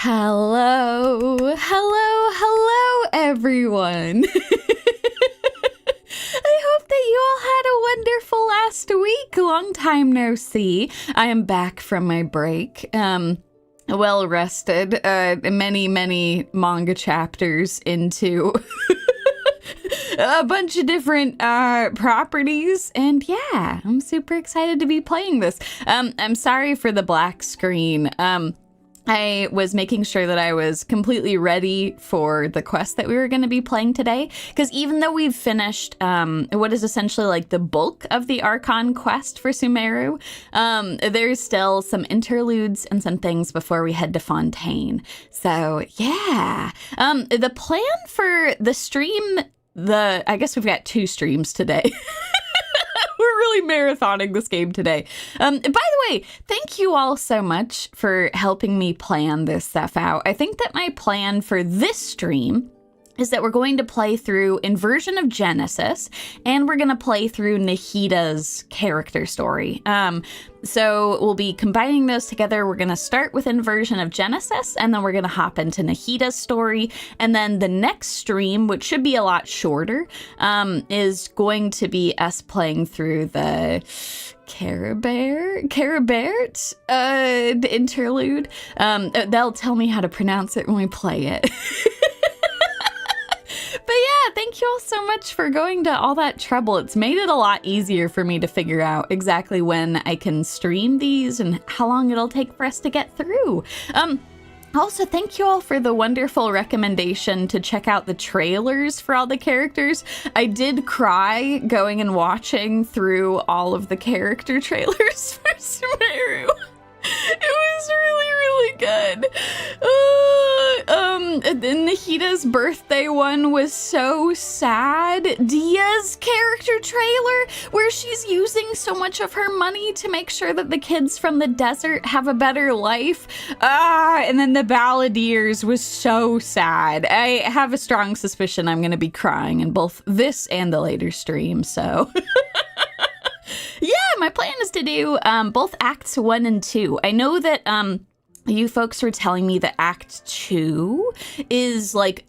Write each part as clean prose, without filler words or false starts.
Hello, everyone. I hope that you all had a wonderful last week. Long time no see. I am back from my break. Well rested. Many manga chapters into a bunch of different properties, and yeah, I'm super excited to be playing this. I'm sorry for the black screen. I was making sure that I was completely ready for the quest that we were going to be playing today, because even though we've finished what is essentially like the bulk of the Archon quest for Sumeru, there's still some interludes and some things before we head to Fontaine. So yeah, the plan for the stream, I guess we've got 2 streams today. We're really marathoning this game today. By the way, thank you all so much for helping me plan this stuff out. I think that my plan for this stream is that we're going to play through Inversion of Genesis, and we're going to play through Nahida's character story. So we'll be combining those together. We're going to start with Inversion of Genesis, and then we're going to hop into Nahida's story. And then the next stream, which should be a lot shorter, is going to be us playing through the Carabert interlude. They'll tell me how to pronounce it when we play it. But yeah, thank you all so much for going to all that trouble. It's made it a lot easier for me to figure out exactly when I can stream these and how long it'll take for us to get through. Also, thank you all for the wonderful recommendation to check out the trailers for all the characters. I did cry going and watching through all of the character trailers for Sumeru. It was really good. Nahida's birthday one was so sad. Dia's character trailer, where she's using so much of her money to make sure that the kids from the desert have a better life. And then the Balladeers was so sad. I have a strong suspicion I'm going to be crying in both this and the later stream, so... Yeah, my plan is to do both acts 1 and 2. I know that you folks were telling me that Act 2 is like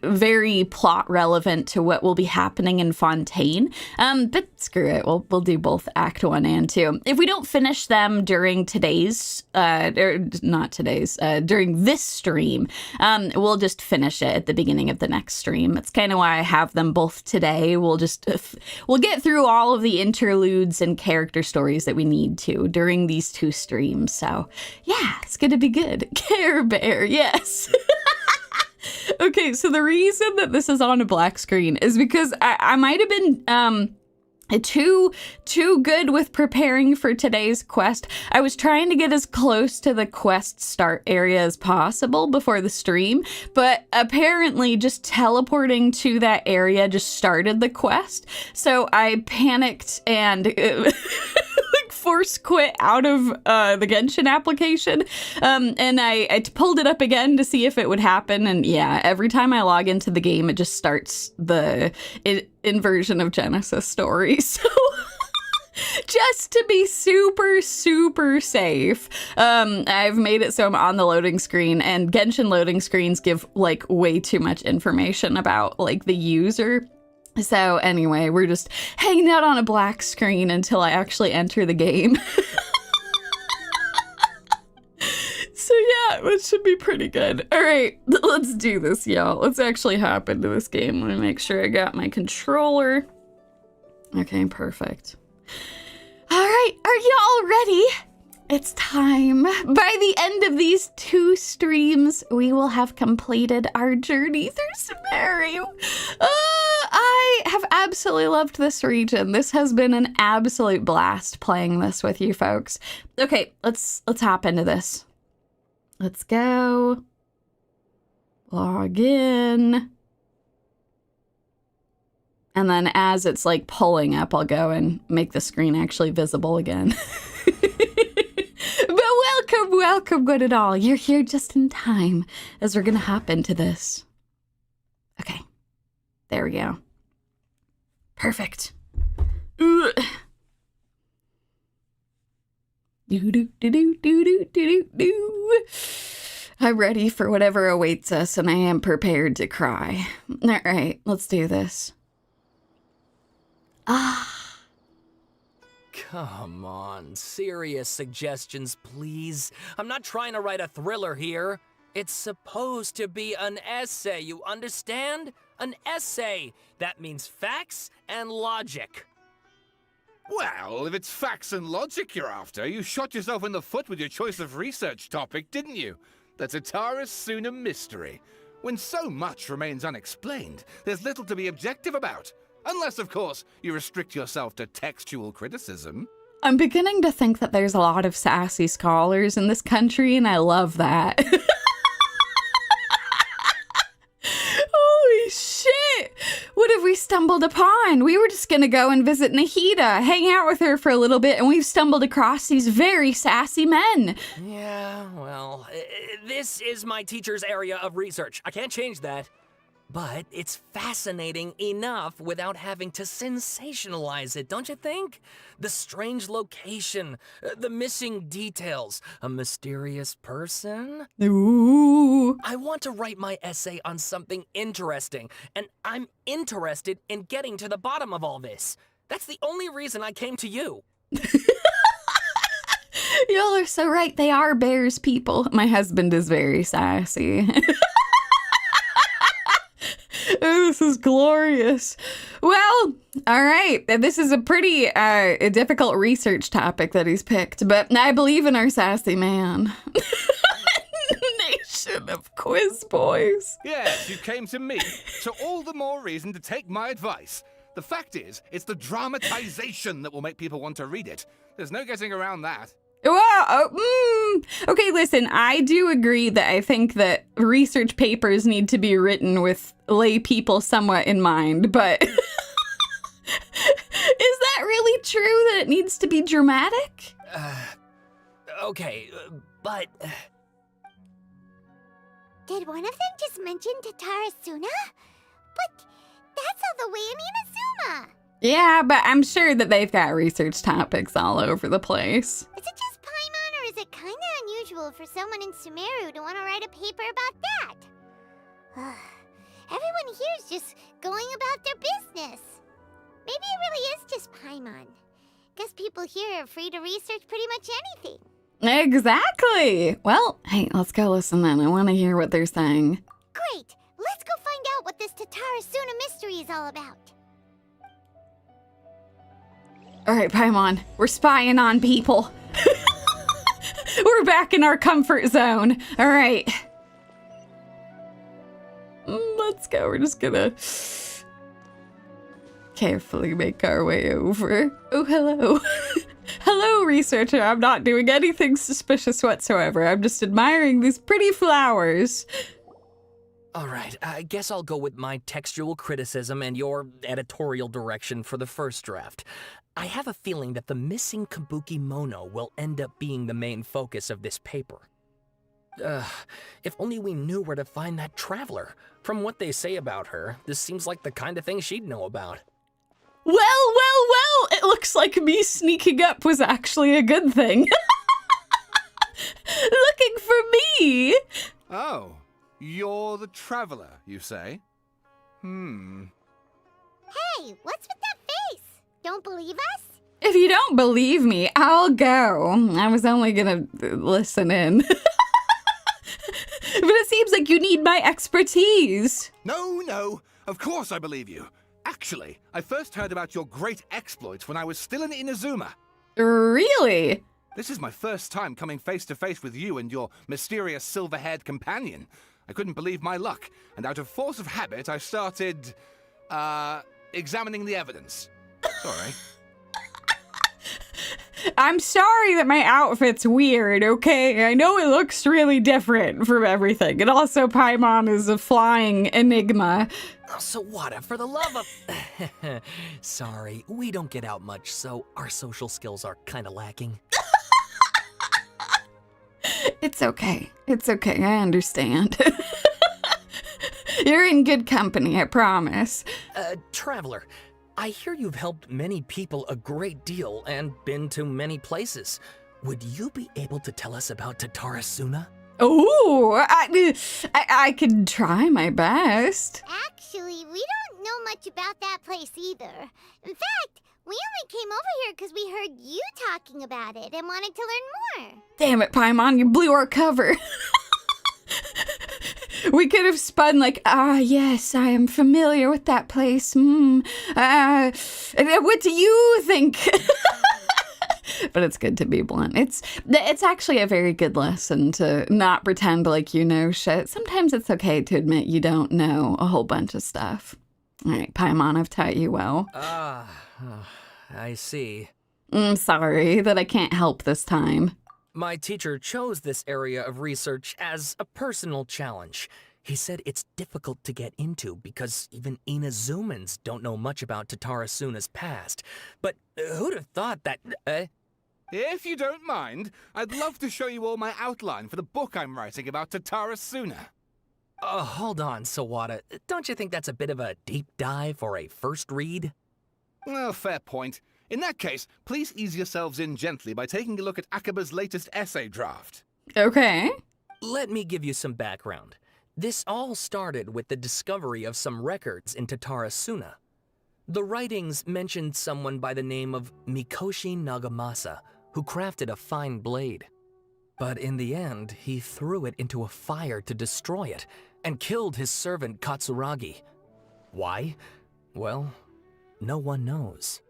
very plot relevant to what will be happening in Fontaine. But screw it, we'll do both Act 1 and 2. If we don't finish them during today's, during this stream, we'll just finish it at the beginning of the next stream. That's kind of why I have them both today. We'll get through all of the interludes and character stories that we need to during these 2 streams. So yeah, it's going to be good. Care Bear, yes. Okay, so the reason that this is on a black screen is because I might have been too good with preparing for today's quest. I was trying to get as close to the quest start area as possible before the stream, but apparently just teleporting to that area just started the quest. So I panicked and force quit out of the Genshin application, and I pulled it up again to see if it would happen, and yeah, every time I log into the game, it just starts the Inversion of Genesis story. So just to be super safe, I've made it so I'm on the loading screen, and Genshin loading screens give like way too much information about like the user. So anyway, we're just hanging out on a black screen until I actually enter the game. So yeah, that should be pretty good. All right, let's do this, y'all. Let's actually hop into this game. Let me make sure I got my controller. Okay, perfect. All right, are y'all ready? It's time. By the end of these 2 streams, we will have completed our journey through Sumeru. I have absolutely loved this region. This has been an absolute blast playing this with you folks. Okay, let's hop into this. Let's go. Log in. And then as it's like pulling up, I'll go and make the screen actually visible again. But welcome, good and all. You're here just in time as we're gonna hop into this. Okay, there we go. Perfect. Do do do do do do do do. I'm ready for whatever awaits us, and I am prepared to cry. All right, let's do this. Come on, serious suggestions, please. I'm not trying to write a thriller here. It's supposed to be an essay, you understand? An essay. That means facts and logic. Well, if it's facts and logic you're after, you shot yourself in the foot with your choice of research topic, didn't you? The Tatarasuna mystery. When so much remains unexplained, there's little to be objective about. Unless, of course, you restrict yourself to textual criticism. I'm beginning to think that there's a lot of sassy scholars in this country, and I love that. Holy shit! What have we stumbled upon? We were just gonna go and visit Nahida, hang out with her for a little bit, and we've stumbled across these very sassy men. Yeah, well, this is my teacher's area of research. I can't change that. But it's fascinating enough without having to sensationalize it, don't you think? The strange location, the missing details, a mysterious person. Ooh. I want to write my essay on something interesting, and I'm interested in getting to the bottom of all this. That's the only reason I came to you. Y'all are so right. They are bears people. My husband is very sassy. Oh, this is glorious. Well, all right. This is a pretty difficult research topic that he's picked, but I believe in our sassy man. Nation of quiz boys. Yes, you came to me, so all the more reason to take my advice. The fact is, it's the dramatization that will make people want to read it. There's no getting around that. Okay, listen, I do agree that I think that research papers need to be written with lay people somewhat in mind, but is that really true that it needs to be dramatic? Okay, but... Did one of them just mention Tatarasuna? But that's all the way in Inazuma. Yeah, but I'm sure that they've got research topics all over the place. Is it just Paimon, or is it kind of unusual for someone in Sumeru to want to write a paper about that? Everyone here's just going about their business. Maybe it really is just Paimon. Guess people here are free to research pretty much anything. Exactly. Well, hey, let's go listen then. I want to hear what they're saying. Great. Let's go find out what this Tatarasuna mystery is all about. All right, Paimon, we're spying on people. We're back in our comfort zone. All right. Let's go. We're just gonna carefully make our way over. Oh, hello. Hello, researcher. I'm not doing anything suspicious whatsoever. I'm just admiring these pretty flowers. All right, I guess I'll go with my textual criticism and your editorial direction for the first draft. I have a feeling that the missing Kabuki Mono will end up being the main focus of this paper. If only we knew where to find that traveler. From what they say about her, this seems like the kind of thing she'd know about. Well, it looks like me sneaking up was actually a good thing. Looking for me. Oh, you're the traveler, you say? Hey, what's with that face? Don't believe us? If you don't believe me, I'll go. I was only gonna listen in. But it seems like you need my expertise. No, of course I believe you. Actually, I first heard about your great exploits when I was still in Inazuma. Really? This is my first time coming face to face with you and your mysterious silver-haired companion. I couldn't believe my luck, and out of force of habit, I started, examining the evidence. Sorry. I'm sorry that my outfit's weird, okay? I know it looks really different from everything. And also, Paimon is a flying enigma. Oh, Sawada, for the love of... Sorry, we don't get out much, so our social skills are kind of lacking. It's okay. It's okay. I understand. You're in good company, I promise. Traveler, I hear you've helped many people a great deal and been to many places. Would you be able to tell us about Tatarasuna? Oh, I could try my best. Actually, we don't know much about that place either. In fact, we only came over here because we heard you talking about it and wanted to learn more. Damn it, Paimon, you blew our cover. We could have spun like, yes, I am familiar with that place. What do you think? But it's good to be blunt. It's actually a very good lesson to not pretend like you know shit. Sometimes it's okay to admit you don't know a whole bunch of stuff. All right, Paimon, I've taught you well. I see. Sorry that I can't help this time. My teacher chose this area of research as a personal challenge. He said it's difficult to get into because even Inazumans don't know much about Tatarasuna's past. But who'd have thought that... If you don't mind, I'd love to show you all my outline for the book I'm writing about Tatarasuna. Hold on, Sawada. Don't you think that's a bit of a deep dive for a first read? Well, fair point. In that case, please ease yourselves in gently by taking a look at Akaba's latest essay draft. Okay. Let me give you some background. This all started with the discovery of some records in Tatarasuna. The writings mentioned someone by the name of Mikoshi Nagamasa, who crafted a fine blade. But in the end, he threw it into a fire to destroy it, and killed his servant Katsuragi. Why? Well, no one knows.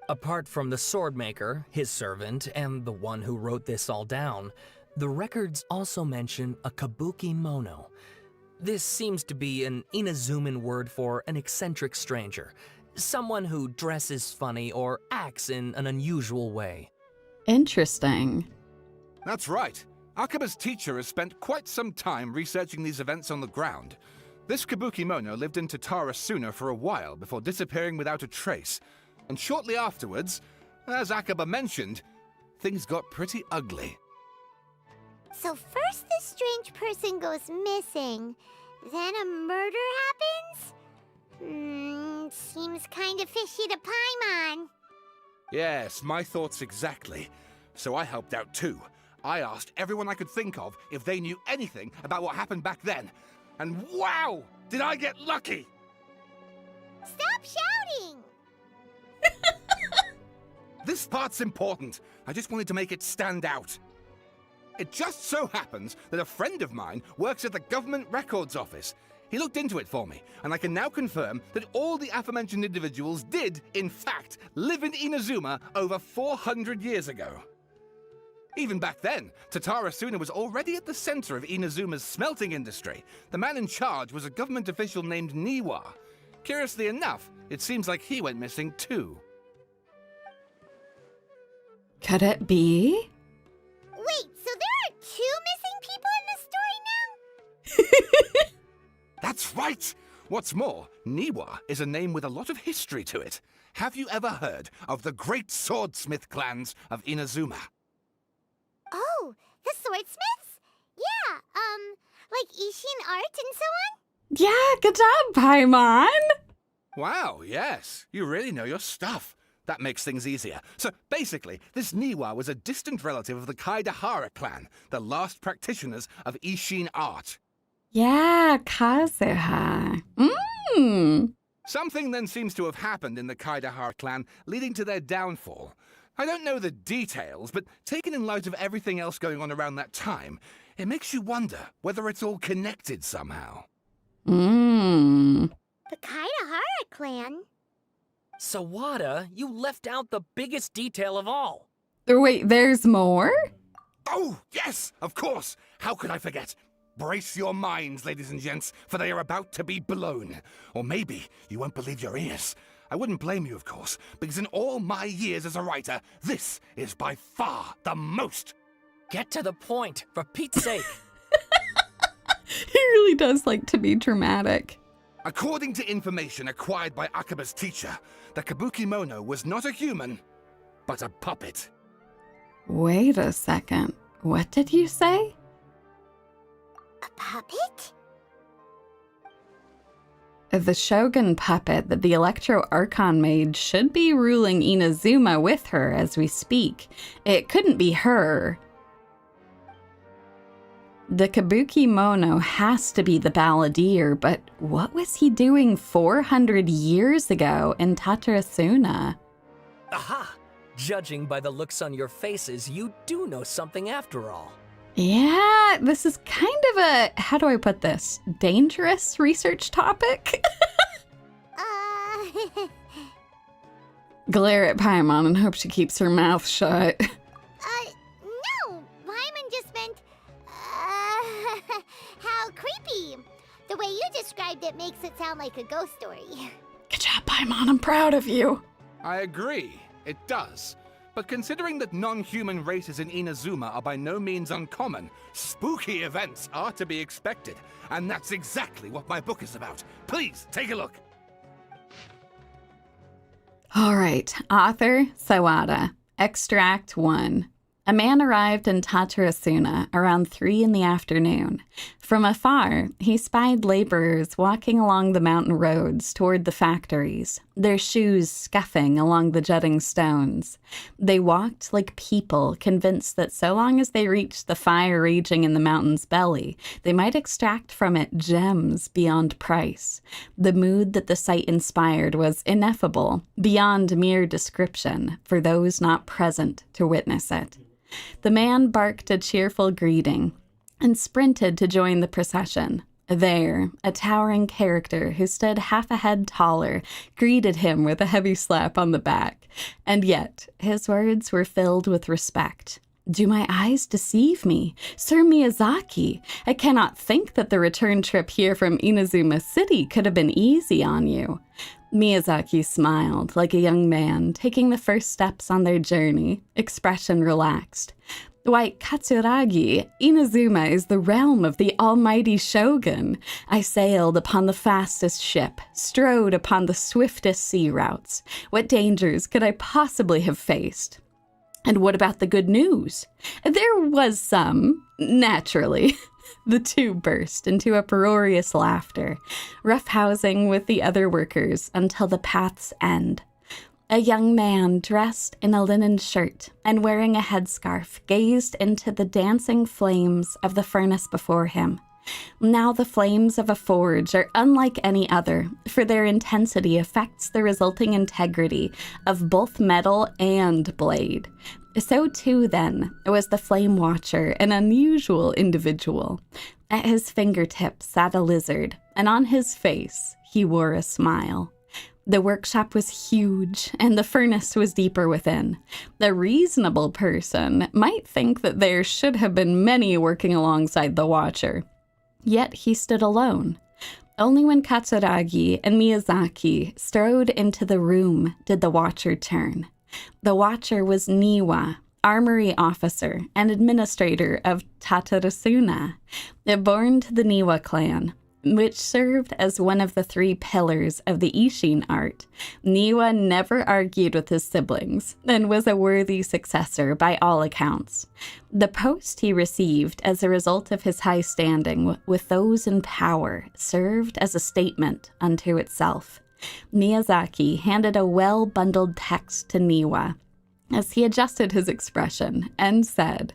Apart from the swordmaker, his servant, and the one who wrote this all down, the records also mention a kabuki mono. This seems to be an Inazuman word for an eccentric stranger, someone who dresses funny or acts in an unusual way. Interesting. That's right. Akaba's teacher has spent quite some time researching these events on the ground. This kabuki mono lived in Tatarasuna for a while before disappearing without a trace. And shortly afterwards, as Akaba mentioned, things got pretty ugly. So first this strange person goes missing, then a murder happens? Seems kinda fishy to Paimon. Yes, my thoughts exactly. So I helped out too. I asked everyone I could think of if they knew anything about what happened back then. And wow, did I get lucky! Stop shouting! This part's important. I just wanted to make it stand out. It just so happens that a friend of mine works at the government records office. He looked into it for me, and I can now confirm that all the aforementioned individuals did, in fact, live in Inazuma over 400 years ago. Even back then, Tatarasuna was already at the center of Inazuma's smelting industry. The man in charge was a government official named Niwa. Curiously enough, it seems like he went missing too. Could it be? Wait, so there are 2 missing people in this story now? That's right! What's more, Niwa is a name with a lot of history to it. Have you ever heard of the great swordsmith clans of Inazuma? Oh, the swordsmiths? Yeah, like Ishin art and so on? Yeah, good job, Paimon. Wow, yes. You really know your stuff. That makes things easier. So basically, this Niwa was a distant relative of the Kaidahara clan, the last practitioners of Ishin art. Yeah, Kazuha. Something then seems to have happened in the Kaidahara clan, leading to their downfall. I don't know the details, but taken in light of everything else going on around that time, it makes you wonder whether it's all connected somehow. The Kaidahara clan? Sawada, you left out the biggest detail of all. Wait, there's more? Oh, yes, of course. How could I forget? Brace your minds, ladies and gents, for they are about to be blown. Or maybe you won't believe your ears. I wouldn't blame you, of course, because in all my years as a writer, this is by far the most. Get to the point, for Pete's sake. He really does like to be dramatic. According to information acquired by Akaba's teacher, the kabuki mono was not a human, but a puppet. Wait a second. What did you say? A puppet? The Shogun puppet that the Electro Archon made should be ruling Inazuma with her as we speak. It couldn't be her. The kabuki mono has to be the Balladeer, but what was he doing 400 years ago in Tatarasuna? Aha! Judging by the looks on your faces, you do know something after all. Yeah, this is kind of a, how do I put this, dangerous research topic? Glare at Paimon and hope she keeps her mouth shut. No! Paimon just meant, how creepy. The way you described it makes it sound like a ghost story. Good job, Paimon, I'm proud of you. I agree, it does. But considering that non-human races in Inazuma are by no means uncommon, spooky events are to be expected. And that's exactly what my book is about. Please, take a look. All right, author Sawada, Extract 1. A man arrived in Tatarasuna around 3 in the afternoon. From afar, he spied laborers walking along the mountain roads toward the factories, their shoes scuffing along the jutting stones. They walked like people, convinced that so long as they reached the fire raging in the mountain's belly, they might extract from it gems beyond price. The mood that the sight inspired was ineffable, beyond mere description, for those not present to witness it. The man barked a cheerful greeting and sprinted to join the procession. There, a towering character who stood half a head taller greeted him with a heavy slap on the back, and yet his words were filled with respect. Do my eyes deceive me? Sir Miyazaki, I cannot think that the return trip here from Inazuma City could have been easy on you. Miyazaki smiled like a young man taking the first steps on their journey, expression relaxed. Why, Katsuragi, Inazuma is the realm of the almighty shogun. I sailed upon the fastest ship, strode upon the swiftest sea routes. What dangers could I possibly have faced? And what about the good news? There was some, naturally. The two burst into uproarious laughter, roughhousing with the other workers until the path's end. A young man dressed in a linen shirt and wearing a headscarf gazed into the dancing flames of the furnace before him. Now the flames of a forge are unlike any other, for their intensity affects the resulting integrity of both metal and blade. So too, then, was the Flame Watcher an unusual individual. At his fingertips sat a lizard, and on his face he wore a smile. The workshop was huge, and the furnace was deeper within. The reasonable person might think that there should have been many working alongside the Watcher. Yet he stood alone. Only when Katsuragi and Miyazaki strode into the room did the Watcher turn. The Watcher was Niwa, armory officer and administrator of Tatarasuna, born to the Niwa clan, which served as one of the 3 pillars of the Ishin art. Niwa never argued with his siblings and was a worthy successor by all accounts. The post he received as a result of his high standing with those in power served as a statement unto itself. Miyazaki handed a well-bundled text to Niwa as he adjusted his expression and said,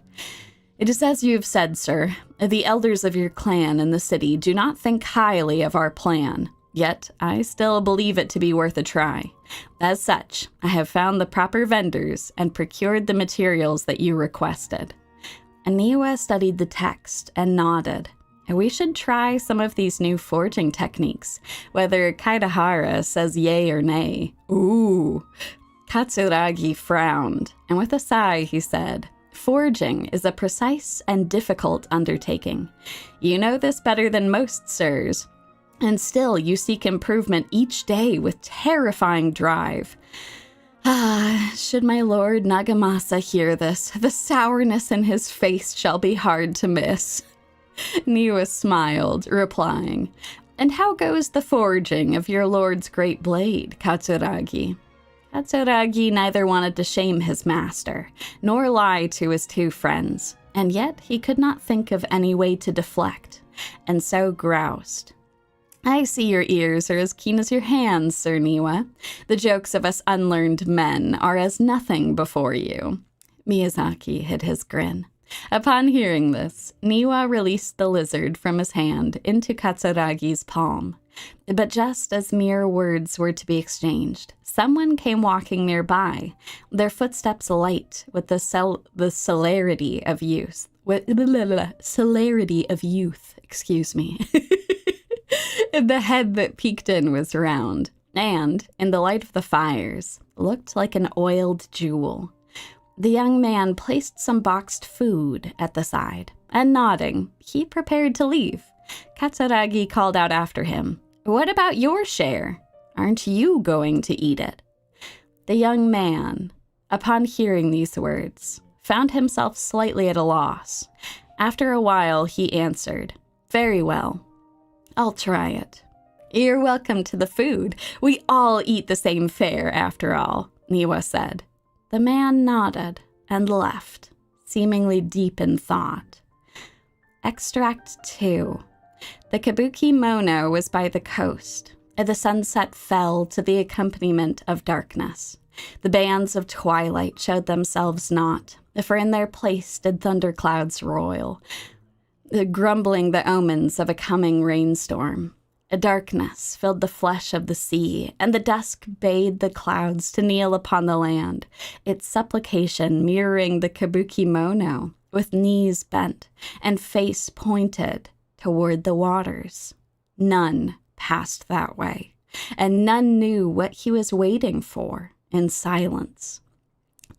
"It is as you have said, sir. The elders of your clan in the city do not think highly of our plan, yet I still believe it to be worth a try. As such, I have found the proper vendors and procured the materials that you requested." Niwa studied the text and nodded. We should try some of these new forging techniques, whether Kaidahara says yay or nay. Ooh. Katsuragi frowned, and with a sigh he said, "Forging is a precise and difficult undertaking. You know this better than most, sirs. And still you seek improvement each day with terrifying drive. Ah, should my lord Nagamasa hear this, the sourness in his face shall be hard to miss." Niwa smiled, replying, "And how goes the forging of your lord's great blade, Katsuragi?" Katsuragi neither wanted to shame his master, nor lie to his 2 friends, and yet he could not think of any way to deflect, and so groused. "I see your ears are as keen as your hands, Sir Niwa. The jokes of us unlearned men are as nothing before you." Miyazaki hid his grin. Upon hearing this, Niwa released the lizard from his hand into Katsuragi's palm. But just as mere words were to be exchanged, someone came walking nearby, their footsteps light with the celerity of youth. Celerity of youth, excuse me. The head that peeked in was round, and, in the light of the fires, looked like an oiled jewel. The young man placed some boxed food at the side, and nodding, he prepared to leave. Katsuragi called out after him, "What about your share? Aren't you going to eat it?" The young man, upon hearing these words, found himself slightly at a loss. After a while, he answered, "Very well. I'll try it." "You're welcome to the food. We all eat the same fare, after all," Niwa said. The man nodded and left, seemingly deep in thought. Extract 2. The kabuki mono was by the coast. The sunset fell to the accompaniment of darkness. The bands of twilight showed themselves not, for in their place did thunderclouds roil, grumbling the omens of a coming rainstorm. A darkness filled the flesh of the sea, and the dusk bade the clouds to kneel upon the land, its supplication mirroring the kabuki mono, with knees bent and face pointed toward the waters. None passed that way, and none knew what he was waiting for in silence.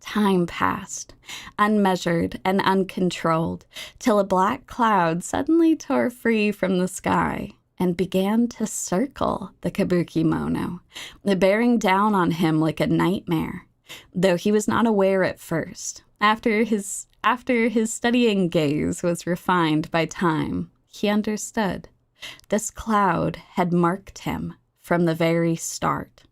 Time passed, unmeasured and uncontrolled, till a black cloud suddenly tore free from the sky and began to circle the kabuki mono, bearing down on him like a nightmare, though he was not aware at first. After his studying gaze was refined by time, he understood. This cloud had marked him from the very start.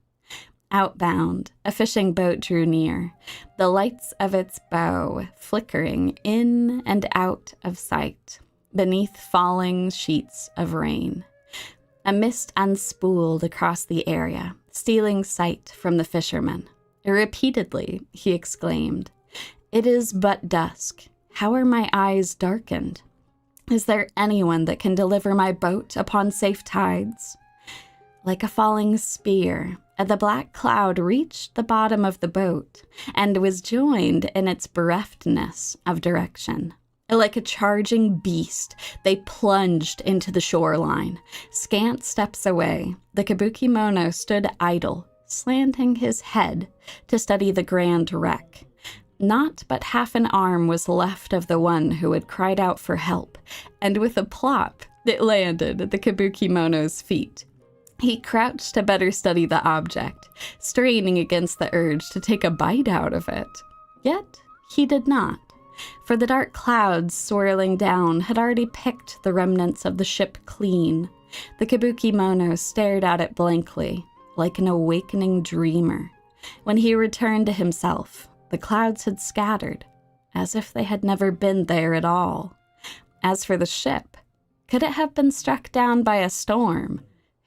Outbound, a fishing boat drew near, the lights of its bow flickering in and out of sight, beneath falling sheets of rain. A mist unspooled across the area, stealing sight from the fisherman. Repeatedly, he exclaimed, "It is but dusk. How are my eyes darkened? Is there anyone that can deliver my boat upon safe tides?" Like a falling spear, the black cloud reached the bottom of the boat and was joined in its bereftness of direction. Like a charging beast, they plunged into the shoreline. Scant steps away, the kabuki mono stood idle, slanting his head to study the grand wreck. Not but half an arm was left of the one who had cried out for help, and with a plop, it landed at the kabuki mono's feet. He crouched to better study the object, straining against the urge to take a bite out of it. Yet he did not, for the dark clouds swirling down had already picked the remnants of the ship clean. The kabuki mono stared at it blankly, like an awakening dreamer. When he returned to himself, the clouds had scattered, as if they had never been there at all. As for the ship, could it have been struck down by a storm?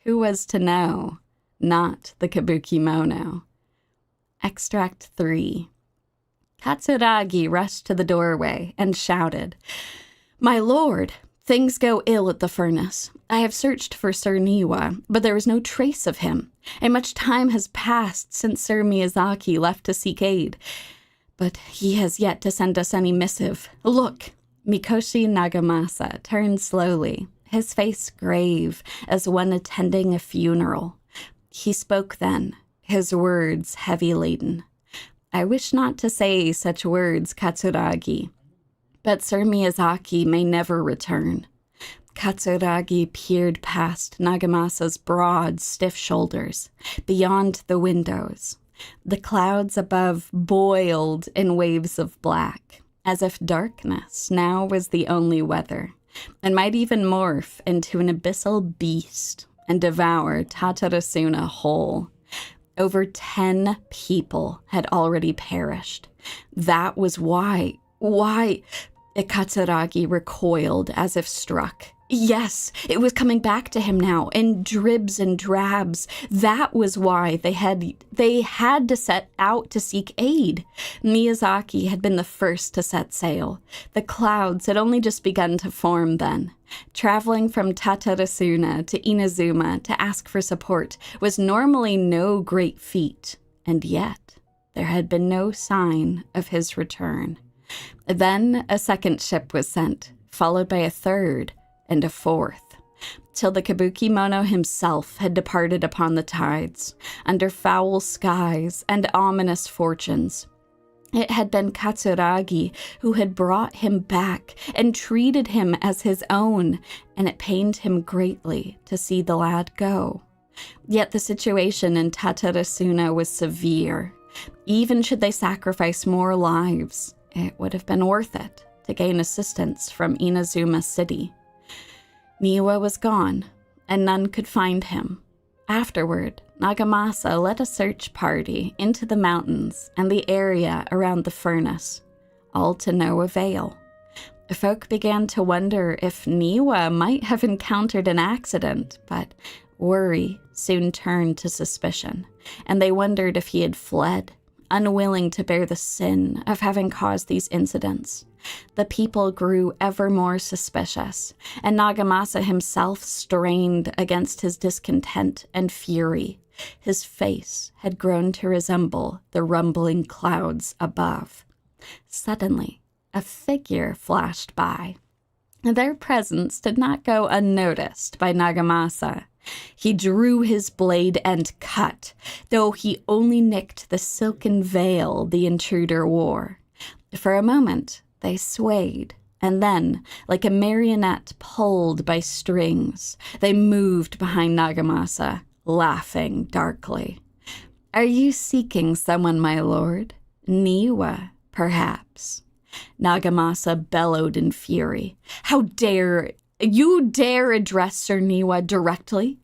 Who was to know? Not the kabuki mono. Extract 3. Katsuragi rushed to the doorway and shouted, "My lord, things go ill at the furnace. I have searched for Sir Niwa, but there is no trace of him, and much time has passed since Sir Miyazaki left to seek aid. But he has yet to send us any missive. Look!" Mikoshi Nagamasa turned slowly, his face grave as one attending a funeral. He spoke then, his words heavy-laden. "I wish not to say such words, Katsuragi, but Sir Miyazaki may never return." Katsuragi peered past Nagamasa's broad, stiff shoulders, beyond the windows. The clouds above boiled in waves of black, as if darkness now was the only weather, and might even morph into an abyssal beast and devour Tatarasuna whole. Over 10 people had already perished. That was why Katsuragi recoiled as if struck. Yes, it was coming back to him now, in dribs and drabs. That was why they had to set out to seek aid. Miyazaki had been the first to set sail. The clouds had only just begun to form then. Traveling from Tatarasuna to Inazuma to ask for support was normally no great feat, and yet there had been no sign of his return. Then a second ship was sent, followed by a third, and a fourth, till the kabuki mono himself had departed upon the tides, under foul skies and ominous fortunes. It had been Katsuragi who had brought him back and treated him as his own, and it pained him greatly to see the lad go. Yet the situation in Tatarasuna was severe. Even should they sacrifice more lives, it would have been worth it to gain assistance from Inazuma City. Niwa was gone, and none could find him. Afterward, Nagamasa led a search party into the mountains and the area around the furnace, all to no avail. Folk began to wonder if Niwa might have encountered an accident, but worry soon turned to suspicion, and they wondered if he had fled, unwilling to bear the sin of having caused these incidents. The people grew ever more suspicious, and Nagamasa himself strained against his discontent and fury. His face had grown to resemble the rumbling clouds above. Suddenly, a figure flashed by. Their presence did not go unnoticed by Nagamasa. He drew his blade and cut, though he only nicked the silken veil the intruder wore. For a moment, they swayed, and then, like a marionette pulled by strings, they moved behind Nagamasa, laughing darkly. "Are you seeking someone, my lord? Niwa, perhaps?" Nagamasa bellowed in fury. "How dare you address Sir Niwa directly?"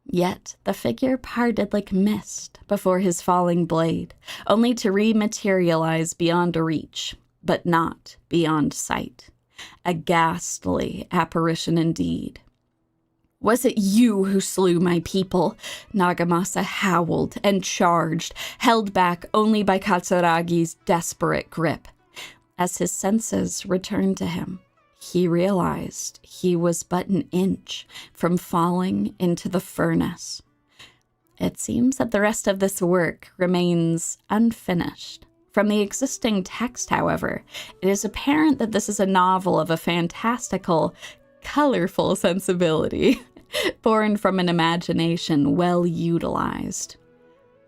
Yet the figure parted like mist before his falling blade, only to rematerialize beyond reach, but not beyond sight. A ghastly apparition indeed. "Was it you who slew my people?" Nagamasa howled and charged, held back only by Katsuragi's desperate grip. As his senses returned to him, he realized he was but an inch from falling into the furnace. It seems that the rest of this work remains unfinished. From the existing text, however, it is apparent that this is a novel of a fantastical, colorful sensibility, born from an imagination well utilized.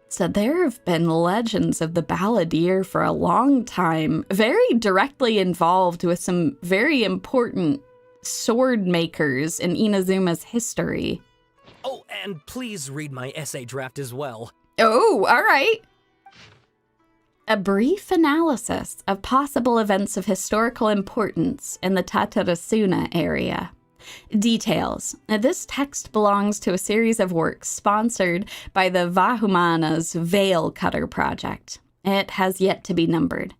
So there have been legends of the Balladeer for a long time, very directly involved with some very important sword makers in Inazuma's history. Oh, and please read my essay draft as well. Oh, all right. A brief analysis of possible events of historical importance in the Tatarasuna area. Details. This text belongs to a series of works sponsored by the Vahumana's Veil Cutter Project. It has yet to be numbered.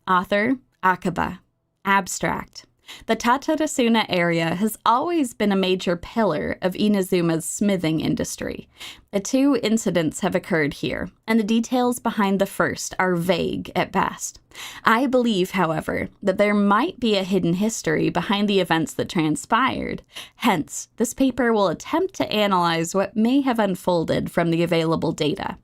Author, Akaba. Abstract. The Tatarasuna area has always been a major pillar of Inazuma's smithing industry. 2 incidents have occurred here, and the details behind the first are vague at best. I believe, however, that there might be a hidden history behind the events that transpired. Hence, this paper will attempt to analyze what may have unfolded from the available data.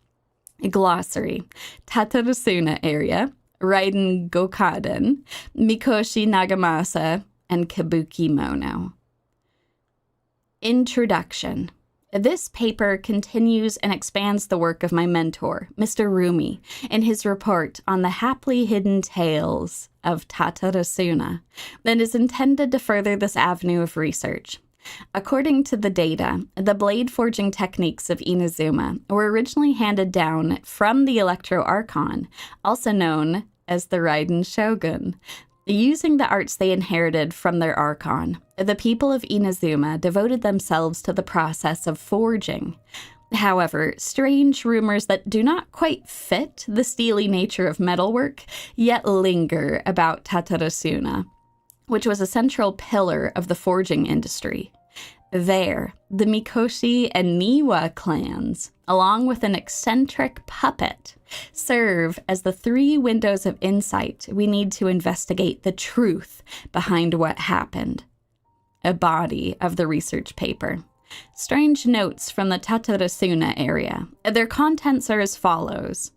Glossary. Tatarasuna area, Raiden Gokaden, Mikoshi Nagamasa, and Kabuki Mono. Introduction. This paper continues and expands the work of my mentor, Mr. Rumi, in his report on the haply hidden tales of Tatarasuna, and is intended to further this avenue of research. According to the data, the blade forging techniques of Inazuma were originally handed down from the Electro Archon, also known as the Raiden Shogun. Using the arts they inherited from their Archon, the people of Inazuma devoted themselves to the process of forging. However, strange rumors that do not quite fit the steely nature of metalwork yet linger about Tatarasuna. which was a central pillar of the forging industry. There, the Mikoshi and Niwa clans, along with an eccentric puppet, serve as the 3 windows of insight we need to investigate the truth behind what happened. A body of the research paper. Strange notes from the Tatarasuna area. Their contents are as follows.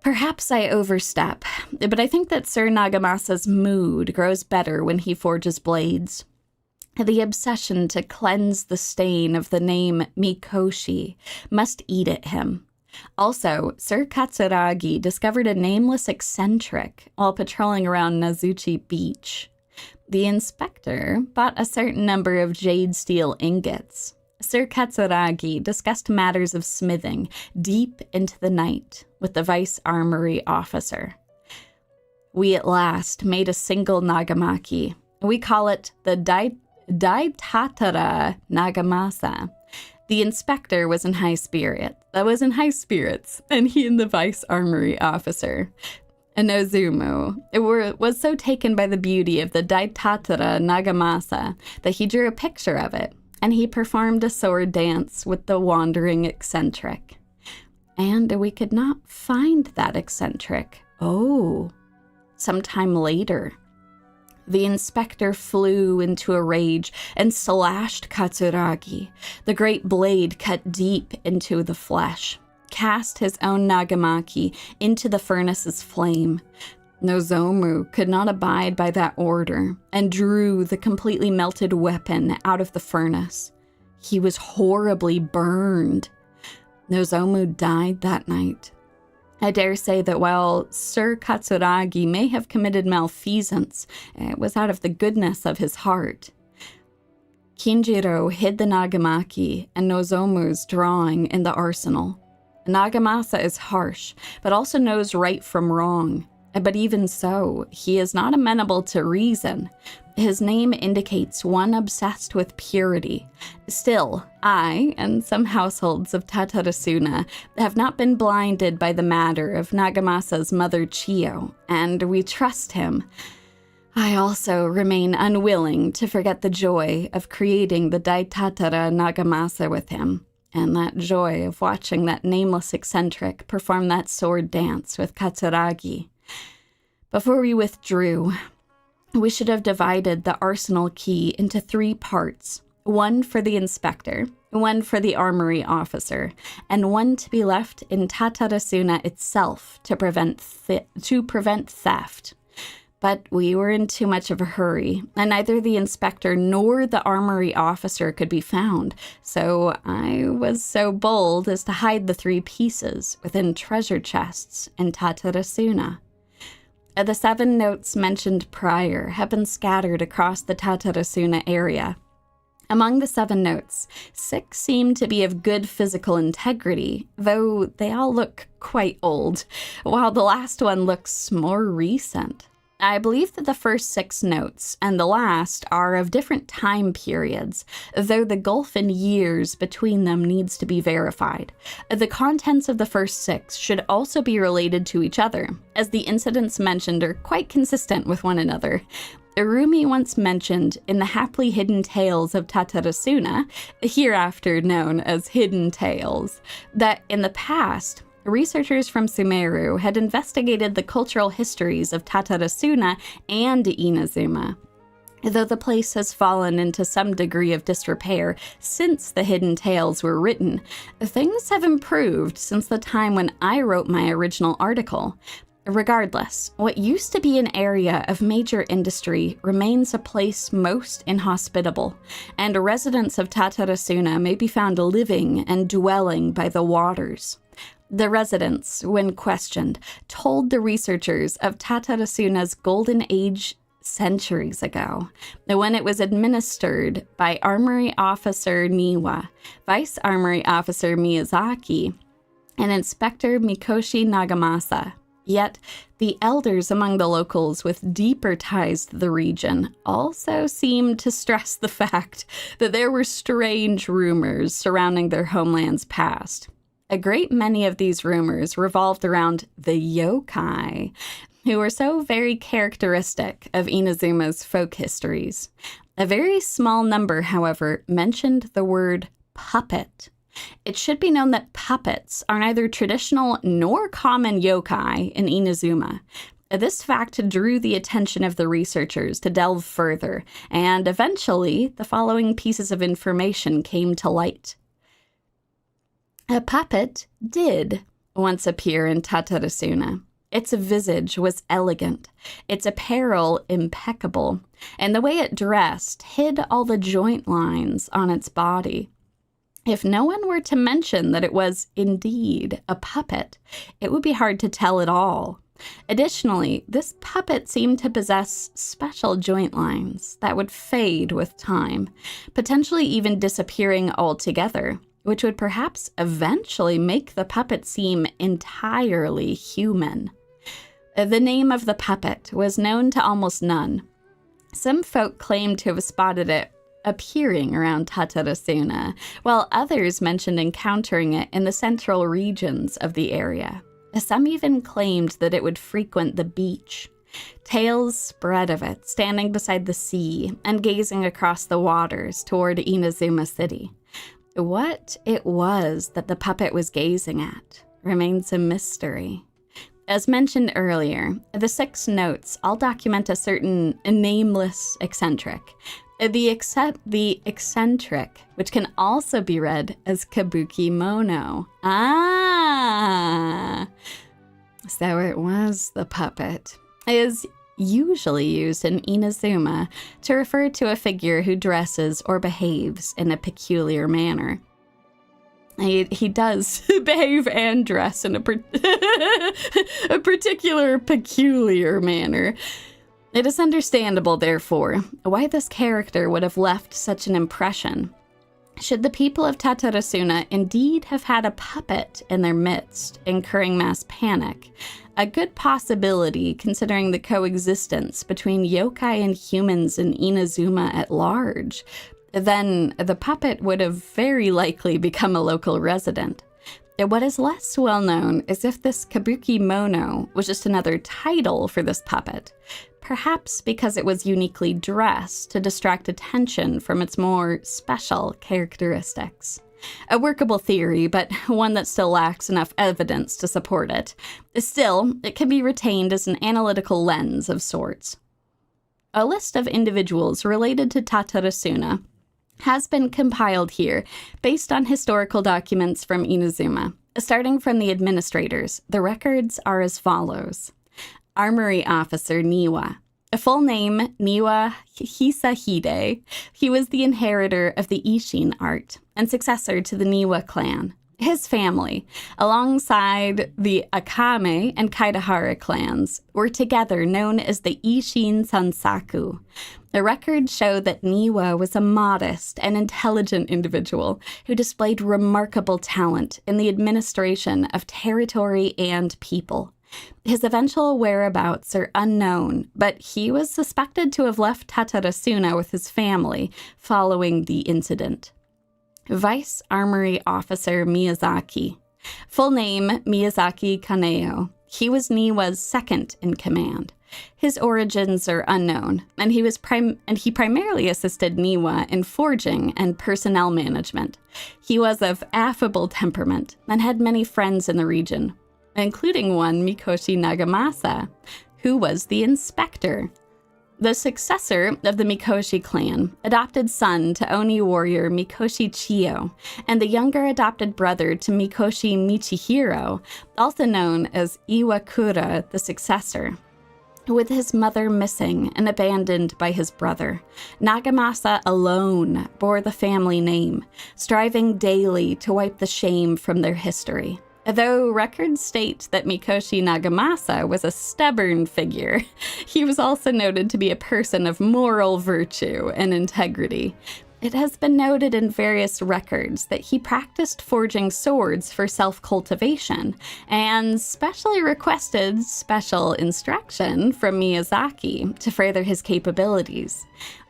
Perhaps I overstep, but I think that Sir Nagamasa's mood grows better when he forges blades. The obsession to cleanse the stain of the name Mikoshi must eat at him. Also, Sir Katsuragi discovered a nameless eccentric while patrolling around Nazuchi Beach. The inspector bought a certain number of jade steel ingots. Sir Katsuragi discussed matters of smithing deep into the night with the vice armory officer. We at last made a single nagamaki. We call it the Daitatara Nagamasa. The inspector was in high spirits, and he and the vice armory officer, Inazuma, was so taken by the beauty of the Daitatara Nagamasa that he drew a picture of it, and he performed a sword dance with the wandering eccentric. And we could not find that eccentric. Sometime later. The inspector flew into a rage and slashed Katsuragi. The great blade cut deep into the flesh, cast his own nagamaki into the furnace's flame. Nozomu could not abide by that order and drew the completely melted weapon out of the furnace. He was horribly burned. Nozomu died that night. I dare say that while Sir Katsuragi may have committed malfeasance, it was out of the goodness of his heart. Kinjiro hid the nagamaki and Nozomu's drawing in the arsenal. Nagamasa is harsh, but also knows right from wrong. But even so, he is not amenable to reason. His name indicates one obsessed with purity. Still, I, and some households of Tatarasuna, have not been blinded by the matter of Nagamasa's mother Chiyo, and we trust him. I also remain unwilling to forget the joy of creating the Daitatara Nagamasa with him, and that joy of watching that nameless eccentric perform that sword dance with Katsuragi. Before we withdrew, we should have divided the arsenal key into 3 parts, one for the inspector, one for the armory officer, and one to be left in Tatarasuna itself to prevent theft. But we were in too much of a hurry, and neither the inspector nor the armory officer could be found, so I was so bold as to hide the 3 pieces within treasure chests in Tatarasuna. The 7 notes mentioned prior have been scattered across the Tatarasuna area. Among the 7 notes, 6 seem to be of good physical integrity, though they all look quite old, while the last one looks more recent. I believe that the first 6 notes and the last are of different time periods, though the gulf in years between them needs to be verified. The contents of the first 6 should also be related to each other, as the incidents mentioned are quite consistent with one another. Irumi once mentioned in the Haply Hidden Tales of Tatarasuna, hereafter known as Hidden Tales, that in the past, researchers from Sumeru had investigated the cultural histories of Tatarasuna and Inazuma. Though the place has fallen into some degree of disrepair since the Hidden Tales were written, things have improved since the time when I wrote my original article. Regardless, what used to be an area of major industry remains a place most inhospitable, and residents of Tatarasuna may be found living and dwelling by the waters. The residents, when questioned, told the researchers of Tatarasuna's golden age centuries ago, when it was administered by Armory Officer Niwa, Vice Armory Officer Miyazaki, and Inspector Mikoshi Nagamasa. Yet, the elders among the locals with deeper ties to the region also seemed to stress the fact that there were strange rumors surrounding their homeland's past. A great many of these rumors revolved around the yokai, who were so very characteristic of Inazuma's folk histories. A very small number, however, mentioned the word puppet. It should be known that puppets are neither traditional nor common yokai in Inazuma. This fact drew the attention of the researchers to delve further, and eventually the following pieces of information came to light. A puppet did once appear in Tatarasuna. Its visage was elegant, its apparel impeccable, and the way it dressed hid all the joint lines on its body. If no one were to mention that it was indeed a puppet, it would be hard to tell at all. Additionally, this puppet seemed to possess special joint lines that would fade with time, potentially even disappearing altogether, which would perhaps eventually make the puppet seem entirely human. The name of the puppet was known to almost none. Some folk claimed to have spotted it appearing around Tatarasuna, while others mentioned encountering it in the central regions of the area. Some even claimed that it would frequent the beach. Tales spread of it, standing beside the sea and gazing across the waters toward Inazuma City. What it was that the puppet was gazing at remains a mystery. As mentioned earlier, the 6 notes all document a certain nameless eccentric. The eccentric, which can also be read as Kabuki Mono. So it was the puppet. Is usually used in Inazuma to refer to a figure who dresses or behaves in a peculiar manner. He does behave and dress in a particular peculiar manner. It is understandable, therefore, why this character would have left such an impression. Should the people of Tatarasuna indeed have had a puppet in their midst, incurring mass panic, a good possibility considering the coexistence between yokai and humans in Inazuma at large, then the puppet would have very likely become a local resident. What is less well known is if this Kabuki Mono was just another title for this puppet, perhaps because it was uniquely dressed to distract attention from its more special characteristics. A workable theory, but one that still lacks enough evidence to support it. Still, it can be retained as an analytical lens of sorts. A list of individuals related to Tatarasuna has been compiled here based on historical documents from Inazuma. Starting from the administrators, the records are as follows. Armory Officer Niwa. A full name, Niwa Hisahide. He was the inheritor of the Ishin art and successor to the Niwa clan. His family, alongside the Akame and Kaidahara clans, were together known as the Ishin Sansaku. The records show that Niwa was a modest and intelligent individual who displayed remarkable talent in the administration of territory and people. His eventual whereabouts are unknown, but he was suspected to have left Tatarasuna with his family following the incident. Vice Armory Officer Miyazaki. Full name, Miyazaki Kaneo. He was Niwa's second in command. His origins are unknown, and he primarily assisted Niwa in forging and personnel management. He was of affable temperament and had many friends in the region, including one Mikoshi Nagamasa, who was the inspector. The successor of the Mikoshi clan, adopted son to Oni warrior Mikoshi Chiyo, and the younger adopted brother to Mikoshi Michihiro, also known as Iwakura the successor. With his mother missing and abandoned by his brother, Nagamasa alone bore the family name, striving daily to wipe the shame from their history. Though records state that Mikoshi Nagamasa was a stubborn figure, he was also noted to be a person of moral virtue and integrity. It has been noted in various records that he practiced forging swords for self-cultivation and specially requested special instruction from Miyazaki to further his capabilities.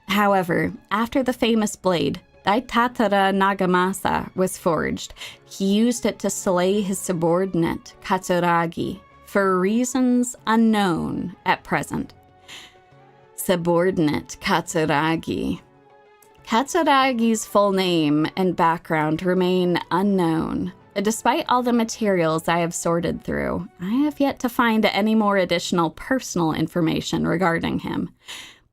However, after the famous blade, Daitatara Nagamasa was forged, he used it to slay his subordinate, Katsuragi, for reasons unknown at present. Subordinate Katsuragi. Katsuragi's full name and background remain unknown. Despite all the materials I have sorted through, I have yet to find any more additional personal information regarding him.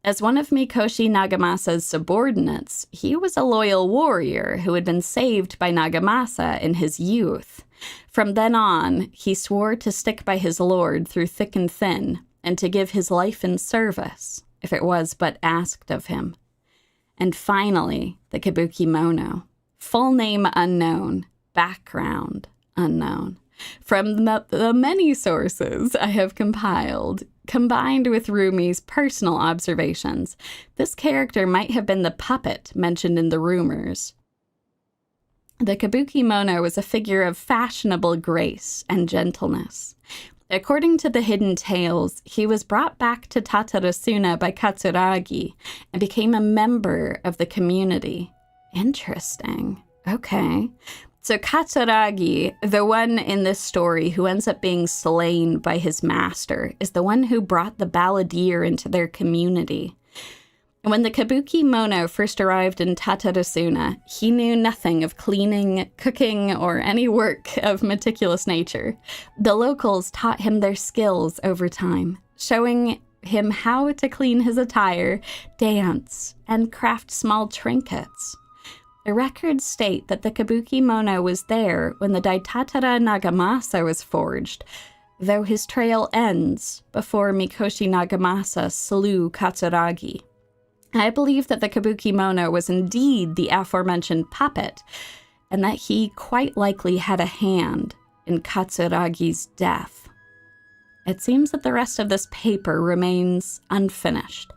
As one of Mikoshi Nagamasa's subordinates, he was a loyal warrior who had been saved by Nagamasa in his youth. From then on, he swore to stick by his lord through thick and thin, and to give his life in service, if it was but asked of him. And finally, the Kabuki Mono. Full name unknown, background unknown. From the many sources I have compiled, combined with Rumi's personal observations, this character might have been the puppet mentioned in the rumors. The Kabuki Mono was a figure of fashionable grace and gentleness. According to the hidden tales, he was brought back to Tatarasuna by Katsuragi and became a member of the community. Interesting. Okay. So Katsuragi, the one in this story who ends up being slain by his master, is the one who brought the Balladeer into their community. When the Kabuki Mono first arrived in Tatarasuna, he knew nothing of cleaning, cooking, or any work of meticulous nature. The locals taught him their skills over time, showing him how to clean his attire, dance, and craft small trinkets. The records state that the Kabuki Mono was there when the Daitatara Nagamasa was forged, though his trail ends before Mikoshi Nagamasa slew Katsuragi. I believe that the Kabuki Mono was indeed the aforementioned puppet, and that he quite likely had a hand in Katsuragi's death. It seems that the rest of this paper remains unfinished.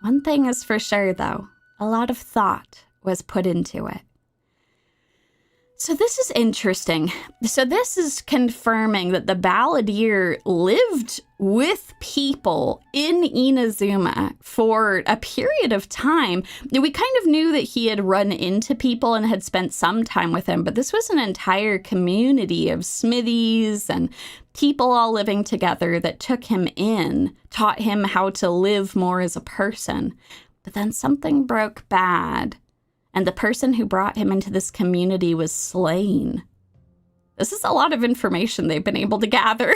One thing is for sure, though, a lot of thought was put into it. So this is interesting. So this is confirming that the Balladeer lived with people in Inazuma for a period of time. We kind of knew that he had run into people and had spent some time with them, but this was an entire community of smithies and people all living together that took him in, taught him how to live more as a person. But then something broke bad, and the person who brought him into this community was slain. This is a lot of information they've been able to gather.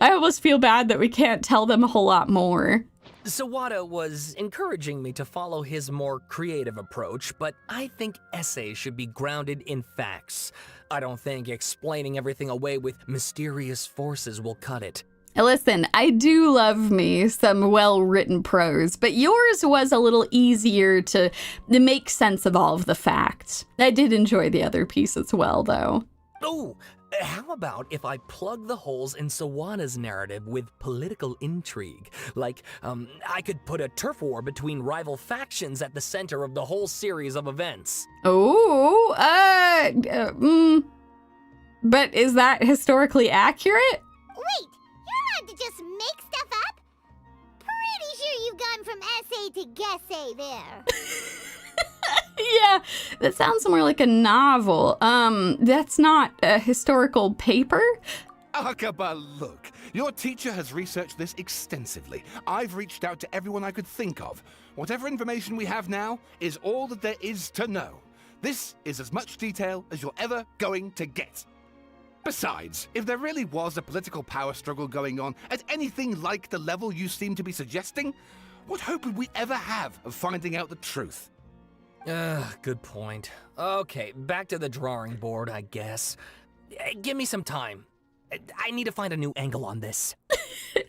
I almost feel bad that we can't tell them a whole lot more. Sawada was encouraging me to follow his more creative approach, but I think essays should be grounded in facts. I don't think explaining everything away with mysterious forces will cut it. Listen, I do love me some well-written prose, but yours was a little easier to make sense of all of the facts. I did enjoy the other piece as well, though. Oh, how about if I plug the holes in Sawada's narrative with political intrigue? Like, I could put a turf war between rival factions at the center of the whole series of events. Oh, but is that historically accurate? Wait, you're allowed to just make stuff up? Pretty sure you've gone from essay to guessay there. Yeah, that sounds more like a novel. That's not a historical paper? Akaba, look. Your teacher has researched this extensively. I've reached out to everyone I could think of. Whatever information we have now is all that there is to know. This is as much detail as you're ever going to get. Besides, if there really was a political power struggle going on at anything like the level you seem to be suggesting, what hope would we ever have of finding out the truth? Good point. Okay, back to the drawing board, I guess. Give me some time. I need to find a new angle on this.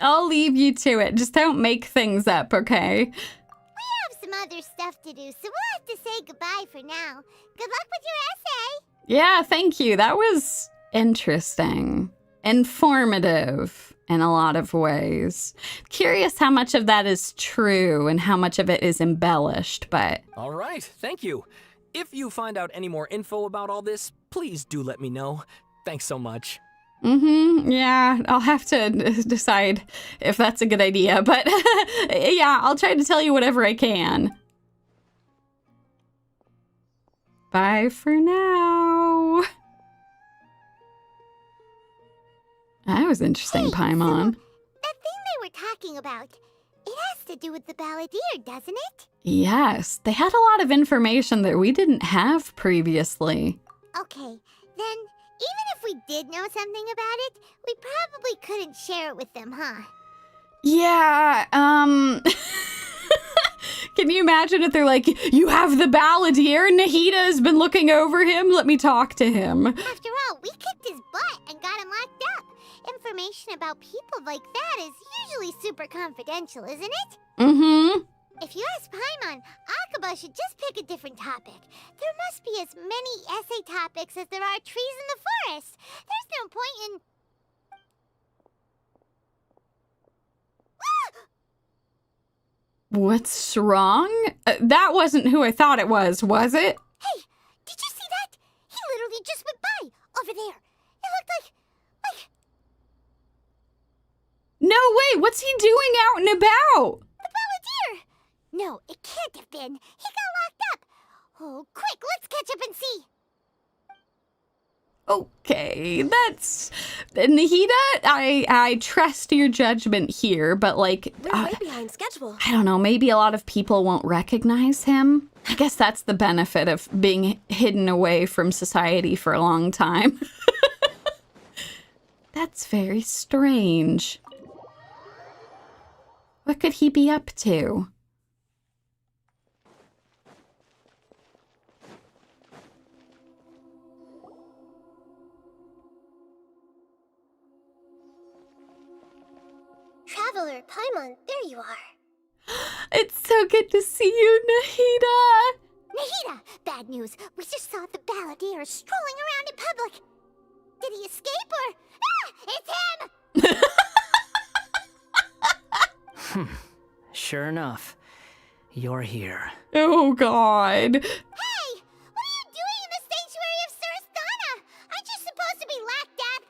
I'll leave you to it. Just don't make things up, okay? We have some other stuff to do, so we'll have to say goodbye for now. Good luck with your essay. Yeah, thank you. That was interesting. Informative in a lot of ways. Curious how much of that is true and how much of it is embellished, but... All right, thank you. If you find out any more info about all this, please do let me know. Thanks so much. Yeah, I'll have to decide if that's a good idea, but yeah, I'll try to tell you whatever I can. Bye for now. That was was interesting, Hey, Paimon. So, that thing they were talking about, it has to do with the Balladeer, doesn't it? Yes, they had a lot of information that we didn't have previously. Okay, then even if we did know something about it, we probably couldn't share it with them, huh? Yeah, can you imagine if they're like, you have the Balladeer, Nahida has been looking over him, let me talk to him. After all, we kicked his butt and got him locked up. Information about people like that is usually super confidential, isn't it? Mm-hmm. If you ask Paimon, Akaba should just pick a different topic. There must be as many essay topics as there are trees in the forest. There's no point in... What's wrong? That wasn't who I thought it was it? Hey, did you see that? He literally just went by, over there. It looked like... No way, what's he doing out and about? the Balladeer! No, it can't have been. He got locked up. Oh, quick, let's catch up and see. Okay, that's... Nahida, I trust your judgment here, but like... We're way behind schedule. I don't know, maybe a lot of people won't recognize him. I guess that's the benefit of being hidden away from society for a long time. That's very strange. What could he be up to? Traveler, Paimon, there you are. It's so good to see you, Nahida. Nahida, bad news. We just saw the Balladeer strolling around in public. Did he escape or... Ah! It's him! Sure enough, you're here. Oh, God. Hey! What are you doing in the sanctuary of Surastana? Aren't you supposed to be locked up?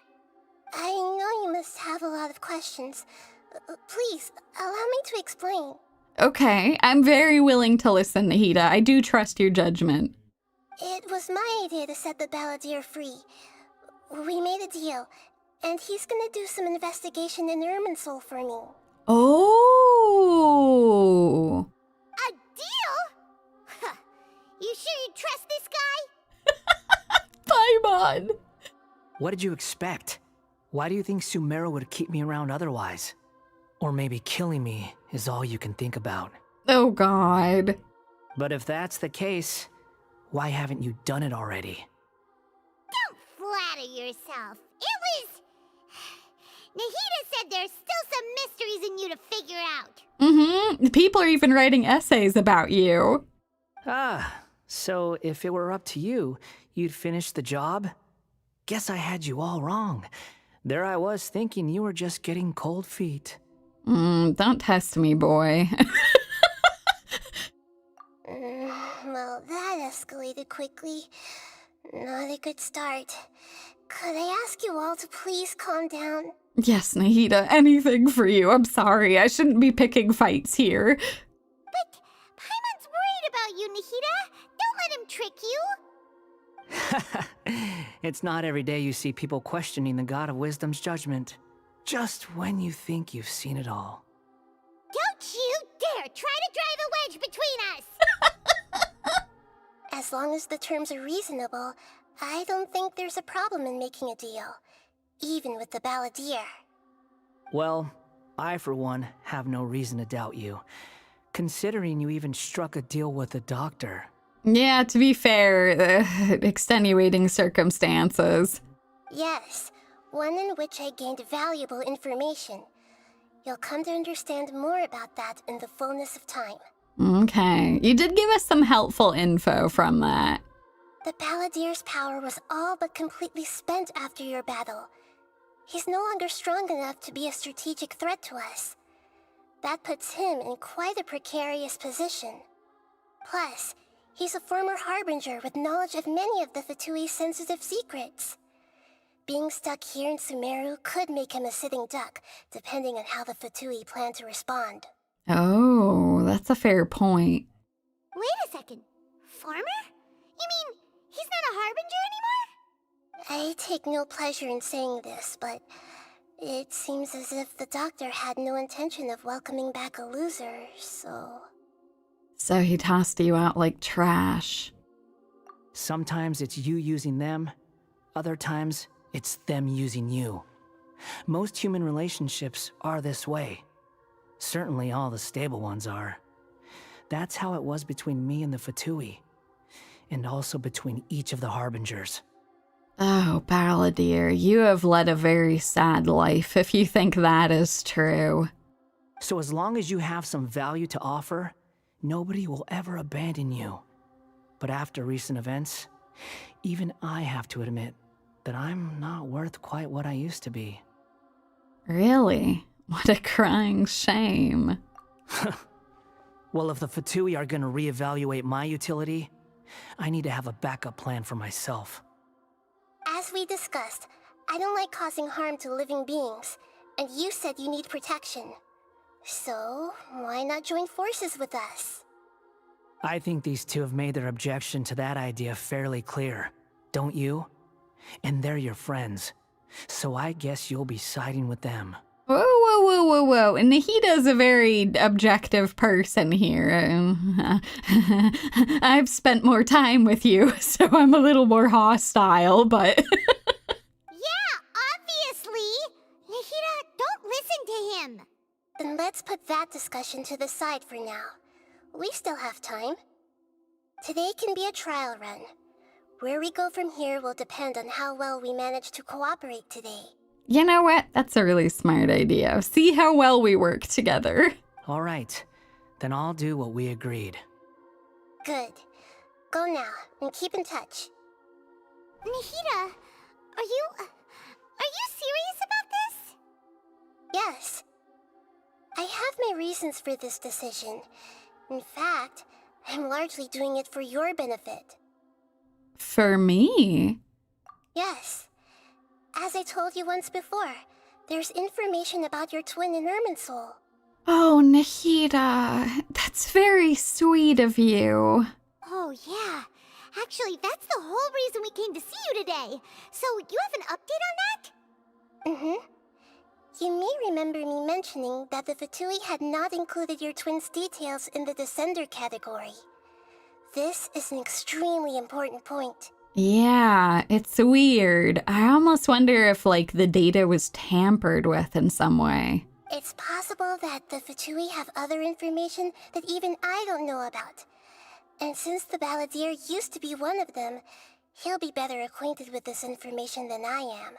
I know you must have a lot of questions. Please, allow me to explain. Okay, I'm very willing to listen, Nahida. I do trust your judgment. It was my idea to set the Balladeer free. We made a deal, and he's gonna do some investigation in Irminsul for me. Oh. A deal? Huh. You sure you trust this guy? Paimon. What did you expect? Why do you think Sumeru would keep me around otherwise? Or maybe killing me is all you can think about. Oh, God. But if that's the case, why haven't you done it already? Don't flatter yourself. It was... Nahida said there's still some mysteries in you to figure out. Mm-hmm. People are even writing essays about you. Ah, so if it were up to you, you'd finish the job? Guess I had you all wrong. There I was thinking you were just getting cold feet. Don't test me, boy. Well, that escalated quickly. Not a good start. Could I ask you all to please calm down? Yes, Nahida, anything for you. I'm sorry. I shouldn't be picking fights here. But Paimon's worried about you, Nahida. Don't let him trick you. It's not every day you see people questioning the God of Wisdom's judgment. Just when you think you've seen it all. Don't you dare try to drive a wedge between us! As long as the terms are reasonable, I don't think there's a problem in making a deal. Even with the Balladeer. Well, I for one have no reason to doubt you, considering you even struck a deal with the doctor. Yeah, to be fair, extenuating circumstances. Yes, one in which I gained valuable information. You'll come to understand more about that in the fullness of time. Okay, you did give us some helpful info from that. The Balladeer's power was all but completely spent after your battle. He's no longer strong enough to be a strategic threat to us. That puts him in quite a precarious position. Plus, he's a former harbinger with knowledge of many of the Fatui's sensitive secrets. Being stuck here in Sumeru could make him a sitting duck, depending on how the Fatui plan to respond. Oh, that's a fair point. Wait a second. Farmer? You mean he's not a harbinger anymore? I take no pleasure in saying this, but It seems as if the doctor had no intention of welcoming back a loser, so... So he tossed you out like trash. Sometimes it's you using them, other times it's them using you. Most human relationships are this way. Certainly all the stable ones are. That's how it was between me and the Fatui, and also between each of the Harbingers. Oh, Balladeer, you have led a very sad life if you think that is true. So as long as you have some value to offer, nobody will ever abandon you. But after recent events, even I have to admit that I'm not worth quite what I used to be. Really? What a crying shame. Well, if the Fatui are gonna reevaluate my utility, I need to have a backup plan for myself. As we discussed, I don't like causing harm to living beings, and you said you need protection. So, why not join forces with us? I think these two have made their objection to that idea fairly clear, don't you? And they're your friends, so I guess you'll be siding with them. Whoa, whoa, whoa, whoa, whoa. Nahida's a very objective person here. I've spent more time with you, so I'm a little more hostile, but... Yeah, obviously! Nahida, don't listen to him! Then let's put that discussion to the side for now. We still have time. Today can be a trial run. Where we go from here will depend on how well we manage to cooperate today. You know what? That's a really smart idea. See how well we work together. All right, then I'll do what we agreed. Good. Go now, and keep in touch. Nahida, are you serious about this? Yes. I have my reasons for this decision. In fact, I'm largely doing it for your benefit. For me? Yes. As I told you once before, there's information about your twin in Irminsul. Oh, Nahida, that's very sweet of you. Oh, yeah. Actually, that's the whole reason we came to see you today. So, you have an update on that? Mm-hmm. You may remember me mentioning that the Fatui had not included your twin's details in the Descender category. This is an extremely important point. Yeah, it's weird. I almost wonder if, like, the data was tampered with in some way. It's possible that the Fatui have other information that even I don't know about. And since the Balladeer used to be one of them, he'll be better acquainted with this information than I am.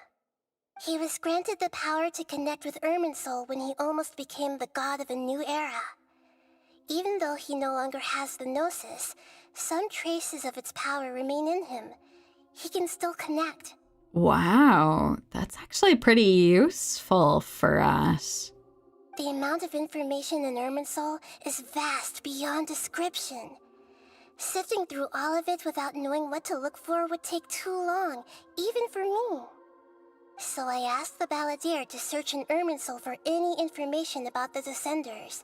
He was granted the power to connect with Irminsul when he almost became the god of a new era. Even though he no longer has the Gnosis, some traces of its power remain in him. He can still connect. Wow, that's actually pretty useful for us. The amount of information in Irminsul is vast beyond description. Sifting through all of it without knowing what to look for would take too long, even for me. So I asked the Balladeer to search in Irminsul for any information about the Descenders.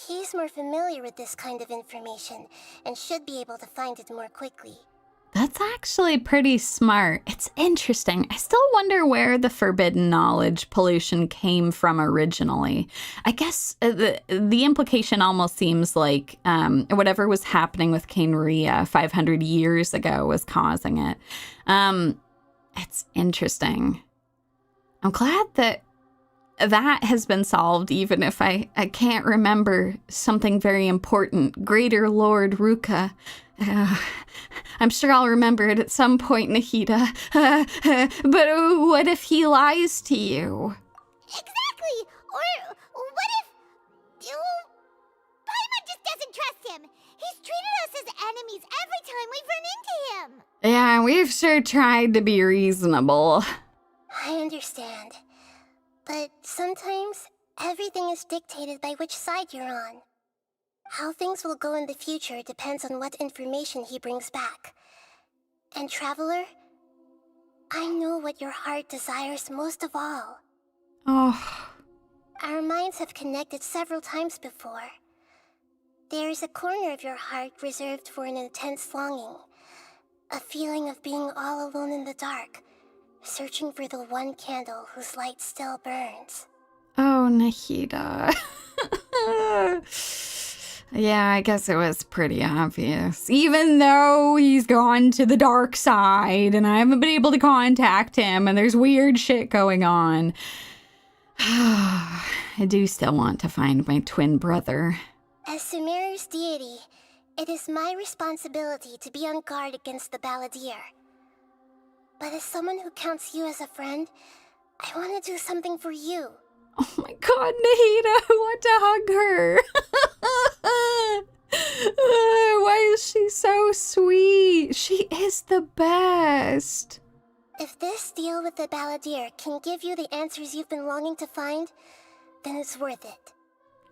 He's more familiar with this kind of information, and should be able to find it more quickly. That's actually pretty smart. It's interesting. I still wonder where the forbidden knowledge pollution came from originally. I guess the implication almost seems like whatever was happening with Kainria 500 years ago was causing it. It's interesting. I'm glad that has been solved, even if I can't remember something very important. Greater Lord Ruka. I'm sure I'll remember it at some point, Nahida. But what if he lies to you? Exactly! Or what if... Paimon just doesn't trust him! He's treated us as enemies every time we've run into him! Yeah, we've sure tried to be reasonable. I understand. But sometimes, everything is dictated by which side you're on. How things will go in the future depends on what information he brings back. And Traveler, I know what your heart desires most of all. Oh, Our minds have connected several times before. There is a corner of your heart reserved for an intense longing. A feeling of being all alone in the dark, searching for the one candle whose light still burns. Oh, Nahida. Yeah, I guess it was pretty obvious. Even though he's gone to the dark side and I haven't been able to contact him and there's weird shit going on, I do still want to find my twin brother. As Sumeru's deity, it is my responsibility to be on guard against the Balladeer. But as someone who counts you as a friend, I want to do something for you. Oh my god, Nahida, I want to hug her. Why is she so sweet? She is the best. If this deal with the Balladeer can give you the answers you've been longing to find, then it's worth it.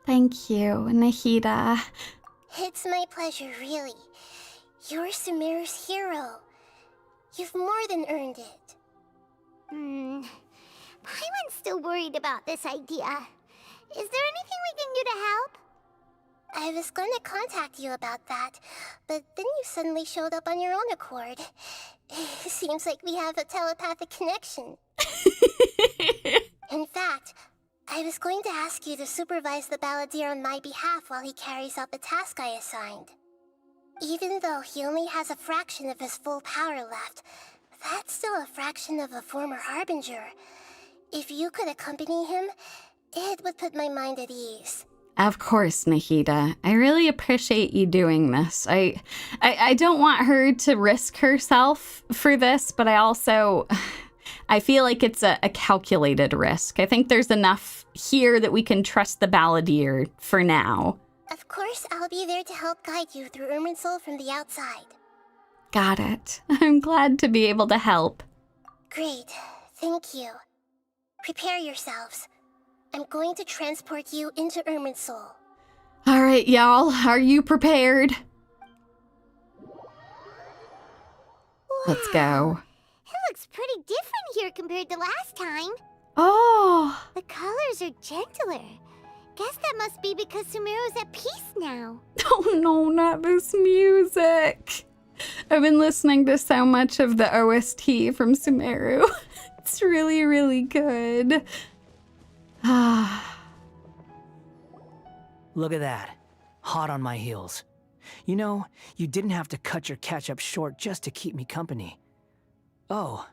Thank you, Nahida. It's my pleasure, really. You're Sumeru's hero. You've more than earned it. Paimon's still worried about this idea. Is there anything we can do to help? I was going to contact you about that, but then you suddenly showed up on your own accord. It seems like we have a telepathic connection. In fact, I was going to ask you to supervise the Balladeer on my behalf while he carries out the task I assigned. Even though he only has a fraction of his full power left, that's still a fraction of a former Harbinger. If you could accompany him, it would put my mind at ease. Of course, Nahida. I really appreciate you doing this. I don't want her to risk herself for this, but I feel like it's a calculated risk. I think there's enough here that we can trust the Balladeer for now. Of course, I'll be there to help guide you through Irminsul from the outside. Got it. I'm glad to be able to help. Great. Thank you. Prepare yourselves. I'm going to transport you into Irminsul. All right, y'all. Are you prepared? Let's go. It looks pretty different here compared to last time. Oh. The colors are gentler. Guess that must be because Sumeru's at peace now. Oh no, not this music. I've been listening to so much of the OST from Sumeru. It's really, really good. Look at that. Hot on my heels. You know, you didn't have to cut your catch-up short just to keep me company. Oh,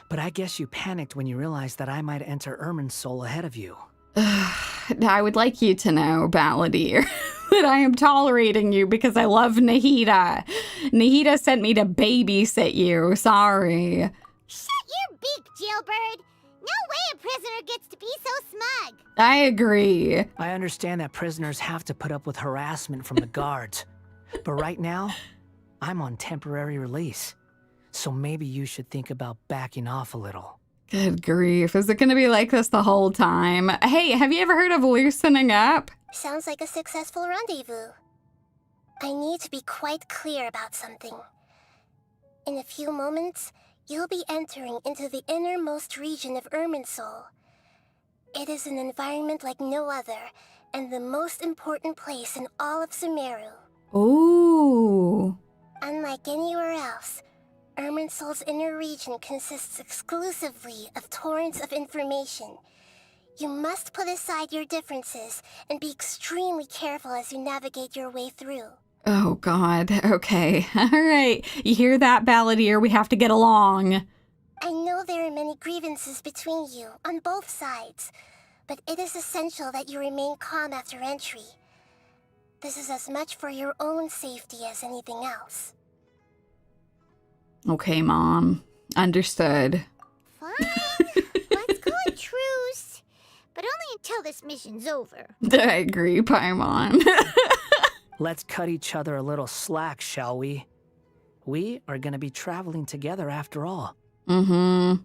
but I guess you panicked when you realized that I might enter Irminsul ahead of you. I would like you to know, Balladeer, that I am tolerating you because I love Nahida. Nahida sent me to babysit you. Sorry. Shut your beak, jailbird. No way a prisoner gets to be so smug. I agree. I understand that prisoners have to put up with harassment from the guards. But right now, I'm on temporary release. So maybe you should think about backing off a little. Good grief. Is it going to be like this the whole time? Hey, have you ever heard of loosening up? Sounds like a successful rendezvous. I need to be quite clear about something. In a few moments, you'll be entering into the innermost region of Irminsul. It is an environment like no other, and the most important place in all of Sumeru. Ooh. Unlike anywhere else, Irminsul's inner region consists exclusively of torrents of information. You must put aside your differences and be extremely careful as you navigate your way through. Oh, God. Okay. All right. You hear that, Balladeer? We have to get along. I know there are many grievances between you, on both sides, but it is essential that you remain calm after entry. This is as much for your own safety as anything else. Okay, Mom. Understood. Fine. Let's call it truce. But only until this mission's over. I agree, Paimon. Let's cut each other a little slack, shall we? We are gonna be traveling together after all. Mm-hmm.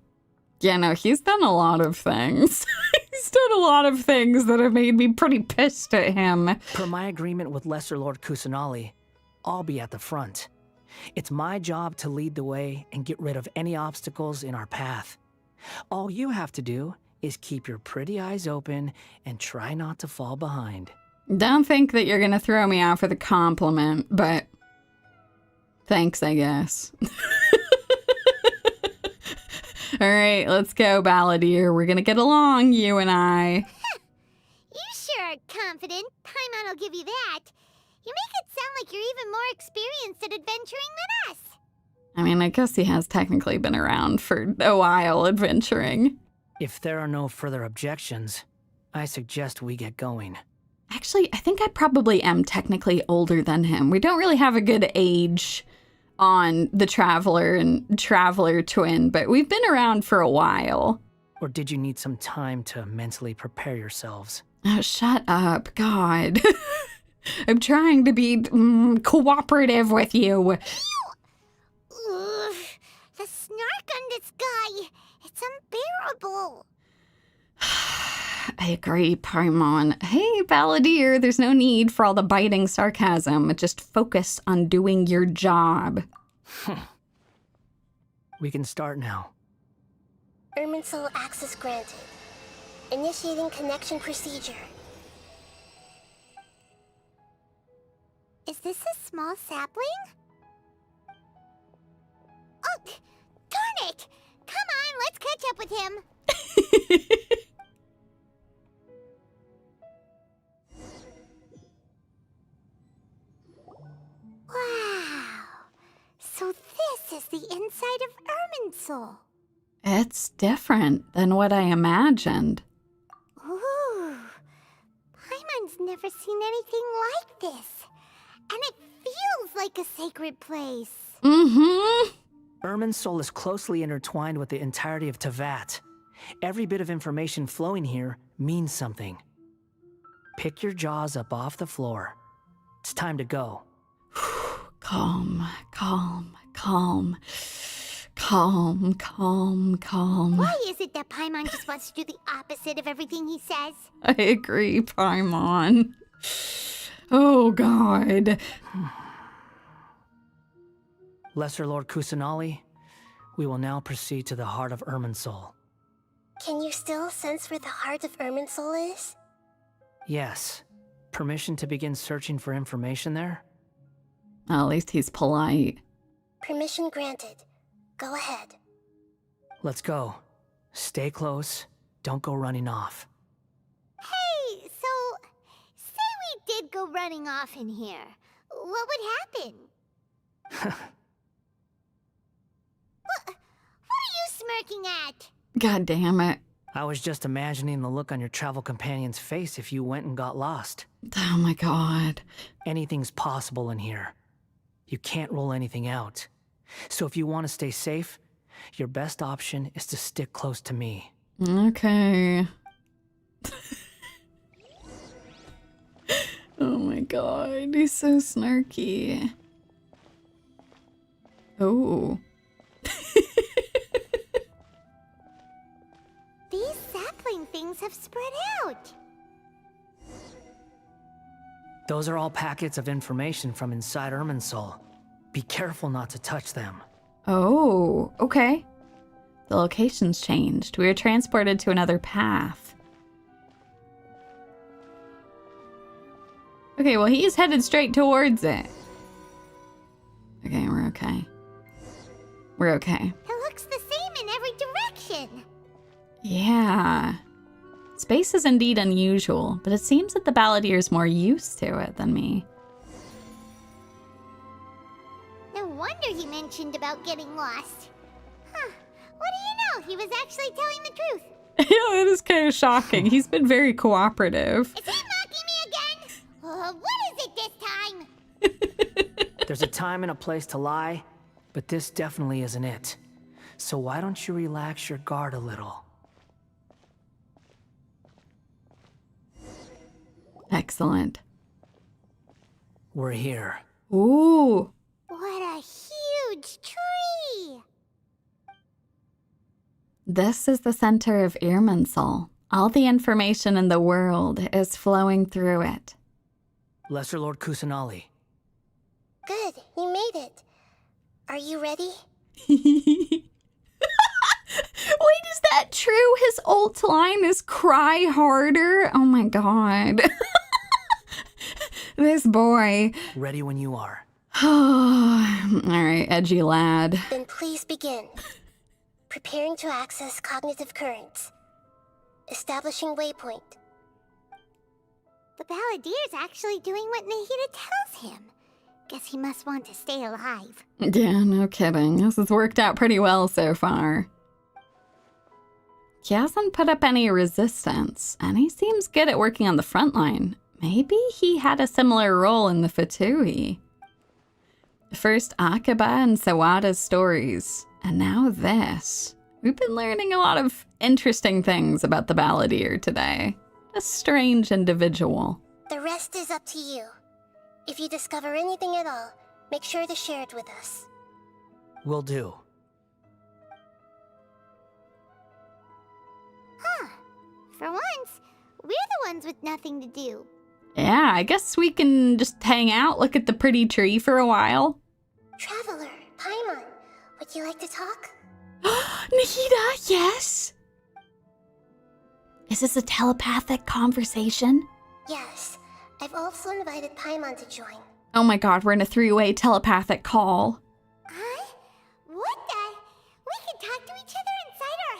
Yeah, no, he's done a lot of things. He's done a lot of things that have made me pretty pissed at him. Per my agreement with Lesser Lord Kusanali, I'll be at the front. It's my job to lead the way and get rid of any obstacles in our path. All you have to do is keep your pretty eyes open and try not to fall behind. Don't think that you're gonna throw me out for the compliment, but thanks, I guess. All right, let's go, Balladeer. We're gonna get along, you and I. You sure are confident. Paimon will give you that. You make it sound like you're even more experienced at adventuring than us. I mean, I guess he has technically been around for a while adventuring. If there are no further objections, I suggest we get going. Actually, I think I probably am technically older than him. We don't really have a good age on the Traveler and Traveler twin, but we've been around for a while. Or did you need some time to mentally prepare yourselves? Oh, shut up, God. I'm trying to be cooperative with you. Ugh, the snark on this guy. It's unbearable. I agree, Paimon. Hey, Balladeer, there's no need for all the biting sarcasm. Just focus on doing your job. We can start now. Irminsul access granted. Initiating connection procedure. Is this a small sapling? Oh, darn it! Come on, let's catch up with him. Wow. So this is the inside of Irminsul. It's different than what I imagined. Ooh. Paimon's never seen anything like this. And it feels like a sacred place. Mm-hmm. Irminsul is closely intertwined with the entirety of Teyvat. Every bit of information flowing here means something. Pick your jaws up off the floor. It's time to go. Calm, calm, calm. Calm, calm, calm. Why is it that Paimon just wants to do the opposite of everything he says? I agree, Paimon. Oh, God. Lesser Lord Kusanali, we will now proceed to the heart of Irminsul. Can you still sense where the heart of Irminsul is? Yes. Permission to begin searching for information there? At least he's polite. Permission granted. Go ahead. Let's go. Stay close. Don't go running off. Hey, so, say we did go running off in here. What would happen? What are you smirking at? God damn it. I was just imagining the look on your travel companion's face if you went and got lost. Oh my God. Anything's possible in here. You can't rule anything out. So if you want to stay safe, your best option is to stick close to me. Okay. Oh my God, he's so snarky. Oh. These sapling things have spread out. Those are all packets of information from inside Irminsul. Be careful not to touch them. Oh, okay. The location's changed. We were transported to another path. Okay, well, he's headed straight towards it. Okay, we're okay. We're okay. It looks the same in every direction. Yeah. Space is indeed unusual, but it seems that the Balladeer's more used to it than me. No wonder he mentioned about getting lost. Huh. What do you know? He was actually telling the truth. Yeah, it is kind of shocking. He's been very cooperative. Is he mocking me again? What is it this time? There's a time and a place to lie, but this definitely isn't it. So why don't you relax your guard a little? Excellent. We're here. Ooh. What a huge tree! This is the center of Irminsul. All the information in the world is flowing through it. Lesser Lord Kusanali. Good, you made it. Are you ready? Wait, is that true? His ult line is cry harder? Oh my God. This boy. Ready when you are. All right, edgy lad. Then please begin. Preparing to access cognitive currents. Establishing waypoint. The Balladier's actually doing what Nahida tells him. Guess he must want to stay alive. Yeah, no kidding. This has worked out pretty well so far. He hasn't put up any resistance, and he seems good at working on the front line. Maybe he had a similar role in the Fatui. First Akaba and Sawada's stories, and now this. We've been learning a lot of interesting things about the Balladeer today. A strange individual. The rest is up to you. If you discover anything at all, make sure to share it with us. Will do. Huh. For once, we're the ones with nothing to do. Yeah, I guess we can just hang out, look at the pretty tree for a while. Traveler, Paimon, would you like to talk? Nahida, yes? Is this a telepathic conversation? Yes. I've also invited Paimon to join. Oh my god, we're in a three-way telepathic call. Huh? What the? We can talk to each other inside our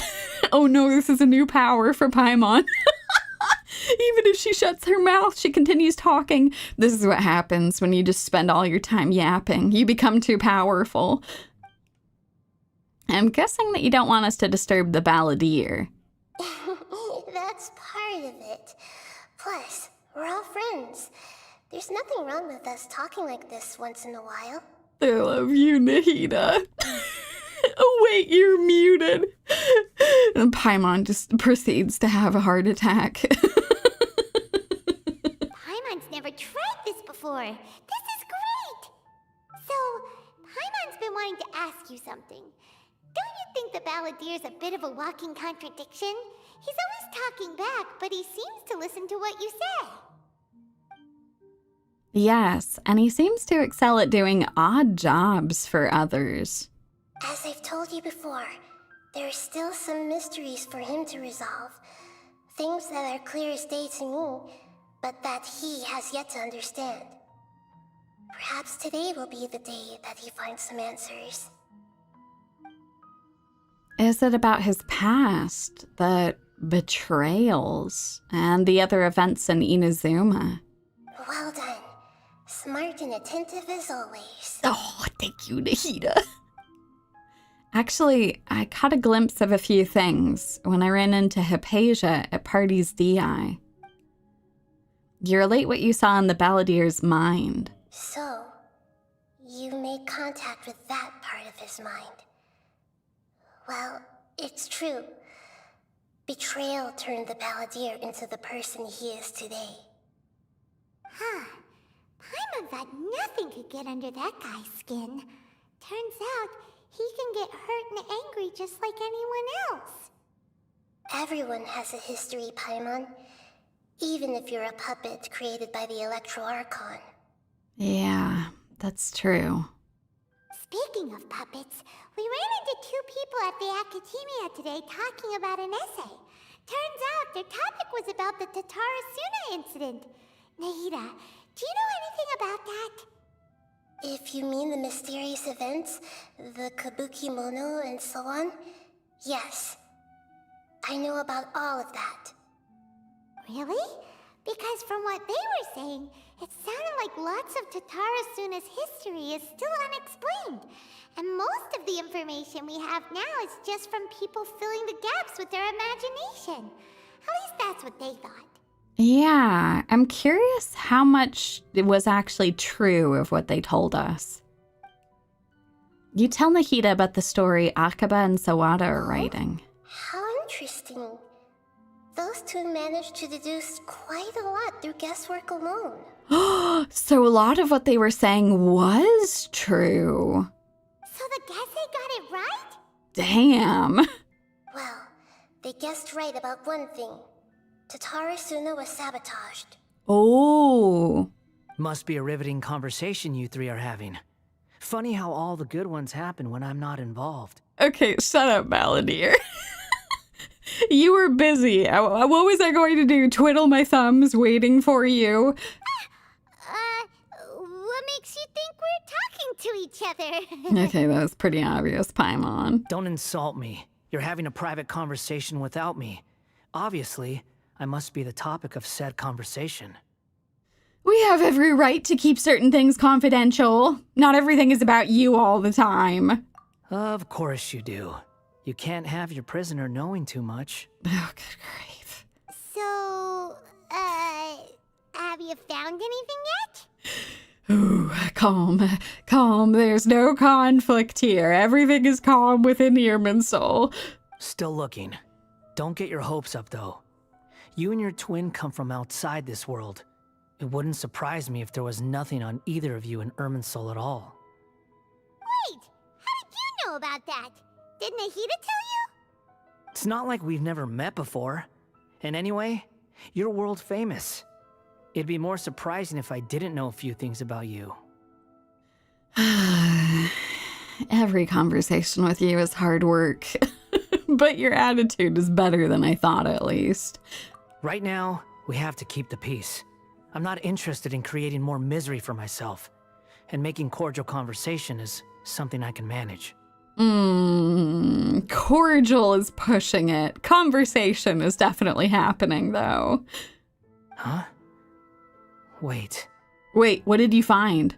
heads? Oh no, this is a new power for Paimon. Even if she shuts her mouth, she continues talking. This is what happens when you just spend all your time yapping. You become too powerful. I'm guessing that you don't want us to disturb the Balladeer. That's part of it. Plus, we're all friends. There's nothing wrong with us talking like this once in a while. I love you, Nahida. Oh wait, you're muted. And Paimon just proceeds to have a heart attack. Paimon's never tried this before. This is great! So, Paimon's been wanting to ask you something. Don't you think the Balladier's a bit of a walking contradiction? He's always talking back, but he seems to listen to what you say. Yes, and he seems to excel at doing odd jobs for others. As I've told you before, there are still some mysteries for him to resolve. Things that are clear as day to me, but that he has yet to understand. Perhaps today will be the day that he finds some answers. Is it about his past, the betrayals, and the other events in Inazuma? Well done. Smart and attentive as always. Oh, thank you, Nahida. Actually, I caught a glimpse of a few things when I ran into Hypatia at Party's DI. You relate what you saw in the Balladier's mind. So, you made contact with that part of his mind. Well, it's true. Betrayal turned the Balladeer into the person he is today. Huh. Paimon thought nothing could get under that guy's skin. Turns out, he can get hurt and angry just like anyone else. Everyone has a history, Paimon. Even if you're a puppet created by the Electro Archon. Yeah, that's true. Speaking of puppets, we ran into two people at the Academia today talking about an essay. Turns out their topic was about the Tatarasuna incident. Nahida, do you know anything about that? If you mean the mysterious events, the Kabuki Mono and so on, yes. I know about all of that. Really? Because from what they were saying, it sounded like lots of Tatarasuna's history is still unexplained. And most of the information we have now is just from people filling the gaps with their imagination. At least that's what they thought. Yeah, I'm curious how much it was actually true of what they told us. You tell Nahida about the story Akaba and Sawada are writing. How interesting. Those two managed to deduce quite a lot through guesswork alone. So a lot of what they were saying was true. So the Gase got it right? Damn. Well, they guessed right about one thing. Tatarasuna was sabotaged. Oh. Must be a riveting conversation you three are having. Funny how all the good ones happen when I'm not involved. Okay, shut up, Balladeer. You were busy. What was I going to do? Twiddle my thumbs waiting for you? What makes you think we're talking to each other. Okay, that was pretty obvious, Paimon. Don't insult me. You're having a private conversation without me. Obviously, I must be the topic of said conversation. We have every right to keep certain things confidential. Not everything is about you all the time. Of course you do. You can't have your prisoner knowing too much. Oh, good grief. So, have you found anything yet? Ooh, calm. There's no conflict here. Everything is calm within Irminsul. Still looking. Don't get your hopes up, though. You and your twin come from outside this world. It wouldn't surprise me if there was nothing on either of you in Irminsul at all. Wait, how did you know about that? Did Nahida tell you? It's not like we've never met before. And anyway, you're world famous. It'd be more surprising if I didn't know a few things about you. Every conversation with you is hard work. But your attitude is better than I thought, at least. Right now, we have to keep the peace. I'm not interested in creating more misery for myself. And making cordial conversation is something I can manage. Cordial is pushing it. Conversation is definitely happening, though. Huh? Wait, what did you find?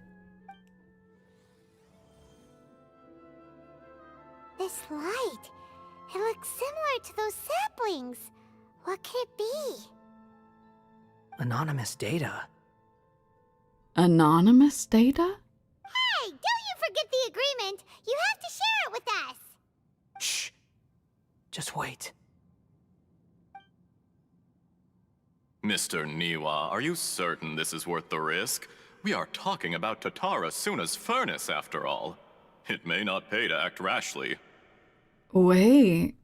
This light. It looks similar to those saplings. What could it be? anonymous data. Anonymous data? Hey, don't you forget the agreement. You have to share it with us. Shh. Just wait. Mr. Niwa, are you certain this is worth the risk? We are talking about Tatarasuna's furnace, after all. It may not pay to act rashly. Wait,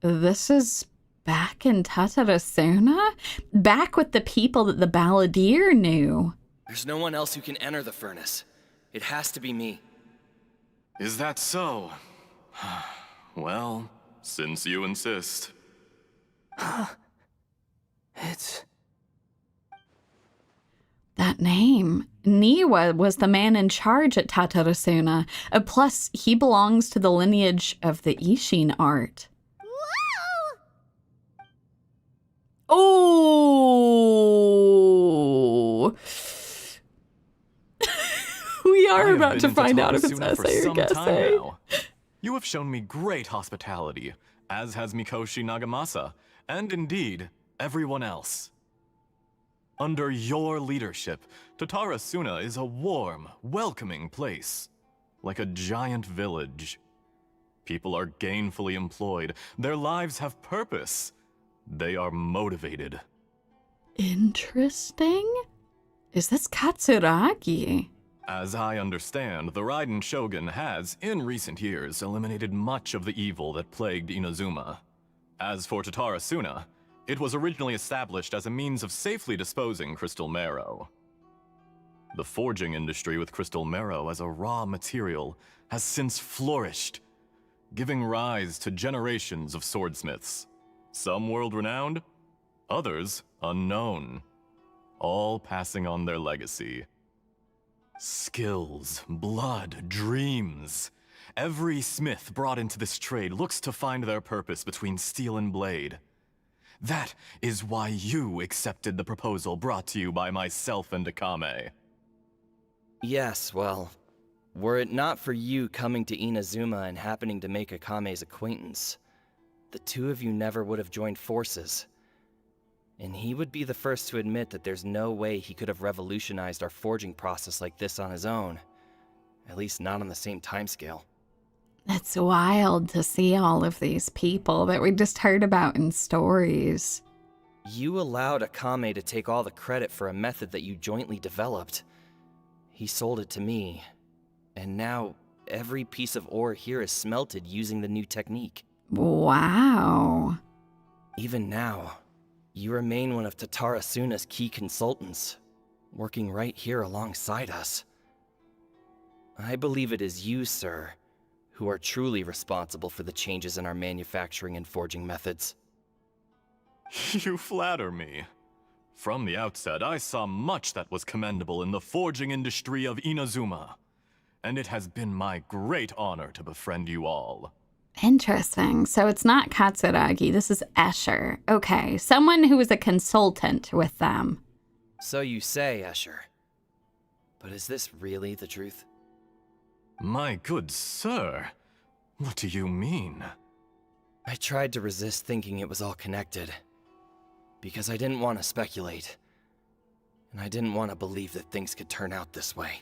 this is back in Tatarasuna? Back with the people that the Balladeer knew. There's no one else who can enter the furnace. It has to be me. Is that so? Well, since you insist. It's... That name. Niwa was the man in charge at Tatarasuna. Plus, he belongs to the lineage of the Ishin art. Whoa! Oh! We are about to find out if it's essay or guessay. You have shown me great hospitality, as has Mikoshi Nagamasa, and indeed, everyone else. Under your leadership, Tatarasuna is a warm, welcoming place, like a giant village. People are gainfully employed, their lives have purpose, they are motivated. Interesting. Is this Katsuragi? As I understand, the Raiden Shogun has, in recent years, eliminated much of the evil that plagued Inazuma. As for Tatarasuna, it was originally established as a means of safely disposing crystal marrow. The forging industry with crystal marrow as a raw material has since flourished, giving rise to generations of swordsmiths. Some world-renowned, others unknown, all passing on their legacy. Skills, blood, dreams. Every smith brought into this trade looks to find their purpose between steel and blade. That is why you accepted the proposal brought to you by myself and Akame. Yes, well, were it not for you coming to Inazuma and happening to make Akame's acquaintance, the two of you never would have joined forces. And he would be the first to admit that there's no way he could have revolutionized our forging process like this on his own. At least not on the same timescale. It's wild to see all of these people that we just heard about in stories. You allowed Akame to take all the credit for a method that you jointly developed. He sold it to me, and now every piece of ore here is smelted using the new technique. Wow. Even now, you remain one of Tatarasuna's key consultants, working right here alongside us. I believe it is you, sir, who are truly responsible for the changes in our manufacturing and forging methods. You flatter me. From the outset, I saw much that was commendable in the forging industry of Inazuma. and it has been my great honor to befriend you all. Interesting. So it's not Katsuragi. This is Escher. Okay. Someone who was a consultant with them. So you say, Escher. But is this really the truth? My good sir, what do you mean? I tried to resist thinking it was all connected. Because I didn't want to speculate. And I didn't want to believe that things could turn out this way.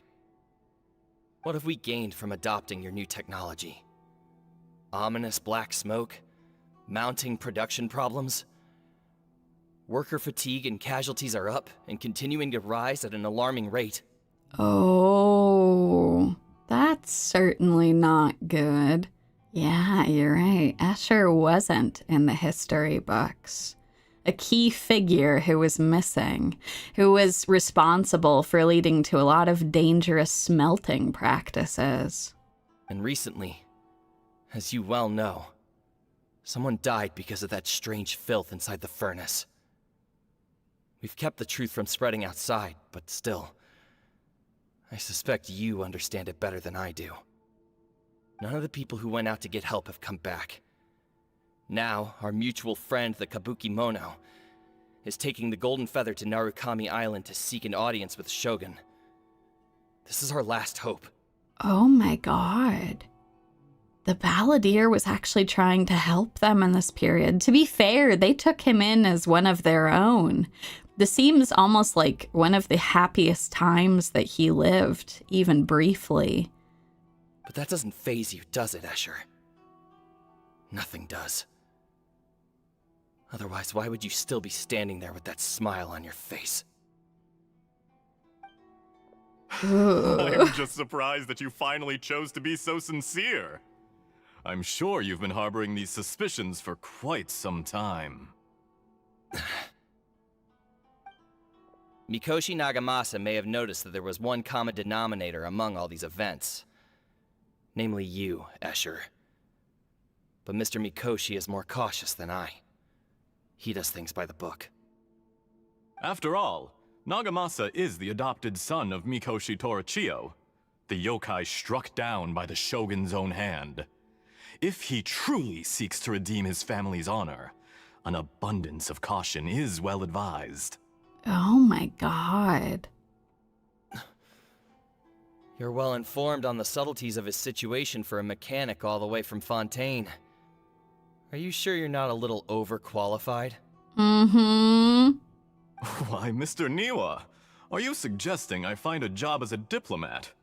What have we gained from adopting your new technology? Ominous black smoke? Mounting production problems? Worker fatigue and casualties are up and continuing to rise at an alarming rate. Oh, that's certainly not good. Yeah, you're right. Escher wasn't in the history books. A key figure who was missing, who was responsible for leading to a lot of dangerous smelting practices. And recently, as you well know, someone died because of that strange filth inside the furnace. We've kept the truth from spreading outside, but still, I suspect you understand it better than I do. None of the people who went out to get help have come back. Now, our mutual friend, the Kabuki Mono, is taking the Golden Feather to Narukami Island to seek an audience with Shogun. This is our last hope. Oh my god. The Balladeer was actually trying to help them in this period. To be fair, they took him in as one of their own. This seems almost like one of the happiest times that he lived, even briefly. But that doesn't faze you, does it, Escher? Nothing does. Otherwise, why would you still be standing there with that smile on your face? I'm just surprised that you finally chose to be so sincere. I'm sure you've been harboring these suspicions for quite some time. Mikoshi Nagamasa may have noticed that there was one common denominator among all these events. Namely you, Escher. But Mr. Mikoshi is more cautious than I. He does things by the book. After all, Nagamasa is the adopted son of Mikoshi Torichio, the yokai struck down by the Shogun's own hand. If he truly seeks to redeem his family's honor, an abundance of caution is well advised. Oh my god. You're well informed on the subtleties of his situation for a mechanic all the way from Fontaine. Are you sure you're not a little overqualified? Mm-hmm. Why, Mr. Niwa, are you suggesting I find a job as a diplomat?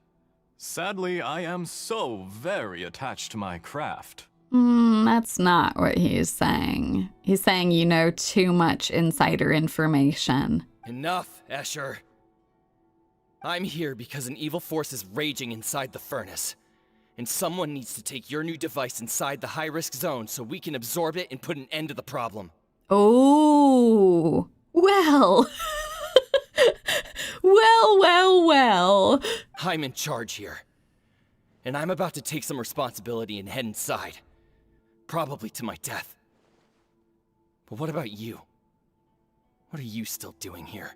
Sadly, I am so very attached to my craft. That's not what he's saying. He's saying you know too much insider information. Enough, Escher. I'm here because an evil force is raging inside the furnace. And someone needs to take your new device inside the high-risk zone so we can absorb it and put an end to the problem. Oh, well. well. I'm in charge here. And I'm about to take some responsibility and head inside. Probably to my death. But what about you? What are you still doing here?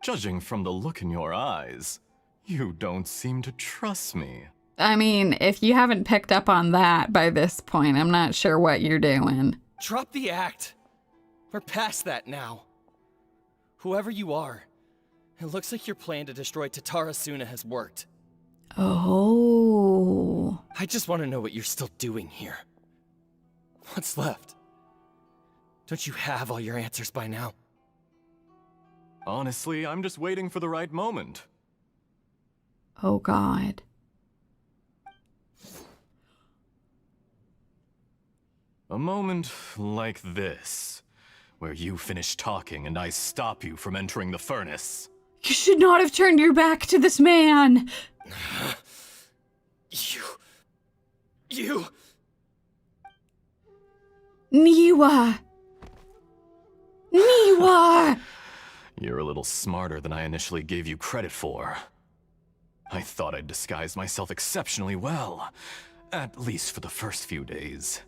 Judging from the look in your eyes, you don't seem to trust me. I mean, if you haven't picked up on that by this point, I'm not sure what you're doing. Drop the act. We're past that now. Whoever you are, it looks like your plan to destroy Tatarasuna has worked. Oh. I just want to know what you're still doing here. What's left? Don't you have all your answers by now? Honestly, I'm just waiting for the right moment. Oh, God. A moment like this, where you finish talking and I stop you from entering the furnace. You should not have turned your back to this man. You... Niwa! You're a little smarter than I initially gave you credit for. I thought I'd disguised myself exceptionally well, at least for the first few days.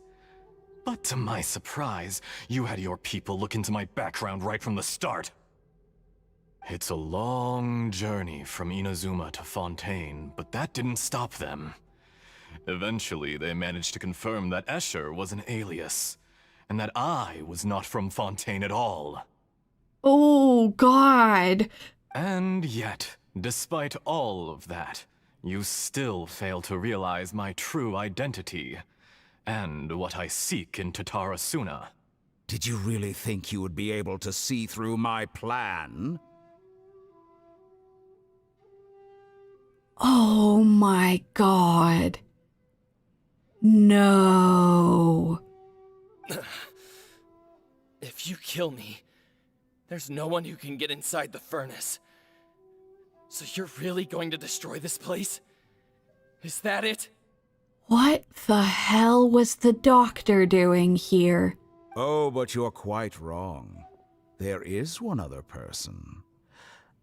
But to my surprise, you had your people look into my background right from the start. It's a long journey from Inazuma to Fontaine, but that didn't stop them. Eventually, they managed to confirm that Escher was an alias, and that I was not from Fontaine at all. Oh, God. And yet, despite all of that, you still fail to realize my true identity, and what I seek in Tatarasuna. Did you really think you would be able to see through my plan? Oh my God. No. If you kill me, there's no one who can get inside the furnace. So you're really going to destroy this place? Is that it? What the hell was the doctor doing here? Oh, but you're quite wrong. There is one other person.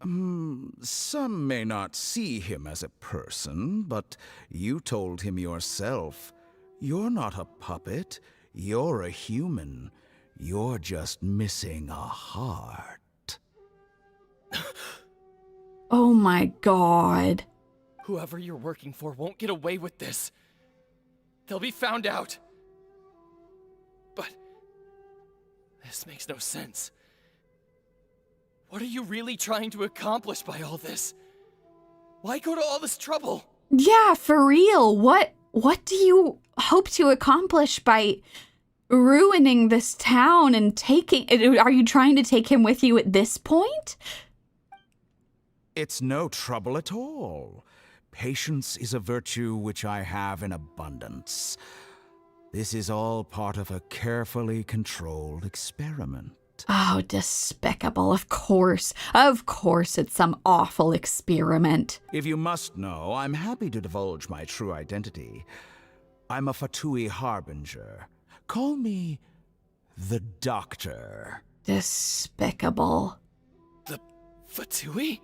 Some may not see him as a person, but you told him yourself. You're not a puppet. You're a human. You're just missing a heart. Oh my God. Whoever you're working for won't get away with this. They'll be found out. But this makes no sense. What are you really trying to accomplish by all this? Why go to all this trouble? Yeah, for real. What do you hope to accomplish by ruining this town and taking... Are you trying to take him with you at this point? It's no trouble at all. Patience is a virtue which I have in abundance. This is all part of a carefully controlled experiment. Oh, despicable. Of course. Of course it's some awful experiment. If you must know, I'm happy to divulge my true identity. I'm a Fatui harbinger. Call me the Doctor. Despicable. The Fatui?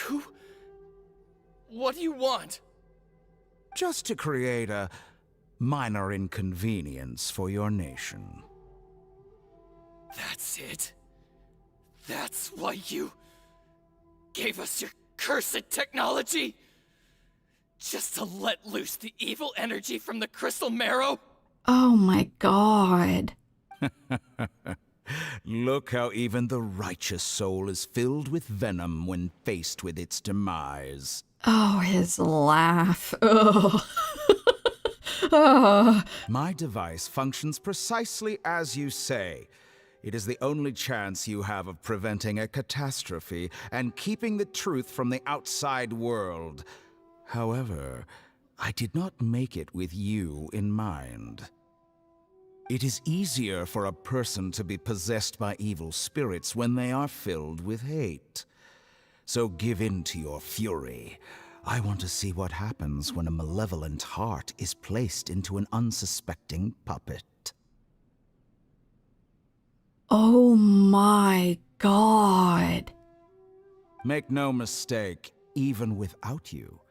Who? What do you want? Just to create a minor inconvenience for your nation. That's it? That's why you gave us your cursed technology? Just to let loose the evil energy from the crystal marrow? Oh my God. Look how even the righteous soul is filled with venom when faced with its demise. Oh, his laugh. Oh. Oh. My device functions precisely as you say. It is the only chance you have of preventing a catastrophe and keeping the truth from the outside world. However, I did not make it with you in mind. It is easier for a person to be possessed by evil spirits when they are filled with hate. So give in to your fury. I want to see what happens when a malevolent heart is placed into an unsuspecting puppet. Oh my God. Make no mistake, even without you,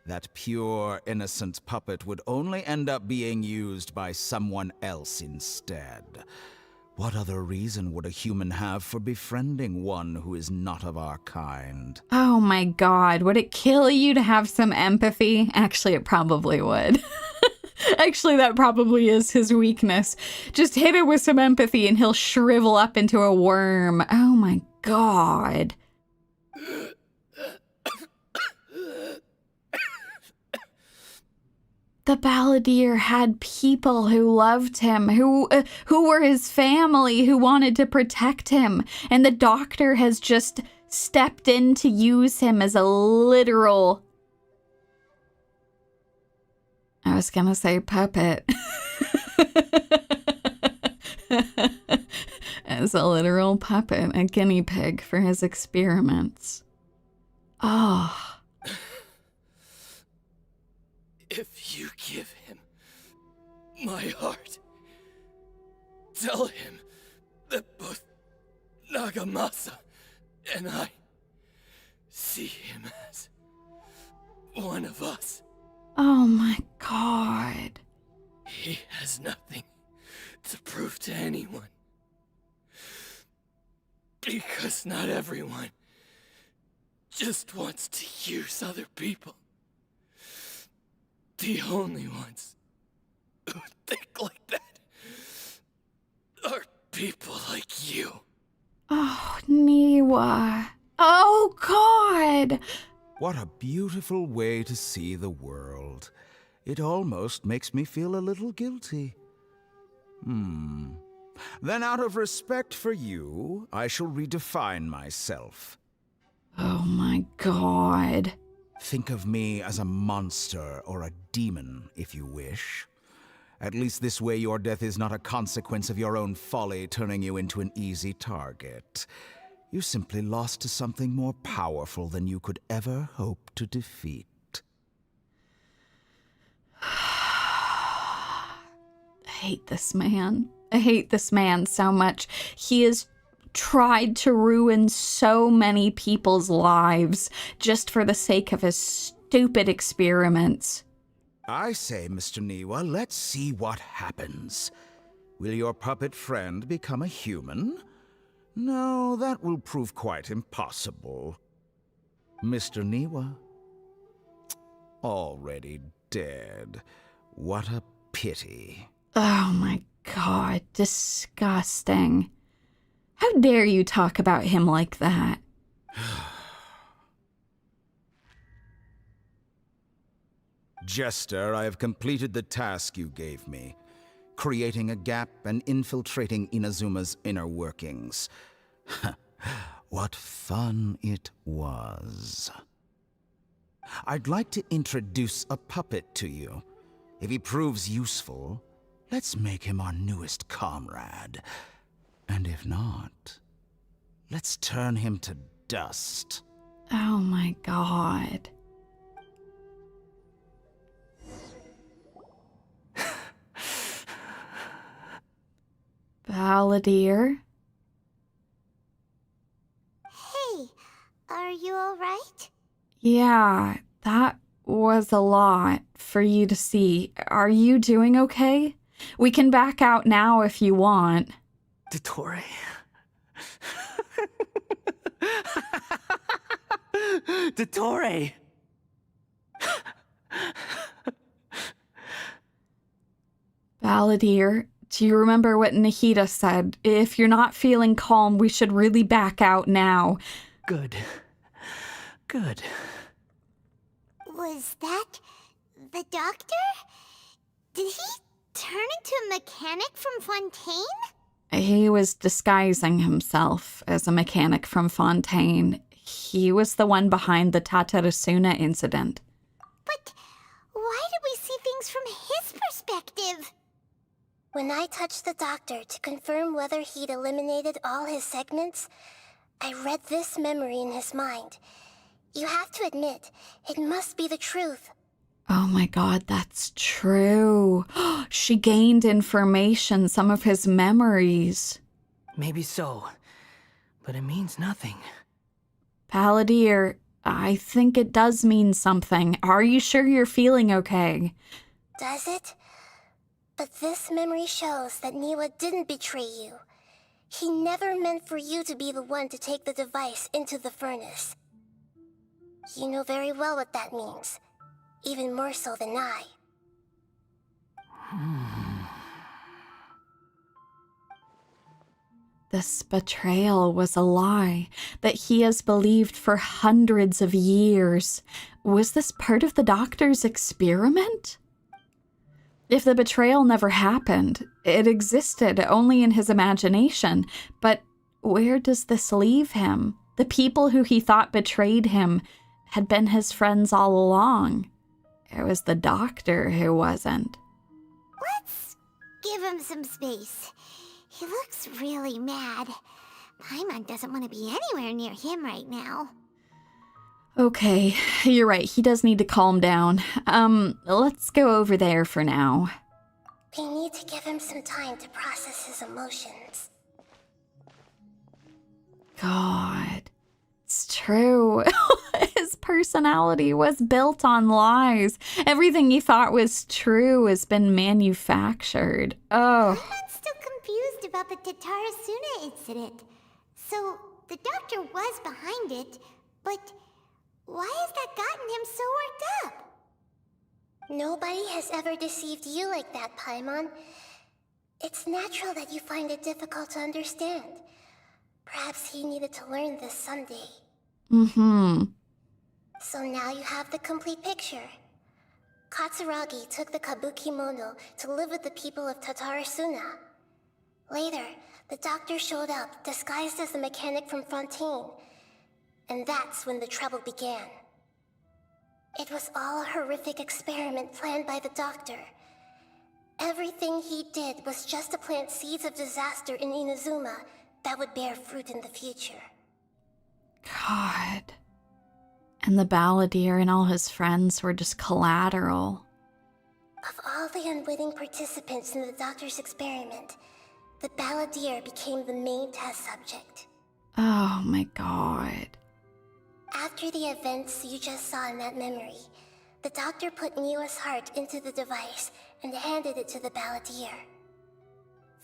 that pure, innocent puppet would only end up being used by someone else instead. What other reason would a human have for befriending one who is not of our kind? Oh my God. Would it kill you to have some empathy? Actually, it probably would. Actually, that probably is his weakness. Just hit him with some empathy and he'll shrivel up into a worm. Oh my God. The Balladeer had people who loved him, who were his family, who wanted to protect him. And the doctor has just stepped in to use him as a literal... I was gonna say puppet. As a literal puppet, a guinea pig for his experiments. Oh. If you give him my heart, tell him that both Nagamasa and I see him as one of us. Oh my God. He has nothing to prove to anyone. Because not everyone just wants to use other people. The only ones who think like that are people like you. Oh, Niwa. Oh, God. What a beautiful way to see the world. It almost makes me feel a little guilty. Then out of respect for you, I shall redefine myself. Oh, my God. Think of me as a monster or a demon, if you wish. At least this way your death is not a consequence of your own folly turning you into an easy target. You simply lost to something more powerful than you could ever hope to defeat. I hate this man. I hate this man so much. He has tried to ruin so many people's lives just for the sake of his stupid experiments. I say, Mr. Niwa, let's see what happens. Will your puppet friend become a human? No, that will prove quite impossible. Mr. Niwa? Already dead. What a pity. Oh my God, disgusting. How dare you talk about him like that? Jester, I have completed the task you gave me, creating a gap and infiltrating Inazuma's inner workings. What fun it was. I'd like to introduce a puppet to you. If he proves useful, let's make him our newest comrade. And if not, let's turn him to dust. Oh my God. Balladeer? Hey, are you alright? Yeah, that was a lot for you to see. Are you doing okay? We can back out now if you want. Dottore. Dottore! Balladeer, do you remember what Nahida said? If you're not feeling calm, we should really back out now. Good. Good. Was that the doctor? Did he turn into a mechanic from Fontaine? He was disguising himself as a mechanic from Fontaine. He was the one behind the Tatarasuna incident. But why did we see things from his perspective? When I touched the doctor to confirm whether he'd eliminated all his segments, I read this memory in his mind. You have to admit, it must be the truth. Oh my God, that's true. She gained information, some of his memories. Maybe so, but it means nothing. Balladeer, I think it does mean something. Are you sure you're feeling okay? Does it? But this memory shows that Niwa didn't betray you. He never meant for you to be the one to take the device into the furnace. You know very well what that means. Even more so than I. This betrayal was a lie that he has believed for hundreds of years. Was this part of the doctor's experiment? If the betrayal never happened, it existed only in his imagination. But where does this leave him? The people who he thought betrayed him had been his friends all along. It was the doctor who wasn't. Let's give him some space. He looks really mad. Paimon doesn't want to be anywhere near him right now. Okay, you're right. He does need to calm down. Let's go over there for now. We need to give him some time to process his emotions. God, it's true. His personality was built on lies. Everything he thought was true has been manufactured. Oh. I'm still confused about the Tatarasuna incident. So, the doctor was behind it, but Why has that gotten him so worked up? Nobody has ever deceived you like that, Paimon. It's natural that you find it difficult to understand. Perhaps he needed to learn this someday. Mm-hmm. So now you have the complete picture. Katsuragi took the kabuki mono to live with the people of Tatarasuna. Later, the doctor showed up, disguised as the mechanic from Fontaine. And that's when the trouble began. It was all a horrific experiment planned by the doctor. Everything he did was just to plant seeds of disaster in Inazuma that would bear fruit in the future. God. And the Balladeer and all his friends were just collateral. Of all the unwitting participants in the doctor's experiment, the Balladeer became the main test subject. Oh my God. After the events you just saw in that memory, the doctor put Niwa's heart into the device and handed it to the Balladeer.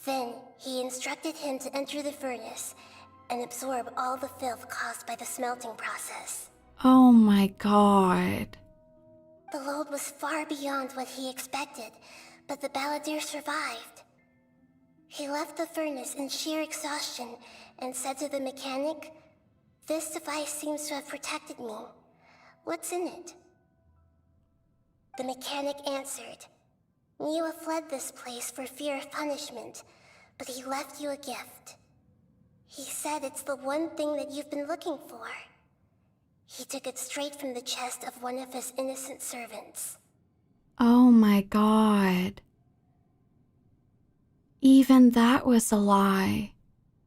Then, he instructed him to enter the furnace and absorb all the filth caused by the smelting process. Oh my God. The load was far beyond what he expected, but the Balladeer survived. He left the furnace in sheer exhaustion and said to the mechanic, "This device seems to have protected me. What's in it?" The mechanic answered, "Niwa fled this place for fear of punishment, but he left you a gift. He said it's the one thing that you've been looking for." He took it straight from the chest of one of his innocent servants. Oh my God. Even that was a lie.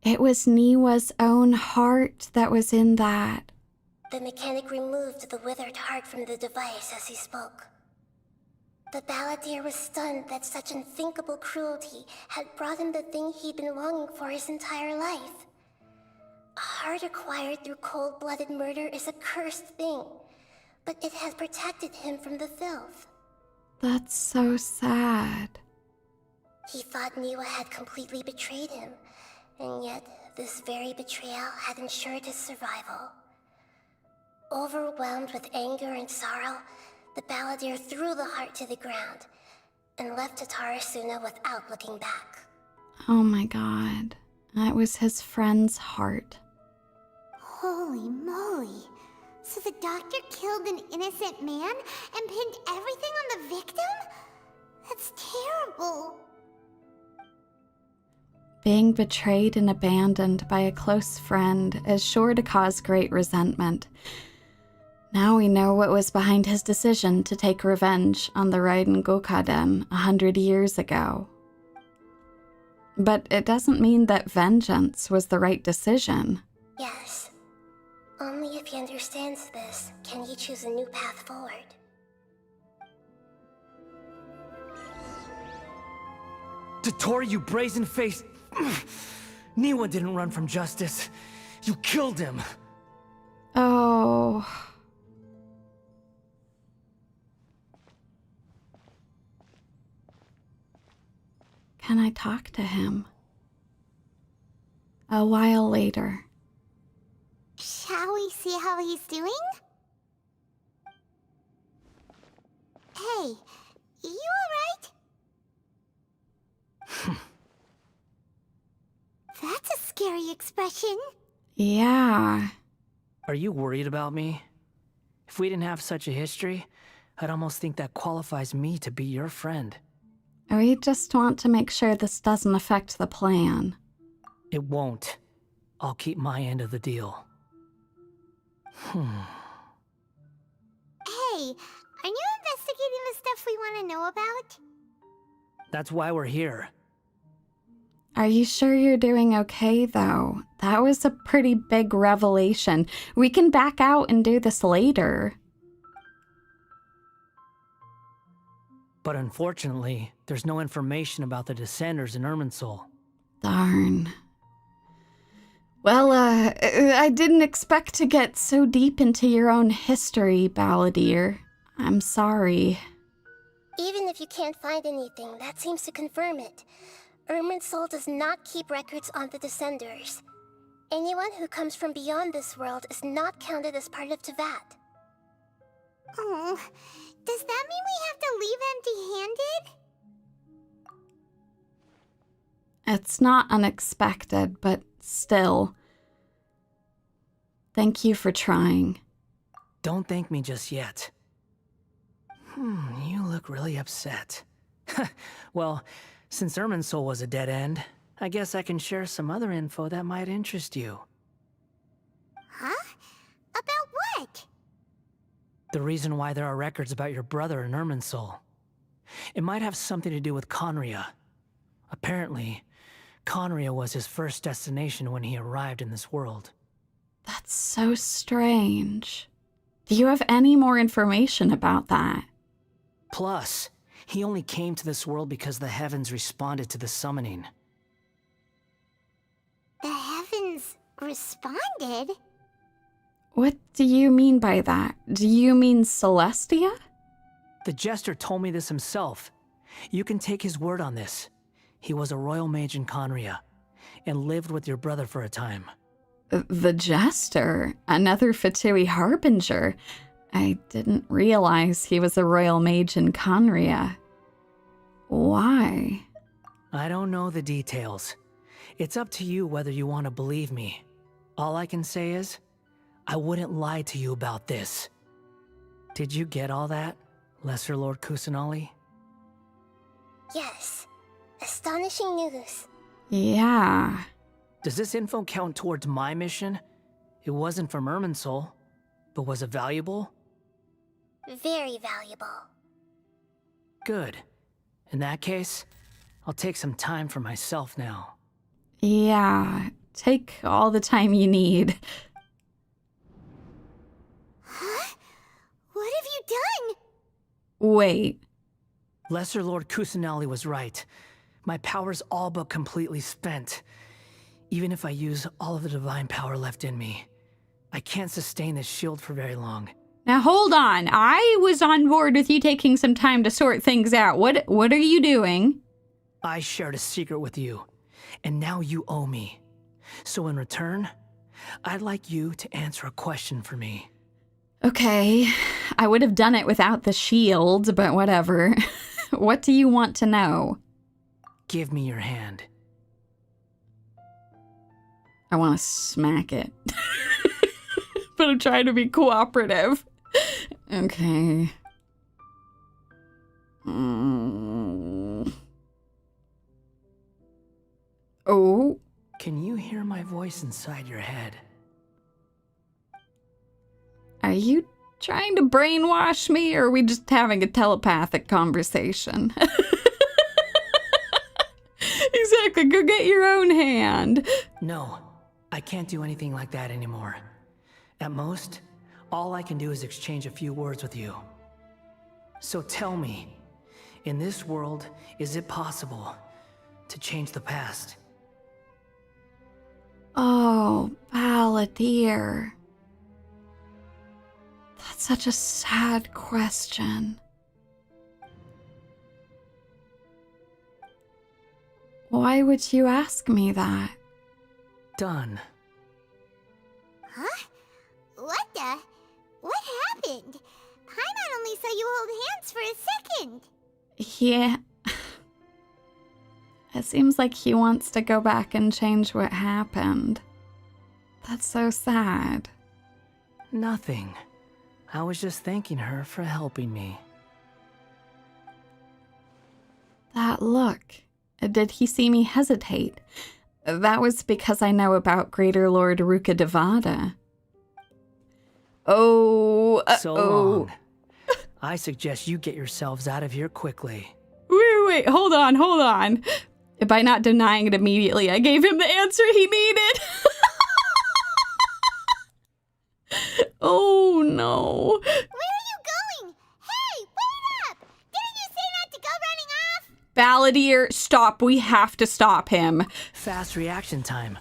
It was Niwa's own heart that was in that. The mechanic removed the withered heart from the device as he spoke. The Balladeer was stunned that such unthinkable cruelty had brought him the thing he'd been longing for his entire life. A heart acquired through cold-blooded murder is a cursed thing, but it has protected him from the filth. That's so sad. He thought Niwa had completely betrayed him, and yet this very betrayal had ensured his survival. Overwhelmed with anger and sorrow, the Balladeer threw the heart to the ground and left Tatarasuna without looking back. Oh my God. That was his friend's heart. Holy moly. So the doctor killed an innocent man and pinned everything on the victim? That's terrible. Being betrayed and abandoned by a close friend is sure to cause great resentment. Now we know what was behind his decision to take revenge on the Raiden Gokaden 100 years ago. But it doesn't mean that vengeance was the right decision. Yes. Only if he understands this can he choose a new path forward. Dotori, you brazen-faced... Niwa didn't run from justice. You killed him. Oh... Can I talk to him? A while later. Shall we see how he's doing? Hey, you alright? That's a scary expression. Yeah. Are you worried about me? If we didn't have such a history, I'd almost think that qualifies me to be your friend. We just want to make sure this doesn't affect the plan. It won't. I'll keep my end of the deal. Hey, are you investigating the stuff we want to know about? That's why we're here. Are you sure you're doing okay, though? That was a pretty big revelation. We can back out and do this later. But unfortunately, there's no information about the Descenders in Irminsul. Darn. Well, I didn't expect to get so deep into your own history, Balladeer. I'm sorry. Even if you can't find anything, that seems to confirm it. Irminsul does not keep records on the Descenders. Anyone who comes from beyond this world is not counted as part of Tevat. Oh, does that mean we have to leave empty-handed? It's not unexpected, but still. Thank you for trying. Don't thank me just yet. You look really upset. Well, since Irminsul was a dead end, I guess I can share some other info that might interest you. Huh? About what? The reason why there are records about your brother in Irminsul. It might have something to do with Conria. Apparently, Conria was his first destination when he arrived in this world. That's so strange. Do you have any more information about that? Plus, he only came to this world because the heavens responded to the summoning. The heavens responded? What do you mean by that? Do you mean Celestia? The jester told me this himself. You can take his word on this. He was a royal mage in Conria, and lived with your brother for a time. The Jester? Another Fatui Harbinger? I didn't realize he was a royal mage in Conria. Why? I don't know the details. It's up to you whether you want to believe me. All I can say is, I wouldn't lie to you about this. Did you get all that, Lesser Lord Kusanali? Yes. Astonishing news. Yeah. Does this info count towards my mission? It wasn't from Irminsul, but was it valuable? Very valuable. Good. In that case, I'll take some time for myself now. Yeah. Take all the time you need. Huh? What have you done? Wait. Lesser Lord Kusanali was right. My power's all but completely spent. Even if I use all of the divine power left in me, I can't sustain this shield for very long. Now hold on. I was on board with you taking some time to sort things out. What are you doing? I shared a secret with you, and now you owe me. So in return, I'd like you to answer a question for me. Okay. I would have done it without the shield, but whatever. What do you want to know? Give me your hand. I want to smack it. But I'm trying to be cooperative. Okay. Oh. Can you hear my voice inside your head? Are you trying to brainwash me, or are we just having a telepathic conversation? Exactly. Go get your own hand. No, I can't do anything like that anymore. At most, all I can do is exchange a few words with you. So tell me, in this world, is it possible to change the past? Oh, Balladeer. That's such a sad question. Why would you ask me that? Done. Huh? What happened? Paimon only saw you hold hands for a second. Yeah. It seems like he wants to go back and change what happened. That's so sad. Nothing. I was just thanking her for helping me. That look. Did he see me hesitate? That was because I know about Greater Lord Ruka Devada. Oh, So long. I suggest you get yourselves out of here quickly. Wait, hold on. By not denying it immediately, I gave him the answer he needed. Oh, no. Where are you going? Hey, wait up! Didn't you say not to go running off? Balladeer, stop. We have to stop him. Fast reaction time.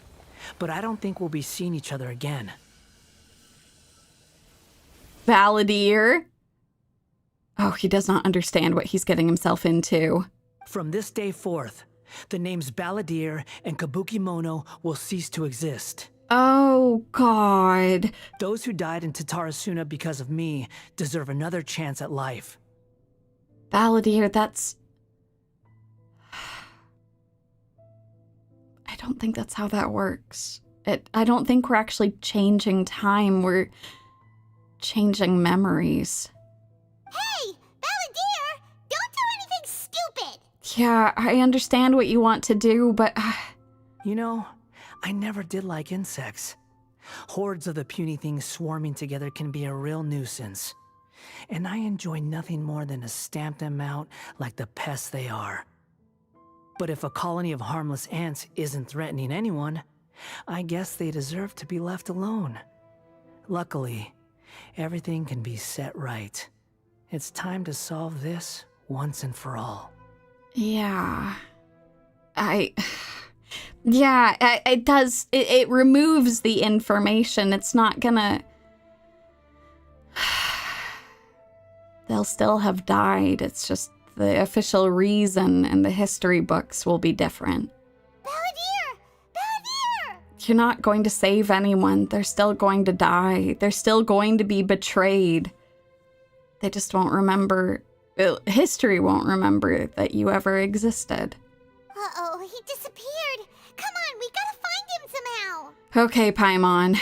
But I don't think we'll be seeing each other again. Balladeer. Oh, he does not understand what he's getting himself into. From this day forth, the names Balladeer and Kabuki Mono will cease to exist. Oh, God. Those who died in Tatarasuna because of me deserve another chance at life. Balladeer, that's... I don't think that's how that works. I don't think we're actually changing time. We're changing memories. Hey, Balladeer! Don't do anything stupid! Yeah, I understand what you want to do, but... You know, I never did like insects. Hordes of the puny things swarming together can be a real nuisance. And I enjoy nothing more than to stamp them out like the pests they are. But if a colony of harmless ants isn't threatening anyone, I guess they deserve to be left alone. Luckily, everything can be set right. It's time to solve this once and for all. Yeah. It does. It removes the information. It's not gonna... They'll still have died. It's just the official reason in the history books will be different. Balladeer! Balladeer! You're not going to save anyone. They're still going to die. They're still going to be betrayed. They just won't remember... history won't remember that you ever existed. Uh-oh, he disappeared. Come on, we gotta find him somehow. Okay, Paimon.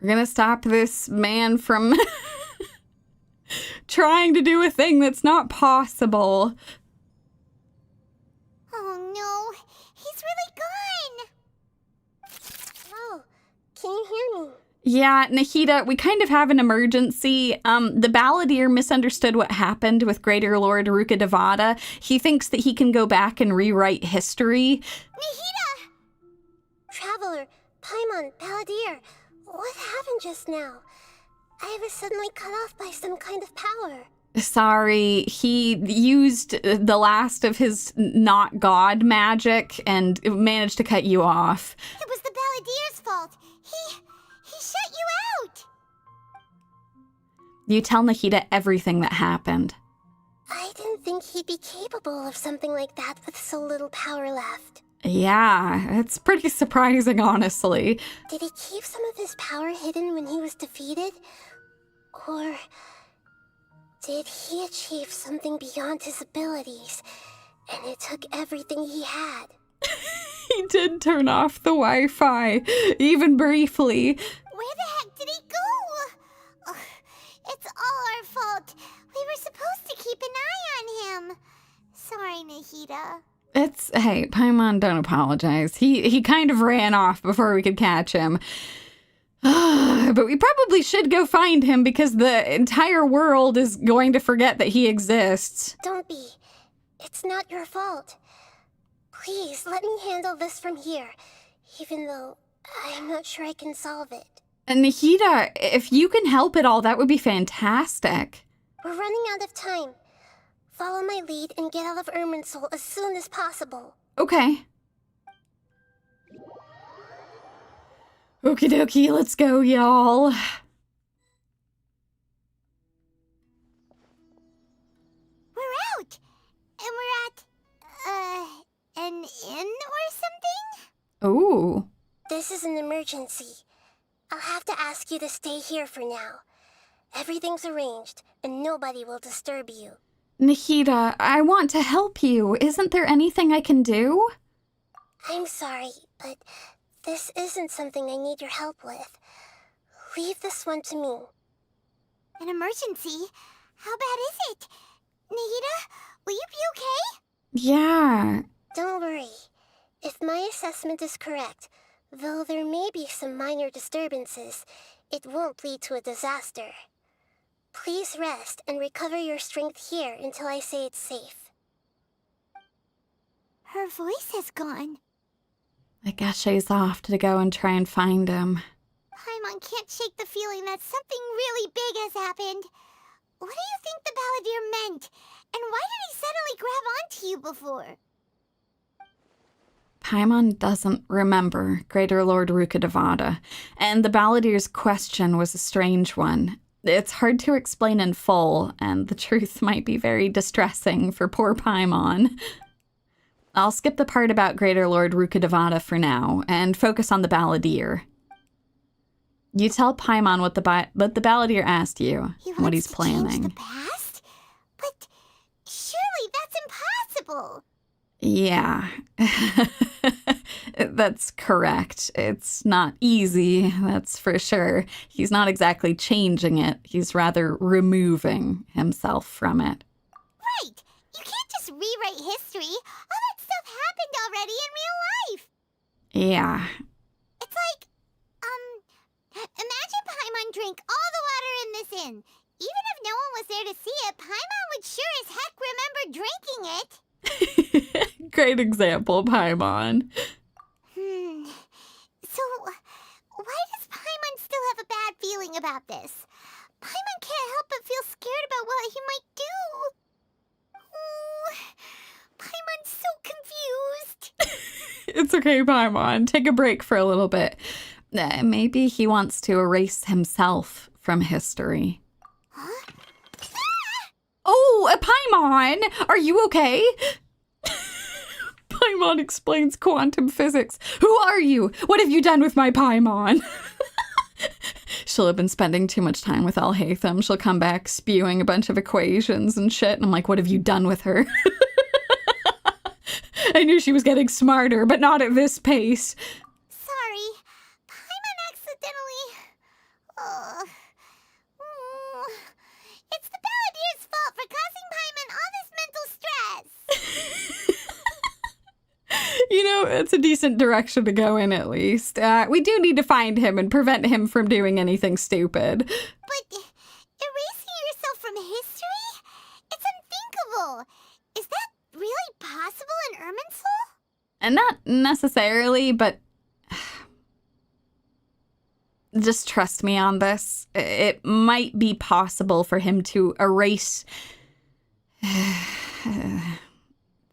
We're gonna stop this man from trying to do a thing that's not possible. Oh no, he's really gone. Oh, can you hear me? Yeah, Nahida, we kind of have an emergency. The Balladeer misunderstood what happened with Greater Lord Rukkhadevata. He thinks that he can go back and rewrite history. Nahida! Traveler, Paimon, Balladeer, what happened just now? I was suddenly cut off by some kind of power. Sorry, he used the last of his not god magic and managed to cut you off. It was the Balladeer's fault. He shut you out. You tell Nahida everything that happened. I didn't think he'd be capable of something like that with so little power left. Yeah, it's pretty surprising, honestly. Did he keep some of his power hidden when he was defeated? Or did he achieve something beyond his abilities, and it took everything he had? He did turn off the Wi-Fi, even briefly. Where the heck did he go? Ugh, it's all our fault. We were supposed to keep an eye on him. Sorry, Nahida. Hey, Paimon, don't apologize. He kind of ran off before we could catch him. But we probably should go find him because the entire world is going to forget that he exists. Don't be. It's not your fault. Please, let me handle this from here, even though I'm not sure I can solve it. And Nahida, if you can help at all, that would be fantastic. We're running out of time. Follow my lead and get out of Irminsul as soon as possible. Okay. Okie dokie, let's go, y'all. We're out! And we're at, an inn or something? Ooh. This is an emergency. I'll have to ask you to stay here for now. Everything's arranged, and nobody will disturb you. Nahida, I want to help you. Isn't there anything I can do? I'm sorry, but this isn't something I need your help with. Leave this one to me. An emergency? How bad is it? Nahida, will you be okay? Yeah. Don't worry. If my assessment is correct, though there may be some minor disturbances, it won't lead to a disaster. Please rest and recover your strength here until I say it's safe. Her voice has gone. I guess she's off to go and try and find him. Paimon can't shake the feeling that something really big has happened. What do you think the Balladeer meant? And why did he suddenly grab onto you before? Paimon doesn't remember Greater Lord Rukkhadevata, and the Balladeer's question was a strange one. It's hard to explain in full, and the truth might be very distressing for poor Paimon. I'll skip the part about Greater Lord Rukkhadevata for now and focus on the Balladeer. You tell Paimon what the Balladeer asked you, what he's planning. He wants to change the past? But surely that's impossible. Yeah, that's correct. It's not easy, that's for sure. He's not exactly changing it. He's rather removing himself from it. Right. You can't just rewrite history. All that stuff happened already in real life. Yeah. It's like, imagine Paimon drank all the water in this inn. Even if no one was there to see it, Paimon would sure as heck remember drinking it. Great example, Paimon. So, why does Paimon still have a bad feeling about this? Paimon can't help but feel scared about what he might do. Paimon's so confused. It's okay, Paimon. Take a break for a little bit. Maybe he wants to erase himself from history. Huh? Oh, Paimon! Are you okay? Paimon explains quantum physics. Who are you? What have you done with my Paimon? She'll have been spending too much time with Alhaitham. She'll come back spewing a bunch of equations and shit. And I'm like, what have you done with her? I knew she was getting smarter, but not at this pace. Sorry. Paimon accidentally... It's the Balladeer's fault for causing Paimon all this mental stress. You know, it's a decent direction to go in, at least. We do need to find him and prevent him from doing anything stupid. But erasing yourself from history? It's unthinkable. Is that really possible in Irminsul? And not necessarily, but just trust me on this. It might be possible for him to erase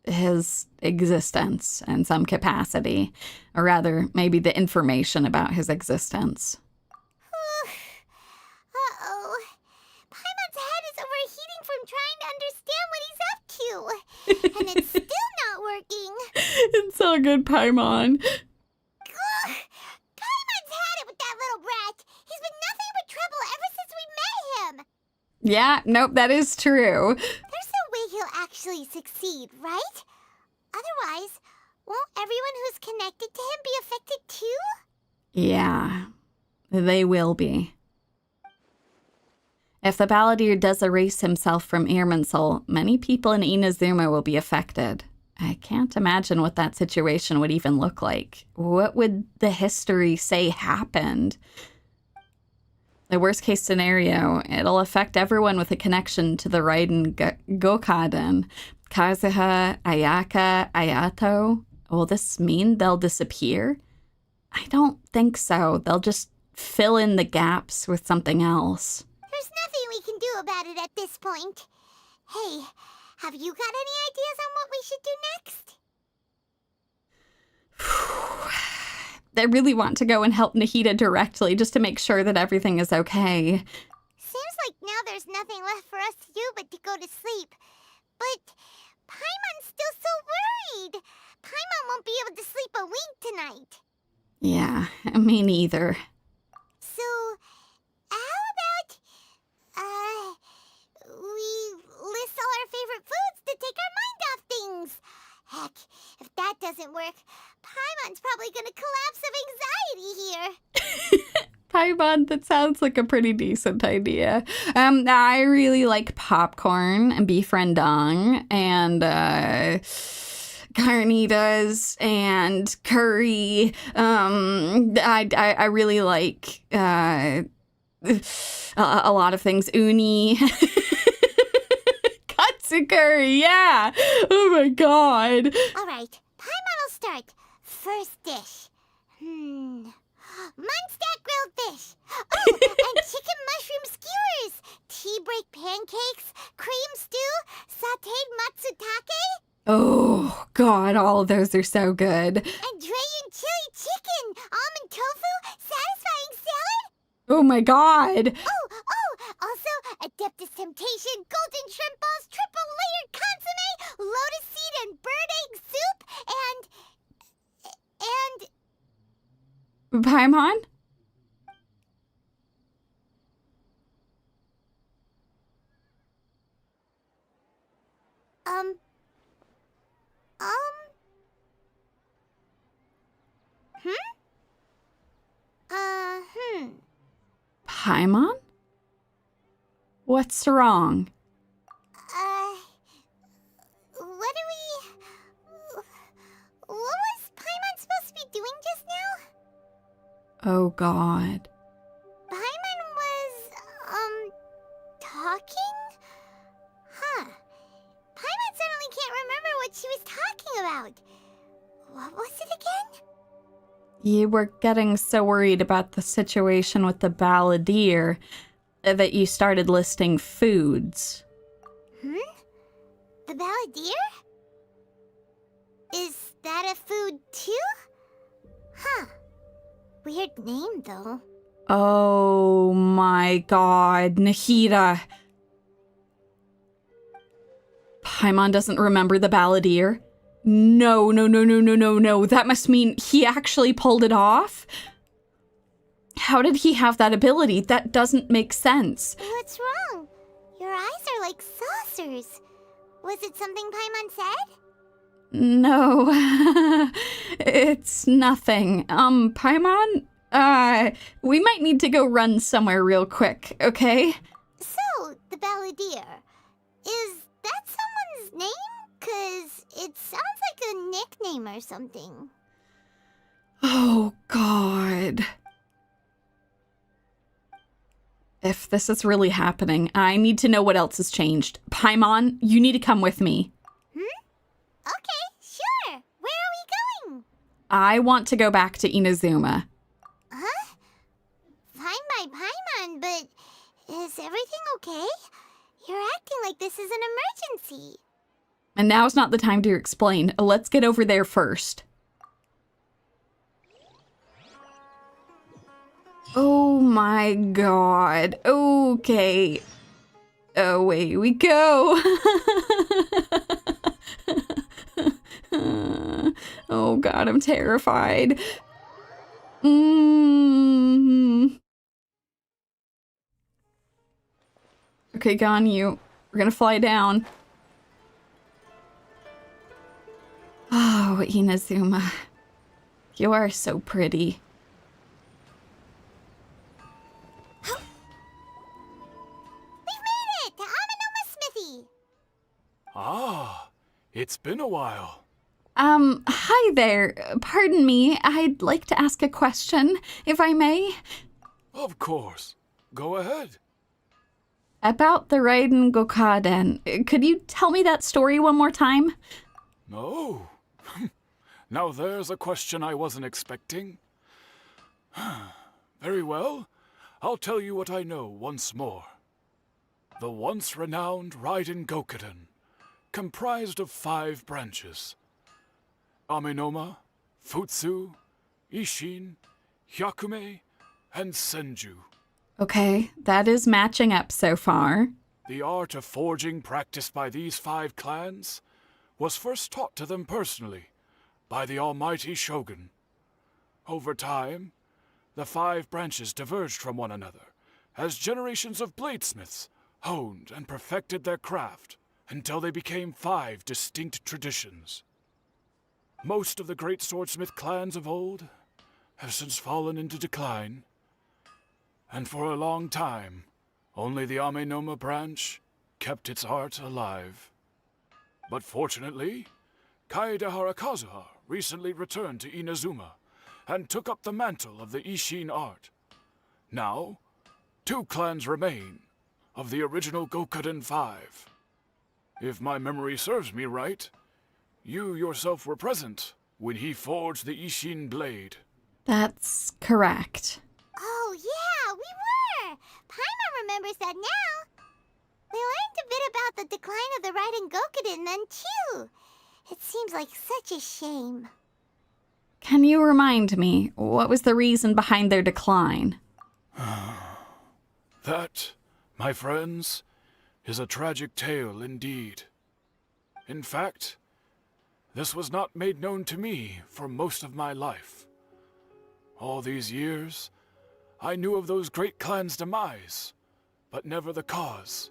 his existence in some capacity, or rather, maybe the information about his existence. Uh-oh. Paimon's head is overheating from trying to understand what he's up to. And it's still not working. It's all good, Paimon. Ugh. Paimon's had it with that little brat. He's been nothing but trouble ever since we met him. Yeah, nope, that is true. There's no way he'll actually succeed, right? Otherwise, won't everyone who's connected to him be affected too? Yeah, they will be. If the Balladeer does erase himself from Irminsul, many people in Inazuma will be affected. I can't imagine what that situation would even look like. What would the history say happened? The worst case scenario, it'll affect everyone with a connection to the Raiden Gokaden. Kazuha, Ayaka, Ayato. Will this mean they'll disappear? I don't think so. They'll just fill in the gaps with something else. There's nothing we can do about it at this point. Hey, have you got any ideas on what we should do next? I really want to go and help Nahida directly just to make sure that everything is okay. Seems like now there's nothing left for us to do but to go to sleep. But Paimon's still so worried. Paimon won't be able to sleep a wink tonight. Yeah, me neither. So, how about, we list all our favorite foods to take our mind off things? Heck, if that doesn't work, Paimon's probably gonna collapse of anxiety here. Paimon, that sounds like a pretty decent idea. I really like popcorn and beef rendang and carnitas and curry. I really like a lot of things. Uni. Katsu curry, yeah. Oh my god. All right, Paimon will start. First dish. Munstack grilled fish. Oh, and chicken mushroom skewers. Tea break pancakes. Cream stew. Sauteed matsutake. Oh god, all of those are so good. And Dragon chili chicken. Almond tofu. Satisfying salad. Oh my god. Oh, also Adeptus Temptation, golden shrimp balls, triple layered consomme, lotus seed and bird egg soup, Paimon? Um. Paimon? What's wrong? What do we... What was Paimon supposed to be doing just now? Oh god. Paimon was, talking? Huh. Paimon suddenly can't remember what she was talking about. What was it again? You were getting so worried about the situation with the Balladeer that you started listing foods. The Balladeer? Is that a food too? Huh. Weird name, though. Oh my god, Nahida. Paimon doesn't remember the Balladeer? No. That must mean he actually pulled it off? How did he have that ability? That doesn't make sense. What's wrong? Your eyes are like saucers. Was it something Paimon said? No, it's nothing. Paimon, we might need to go run somewhere real quick, okay? So, the Balladeer. Is that someone's name? 'Cause it sounds like a nickname or something. Oh, God. If this is really happening, I need to know what else has changed. Paimon, you need to come with me. Okay, sure. Where are we going? I want to go back to Inazuma. Huh? Fine by Paimon, but is everything okay? You're acting like this is an emergency. And now's not the time to explain. Let's get over there first. Oh my god. Okay. Away we go. Oh god, I'm terrified. Okay, Ganyu. We're gonna fly down. Oh, Inazuma. You are so pretty. We've made it to Amenoma Smithy. Ah, it's been a while. Hi there. Pardon me. I'd like to ask a question, if I may. Of course. Go ahead. About the Raiden Gokaden. Could you tell me that story one more time? Oh. Now there's a question I wasn't expecting. Very well. I'll tell you what I know once more. The once renowned Raiden Gokaden, comprised of 5 branches. Amenoma, Futsu, Ishin, Hyakume, and Senju. Okay, that is matching up so far. The art of forging practiced by these 5 clans was first taught to them personally by the almighty Shogun. Over time, the 5 branches diverged from one another as generations of bladesmiths honed and perfected their craft until they became 5 distinct traditions. Most of the great swordsmith clans of old have since fallen into decline, and for a long time, only the Amenoma branch kept its art alive. But fortunately, Kaede Harakazuha recently returned to Inazuma and took up the mantle of the Ishin art. Now, 2 clans remain of the original Gokaden 5. If my memory serves me right, you yourself were present when he forged the Ishin blade. That's correct. Oh, yeah, we were. Paimon remembers that now. We learned a bit about the decline of the Raiden Gokaden then, too. It seems like such a shame. Can you remind me, what was the reason behind their decline? That, my friends, is a tragic tale indeed. In fact, this was not made known to me for most of my life. All these years, I knew of those great clans' demise, but never the cause.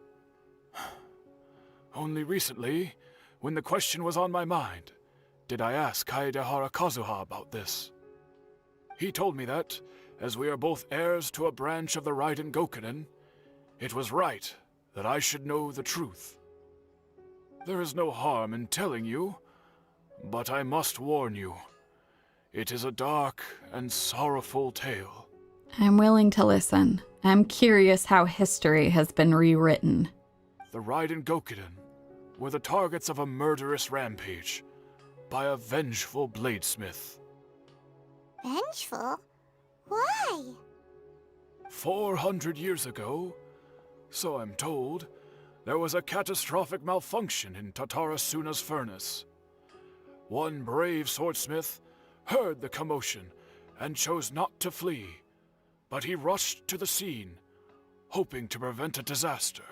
Only recently, when the question was on my mind, did I ask Kaedehara Kazuha about this. He told me that, as we are both heirs to a branch of the Raiden Gokunin, it was right that I should know the truth. There is no harm in telling you, but I must warn you. It is a dark and sorrowful tale. I'm willing to listen. I'm curious how history has been rewritten. The Raiden Gokunin were the targets of a murderous rampage by a vengeful bladesmith. Vengeful? Why? 400 years ago, so I'm told, there was a catastrophic malfunction in Tatarasuna's furnace. One brave swordsmith heard the commotion and chose not to flee, but he rushed to the scene, hoping to prevent a disaster.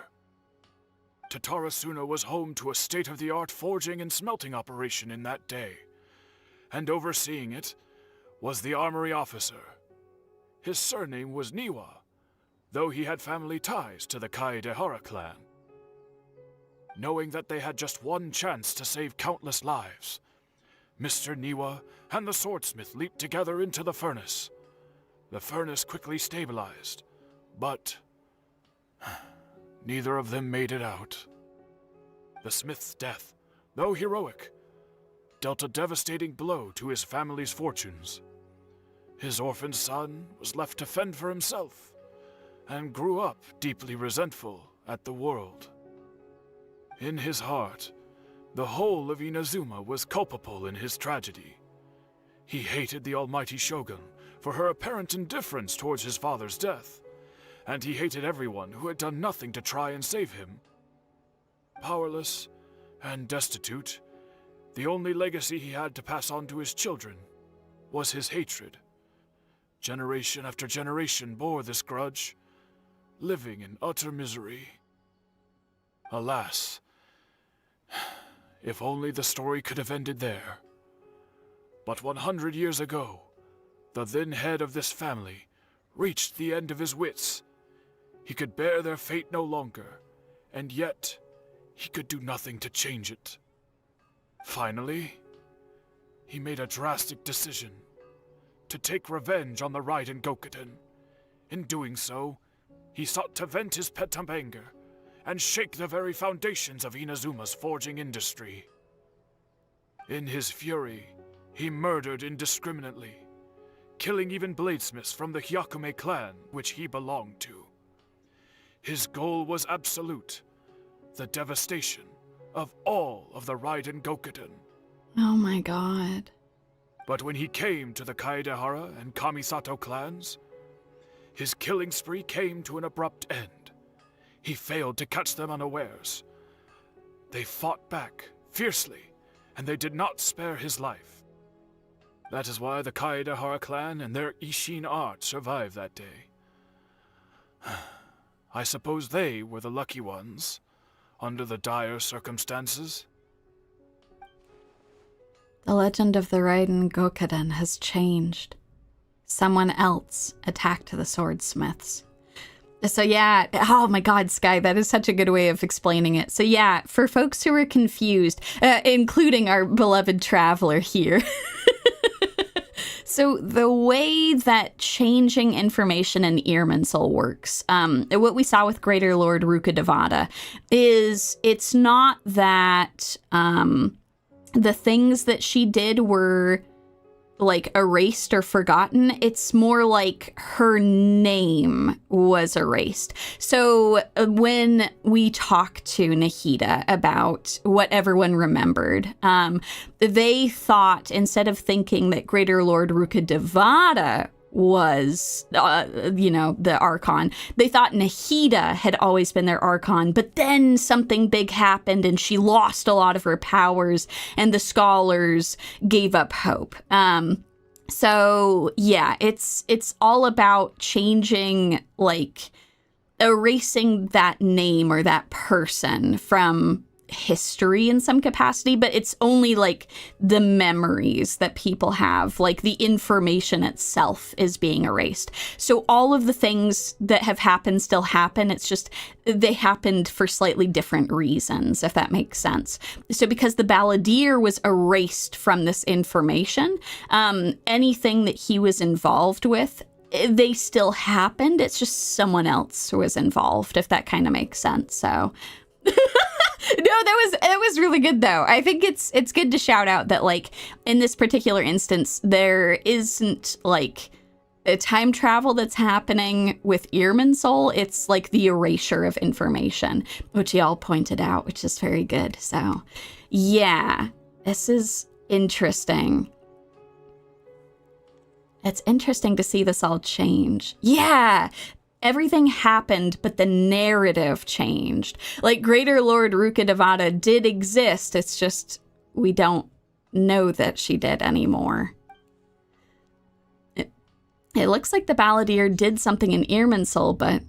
Tatarasuna was home to a state-of-the-art forging and smelting operation in that day, and overseeing it was the armory officer. His surname was Niwa, though he had family ties to the Kaedehara clan. Knowing that they had just one chance to save countless lives, Mr. Niwa and the swordsmith leaped together into the furnace. The furnace quickly stabilized, but neither of them made it out. The smith's death, though heroic, dealt a devastating blow to his family's fortunes. His orphaned son was left to fend for himself, and grew up deeply resentful at the world. In his heart, the whole of Inazuma was culpable in his tragedy. He hated the almighty Shogun for her apparent indifference towards his father's death, and he hated everyone who had done nothing to try and save him. Powerless and destitute, the only legacy he had to pass on to his children was his hatred. Generation after generation bore this grudge, living in utter misery. Alas, if only the story could have ended there. But 100 years ago, the then head of this family reached the end of his wits. He could bear their fate no longer, and yet he could do nothing to change it. Finally, he made a drastic decision to take revenge on the Raiden Gokunin. In doing so, he sought to vent his pent-up anger and shake the very foundations of Inazuma's forging industry. In his fury, he murdered indiscriminately, killing even bladesmiths from the Hyakume clan which he belonged to. His goal was absolute, the devastation of all of the Raiden Gokunin. Oh my god. But when he came to the Kaedehara and Kamisato clans, his killing spree came to an abrupt end. He failed to catch them unawares. They fought back fiercely, and they did not spare his life. That is why the Kaedehara clan and their Ishin art survived that day. I suppose they were the lucky ones, under the dire circumstances. The legend of the Raiden Gokunin has changed. Someone else attacked the swordsmiths. So yeah, oh my god, Sky, that is such a good way of explaining it. So yeah, for folks who are confused, including our beloved traveler here. So the way that changing information in Irminsul works, what we saw with Greater Lord Rukkhadevata, is it's not that the things that she did were like erased or forgotten. It's more like her name was erased. So when we talk to Nahida about what everyone remembered, they thought, instead of thinking that Greater Lord Rukkhadevata was, the Archon, they thought Nahida had always been their Archon, but then something big happened and she lost a lot of her powers and the scholars gave up hope. So yeah, it's all about changing, like erasing that name or that person from history in some capacity, but it's only like the memories that people have, like the information itself is being erased. So all of the things that have happened still happen. It's just they happened for slightly different reasons, if that makes sense. So because the Balladeer was erased from this information, anything that he was involved with, they still happened. It's just someone else who was involved, if that kind of makes sense. So no, that was really good though. I think it's good to shout out that like in this particular instance there isn't like a time travel that's happening with Irminsul. It's like the erasure of information, which y'all pointed out, which is very good. So yeah, this is interesting. It's interesting to see this all change. Yeah. Everything happened, but the narrative changed. Like, Greater Lord Rukkhadevata did exist. It's just, we don't know that she did anymore. It looks like the Balladeer did something in Irminsul, but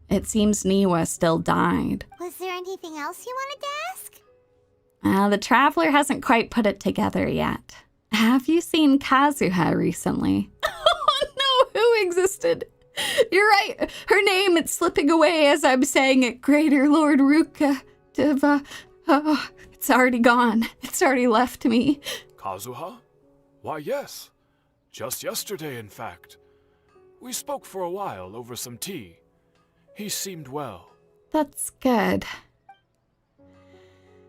it seems Niwa still died. Was there anything else you wanted to ask? The Traveler hasn't quite put it together yet. Have you seen Kazuha recently? Oh no, who existed? You're right. Her name, it's slipping away as I'm saying it. Greater Lord Ruka. Oh, it's already gone. It's already left me. Kazuha? Why, yes. Just yesterday, in fact. We spoke for a while over some tea. He seemed well. That's good.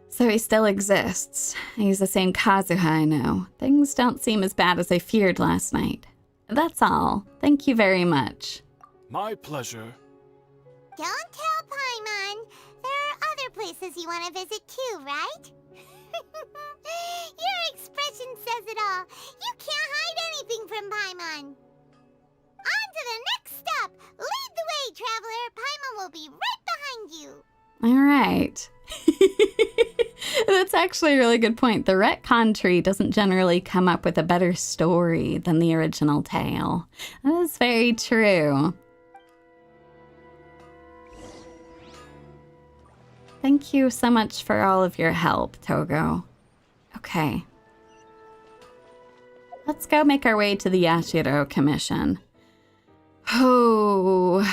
So he still exists. He's the same Kazuha I know. Things don't seem as bad as I feared last night. That's all. Thank you very much. My pleasure. Don't tell Paimon. There are other places you want to visit too, right? Your expression says it all. You can't hide anything from Paimon. On to the next stop. Lead the way, traveler. Paimon will be right behind you. All right. That's actually a really good point. The retcon tree doesn't generally come up with a better story than the original tale. That is very true. Thank you so much for all of your help, Togo. Okay. Let's go make our way to the Yashiro Commission. Oh.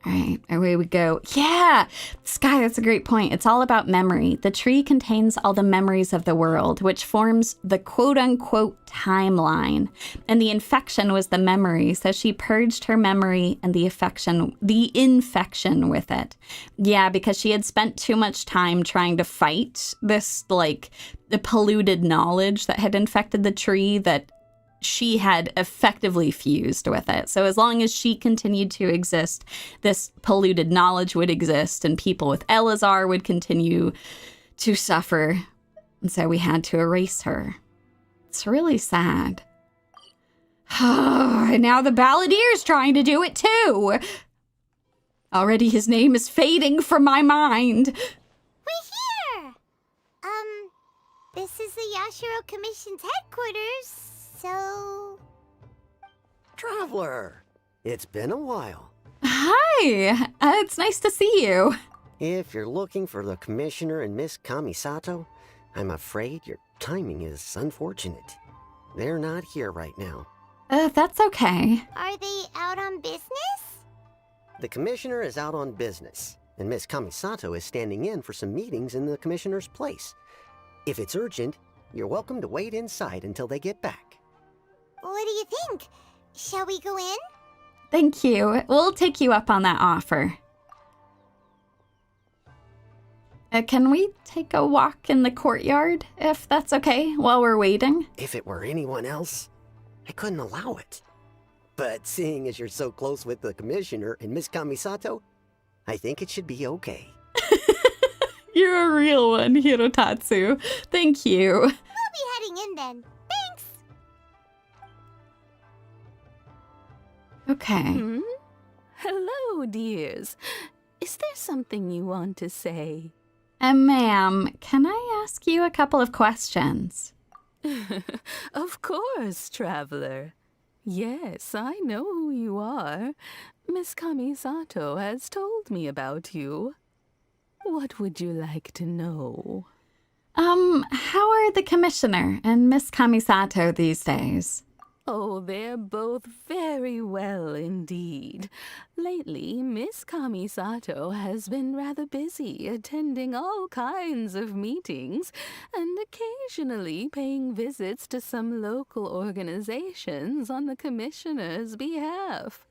All right, away we go. Yeah! Sky, that's a great point. It's all about memory. The tree contains all the memories of the world, which forms the quote-unquote timeline. And the infection was the memory, so she purged her memory and the infection with it. Yeah, because she had spent too much time trying to fight this, like, the polluted knowledge that had infected the tree that she had effectively fused with it. So as long as she continued to exist, this polluted knowledge would exist and people with Elazar would continue to suffer. And so we had to erase her. It's really sad. And now the Balladier's trying to do it too. Already his name is fading from my mind. We're here! This is the Yashiro Commission's headquarters. So... Traveler, it's been a while. Hi, it's nice to see you. If you're looking for the Commissioner and Miss Kamisato, I'm afraid your timing is unfortunate. They're not here right now. That's okay. Are they out on business? The Commissioner is out on business, and Miss Kamisato is standing in for some meetings in the Commissioner's place. If it's urgent, you're welcome to wait inside until they get back. What do you think? Shall we go in? Thank you. We'll take you up on that offer. Can we take a walk in the courtyard, if that's okay, while we're waiting? If it were anyone else, I couldn't allow it. But seeing as you're so close with the Commissioner and Miss Kamisato, I think it should be okay. You're a real one, Hirotatsu. Thank you. We'll be heading in then. Thanks! Okay. Hello, dears. Is there something you want to say? Ma'am, can I ask you a couple of questions? Of course, traveler. Yes, I know who you are. Miss Kamisato has told me about you. What would you like to know? How are the Commissioner and Miss Kamisato these days? Oh, they're both very well indeed. Lately, Miss Kamisato has been rather busy attending all kinds of meetings and occasionally paying visits to some local organizations on the Commissioner's behalf.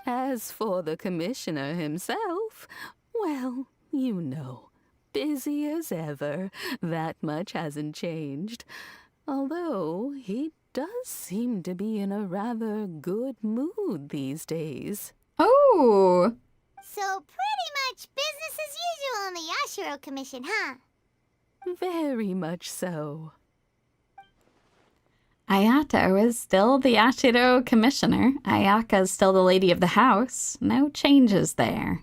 As for the Commissioner himself, well, you know, busy as ever. That much hasn't changed. Although he does seem to be in a rather good mood these days. Oh! So pretty much business as usual on the Yashiro Commission, huh? Very much so. Ayato is still the Yashiro Commissioner. Ayaka's still the lady of the house. No changes there.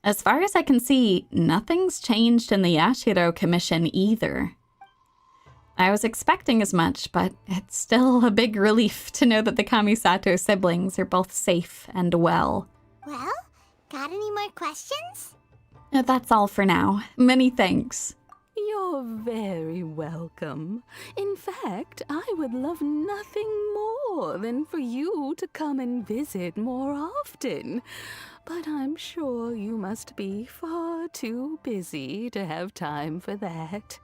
As far as I can see, nothing's changed in the Yashiro Commission either. I was expecting as much, but it's still a big relief to know that the Kamisato siblings are both safe and well. Well, got any more questions? That's all for now. Many thanks. You're very welcome. In fact, I would love nothing more than for you to come and visit more often. But I'm sure you must be far too busy to have time for that.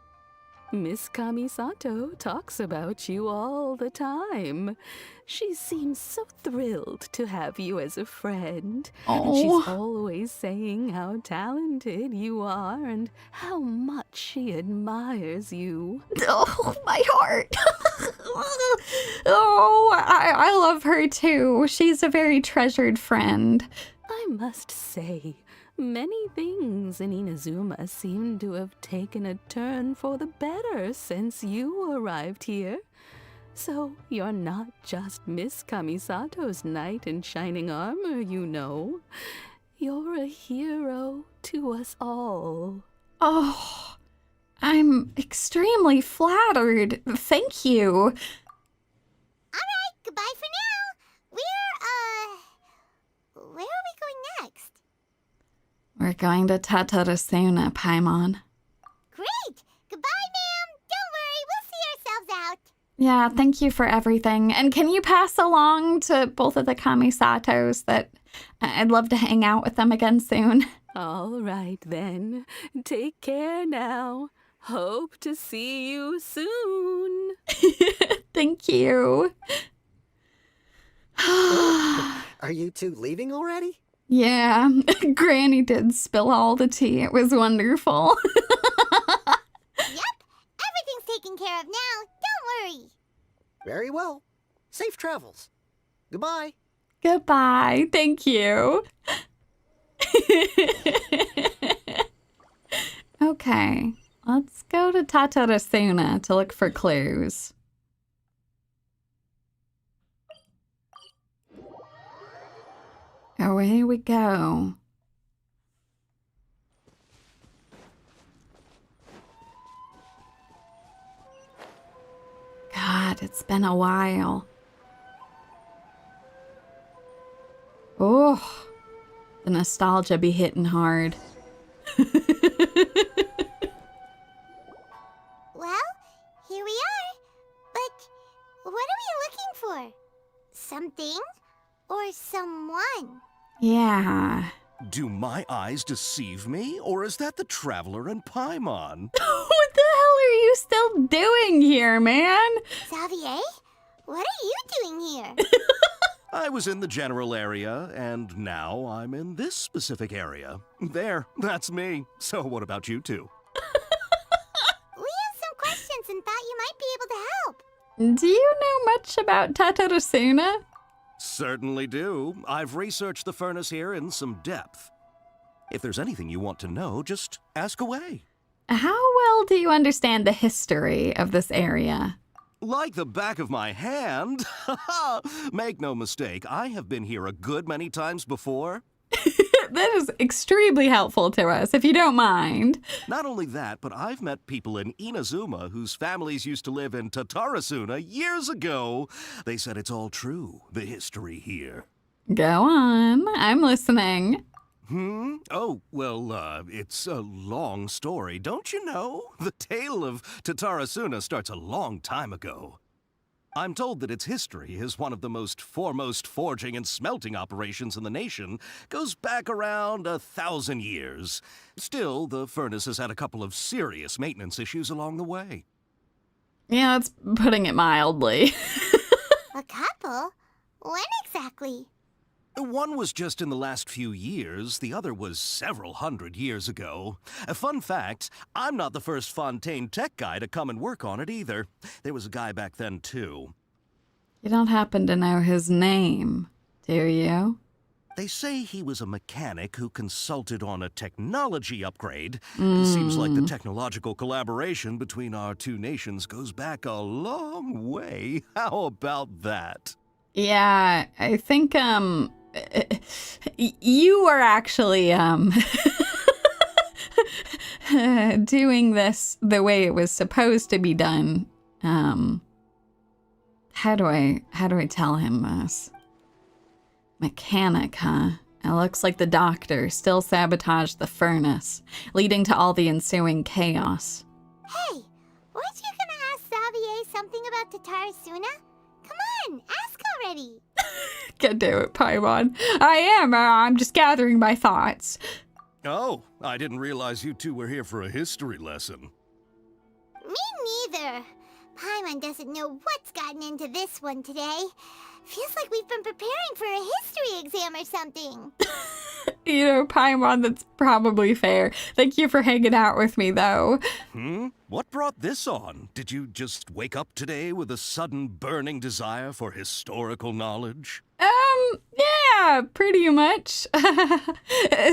Miss Kamisato talks about you all the time. She seems so thrilled to have you as a friend. And she's always saying how talented you are and how much she admires you. Oh, my heart. Oh, I love her too. She's a very treasured friend. I must say, many things in Inazuma seem to have taken a turn for the better since you arrived here. So you're not just Miss Kamisato's knight in shining armor, you know. You're a hero to us all. Oh, I'm extremely flattered. Thank you. All right, goodbye for now. Where are we going next? We're going to Tatarasuna, Paimon. Great! Goodbye, ma'am! Don't worry, we'll see ourselves out. Yeah, thank you for everything. And can you pass along to both of the Kamisatos that I'd love to hang out with them again soon? All right, then. Take care now. Hope to see you soon. Thank you. Are you two leaving already? Yeah, Granny did spill all the tea. It was wonderful. Yep, everything's taken care of now. Don't worry. Very well. Safe travels. Goodbye. Goodbye. Thank you. Okay, let's go to Tatarasuna to look for clues. Away we go. God, it's been a while. Oh, the nostalgia be hitting hard. Well, here we are. But what are we looking for? Something or someone? Yeah. Do my eyes deceive me, or is that the Traveler and Paimon? What the hell are you still doing here, man? Xavier, what are you doing here? I was in the general area, and now I'm in this specific area. There, that's me. So what about you two? We have some questions and thought you might be able to help. Do you know much about Tatarasuna? Certainly do. I've researched the furnace here in some depth. If there's anything you want to know, just ask away. How well do you understand the history of this area? Like the back of my hand. Make no mistake, I have been here a good many times before. That is extremely helpful to us, if you don't mind. Not only that, but I've met people in Inazuma whose families used to live in Tatarasuna years ago. They said it's all true, the history here. Go on, I'm listening. Oh, well, it's a long story, don't you know? The tale of Tatarasuna starts a long time ago. I'm told that its history as one of the most foremost forging and smelting operations in the nation goes back around 1,000 years. Still, the furnace has had a couple of serious maintenance issues along the way. Yeah, that's putting it mildly. A couple? When exactly? One was just in the last few years, the other was several hundred years ago. A fun fact, I'm not the first Fontaine tech guy to come and work on it either. There was a guy back then too. You don't happen to know his name, do you? They say he was a mechanic who consulted on a technology upgrade. It seems like the technological collaboration between our two nations goes back a long way. How about that? Yeah, I think, you were actually, doing this the way it was supposed to be done. How do I tell him this? Mechanic, huh? It looks like the doctor still sabotaged the furnace, leading to all the ensuing chaos. Hey, weren't you gonna ask Xavier something about Tatarasuna? Come on, ask already. Can do it, Paimon. I am. I'm just gathering my thoughts. Oh, I didn't realize you two were here for a history lesson. Me neither. Paimon doesn't know what's gotten into this one today. Feels like we've been preparing for a history exam or something. You know, Paimon, that's probably fair. Thank you for hanging out with me, though. What brought this on? Did you just wake up today with a sudden burning desire for historical knowledge? Yeah, pretty much.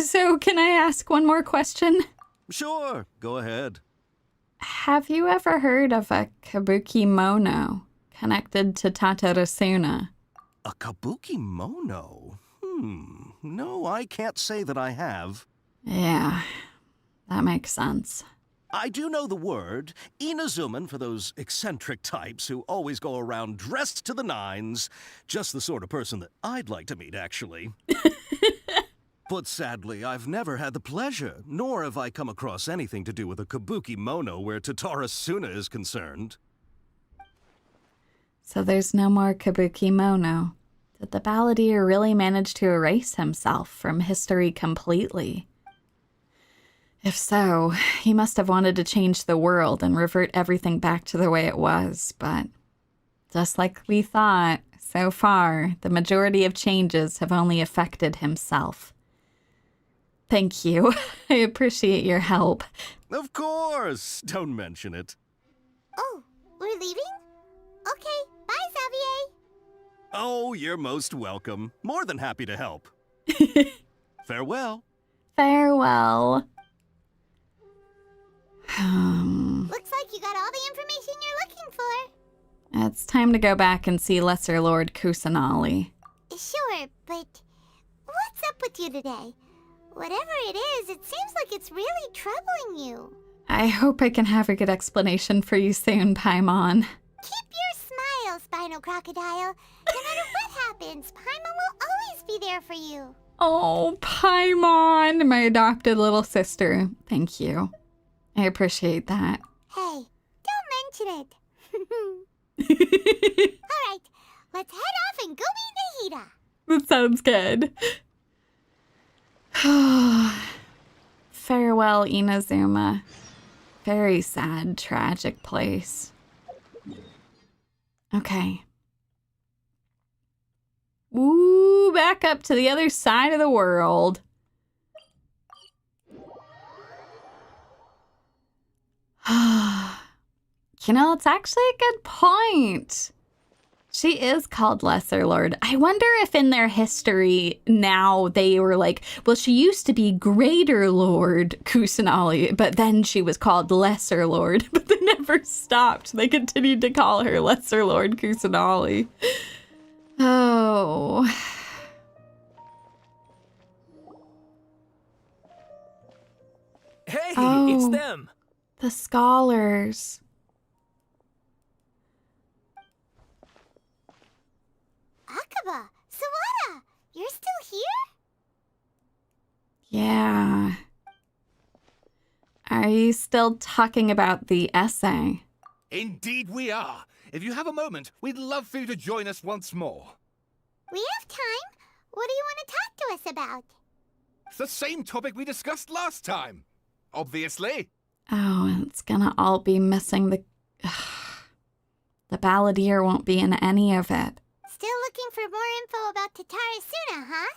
So, can I ask one more question? Sure, go ahead. Have you ever heard of a kabuki mono connected to Tatarasuna? A kabuki mono? No, I can't say that I have. Yeah, that makes sense. I do know the word, Inazuman for those eccentric types who always go around dressed to the nines. Just the sort of person that I'd like to meet, actually. But sadly, I've never had the pleasure, nor have I come across anything to do with a kabuki mono where Tatarasuna is concerned. So there's no more kabuki mono. Did the Balladeer really manage to erase himself from history completely? If so, he must have wanted to change the world and revert everything back to the way it was, but just like we thought, so far, the majority of changes have only affected himself. Thank you. I appreciate your help. Of course! Don't mention it. Oh, we're leaving? Okay, bye, Xavier. Oh, you're most welcome. More than happy to help. Farewell. Farewell. Looks like you got all the information you're looking for. It's time to go back and see Lesser Lord Kusanali. Sure, but what's up with you today? Whatever it is, it seems like it's really troubling you. I hope I can have a good explanation for you soon, Paimon. Keep your smile, Spinal Crocodile. No matter what happens, Paimon will always be there for you. Oh, Paimon, my adopted little sister. Thank you. I appreciate that. Hey, don't mention it. All right, let's head off and go meet Nahida. That sounds good. Farewell, Inazuma. Very sad, tragic place. Okay. Ooh, back up to the other side of the world. You know, it's actually a good point. She is called Lesser Lord. I wonder if in their history now they were like, well, she used to be Greater Lord Kusanali, but then she was called Lesser Lord, but they never stopped. They continued to call her Lesser Lord Kusanali. Oh. Hey, Oh. it's them. The scholars. Akaba, Sawada, you're still here? Are you still talking about the essay? Indeed we are. If you have a moment, we'd love for you to join us once more. We have time. What do you want to talk to us about? It's the same topic we discussed last time. Obviously. Oh, it's gonna all be missing the... The Balladeer won't be in any of it. Still looking for more info about Tatarasuna, huh?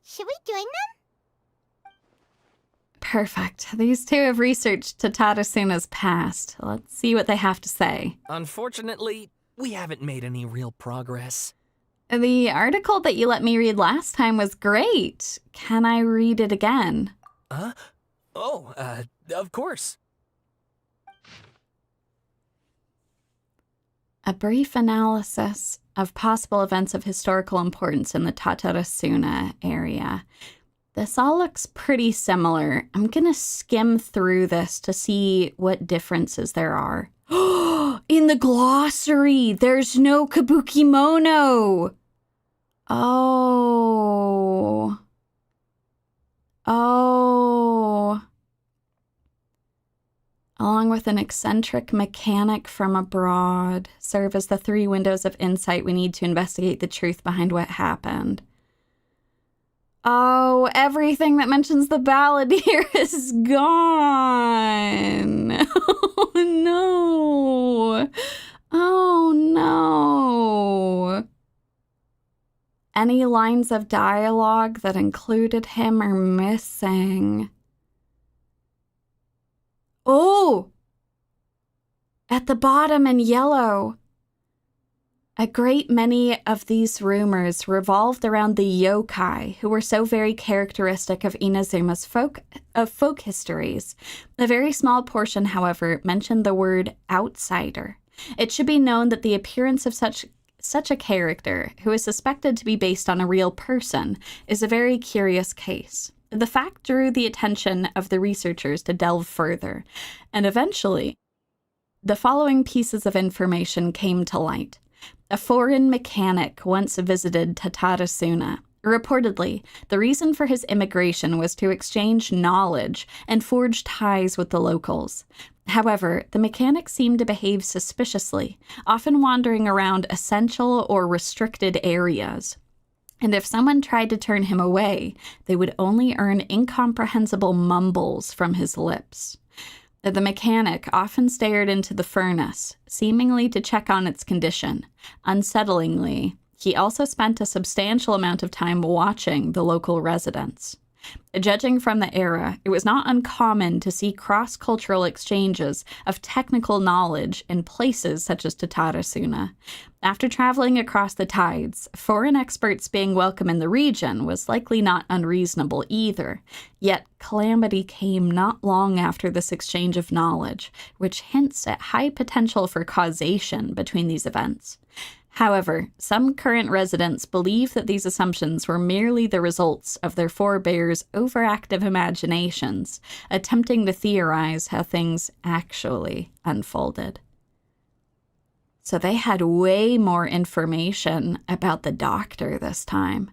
Should we join them? Perfect. These two have researched Tatarasuna's past. Let's see what they have to say. Unfortunately, we haven't made any real progress. The article that you let me read last time was great. Can I read it again? Of course. A brief analysis of possible events of historical importance in the Tatarasuna area. This all looks pretty similar. I'm gonna skim through this to see what differences there are. In the glossary, there's no kabukimono! Oh. Along with an eccentric mechanic from abroad, serve as the 3 windows of insight we need to investigate the truth behind what happened. Oh, everything that mentions the Balladeer is gone. Oh, no. Oh, no. Any lines of dialogue that included him are missing. Oh! At the bottom in yellow. A great many of these rumors revolved around the yokai, who were so very characteristic of Inazuma's folk histories. A very small portion, however, mentioned the word outsider. It should be known that the appearance of such a character, who is suspected to be based on a real person, is a very curious case. The fact drew the attention of the researchers to delve further, and eventually, the following pieces of information came to light. A foreign mechanic once visited Tatarasuna. Reportedly, the reason for his immigration was to exchange knowledge and forge ties with the locals. However, the mechanic seemed to behave suspiciously, often wandering around essential or restricted areas. And if someone tried to turn him away, they would only earn incomprehensible mumbles from his lips. The mechanic often stared into the furnace, seemingly to check on its condition. Unsettlingly, he also spent a substantial amount of time watching the local residents. Judging from the era, it was not uncommon to see cross-cultural exchanges of technical knowledge in places such as Tatarasuna. After traveling across the tides, foreign experts being welcome in the region was likely not unreasonable either. Yet calamity came not long after this exchange of knowledge, which hints at high potential for causation between these events. However, some current residents believe that these assumptions were merely the results of their forebears' overactive imaginations, attempting to theorize how things actually unfolded. So they had way more information about the doctor this time.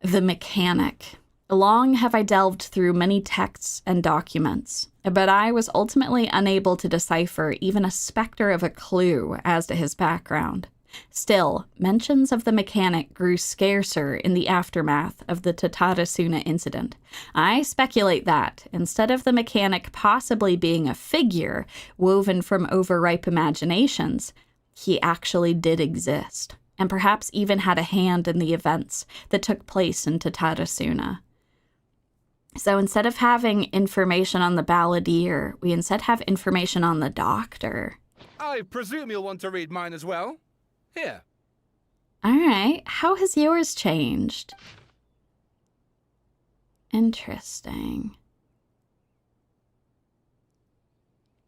The mechanic. Long have I delved through many texts and documents, but I was ultimately unable to decipher even a specter of a clue as to his background. Still, mentions of the mechanic grew scarcer in the aftermath of the Tatarasuna incident. I speculate that, instead of the mechanic possibly being a figure woven from overripe imaginations, he actually did exist, and perhaps even had a hand in the events that took place in Tatarasuna. So instead of having information on the Balladeer, we instead have information on the doctor. I presume you'll want to read mine as well. Here. All right. How has yours changed? Interesting.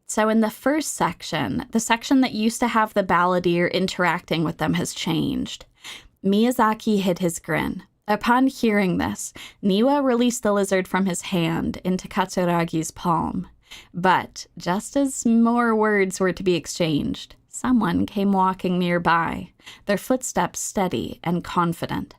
So in the first section, the section that used to have the Balladeer interacting with them has changed. Miyazaki hid his grin. Upon hearing this, Niwa released the lizard from his hand into Katsuragi's palm. But just as more words were to be exchanged, someone came walking nearby, their footsteps steady and confident.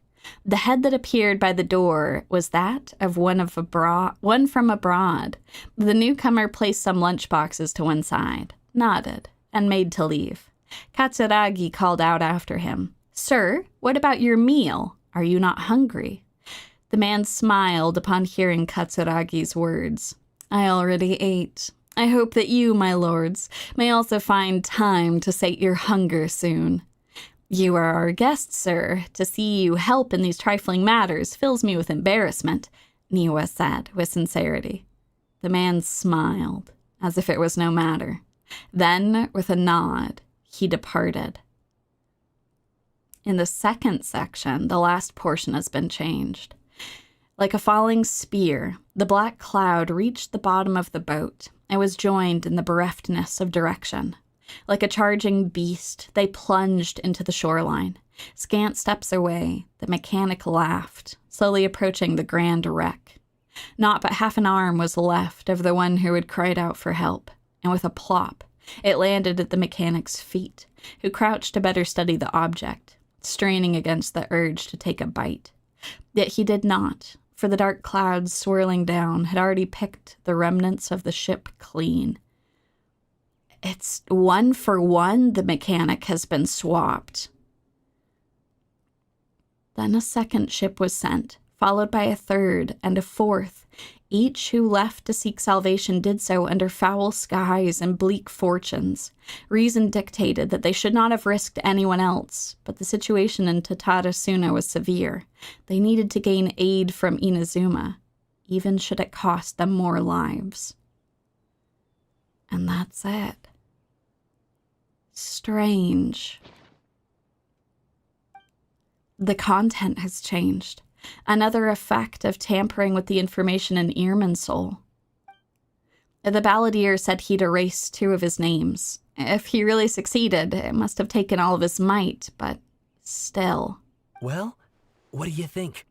The head that appeared by the door was that of one from abroad. The newcomer placed some lunchboxes to one side, nodded, and made to leave. Katsuragi called out after him, "Sir, what about your meal? Are you not hungry?" The man smiled upon hearing Katsuragi's words. "I already ate. I hope that you, my lords, may also find time to sate your hunger soon." "You are our guest, sir. To see you help in these trifling matters fills me with embarrassment," Niwa said with sincerity. The man smiled, as if it was no matter. Then, with a nod, he departed. In the second section, the last portion has been changed. Like a falling spear, the black cloud reached the bottom of the boat and was joined in the bereftness of direction. Like a charging beast, they plunged into the shoreline. Scant steps away, the mechanic laughed, slowly approaching the grand wreck. Not but half an arm was left of the one who had cried out for help, and with a plop, it landed at the mechanic's feet, who crouched to better study the object, straining against the urge to take a bite. Yet he did not, for the dark clouds swirling down had already picked the remnants of the ship clean. It's 1-for-1, the mechanic has been swapped. Then a second ship was sent, followed by a third and a fourth. Each who left to seek salvation did so under foul skies and bleak fortunes. Reason dictated that they should not have risked anyone else, but the situation in Tatarasuna was severe. They needed to gain aid from Inazuma, even should it cost them more lives. And that's it. Strange. The content has changed. Another effect of tampering with the information in Irminsul. The Balladeer said he'd erase 2 of his names. If he really succeeded, it must have taken all of his might, but still. Well, what do you think?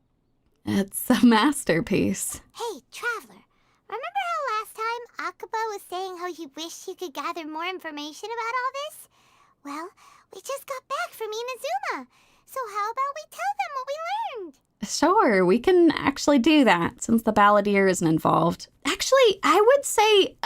It's a masterpiece. Hey, Traveler, remember how last time Akaba was saying how he wished he could gather more information about all this? Well, we just got back from Inazuma, so how about we tell them what we learned? Sure, we can actually do that since the Balladeer isn't involved. Actually, I would say,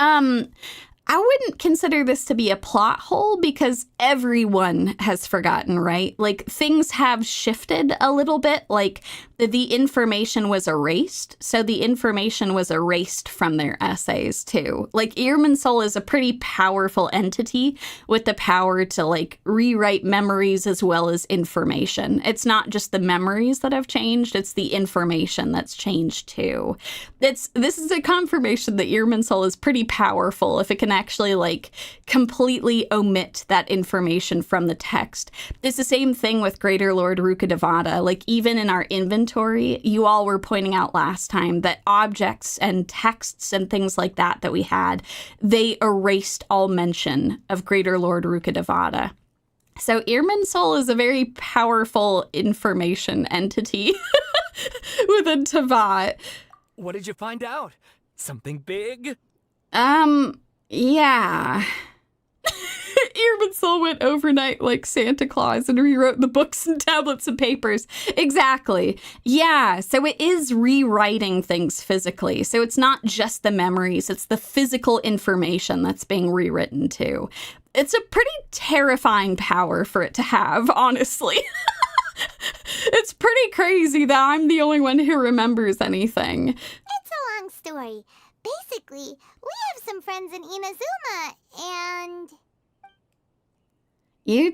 I wouldn't consider this to be a plot hole because everyone has forgotten, right? Like, things have shifted a little bit. Like, the information was erased. So the information was erased from their essays, too. Like, Irminsul is a pretty powerful entity with the power to, like, rewrite memories as well as information. It's not just the memories that have changed. It's the information that's changed, too. This is a confirmation that Irminsul is pretty powerful if it can actually, like, completely omit that information from the text. It's the same thing with Greater Lord Rukkhadevata. Like, even in our inventory, you all were pointing out last time that objects and texts and things like that we had, they erased all mention of Greater Lord Rukkhadevata. So Irminsul is a very powerful information entity within Teyvat. What did you find out? Something big? Yeah. Irminsul went overnight like Santa Claus and rewrote the books and tablets and papers. Exactly. Yeah, so it is rewriting things physically. So it's not just the memories, it's the physical information that's being rewritten too. It's a pretty terrifying power for it to have, honestly. It's pretty crazy that I'm the only one who remembers anything. It's a long story. Basically, we have some friends in Inazuma, and... You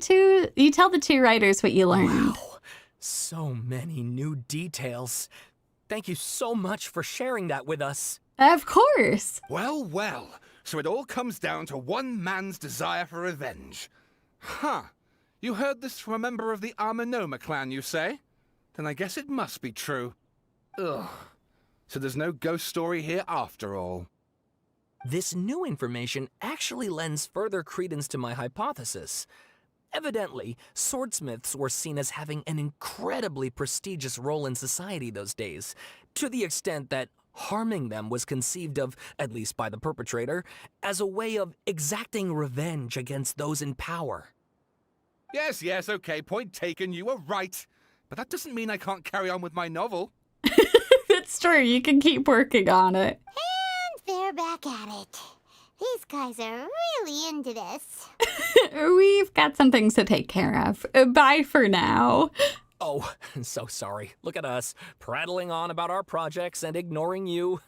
tell the 2 writers what you learned. Wow, so many new details. Thank you so much for sharing that with us. Of course. Well, well, so it all comes down to one man's desire for revenge. Huh. You heard this from a member of the Arminoma clan, you say? Then I guess it must be true. Ugh. So there's no ghost story here after all. This new information actually lends further credence to my hypothesis. Evidently, swordsmiths were seen as having an incredibly prestigious role in society those days, to the extent that harming them was conceived of, at least by the perpetrator, as a way of exacting revenge against those in power. Yes, okay, point taken, you were right. but that doesn't mean I can't carry on with my novel. It's true, you can keep working on it. And they're back at it. These guys are really into this. We've got some things to take care of. Bye for now. Oh, so sorry. Look at us, prattling on about our projects and ignoring you.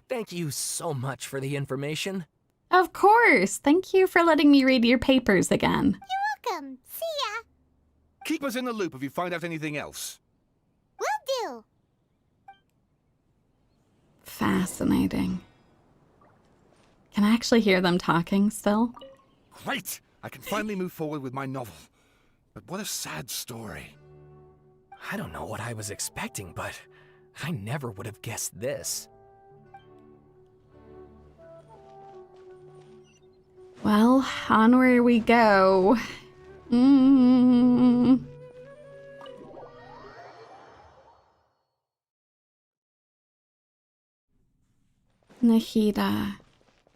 Thank you so much for the information. Of course. Thank you for letting me read your papers again. You're welcome. See ya. Keep us in the loop if you find out anything else. Will do. Fascinating. Can I actually hear them talking still? Great! I can finally move forward with my novel. But what a sad story. I don't know what I was expecting, but I never would have guessed this. Well, onward we go. Nahida.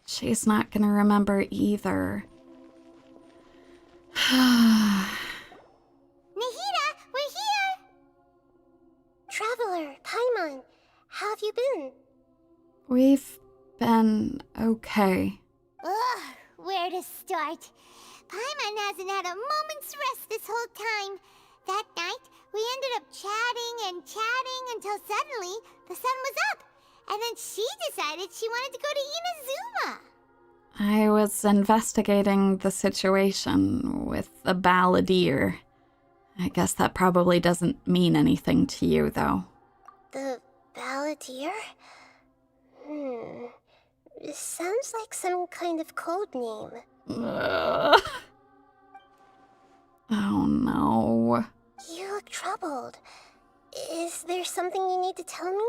She's not gonna remember either. Nahida, we're here! Traveler, Paimon, how have you been? We've been okay. Ugh, where to start? Paimon hasn't had a moment's rest this whole time. That night, we ended up chatting and chatting until suddenly the sun was up. And then she decided she wanted to go to Inazuma. I was investigating the situation with the Balladeer. I guess that probably doesn't mean anything to you, though. The Balladeer? It sounds like some kind of code name. Oh no. You look troubled. Is there something you need to tell me?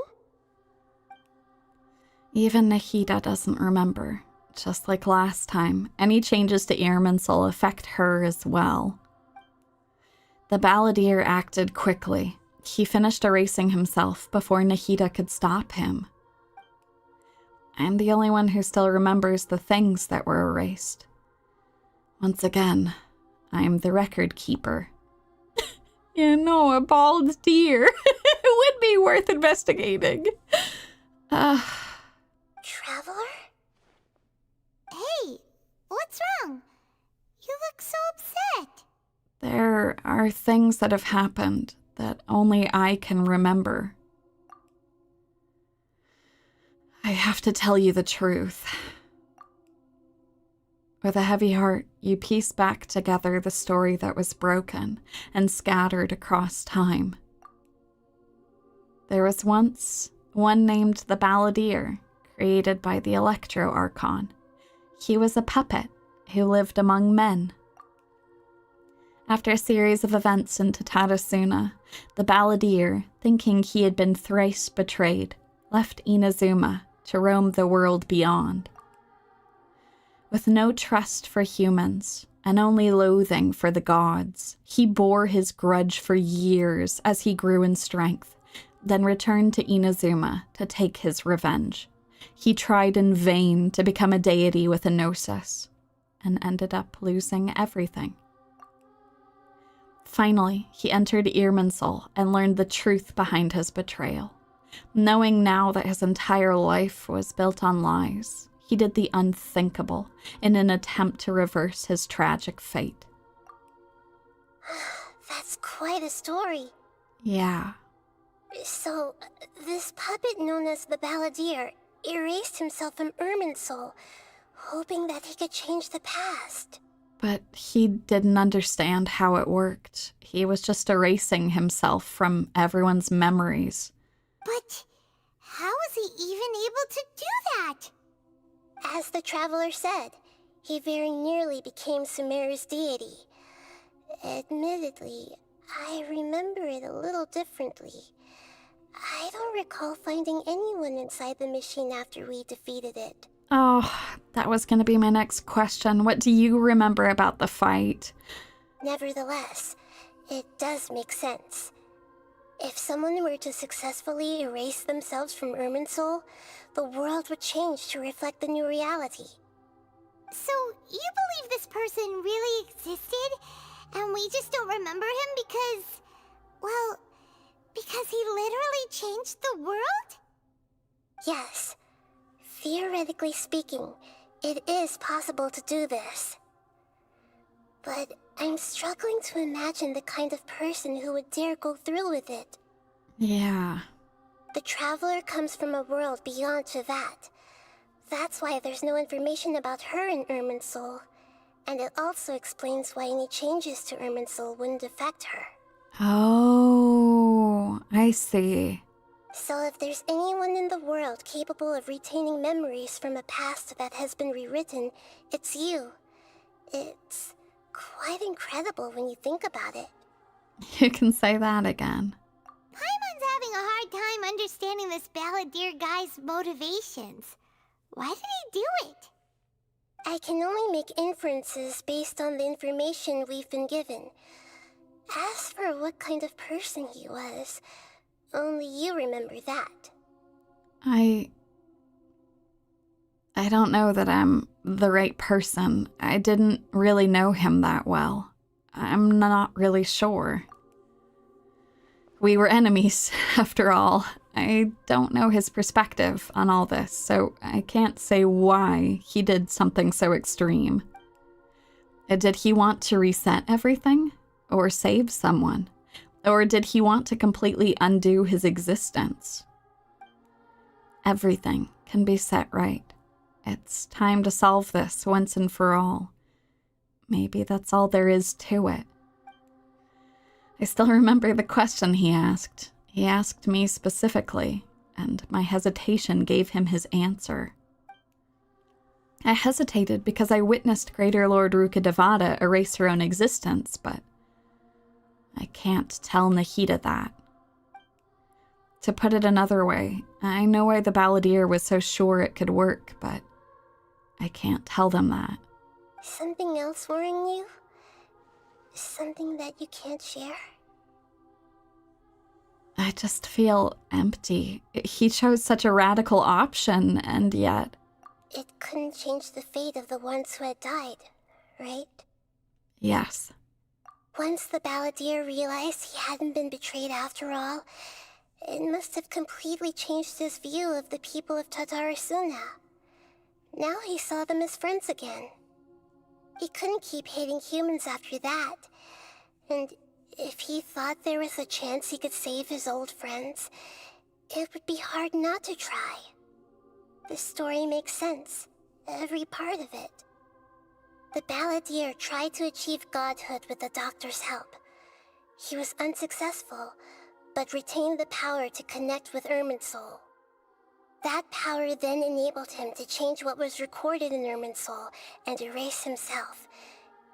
Even Nahida doesn't remember. Just like last time, any changes to Irminsul affect her as well. The Balladeer acted quickly. He finished erasing himself before Nahida could stop him. I'm the only one who still remembers the things that were erased. Once again, I'm the record keeper. You know, a bald deer. It would be worth investigating. Traveler? Hey, what's wrong? You look so upset. There are things that have happened that only I can remember. I have to tell you the truth. With a heavy heart, you piece back together the story that was broken and scattered across time. There was once one named the Balladeer, created by the Electro Archon. He was a puppet who lived among men. After a series of events in Tatarasuna, the Balladeer, thinking he had been thrice betrayed, left Inazuma to roam the world beyond. With no trust for humans and only loathing for the gods, he bore his grudge for years as he grew in strength, then returned to Inazuma to take his revenge. He tried in vain to become a deity with a gnosis, and ended up losing everything. Finally, he entered Irminsul and learned the truth behind his betrayal. Knowing now that his entire life was built on lies, he did the unthinkable in an attempt to reverse his tragic fate. That's quite a story. Yeah. So, this puppet known as the Balladeer erased himself from Irminsul, hoping that he could change the past. But he didn't understand how it worked. He was just erasing himself from everyone's memories. But how was he even able to do that? As the Traveler said, he very nearly became Sumeru's deity. Admittedly, I remember it a little differently. I don't recall finding anyone inside the machine after we defeated it. Oh, that was going to be my next question. What do you remember about the fight? Nevertheless, it does make sense. If someone were to successfully erase themselves from Irminsul, the world would change to reflect the new reality. So, you believe this person really existed, and we just don't remember him because... Well, because he literally changed the world? Yes. Theoretically speaking, it is possible to do this. But I'm struggling to imagine the kind of person who would dare go through with it. Yeah. The Traveler comes from a world beyond to that. That's why there's no information about her in Irminsul. And it also explains why any changes to Irminsul wouldn't affect her. Oh, I see. So if there's anyone in the world capable of retaining memories from a past that has been rewritten, it's you. It's quite incredible when you think about it. You can say that again. Paimon's having a hard time understanding this Balladeer guy's motivations. Why did he do it? I can only make inferences based on the information we've been given. As for what kind of person he was, only you remember that. I don't know that I'm the right person. I didn't really know him that well. I'm not really sure. We were enemies, after all. I don't know his perspective on all this, so I can't say why he did something so extreme. Did he want to reset everything? Or save someone? Or did he want to completely undo his existence? Everything can be set right. It's time to solve this once and for all. Maybe that's all there is to it. I still remember the question he asked. He asked me specifically, and my hesitation gave him his answer. I hesitated because I witnessed Greater Lord Rukkhadevata erase her own existence, but I can't tell Nahida that. To put it another way, I know why the Balladeer was so sure it could work, but I can't tell them that. Something else worrying you? Something that you can't share? I just feel empty. He chose such a radical option, and yet... It couldn't change the fate of the ones who had died, right? Yes. Once the Balladeer realized he hadn't been betrayed after all, it must have completely changed his view of the people of Tatarasuna. Now he saw them as friends again. He couldn't keep hating humans after that, and if he thought there was a chance he could save his old friends, it would be hard not to try. The story makes sense, every part of it. The Balladeer tried to achieve godhood with the Doctor's help. He was unsuccessful, but retained the power to connect with Irminsul. That power then enabled him to change what was recorded in Irminsul and erase himself,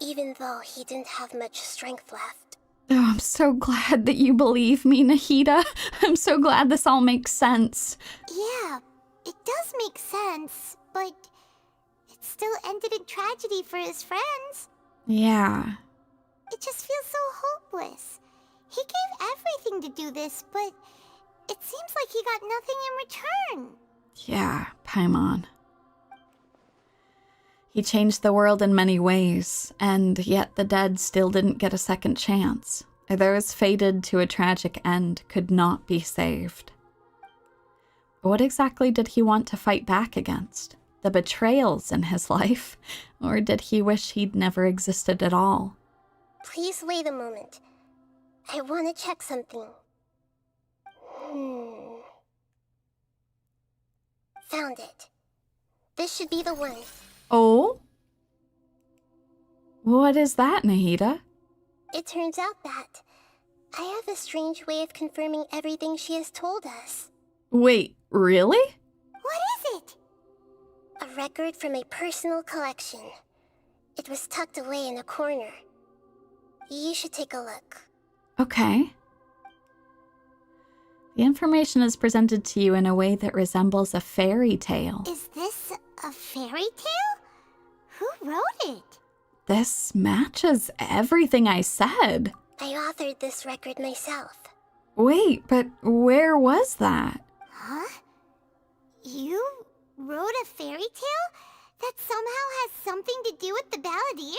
even though he didn't have much strength left. Oh, I'm so glad that you believe me, Nahida. I'm so glad this all makes sense. Yeah, it does make sense, but it still ended in tragedy for his friends. Yeah. It just feels so hopeless. He gave everything to do this, but it seems like he got nothing in return. Yeah, Paimon. He changed the world in many ways, and yet the dead still didn't get a second chance. Those fated to a tragic end could not be saved. What exactly did he want to fight back against? The betrayals in his life? Or did he wish he'd never existed at all? Please wait a moment. I want to check something. Found it. This should be the one. Oh? What is that, Nahida? It turns out that I have a strange way of confirming everything she has told us. Wait, really? What is it? A record from a personal collection. It was tucked away in a corner. You should take a look. Okay. The information is presented to you in a way that resembles a fairy tale. Is this a fairy tale? Who wrote it? This matches everything I said. I authored this record myself. Wait, but where was that? Huh? You wrote a fairy tale that somehow has something to do with the Balladeer?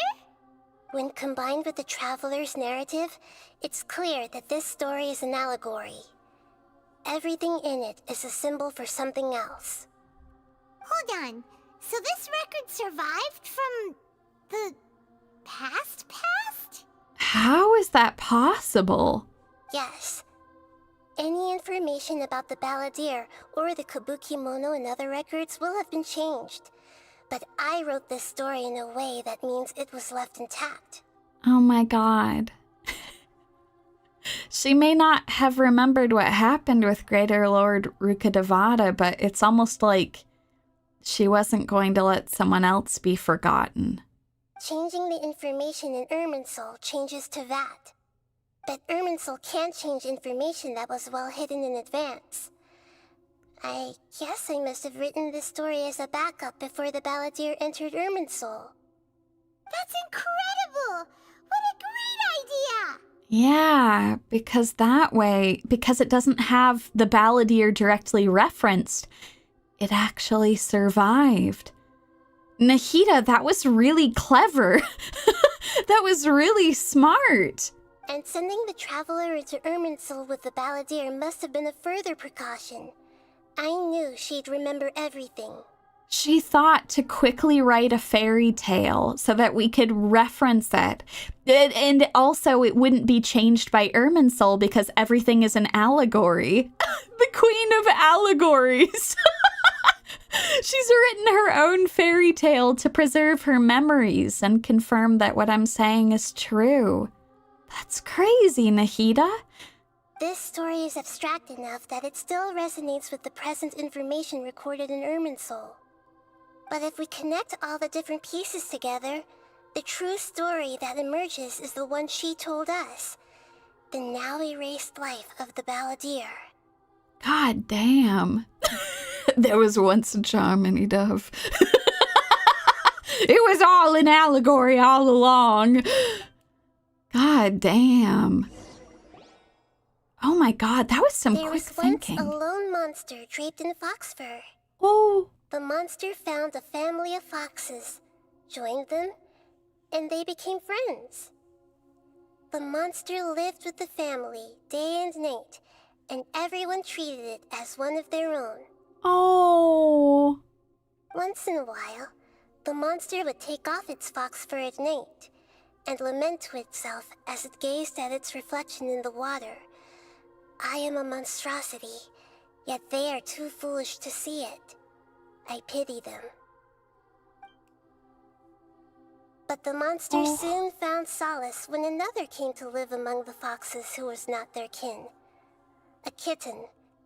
When combined with the Traveler's narrative, it's clear that this story is an allegory. Everything in it is a symbol for something else. Hold on. So this record survived from the past? How is that possible? Yes. Any information about the Balladeer or the Kabuki Mono in other records will have been changed. But I wrote this story in a way that means it was left intact. Oh my god. She may not have remembered what happened with Greater Lord Rukkhadevata, but it's almost like she wasn't going to let someone else be forgotten. Changing the information in Irminsul changes to that. But Irminsul can't change information that was well hidden in advance. I guess I must have written this story as a backup before the Balladeer entered Irminsul. That's incredible! What a great idea! Yeah, because that way, because it doesn't have the Balladeer directly referenced, it actually survived. Nahida, that was really clever. That was really smart. And sending the Traveler into Irminsul with the Balladeer must have been a further precaution. I knew she'd remember everything. She thought to quickly write a fairy tale so that we could reference it. And also it wouldn't be changed by Irminsul because everything is an allegory. The queen of allegories. She's written her own fairy tale to preserve her memories and confirm that what I'm saying is true. That's crazy, Nahida. This story is abstract enough that it still resonates with the present information recorded in Irminsul. But if we connect all the different pieces together, the true story that emerges is the one she told us. The now erased life of the Balladeer. God damn. There was once a Charmony Dove. It was all an allegory all along. God damn. Oh my god, that was some quick thinking. There was once a lone monster draped in fox fur. Oh. The monster found a family of foxes, joined them, and they became friends. The monster lived with the family day and night, and everyone treated it as one of their own. Oh. Once in a while, the monster would take off its fox fur at night and lament to itself as it gazed at its reflection in the water. I am a monstrosity, yet they are too foolish to see it. I pity them. But the monster soon found solace when another came to live among the foxes who was not their kin. A kitten,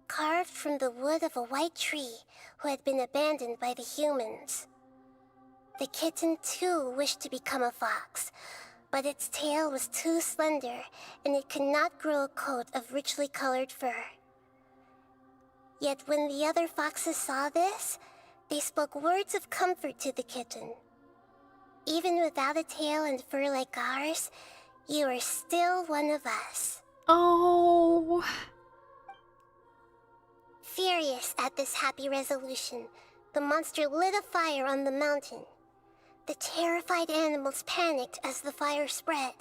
carved from the wood of a white tree who had been abandoned by the humans. The kitten too wished to become a fox, but its tail was too slender and it could not grow a coat of richly colored fur. Yet when the other foxes saw this, they spoke words of comfort to the kitten. Even without a tail and fur like ours, you are still one of us. Oh. Furious at this happy resolution, the monster lit a fire on the mountain. The terrified animals panicked as the fire spread.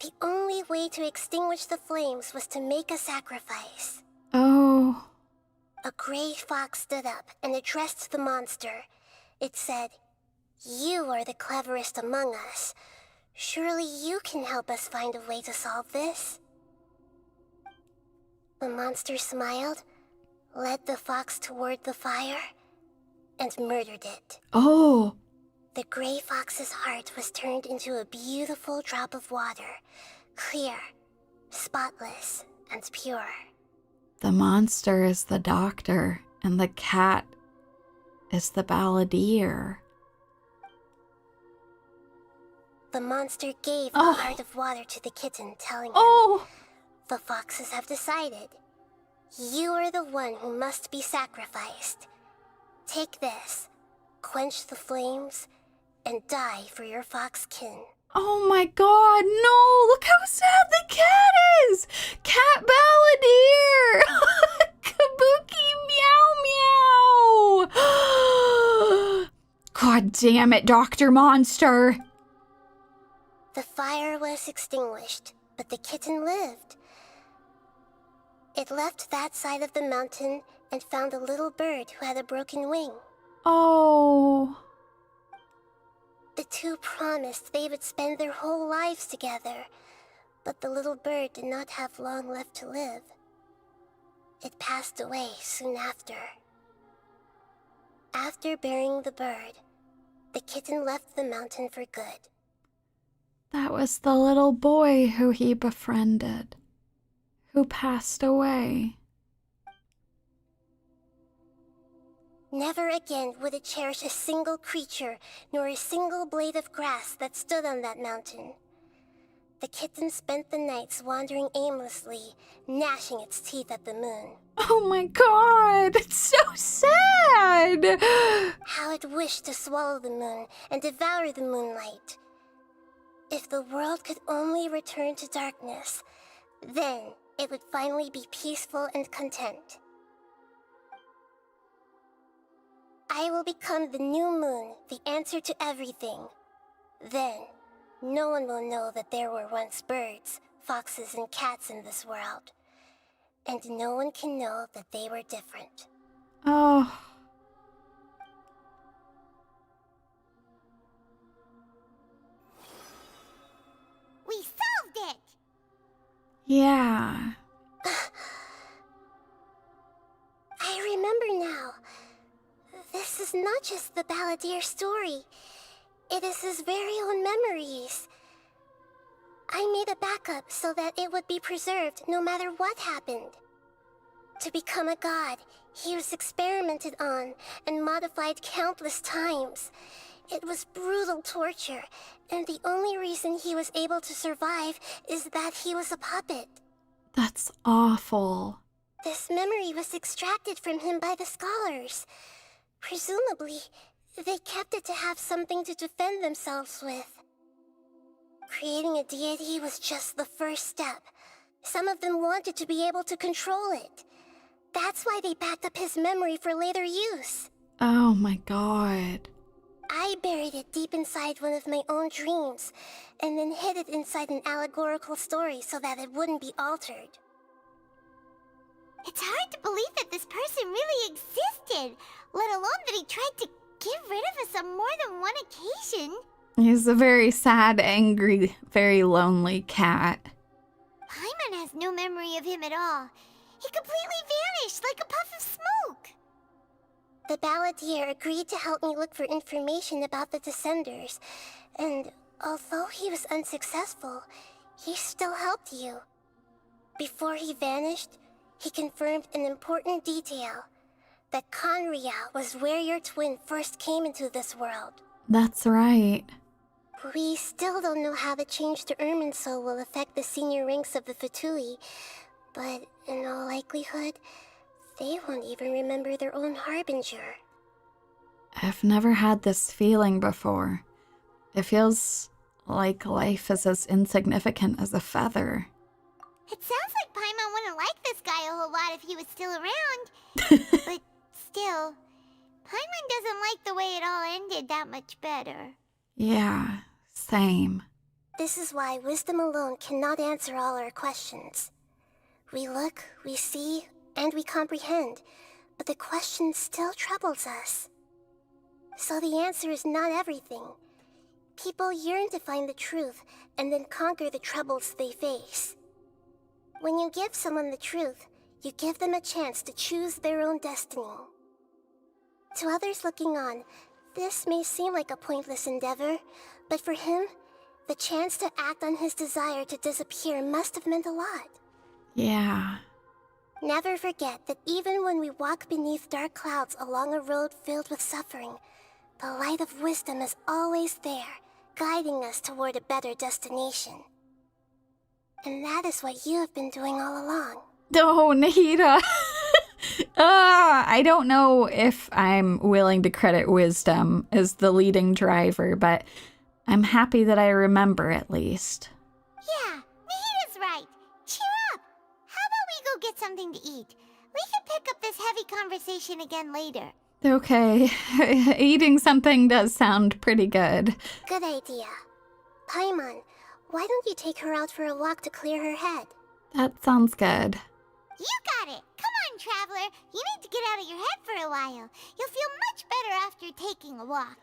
The only way to extinguish the flames was to make a sacrifice. Oh. A gray fox stood up and addressed the monster. It said, "You are the cleverest among us. Surely you can help us find a way to solve this." The monster smiled, led the fox toward the fire, and murdered it. Oh. The gray fox's heart was turned into a beautiful drop of water, clear, spotless, and pure. The monster is the doctor, and the cat is the Balladeer. The monster gave the heart of water to the kitten, telling him, "The foxes have decided. You are the one who must be sacrificed. Take this, quench the flames, and die for your fox kin." Oh my god, no! Look how sad the cat is! Cat Balladeer! Kabuki meow meow! God damn it, Dr. Monster! star was extinguished, but the kitten lived. It left that side of the mountain and found a little bird who had a broken wing. Oh. The two promised they would spend their whole lives together, but the little bird did not have long left to live. It passed away soon after. After burying the bird, the kitten left the mountain for good. That was the little boy who he befriended, who passed away. Never again would it cherish a single creature, nor a single blade of grass that stood on that mountain. The kitten spent the nights wandering aimlessly, gnashing its teeth at the moon. Oh my god, it's so sad! How it wished to swallow the moon and devour the moonlight. If the world could only return to darkness, then it would finally be peaceful and content. I will become the new moon, the answer to everything. Then, no one will know that there were once birds, foxes, and cats in this world. And no one can know that they were different. Oh. We solved it! Yeah. I remember now. This is not just the Balladeer story. It is his very own memories. I made a backup so that it would be preserved no matter what happened. To become a god, he was experimented on and modified countless times. It was brutal torture, and the only reason he was able to survive is that he was a puppet. That's awful. This memory was extracted from him by the scholars. Presumably, they kept it to have something to defend themselves with. Creating a deity was just the first step. Some of them wanted to be able to control it. That's why they backed up his memory for later use. Oh my god. I buried it deep inside one of my own dreams, and then hid it inside an allegorical story so that it wouldn't be altered. It's hard to believe that this person really existed, let alone that he tried to get rid of us on more than one occasion. He's a very sad, angry, very lonely cat. Paimon has no memory of him at all. He completely vanished like a puff of smoke. The Balladeer agreed to help me look for information about the Descenders, and although he was unsuccessful, he still helped you. Before he vanished, he confirmed an important detail, that Conria was where your twin first came into this world. That's right. We still don't know how the change to Irminsul will affect the senior ranks of the Fatui, but in all likelihood, they won't even remember their own harbinger. I've never had this feeling before. It feels like life is as insignificant as a feather. It sounds like Paimon wouldn't like this guy a whole lot if he was still around. But still, Paimon doesn't like the way it all ended that much better. Yeah, same. This is why wisdom alone cannot answer all our questions. We look, we see, and we comprehend, but the question still troubles us. So the answer is not everything. People yearn to find the truth and then conquer the troubles they face. When you give someone the truth, you give them a chance to choose their own destiny. To others looking on, this may seem like a pointless endeavor, but for him, the chance to act on his desire to disappear must have meant a lot. Yeah. Never forget that even when we walk beneath dark clouds along a road filled with suffering, the light of wisdom is always there, guiding us toward a better destination. And that is what you have been doing all along. Oh, Nahida. I don't know if I'm willing to credit wisdom as the leading driver, but I'm happy that I remember at least. Yeah, Nahida's right. Cheer up. How about we go get something to eat? We can pick up this heavy conversation again later. Okay. Eating something does sound pretty good. Good idea. Paimon, Why don't you take her out for a walk to clear her head? That sounds good. You got it! Come on, Traveler! You need to get out of your head for a while. You'll feel much better after taking a walk.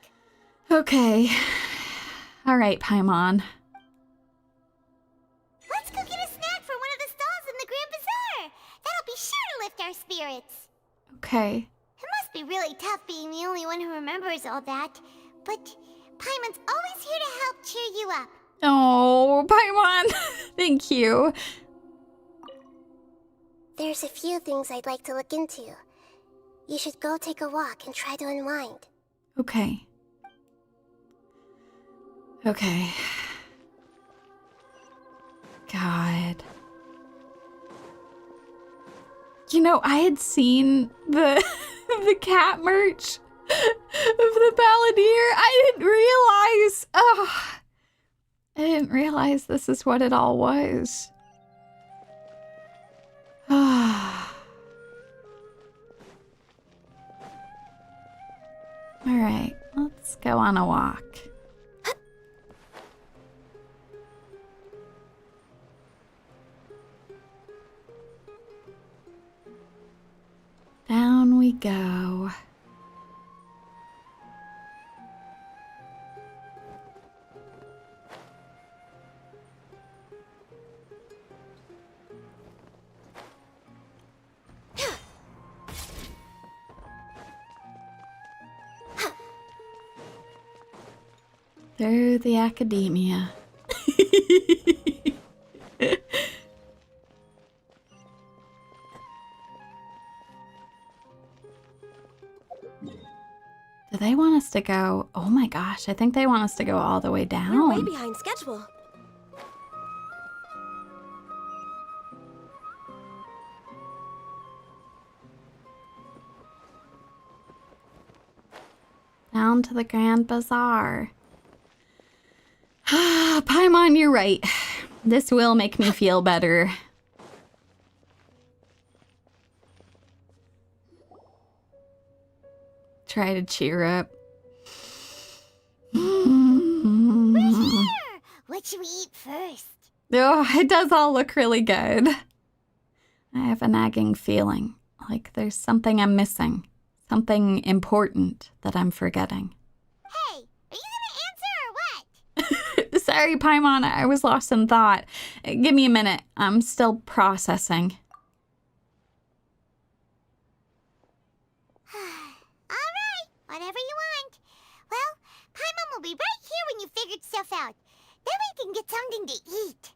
Okay. All right, Paimon. Let's go get a snack from one of the stalls in the Grand Bazaar! That'll be sure to lift our spirits. Okay. It must be really tough being the only one who remembers all that. But Paimon's always here to help cheer you up. Oh, Paimon. Thank you. There's a few things I'd like to look into. You should go take a walk and try to unwind. Okay. Okay. God. You know, I had seen the the cat merch of the Balladeer. I didn't realize. Oh, I didn't realize this is what it all was. All right, let's go on a walk. Down we go. Through the academia. Do they want us to go? Oh my gosh, I think they want us to go all the way down. We're way behind schedule. Down to the Grand Bazaar. Paimon, you're right. This will make me feel better. Try to cheer up. We're here! What should we eat first? Oh, it does all look really good. I have a nagging feeling like there's something I'm missing. Something important that I'm forgetting. Hey, are you gonna answer or what? Sorry, Paimon, I was lost in thought. Give me a minute. I'm still processing. Alright, whatever you want. Well, Paimon will be right here when you figured stuff out. Then we can get something to eat.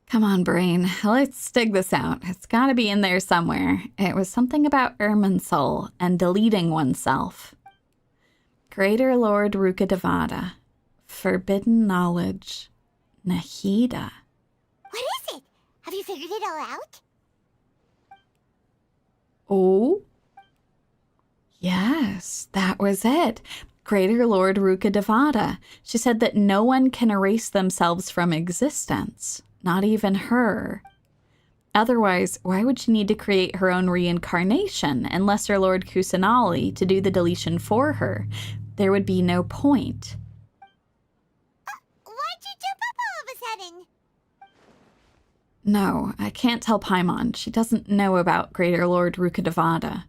Come on, brain. Let's dig this out. It's gotta be in there somewhere. It was something about Irminsul and deleting oneself. Greater Lord Rukkhadevata. Forbidden knowledge. Nahida. What is it? Have you figured it all out? Oh? Yes, that was it. Greater Lord Rukkhadevata. She said that no one can erase themselves from existence. Not even her. Otherwise, why would she need to create her own reincarnation and Lesser Lord Kusanali to do the deletion for her? There would be no point. Why'd you jump up all of a sudden? No, I can't tell Paimon. She doesn't know about Greater Lord Rukkhadevata.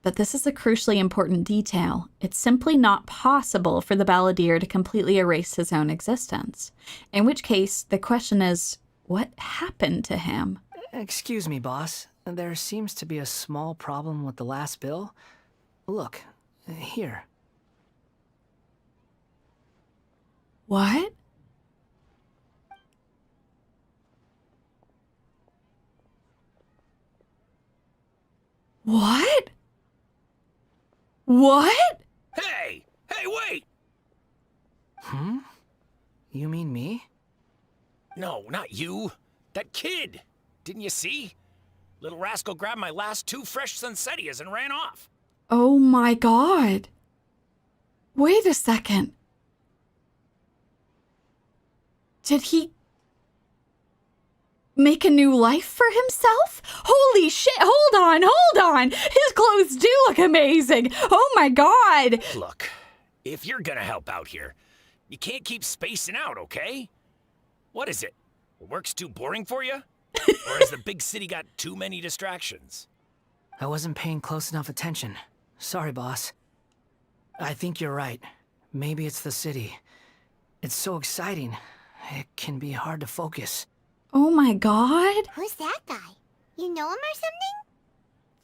But this is a crucially important detail. It's simply not possible for the Balladeer to completely erase his own existence. In which case, the question is, what happened to him? Excuse me, boss. There seems to be a small problem with the last bill. Look, here. What? What? What? Hey! Hey, wait! You mean me? No, not you. That kid. Didn't you see? Little rascal grabbed my last 2 fresh Sunsettias and ran off. Oh my god. Wait a second. Did he make a new life for himself? Holy shit, hold on. His clothes do look amazing. Oh my god. Look, if you're gonna help out here, You can't keep spacing out, okay? What is it? Work's too boring for you? Or has the big city got too many distractions? I wasn't paying close enough attention. Sorry, boss. I think you're right. Maybe it's the city. It's so exciting. It can be hard to focus. Oh my god. Who's that guy? You know him or something?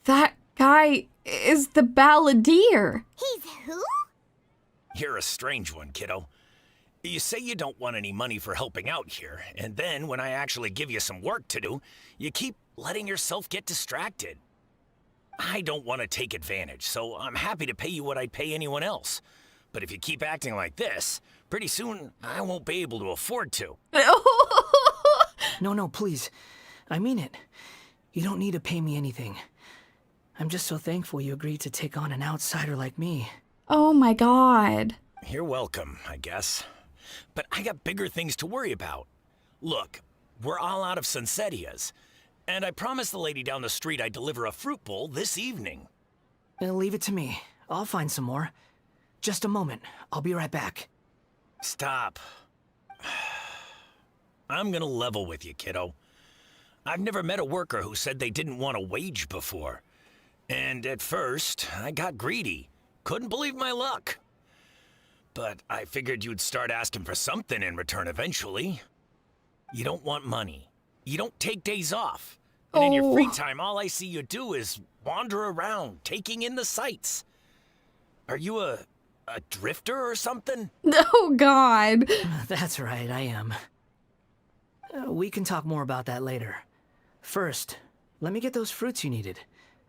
That guy is the Balladeer. He's who? You're a strange one, kiddo. You say you don't want any money for helping out here, and then when I actually give you some work to do, you keep letting yourself get distracted. I don't want to take advantage, so I'm happy to pay you what I'd pay anyone else. But if you keep acting like this, pretty soon I won't be able to afford to. No, please. I mean it. You don't need to pay me anything. I'm just so thankful you agreed to take on an outsider like me. Oh my god. You're welcome, I guess. But I got bigger things to worry about. Look, we're all out of Sunsetias, and I promised the lady down the street I'd deliver a fruit bowl this evening. Leave it to me. I'll find some more. Just a moment. I'll be right back. Stop. I'm gonna level with you, kiddo. I've never met a worker who said they didn't want a wage before. And at first, I got greedy. Couldn't believe my luck. But I figured you'd start asking for something in return eventually. You don't want money. You don't take days off. And in your free time, all I see you do is wander around, taking in the sights. Are you a drifter or something? Oh god. That's right, I am. We can talk more about that later. First, let me get those fruits you needed.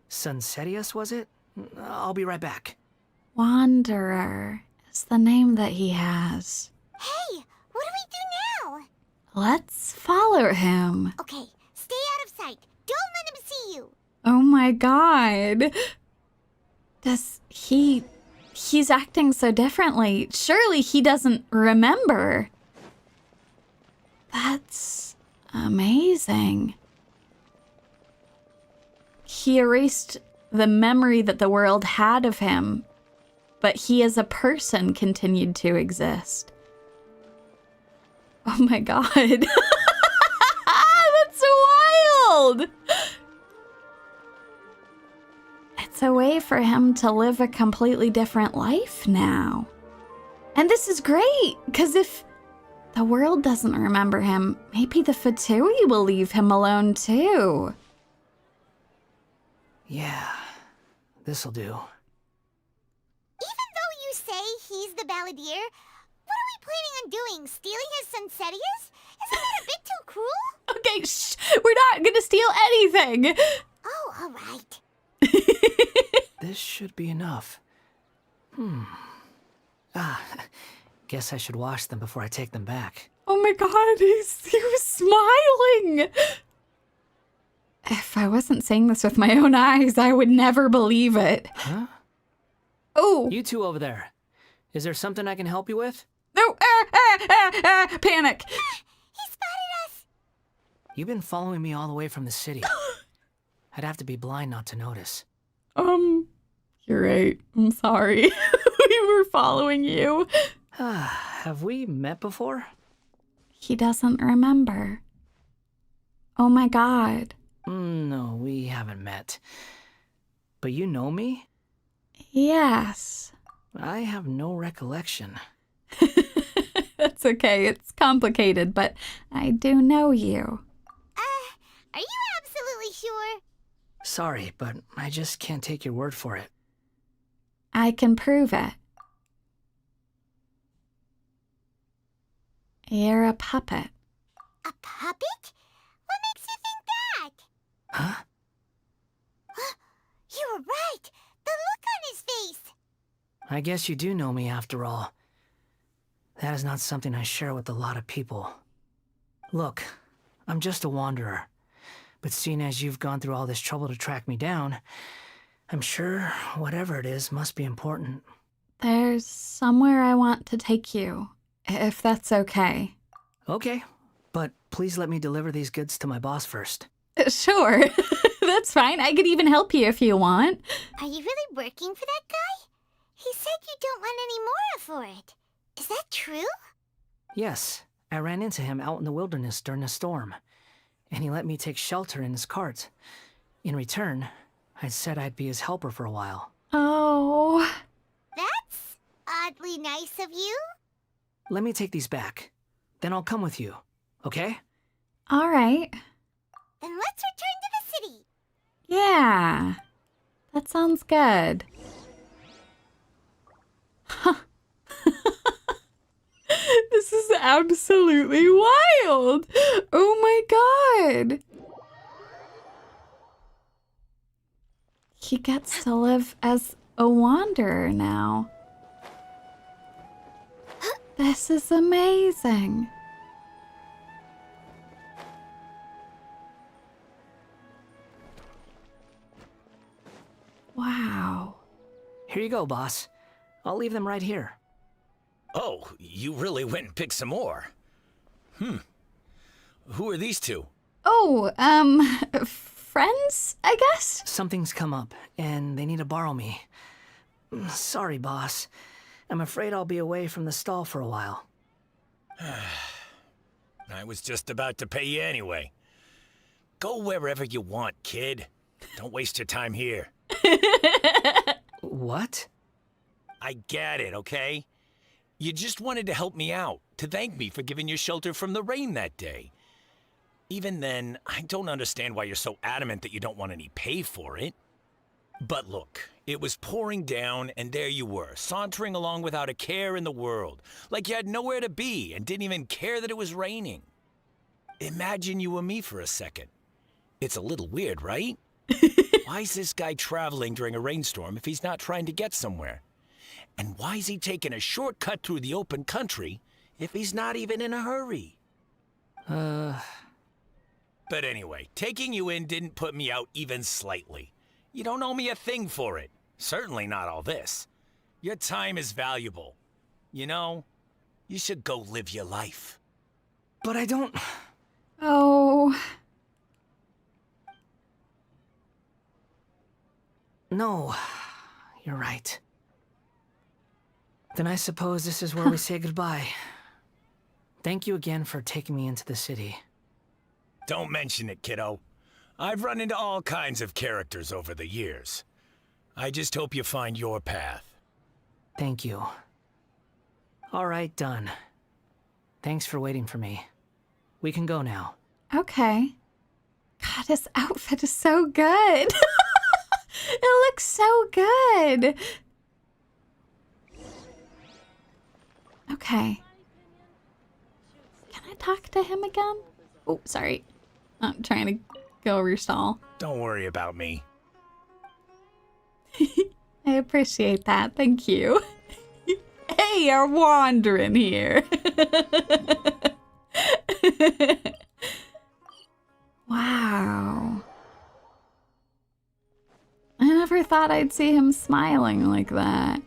Sunsetias, was it? I'll be right back. Wanderer is the name that he has. Hey, what do we do now? Let's follow him. Okay, stay out of sight. Don't let him see you. Oh my god. He's acting so differently. Surely he doesn't remember. That's amazing. He erased the memory that the world had of him, but he as a person continued to exist. Oh my god. That's wild! It's a way for him to live a completely different life now. And this is great, because if the world doesn't remember him, maybe the Fatui will leave him alone too. Yeah, this'll do. Even though you say he's the Balladeer, what are we planning on doing? Stealing his Sunsetias? Isn't that a bit too cruel? Okay, shh! We're not gonna steal anything! Oh, alright. This should be enough. Guess I should wash them before I take them back. Oh my god, he was smiling! If I wasn't saying this with my own eyes, I would never believe it. Huh? Oh! You two over there. Is there something I can help you with? No! Panic! He spotted us! You've been following me all the way from the city. I'd have to be blind not to notice. You're right. I'm sorry. We were following you. Have we met before? He doesn't remember. Oh my god. No, we haven't met. But you know me? Yes. I have no recollection. That's okay. It's complicated, but I do know you. Are you absolutely sure? Sorry, but I just can't take your word for it. I can prove it. You're a puppet. A puppet? What makes you think that? Huh? You were right. The look on his face. I guess you do know me after all. That is not something I share with a lot of people. Look, I'm just a wanderer. But seeing as you've gone through all this trouble to track me down, I'm sure whatever it is must be important. There's somewhere I want to take you, if that's okay. Okay, but please let me deliver these goods to my boss first. Sure, that's fine. I could even help you if you want. Are you really working for that guy? He said you don't want any more for it. Is that true? Yes, I ran into him out in the wilderness during a storm, and he let me take shelter in his cart. In return, I said I'd be his helper for a while. Oh. That's oddly nice of you. Let me take these back. Then I'll come with you, okay? All right. Then let's return to the city. Yeah. That sounds good. Huh. This is absolutely wild. Oh my god. He gets to live as a wanderer now. This is amazing. Wow. Here you go, boss. I'll leave them right here. Oh, you really went and picked some more. Who are these two? Oh, friends, I guess? Something's come up, and they need to borrow me. Sorry, boss. I'm afraid I'll be away from the stall for a while. I was just about to pay you anyway. Go wherever you want, kid. Don't waste your time here. What? I get it, okay? You just wanted to help me out, to thank me for giving you shelter from the rain that day. Even then, I don't understand why you're so adamant that you don't want any pay for it. But look, it was pouring down, and there you were, sauntering along without a care in the world, like you had nowhere to be and didn't even care that it was raining. Imagine you were me for a second. It's a little weird, right? Why is this guy traveling during a rainstorm if he's not trying to get somewhere? And why is he taking a shortcut through the open country if he's not even in a hurry? But anyway, taking you in didn't put me out even slightly. You don't owe me a thing for it. Certainly not all this. Your time is valuable. You know, you should go live your life. But I don't... Oh. No, you're right. Then I suppose this is where we say goodbye. Thank you again for taking me into the city. Don't mention it, kiddo. I've run into all kinds of characters over the years. I just hope you find your path. Thank you. All right, done. Thanks for waiting for me. We can go now. Okay. God, his outfit is so good. It looks so good. Okay. Can I talk to him again? Oh, sorry. I'm trying to go over your stall. Don't worry about me. I appreciate that. Thank you. Hey, you're wandering here. Wow. I never thought I'd see him smiling like that.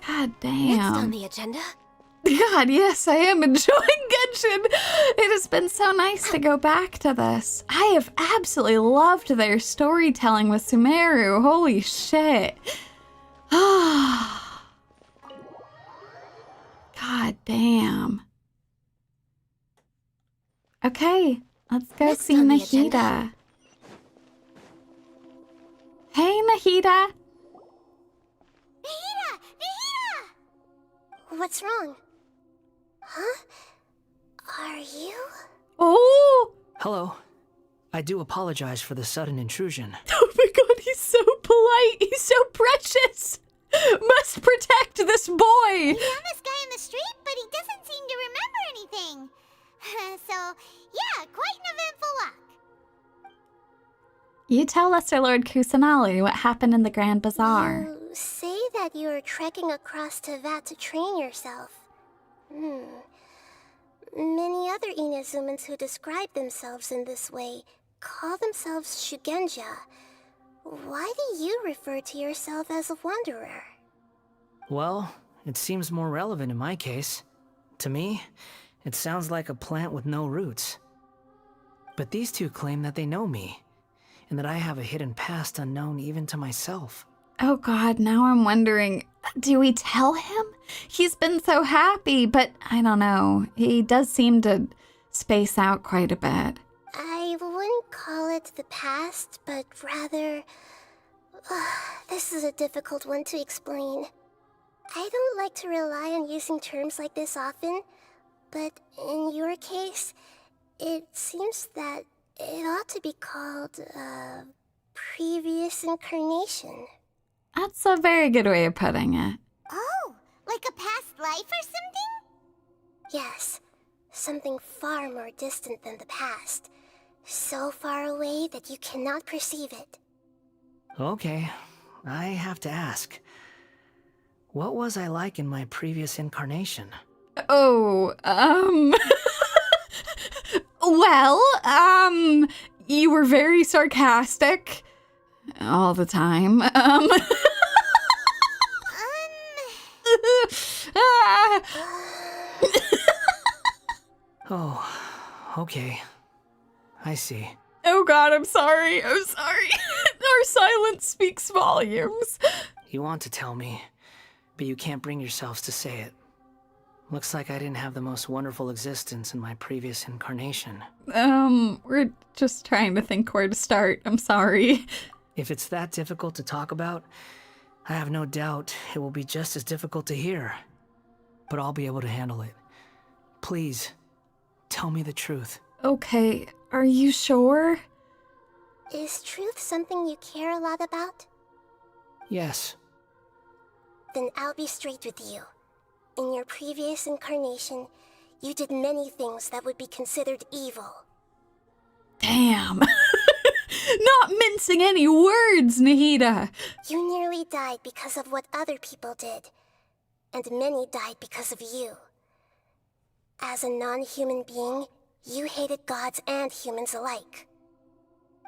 God damn. Next on the agenda? God, yes, I am enjoying Genshin. It has been so nice to go back to this. I have absolutely loved their storytelling with Sumeru. Holy shit. God damn. Okay, let's go see Nahida. Hey, Nahida. Nahida! Nahida! What's wrong? Huh? Are you? Oh! Hello. I do apologize for the sudden intrusion. Oh my god, he's so polite. He's so precious. Must protect this boy. We found this guy in the street, but he doesn't seem to remember anything. So, yeah, quite an eventful walk. You tell Lesser Lord Kusanali what happened in the Grand Bazaar. You say that you are trekking across to Vat to train yourself. Many other Inazumans who describe themselves in this way call themselves Shugenja. Why do you refer to yourself as a wanderer? Well, it seems more relevant in my case. To me, it sounds like a plant with no roots. But these two claim that they know me, and that I have a hidden past unknown even to myself. Oh god, now I'm wondering, do we tell him? He's been so happy, but I don't know. He does seem to space out quite a bit. I wouldn't call it the past, but rather... this is a difficult one to explain. I don't like to rely on using terms like this often, but in your case, it seems that it ought to be called, previous incarnation. That's a very good way of putting it. Oh, like a past life or something? Yes, something far more distant than the past. So far away that you cannot perceive it. Okay, I have to ask. What was I like in my previous incarnation? Oh, well, you were very sarcastic all the time. Oh, okay. I see. Oh God, I'm sorry. I'm sorry. Our silence speaks volumes. You want to tell me, but you can't bring yourselves to say it. Looks like I didn't have the most wonderful existence in my previous incarnation. We're just trying to think where to start. I'm sorry. If it's that difficult to talk about, I have no doubt it will be just as difficult to hear. But I'll be able to handle it. Please, tell me the truth. Okay, are you sure? Is truth something you care a lot about? Yes. Then I'll be straight with you. In your previous incarnation, you did many things that would be considered evil. Damn. Not mincing any words, Nahida. You nearly died because of what other people did. And many died because of you. As a non-human being, you hated gods and humans alike.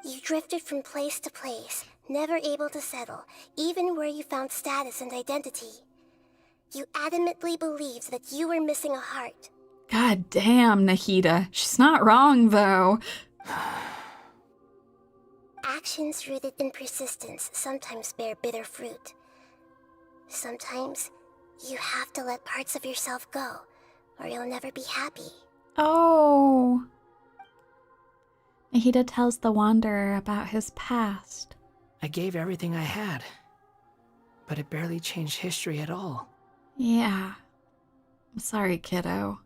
You drifted from place to place, never able to settle, even where you found status and identity. You adamantly believed that you were missing a heart. God damn, Nahida. She's not wrong, though. Actions rooted in persistence sometimes bear bitter fruit. Sometimes, you have to let parts of yourself go, or you'll never be happy. Oh. Nahida tells the Wanderer about his past. I gave everything I had, but it barely changed history at all. Yeah. I'm sorry, kiddo.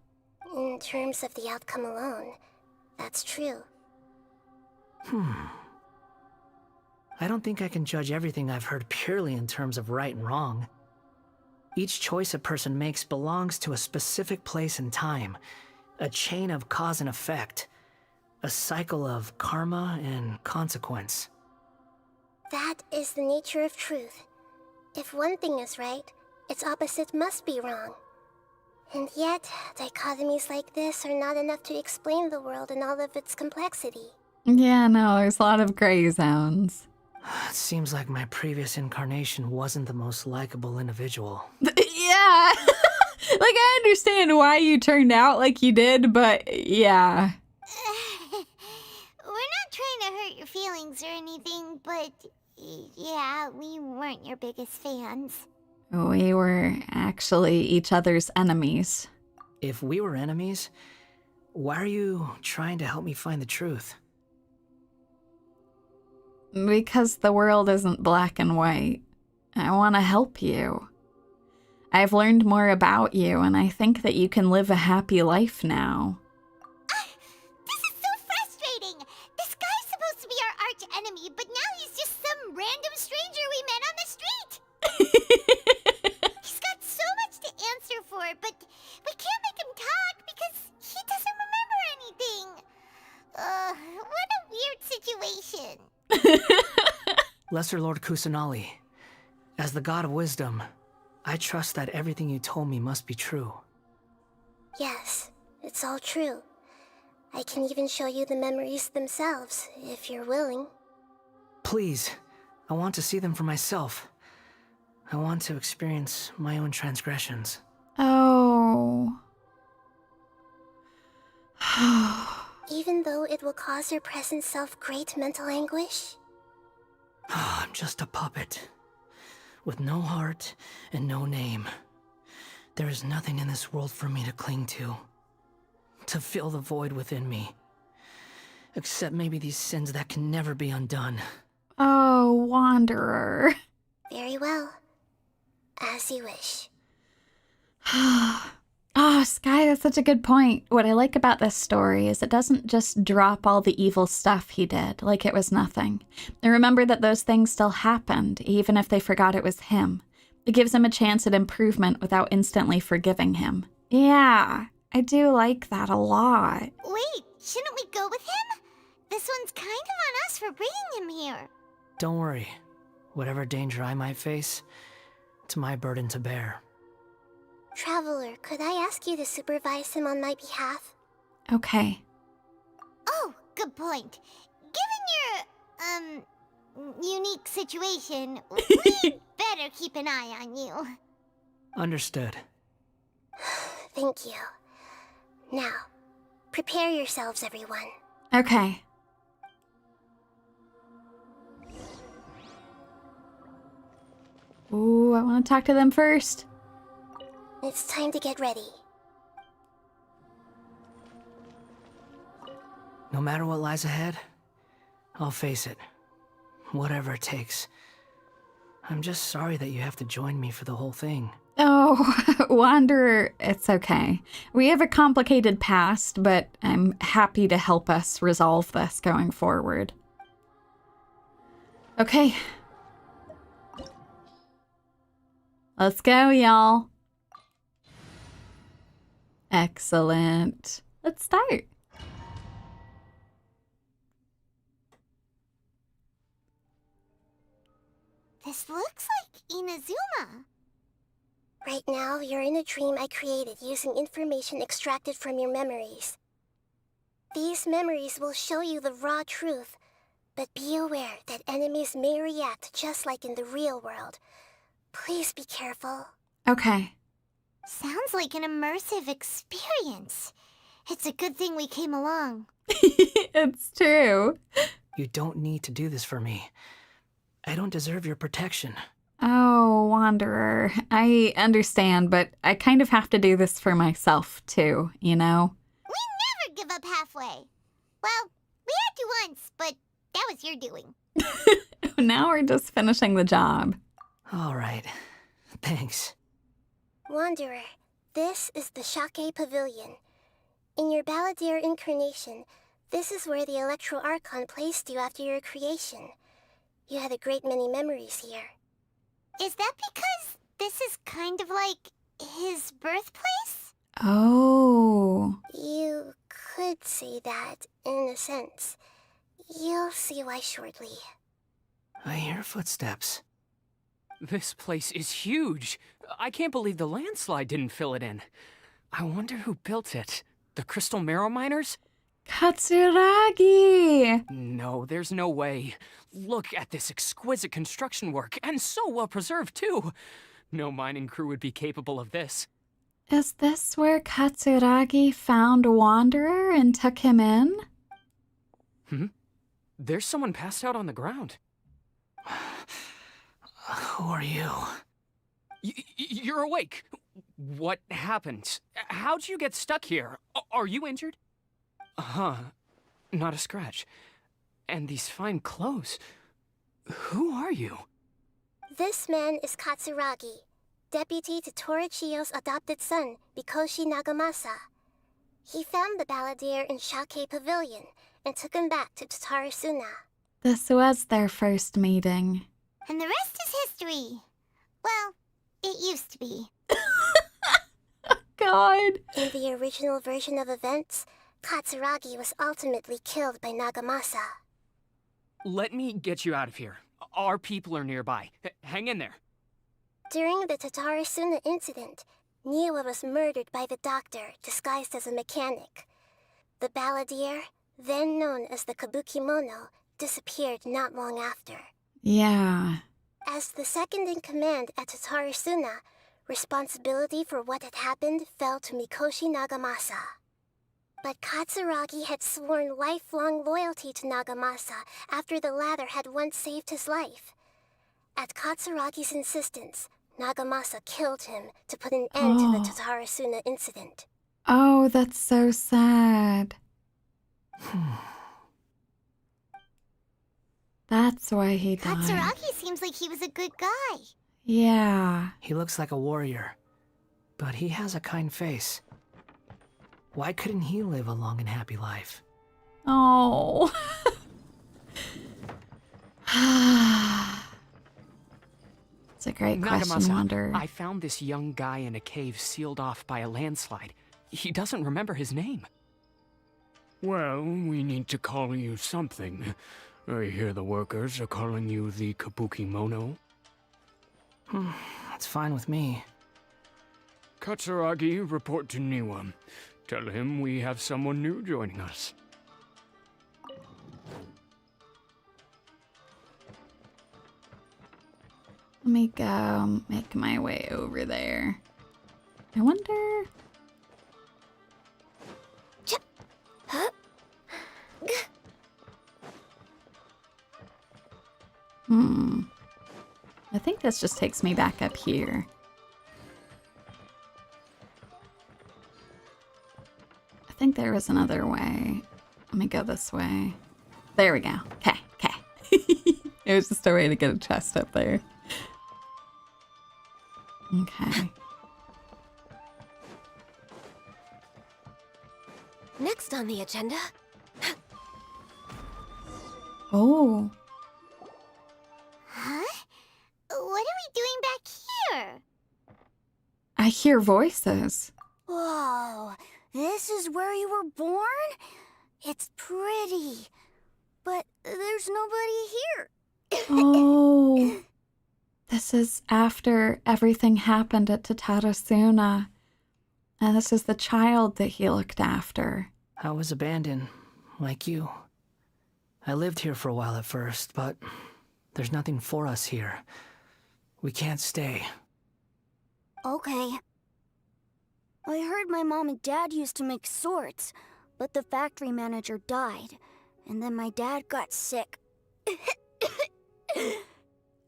In terms of the outcome alone, that's true. I don't think I can judge everything I've heard purely in terms of right and wrong. Each choice a person makes belongs to a specific place and time, a chain of cause and effect, a cycle of karma and consequence. That is the nature of truth. If one thing is right, its opposite must be wrong. And yet, dichotomies like this are not enough to explain the world in all of its complexity. Yeah, no, there's a lot of gray zones. It seems like my previous incarnation wasn't the most likable individual. Yeah. Like, I understand why you turned out like you did, but yeah. We're not trying to hurt your feelings or anything, but yeah, we weren't your biggest fans. We were actually each other's enemies. If we were enemies, why are you trying to help me find the truth? Because the world isn't black and white. I want to help you. I've learned more about you, and I think that you can live a happy life now. This is so frustrating! This guy's supposed to be our arch enemy, but now he's just some random stranger we met on the street! He's got so much to answer for, but we can't make him talk because he doesn't remember anything. What a weird situation. Lesser Lord Kusanali, as the God of Wisdom, I trust that everything you told me must be true. Yes, it's all true. I can even show you the memories themselves, if you're willing. Please, I want to see them for myself. I want to experience my own transgressions. Oh. Even though it will cause your present self great mental anguish? I'm just a puppet, with no heart and no name. There is nothing in this world for me to cling to fill the void within me. Except maybe these sins that can never be undone. Oh, Wanderer. Very well. As you wish. Oh, Sky, that's such a good point. What I like about this story is it doesn't just drop all the evil stuff he did like it was nothing. And remember that those things still happened, even if they forgot it was him. It gives him a chance at improvement without instantly forgiving him. Yeah, I do like that a lot. Wait, shouldn't we go with him? This one's kind of on us for bringing him here. Don't worry. Whatever danger I might face, it's my burden to bear. Traveler, could I ask you to supervise him on my behalf? Okay. Oh, good point. Given your, unique situation, we'd better keep an eye on you. Understood. Thank you. Now, prepare yourselves, everyone. Okay. Ooh, I want to talk to them first. It's time to get ready. No matter what lies ahead, I'll face it. Whatever it takes. I'm just sorry that you have to join me for the whole thing. Oh, Wanderer, it's okay. We have a complicated past, but I'm happy to help us resolve this going forward. Okay. Let's go, y'all. Excellent. Let's start. This looks like Inazuma. Right now, you're in a dream I created using information extracted from your memories. These memories will show you the raw truth, but be aware that enemies may react just like in the real world. Please be careful. Okay. Sounds like an immersive experience. It's a good thing we came along. It's true. You don't need to do this for me. I don't deserve your protection. Oh, Wanderer. I understand, but I kind of have to do this for myself, too, you know? We never give up halfway. Well, we had to once, but that was your doing. Now we're just finishing the job. All right. Thanks. Wanderer, this is the Shake Pavilion. In your Balladeer incarnation, this is where the Electro Archon placed you after your creation. You had a great many memories here. Is that because this is kind of like his birthplace? Oh. You could say that, in a sense. You'll see why shortly. I hear footsteps. This place is huge. I can't believe the landslide didn't fill it in. I wonder who built it. The Crystal Marrow Miners? Katsuragi! No, there's no way. Look at this exquisite construction work, and so well preserved, too. No mining crew would be capable of this. Is this where Katsuragi found Wanderer and took him in? There's someone passed out on the ground. Who are you? You're awake. What happened? How'd you get stuck here? Are you injured? Not a scratch. And these fine clothes. Who are you? This man is Katsuragi, deputy to Torichiyo's adopted son, Mikoshi Nagamasa. He found the Balladeer in Shake Pavilion and took him back to Tatarasuna. This was their first meeting. And the rest is history. Well, it used to be. God. In the original version of events, Katsuragi was ultimately killed by Nagamasa. Let me get you out of here. Our people are nearby. Hang in there. During the Tatarasuna incident, Niwa was murdered by the doctor disguised as a mechanic. The Balladeer, then known as the Kabukimono, disappeared not long after. Yeah. As the second in command at Tatarasuna, responsibility for what had happened fell to Mikoshi Nagamasa. But Katsuragi had sworn lifelong loyalty to Nagamasa after the latter had once saved his life. At Katsuragi's insistence, Nagamasa killed him to put an end to the Tatarasuna incident. Oh, that's so sad. That's why he died. Katsuragi seems like he was a good guy. Yeah. He looks like a warrior, but he has a kind face. Why couldn't he live a long and happy life? Oh. It's a great question, Nagamasa, Wonder. I found this young guy in a cave sealed off by a landslide. He doesn't remember his name. Well, we need to call you something. I hear the workers are calling you the Kabuki Mono. That's fine with me. Katsuragi, report to Niwa. Tell him we have someone new joining us. Let me go make my way over there. I wonder... I think this just takes me back up here. I think there is another way. Let me go this way. There we go. Okay, okay. It was just a way to get a chest up there. Okay. Next on the agenda. Oh. Huh? What are we doing back here? I hear voices. Whoa, this is where you were born? It's pretty, but there's nobody here. Oh. This is after everything happened at Tatarasuna. And this is the child that he looked after. I was abandoned, like you. I lived here for a while at first, but there's nothing for us here. We can't stay. Okay. I heard my mom and dad used to make swords, but the factory manager died, and then my dad got sick.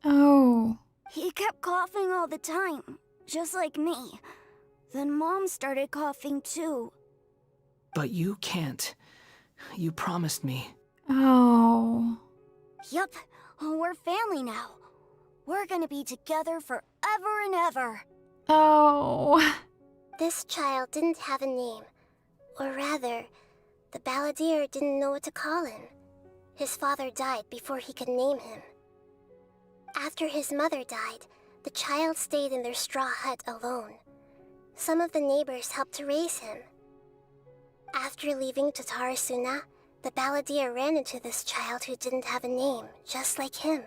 Oh. He kept coughing all the time, just like me. Then Mom started coughing too. But you can't. You promised me. Oh. Yup, we're family now. We're gonna be together forever and ever. Oh. This child didn't have a name. Or rather, the Balladeer didn't know what to call him. His father died before he could name him. After his mother died, the child stayed in their straw hut alone. Some of the neighbors helped to raise him. After leaving Tatarasuna, the Balladeer ran into this child who didn't have a name, just like him.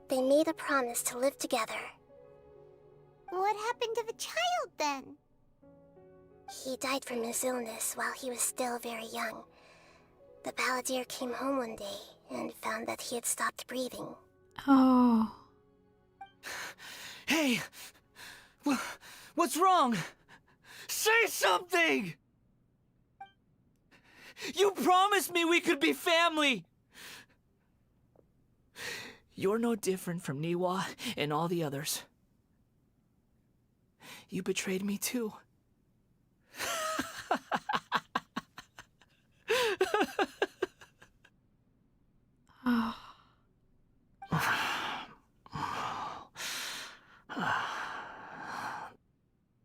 They made a promise to live together. What happened to the child then? He died from his illness while he was still very young. The Balladeer came home one day and found that he had stopped breathing. Oh. Hey! What's wrong? Say something! You promised me we could be family! You're no different from Niwa and all the others. You betrayed me too. Oh.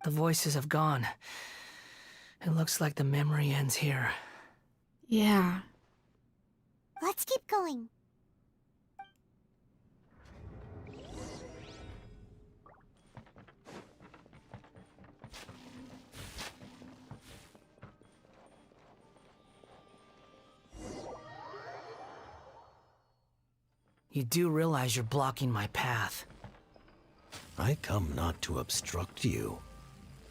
The voices have gone. It looks like the memory ends here. Yeah. Let's keep going. You do realize you're blocking my path. I come not to obstruct you.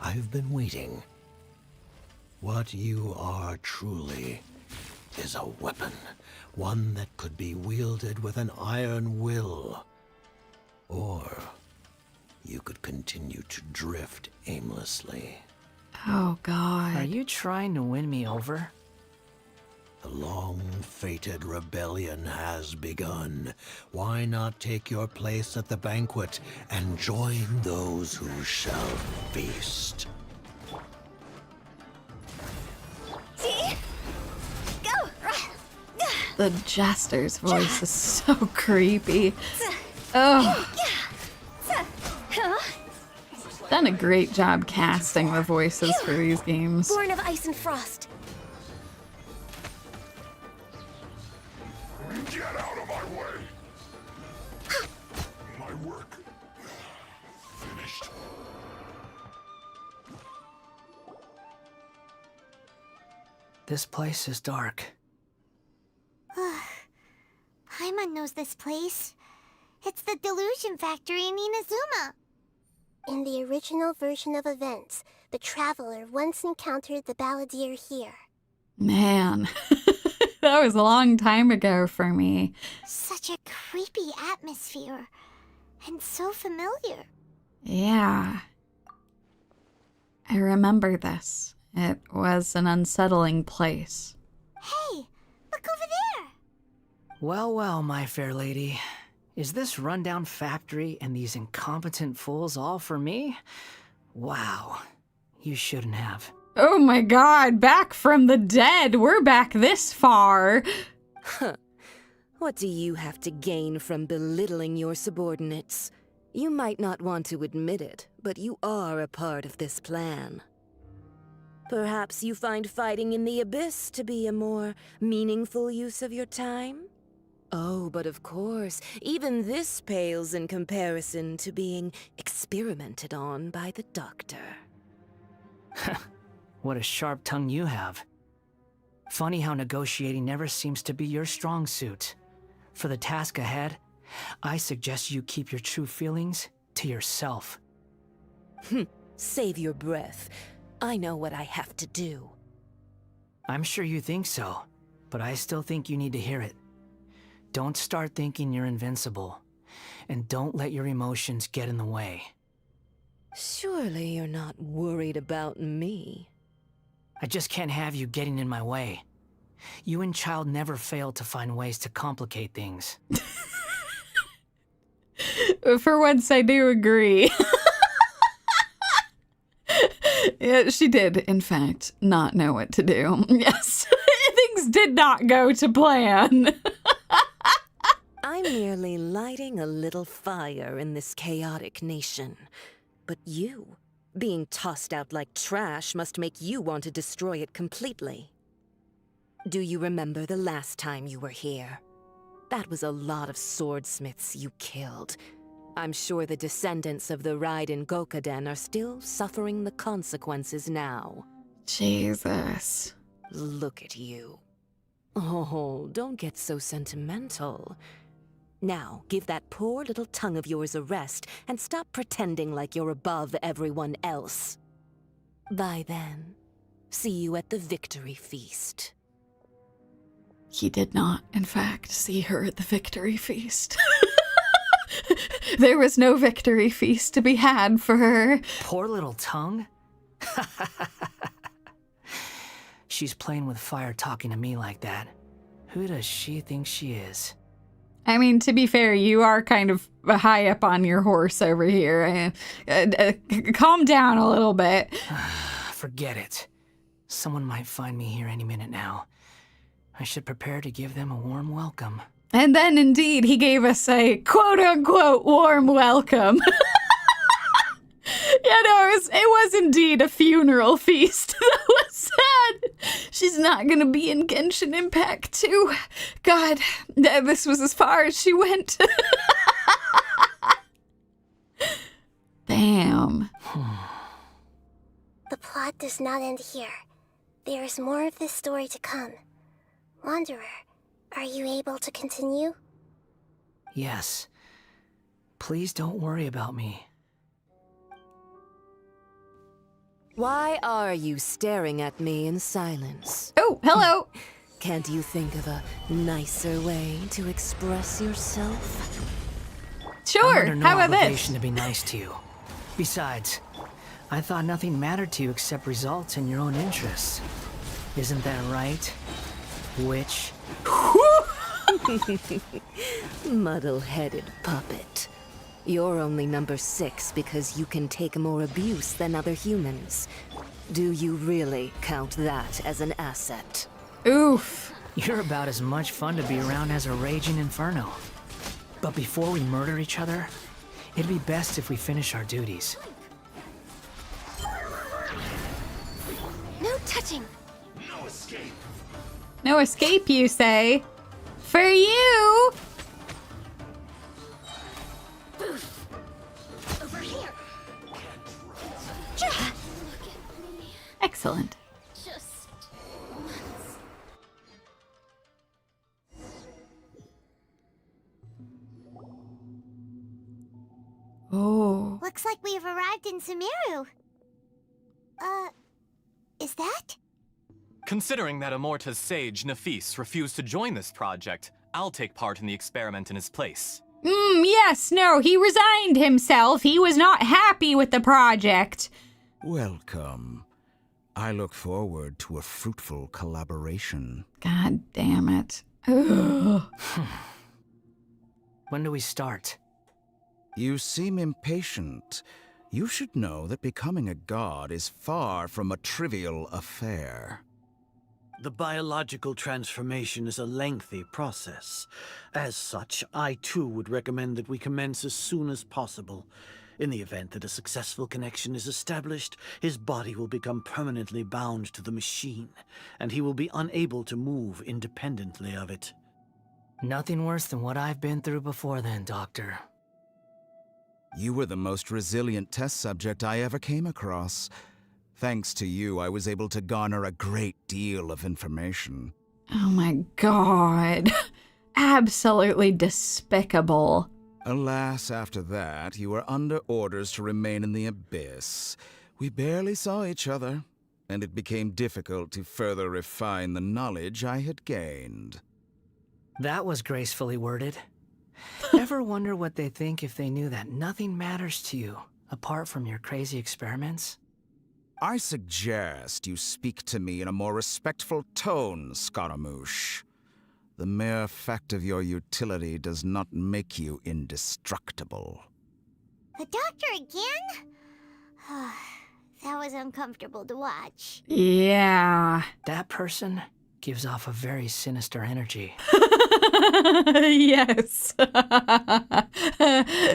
I've been waiting. What you are truly is a weapon, one that could be wielded with an iron will. Or you could continue to drift aimlessly. Oh, God. Are you trying to win me over? The long-fated rebellion has begun. Why not take your place at the banquet and join those who shall feast? Go! The jester's voice is so creepy. Oh. Done a great job casting the voices for these games. Born of ice and frost. Get out of my way! My work finished. This place is dark. Paimon knows this place. It's the Delusion Factory in Inazuma. In the original version of events, the Traveler once encountered the Balladeer here. Man, that was a long time ago for me. Such a creepy atmosphere. And so familiar. Yeah. I remember this. It was an unsettling place. Hey, look over there! Well, well, my fair lady. Is this rundown factory and these incompetent fools all for me? Wow. You shouldn't have. Oh my god, back from the dead! We're back this far! Huh. What do you have to gain from belittling your subordinates? You might not want to admit it, but you are a part of this plan. Perhaps you find fighting in the Abyss to be a more meaningful use of your time? Oh, but of course, even this pales in comparison to being experimented on by the doctor. What a sharp tongue you have. Funny how negotiating never seems to be your strong suit. For the task ahead, I suggest you keep your true feelings to yourself. Save your breath. I know what I have to do. I'm sure you think so, but I still think you need to hear it. Don't start thinking you're invincible, and don't let your emotions get in the way. Surely you're not worried about me. I just can't have you getting in my way. You and Child never fail to find ways to complicate things. For once, I do agree. Yeah, she did, in fact, not know what to do. Yes, things did not go to plan. I'm merely lighting a little fire in this chaotic nation. But you, being tossed out like trash, must make you want to destroy it completely. Do you remember the last time you were here? That was a lot of swordsmiths you killed. I'm sure the descendants of the Raiden Gokaden are still suffering the consequences now. Jesus. Look at you. Oh, don't get so sentimental. Now, give that poor little tongue of yours a rest and stop pretending like you're above everyone else. Bye then. See you at the victory feast. He did not, in fact, see her at the victory feast. There was no victory feast to be had for her. Poor little tongue? She's playing with fire talking to me like that. Who does she think she is? I mean, to be fair, you are kind of high up on your horse over here. Calm down a little bit. Forget it. Someone might find me here any minute now. I should prepare to give them a warm welcome. And then, indeed, he gave us a quote-unquote warm welcome. Yeah, no, it was indeed a funeral feast. That was sad. She's not gonna be in Genshin Impact 2. God, this was as far as she went. Damn. The plot does not end here. There is more of this story to come. Wanderer, are you able to continue? Yes. Please don't worry about me. Why are you staring at me in silence? Oh, hello. Can't you think of a nicer way to express yourself? Sure, I'm under no how about obligation this? to be nice to you. Besides, I thought nothing mattered to you except results and your own interests. Isn't that right? Witch. Muddle-headed puppet. You're only number 6 because you can take more abuse than other humans. Do you really count that as an asset? Oof. You're about as much fun to be around as a raging inferno. But before we murder each other, it'd be best if we finish our duties. No touching. No escape, you say? For you! Over here. Excellent. Just Oh. Looks like we've arrived in Sumeru. Is that? Considering that Amorta's sage, Nafis, refused to join this project, I'll take part in the experiment in his place. Yes, no, he resigned himself. He was not happy with the project. Welcome. I look forward to a fruitful collaboration. God damn it. Ugh. When do we start? You seem impatient. You should know that becoming a god is far from a trivial affair. The biological transformation is a lengthy process. As such, I too would recommend that we commence as soon as possible. In the event that a successful connection is established, his body will become permanently bound to the machine, and he will be unable to move independently of it. Nothing worse than what I've been through before then, Doctor. You were the most resilient test subject I ever came across. Thanks to you, I was able to garner a great deal of information. Oh my god. Absolutely despicable. Alas, after that, you were under orders to remain in the abyss. We barely saw each other, and it became difficult to further refine the knowledge I had gained. That was gracefully worded. Ever wonder what they think if they knew that nothing matters to you, apart from your crazy experiments? I suggest you speak to me in a more respectful tone, Scaramouche. The mere fact of your utility does not make you indestructible. The doctor again? That was uncomfortable to watch. Yeah. That person gives off a very sinister energy. Yes.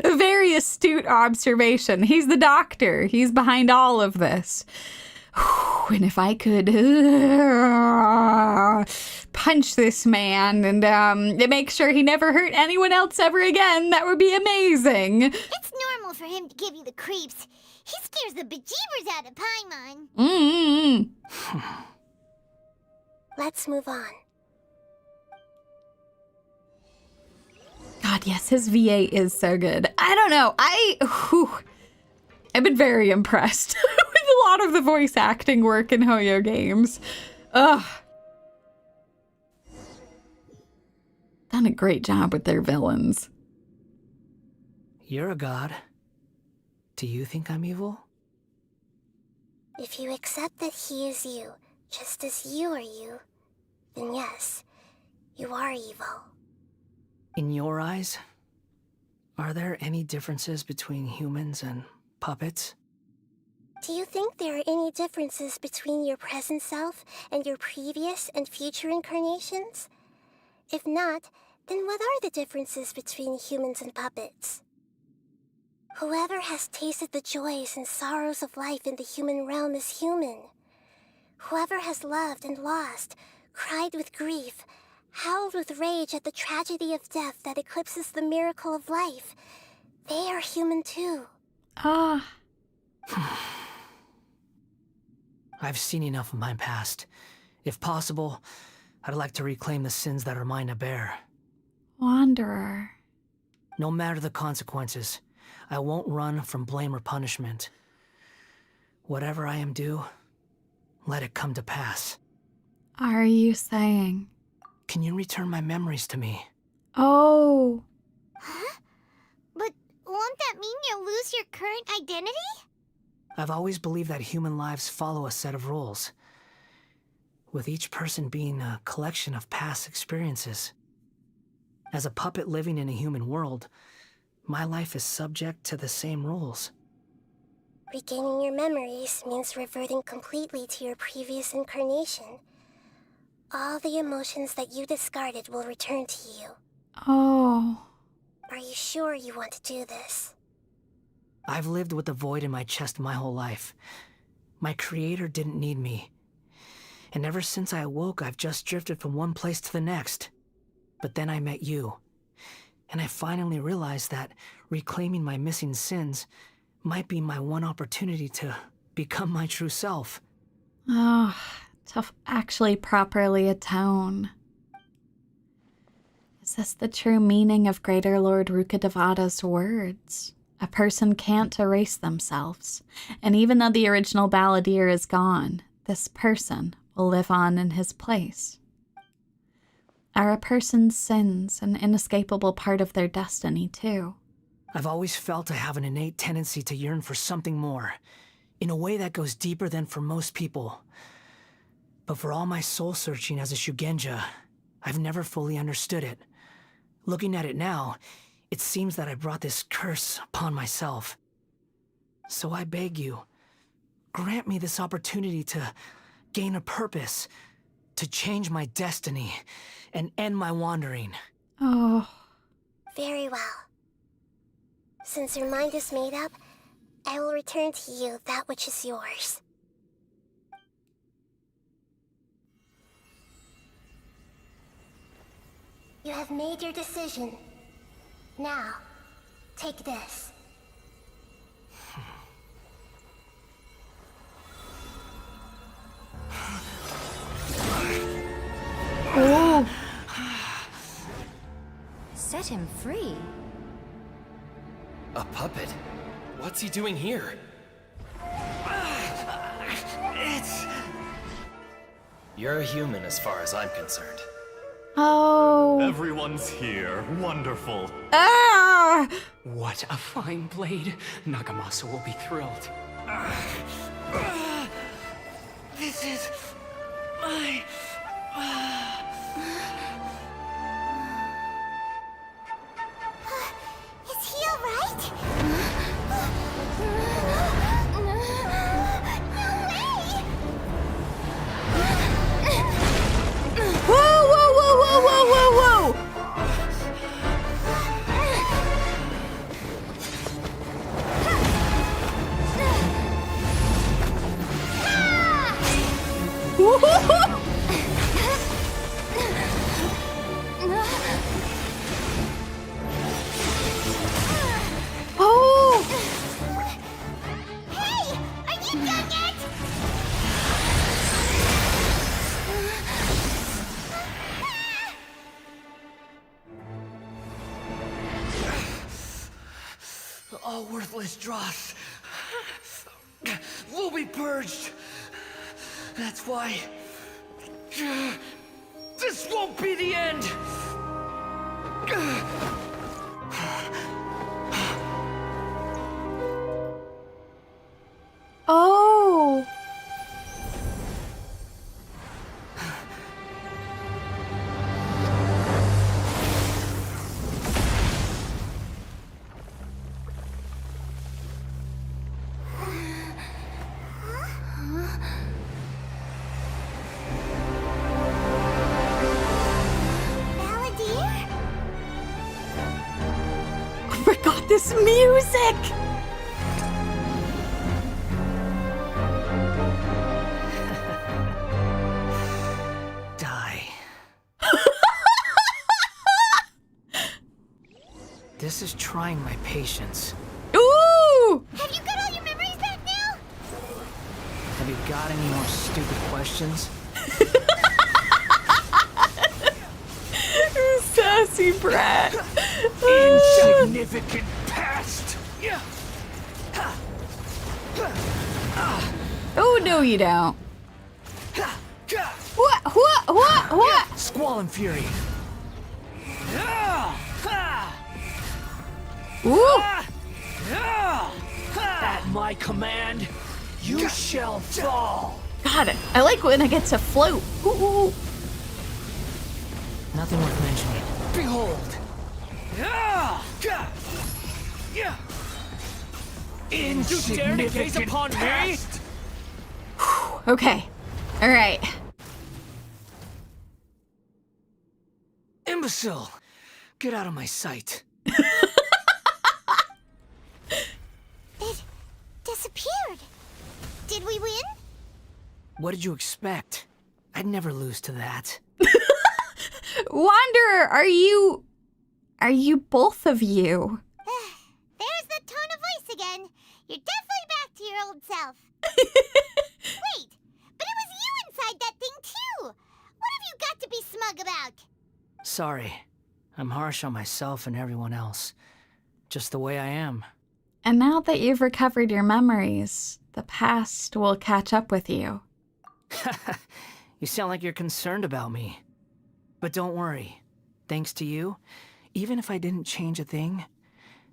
Very astute observation. He's the doctor. He's behind all of this. And if I could punch this man and make sure he never hurt anyone else ever again, that would be amazing. It's normal for him to give you the creeps. He scares the bejeebers out of Paimon. Let's move on. God, yes, his VA is so good. I don't know. I've been very impressed with a lot of the voice acting work in Hoyo games. Ugh. Done a great job with their villains. You're a god. Do you think I'm evil? If you accept that he is you, just as you are you, then yes, you are evil. In your eyes, are there any differences between humans and puppets? Do you think there are any differences between your present self and your previous and future incarnations? If not, then what are the differences between humans and puppets? Whoever has tasted the joys and sorrows of life in the human realm is human. Whoever has loved and lost, cried with grief, howled with rage at the tragedy of death that eclipses the miracle of life, they are human too. Ah. I've seen enough of my past. If possible, I'd like to reclaim the sins that are mine to bear. Wanderer. No matter the consequences, I won't run from blame or punishment. Whatever I am due, let it come to pass. Are you saying? Can you return my memories to me? Oh. Huh? But won't that mean you'll lose your current identity? I've always believed that human lives follow a set of rules. with each person being a collection of past experiences. As a puppet living in a human world, my life is subject to the same rules. Regaining your memories means reverting completely to your previous incarnation. All the emotions that you discarded will return to you. Oh. Are you sure you want to do this? I've lived with a void in my chest my whole life. My creator didn't need me. And ever since I awoke, I've just drifted from one place to the next. But then I met you. And I finally realized that reclaiming my missing sins might be my one opportunity to become my true self. Oh, to actually properly atone. Is this the true meaning of Greater Lord Rukkhadevata's words? A person can't erase themselves, and even though the original Balladeer is gone, this person will live on in his place. Are a person's sins an inescapable part of their destiny, too? I've always felt I have an innate tendency to yearn for something more, in a way that goes deeper than for most people. But for all my soul-searching as a Shugenja, I've never fully understood it. Looking at it now, it seems that I brought this curse upon myself. So I beg you, grant me this opportunity to gain a purpose, to change my destiny, and end my wandering. Oh. Very well. Since your mind is made up, I will return to you that which is yours. You have made your decision. Now, take this. Oh. Set him free. A puppet? What's he doing here? You're a human as far as I'm concerned. Oh. Everyone's here. Wonderful. Ah! What a fine blade. Nagamasa will be thrilled. This is my... Is he alright? Whoa, whoa, whoa, whoa, whoa, whoa, whoa! Oh! Hey! Are you done yet? All worthless dross will be purged. That's why this won't be the end. Oh! Oh my god, this music! Die. This is trying my patience. Ooh! Have you got all your memories back now? Have you got any more stupid questions? Sassy brat. Insignificant past. Oh, no, you don't. What? Squall and fury. Ooh. At my command, you shall fall. God, I like when I get to float. Ooh. Nothing worth mentioning. Behold! You dare to gaze upon me? Okay. All right. Imbecile! Get out of my sight. It disappeared. Did we win? What did you expect? I'd never lose to that. Wanderer, are you both of you? There's the tone of voice again. You're definitely back to your old self. Wait, but it was you inside that thing too. What have you got to be smug about? Sorry. I'm harsh on myself and everyone else. Just the way I am. And now that you've recovered your memories, the past will catch up with you. You sound like you're concerned about me. But don't worry. Thanks to you, even if I didn't change a thing,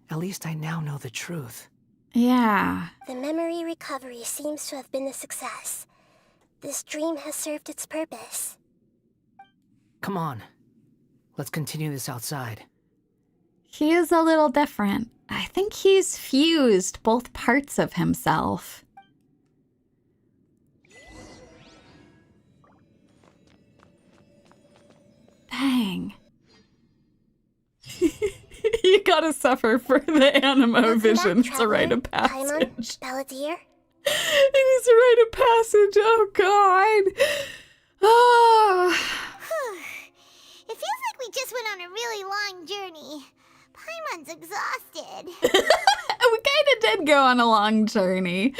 at least I now know the truth. Yeah. The memory recovery seems to have been a success. This dream has served its purpose. Come on. Let's continue this outside. He is a little different. I think he's fused both parts of himself. Dang. You gotta suffer for the animo vision to write a passage. Balladeer? It needs to write a passage. Oh, God. Oh. It feels like we just went on a really long journey. Paimon's exhausted. We kind of did go on a long journey.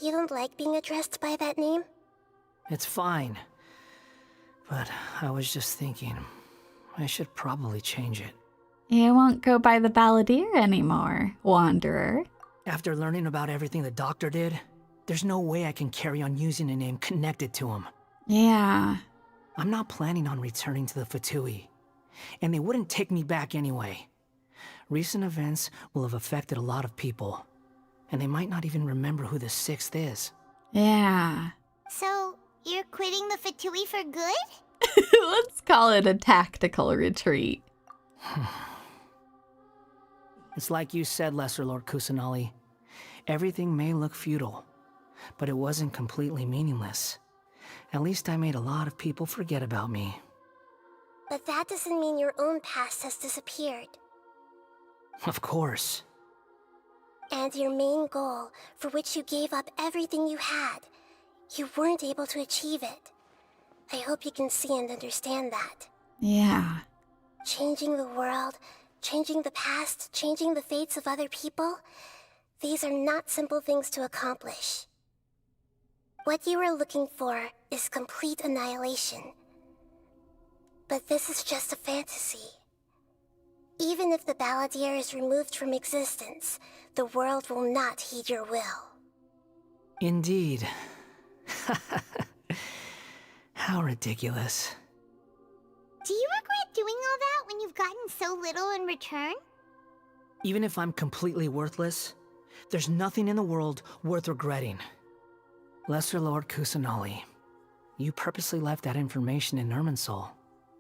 You don't like being addressed by that name? It's fine. But I was just thinking, I should probably change it. You won't go by the Balladeer anymore, Wanderer. After learning about everything the doctor did, there's no way I can carry on using a name connected to him. Yeah. I'm not planning on returning to the Fatui, and they wouldn't take me back anyway. Recent events will have affected a lot of people, and they might not even remember who the Sixth is. Yeah. So, you're quitting the Fatui for good? Let's call it a tactical retreat. It's like you said, Lesser Lord Kusanali. Everything may look futile, but it wasn't completely meaningless. At least I made a lot of people forget about me. But that doesn't mean your own past has disappeared. Of course. And your main goal, for which you gave up everything you had, you weren't able to achieve it. I hope you can see and understand that. Yeah. Changing the world, changing the past, changing the fates of other people, these are not simple things to accomplish. What you are looking for is complete annihilation. But this is just a fantasy. Even if the Balladeer is removed from existence, the world will not heed your will. Indeed. How ridiculous. Do you regret doing all that when you've gotten so little in return? Even if I'm completely worthless, there's nothing in the world worth regretting. Lesser Lord Kusanali, you purposely left that information in Irminsul,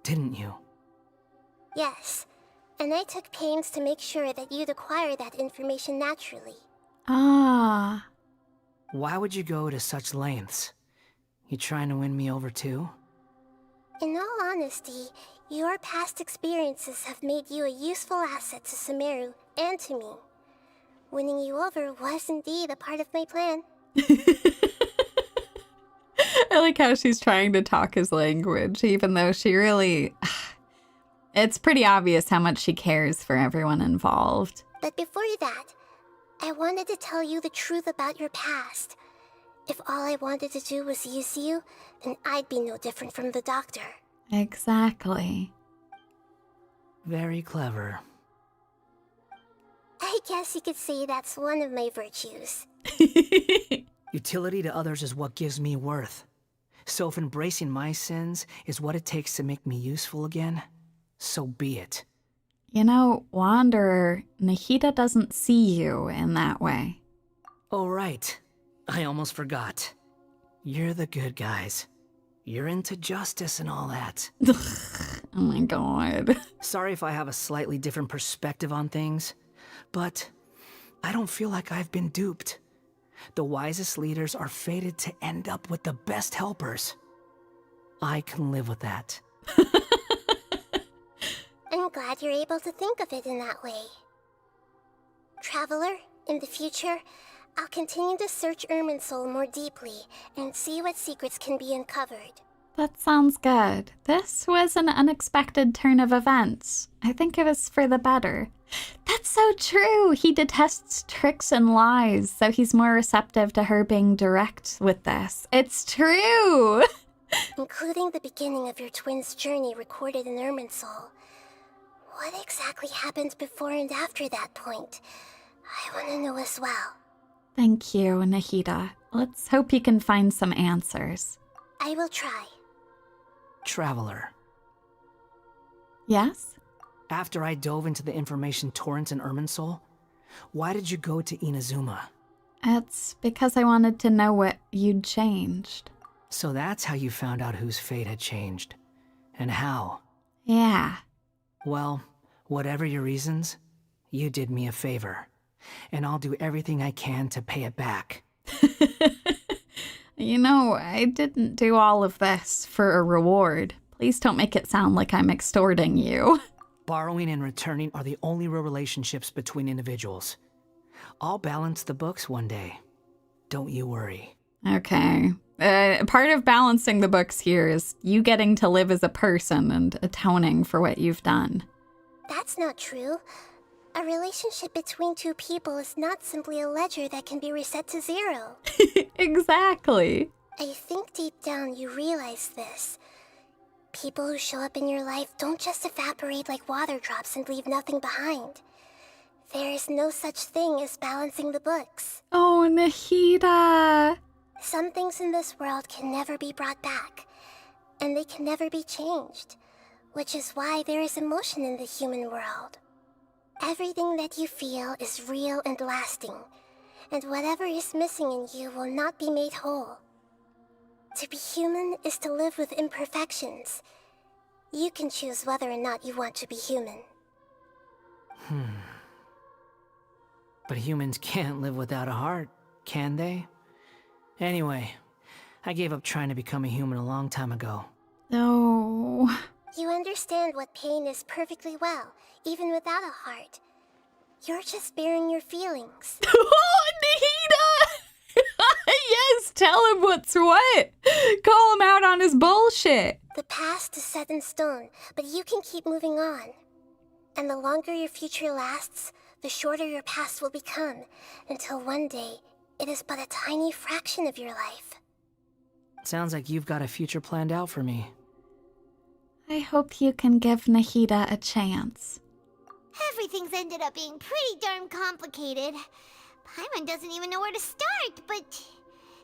didn't you? Yes, and I took pains to make sure that you'd acquire that information naturally. Ah. Why would you go to such lengths? You trying to win me over too? In all honesty, your past experiences have made you a useful asset to Sumeru and to me. Winning you over was indeed a part of my plan. I like how she's trying to talk his language, even though she really... It's pretty obvious how much she cares for everyone involved. But before that, I wanted to tell you the truth about your past. If all I wanted to do was use you, then I'd be no different from the doctor. Exactly. Very clever. I guess you could say that's one of my virtues. Utility to others is what gives me worth. So if embracing my sins is what it takes to make me useful again, so be it. You know, Wanderer, Nahida doesn't see you in that way. Oh, right. I almost forgot. You're the good guys. You're into justice and all that. Oh my god. Sorry if I have a slightly different perspective on things, but I don't feel like I've been duped. The wisest leaders are fated to end up with the best helpers. I can live with that. I'm glad you're able to think of it in that way. Traveler, in the future, I'll continue to search Irminsul more deeply and see what secrets can be uncovered. That sounds good. This was an unexpected turn of events. I think it was for the better. That's so true. He detests tricks and lies, so he's more receptive to her being direct with this. It's true! Including the beginning of your twins' journey recorded in Irminsul. What exactly happened before and after that point? I want to know as well. Thank you, Nahida. Let's hope you can find some answers. I will try. Traveler. Yes? After I dove into the information torrents in Irminsul, why did you go to Inazuma? It's because I wanted to know what you'd changed. So that's how you found out whose fate had changed. And how. Yeah. Well, whatever your reasons, you did me a favor. And I'll do everything I can to pay it back. You know, I didn't do all of this for a reward. Please don't make it sound like I'm extorting you. Borrowing and returning are the only real relationships between individuals. I'll balance the books one day. Don't you worry. Okay. Part of balancing the books here is you getting to live as a person and atoning for what you've done. That's not true. A relationship between two people is not simply a ledger that can be reset to zero. Exactly. I think deep down you realize this. People who show up in your life don't just evaporate like water drops and leave nothing behind. There is no such thing as balancing the books. Oh, Nahida. Some things in this world can never be brought back, and they can never be changed, which is why there is emotion in the human world. Everything that you feel is real and lasting, and whatever is missing in you will not be made whole. To be human is to live with imperfections. You can choose whether or not you want to be human. But humans can't live without a heart, can they? Anyway, I gave up trying to become a human a long time ago. No. You understand what pain is perfectly well, even without a heart. You're just bearing your feelings. Oh, Nahida! Yes, tell him what's what. Call him out on his bullshit. The past is set in stone, but you can keep moving on. And the longer your future lasts, the shorter your past will become, until one day, it is but a tiny fraction of your life. Sounds like you've got a future planned out for me. I hope you can give Nahida a chance. Everything's ended up being pretty darn complicated. Paimon doesn't even know where to start, but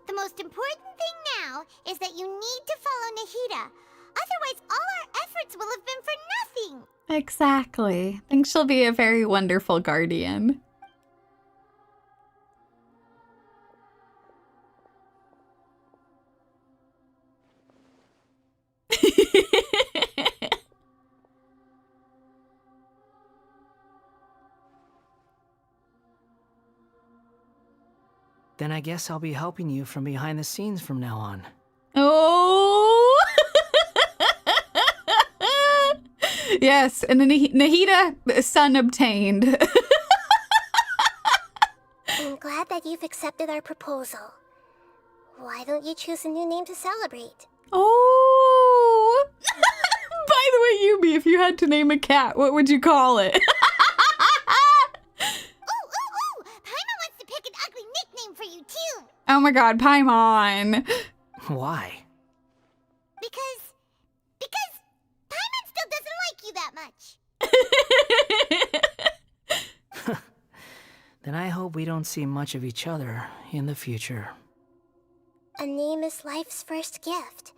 the most important thing now is that you need to follow Nahida. Otherwise, all our efforts will have been for nothing. Exactly. I think she'll be a very wonderful guardian. Then I guess I'll be helping you from behind the scenes from now on. Oh! Yes, and then Nahida, son obtained. I'm glad that you've accepted our proposal. Why don't you choose a new name to celebrate? Oh! By the way, Yubi, if you had to name a cat, what would you call it? For you too. Oh my god, Paimon. Why? Because Paimon still doesn't like you that much. Then I hope we don't see much of each other in the future. A name is life's first gift.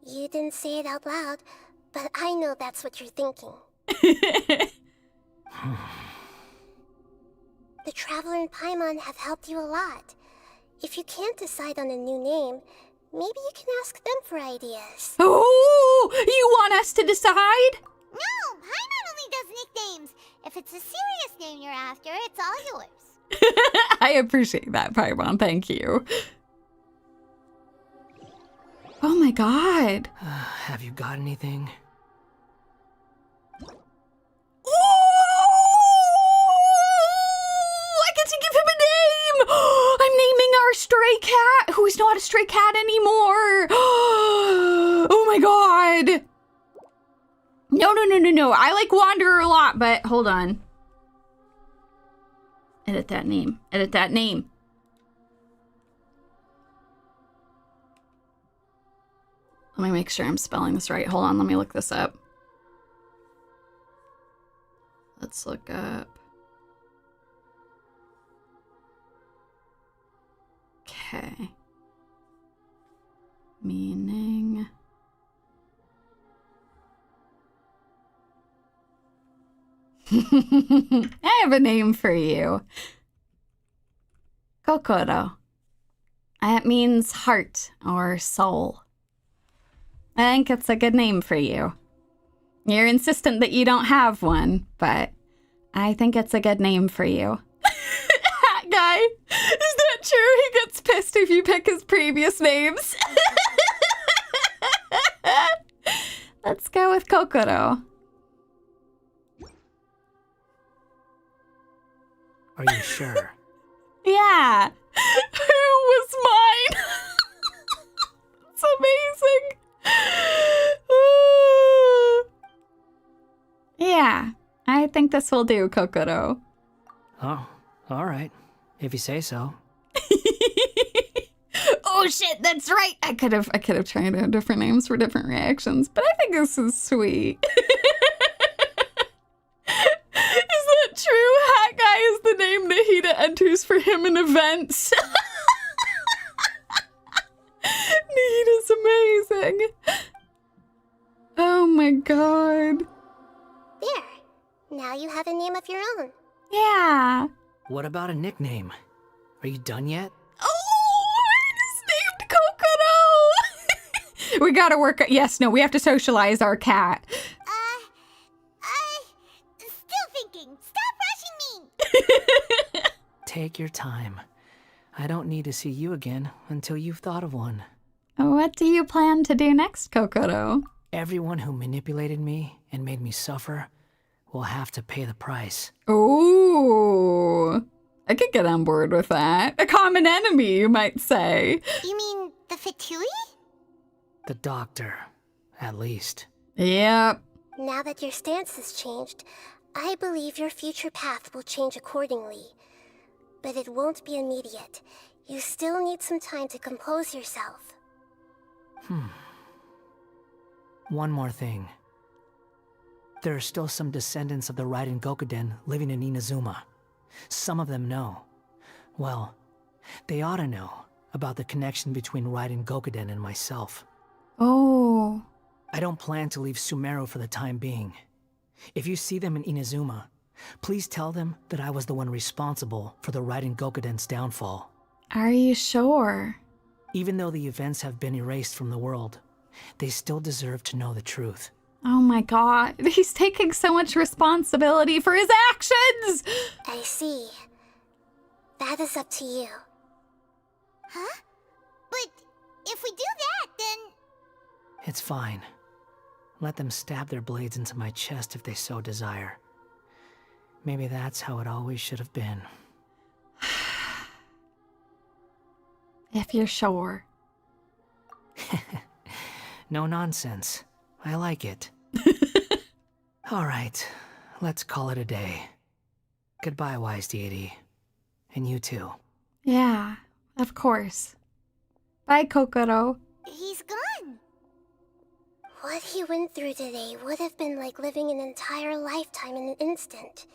You didn't say it out loud, but I know that's what you're thinking. The Traveler and Paimon have helped you a lot. If you can't decide on a new name, maybe you can ask them for ideas. Oh, you want us to decide? No, Paimon only does nicknames. If it's a serious name you're after, it's all yours. I appreciate that, Paimon. Thank you. Oh my god. Have you got anything? I get to give him a name! I'm naming our stray cat, who is not a stray cat anymore. Oh my god. No. I like Wanderer a lot, but hold on. Edit that name. Edit that name. Let me make sure I'm spelling this right. Hold on, let me look this up. Let's look up. Okay. Meaning. I have a name for you. Kokoro. That means heart or soul. I think it's a good name for you. You're insistent that you don't have one, but I think it's a good name for you. Hat guy. Is that true? He gets pissed if you pick his previous names. Let's go with Kokoro. Are you sure? Yeah. Who was mine? It's amazing. Yeah, I think this will do, Kokoro. Oh, all right. If you say so. Oh shit, that's right. I could have tried out different names for different reactions, but I think this is sweet. Is that true? Hat guy is the name Nahida enters for him in events. Nahida's amazing. Oh my god. There. Now you have a name of your own. Yeah. What about a nickname? Are you done yet? Oh, I just named Kokoro. We gotta work. Yes, no, we have to socialize our cat. Still thinking. Stop rushing me. Take your time. I don't need to see you again until you've thought of one. What do you plan to do next, Kokoro? Everyone who manipulated me and made me suffer will have to pay the price. Ooh. I could get on board with that. A common enemy, you might say. You mean the Fatui? The doctor, at least. Yep. Now that your stance has changed, I believe your future path will change accordingly. But it won't be immediate. You still need some time to compose yourself. One more thing. There are still some descendants of the Raiden Gokuden living in Inazuma. Some of them know. Well, they ought to know about the connection between Raiden Gokuden and myself. Oh. I don't plan to leave Sumeru for the time being. If you see them in Inazuma, please tell them that I was the one responsible for the Raiden Gokuden's downfall. Are you sure? Even though the events have been erased from the world, they still deserve to know the truth. Oh my god, he's taking so much responsibility for his actions! I see. That is up to you. Huh? But if we do that, then... It's fine. Let them stab their blades into my chest if they so desire. Maybe that's how it always should have been. If you're sure. No nonsense. I like it. All right, let's call it a day. Goodbye, wise deity. And you too. Yeah, of course. Bye, Kokoro. He's gone. What he went through today would have been like living an entire lifetime in an instant.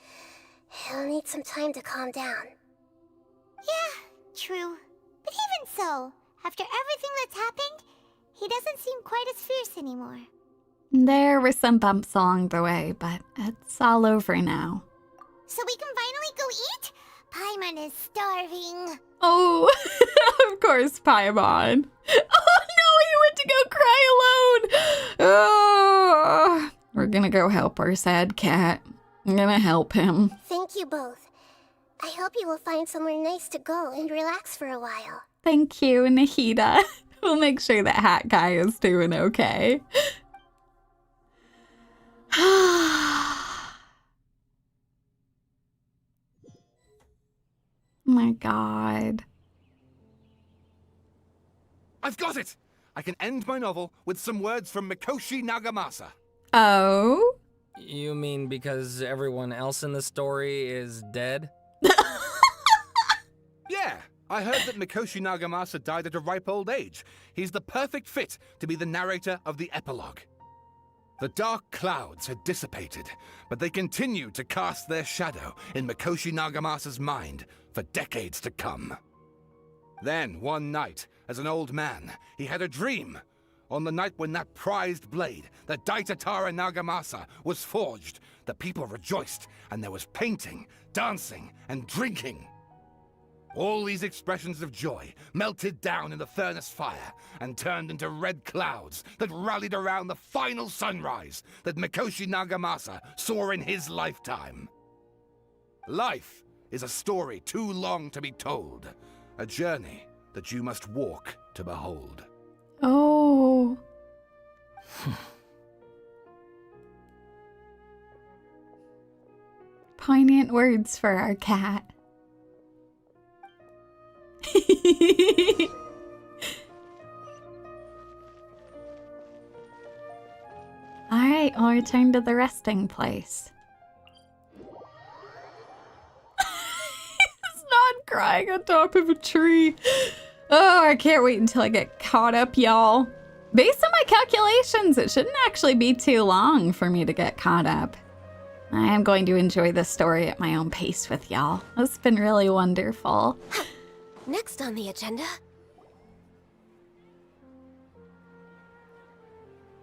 He'll need some time to calm down. Yeah, true. But even so, after everything that's happened, he doesn't seem quite as fierce anymore. There were some bumps along the way, but it's all over now. So we can finally go eat? Paimon is starving. Oh, of course, Paimon. Oh no, he went to go cry alone. Oh, we're gonna go help our sad cat. I'm gonna help him. Thank you both. I hope you will find somewhere nice to go and relax for a while. Thank you, Nahida. We'll make sure that hat guy is doing okay. My God. I've got it! I can end my novel with some words from Mikoshi Nagamasa. Oh? You mean because everyone else in the story is dead? Yeah, I heard that Mikoshi Nagamasa died at a ripe old age. He's the perfect fit to be the narrator of the epilogue. The dark clouds had dissipated, but they continued to cast their shadow in Mikoshi Nagamasa's mind for decades to come. Then, one night, as an old man, he had a dream. On the night when that prized blade, the Daitatara Nagamasa, was forged, the people rejoiced, and there was painting, dancing, and drinking. All these expressions of joy melted down in the furnace fire and turned into red clouds that rallied around the final sunrise that Mikoshi Nagamasa saw in his lifetime. Life is a story too long to be told, a journey that you must walk to behold. Oh. Poignant words for our cat. Alright, I'll return to the resting place. He's not crying on top of a tree. Oh, I can't wait until I get caught up, y'all. Based on my calculations, it shouldn't actually be too long for me to get caught up. I am going to enjoy this story at my own pace with y'all. It's been really wonderful. Next on the agenda...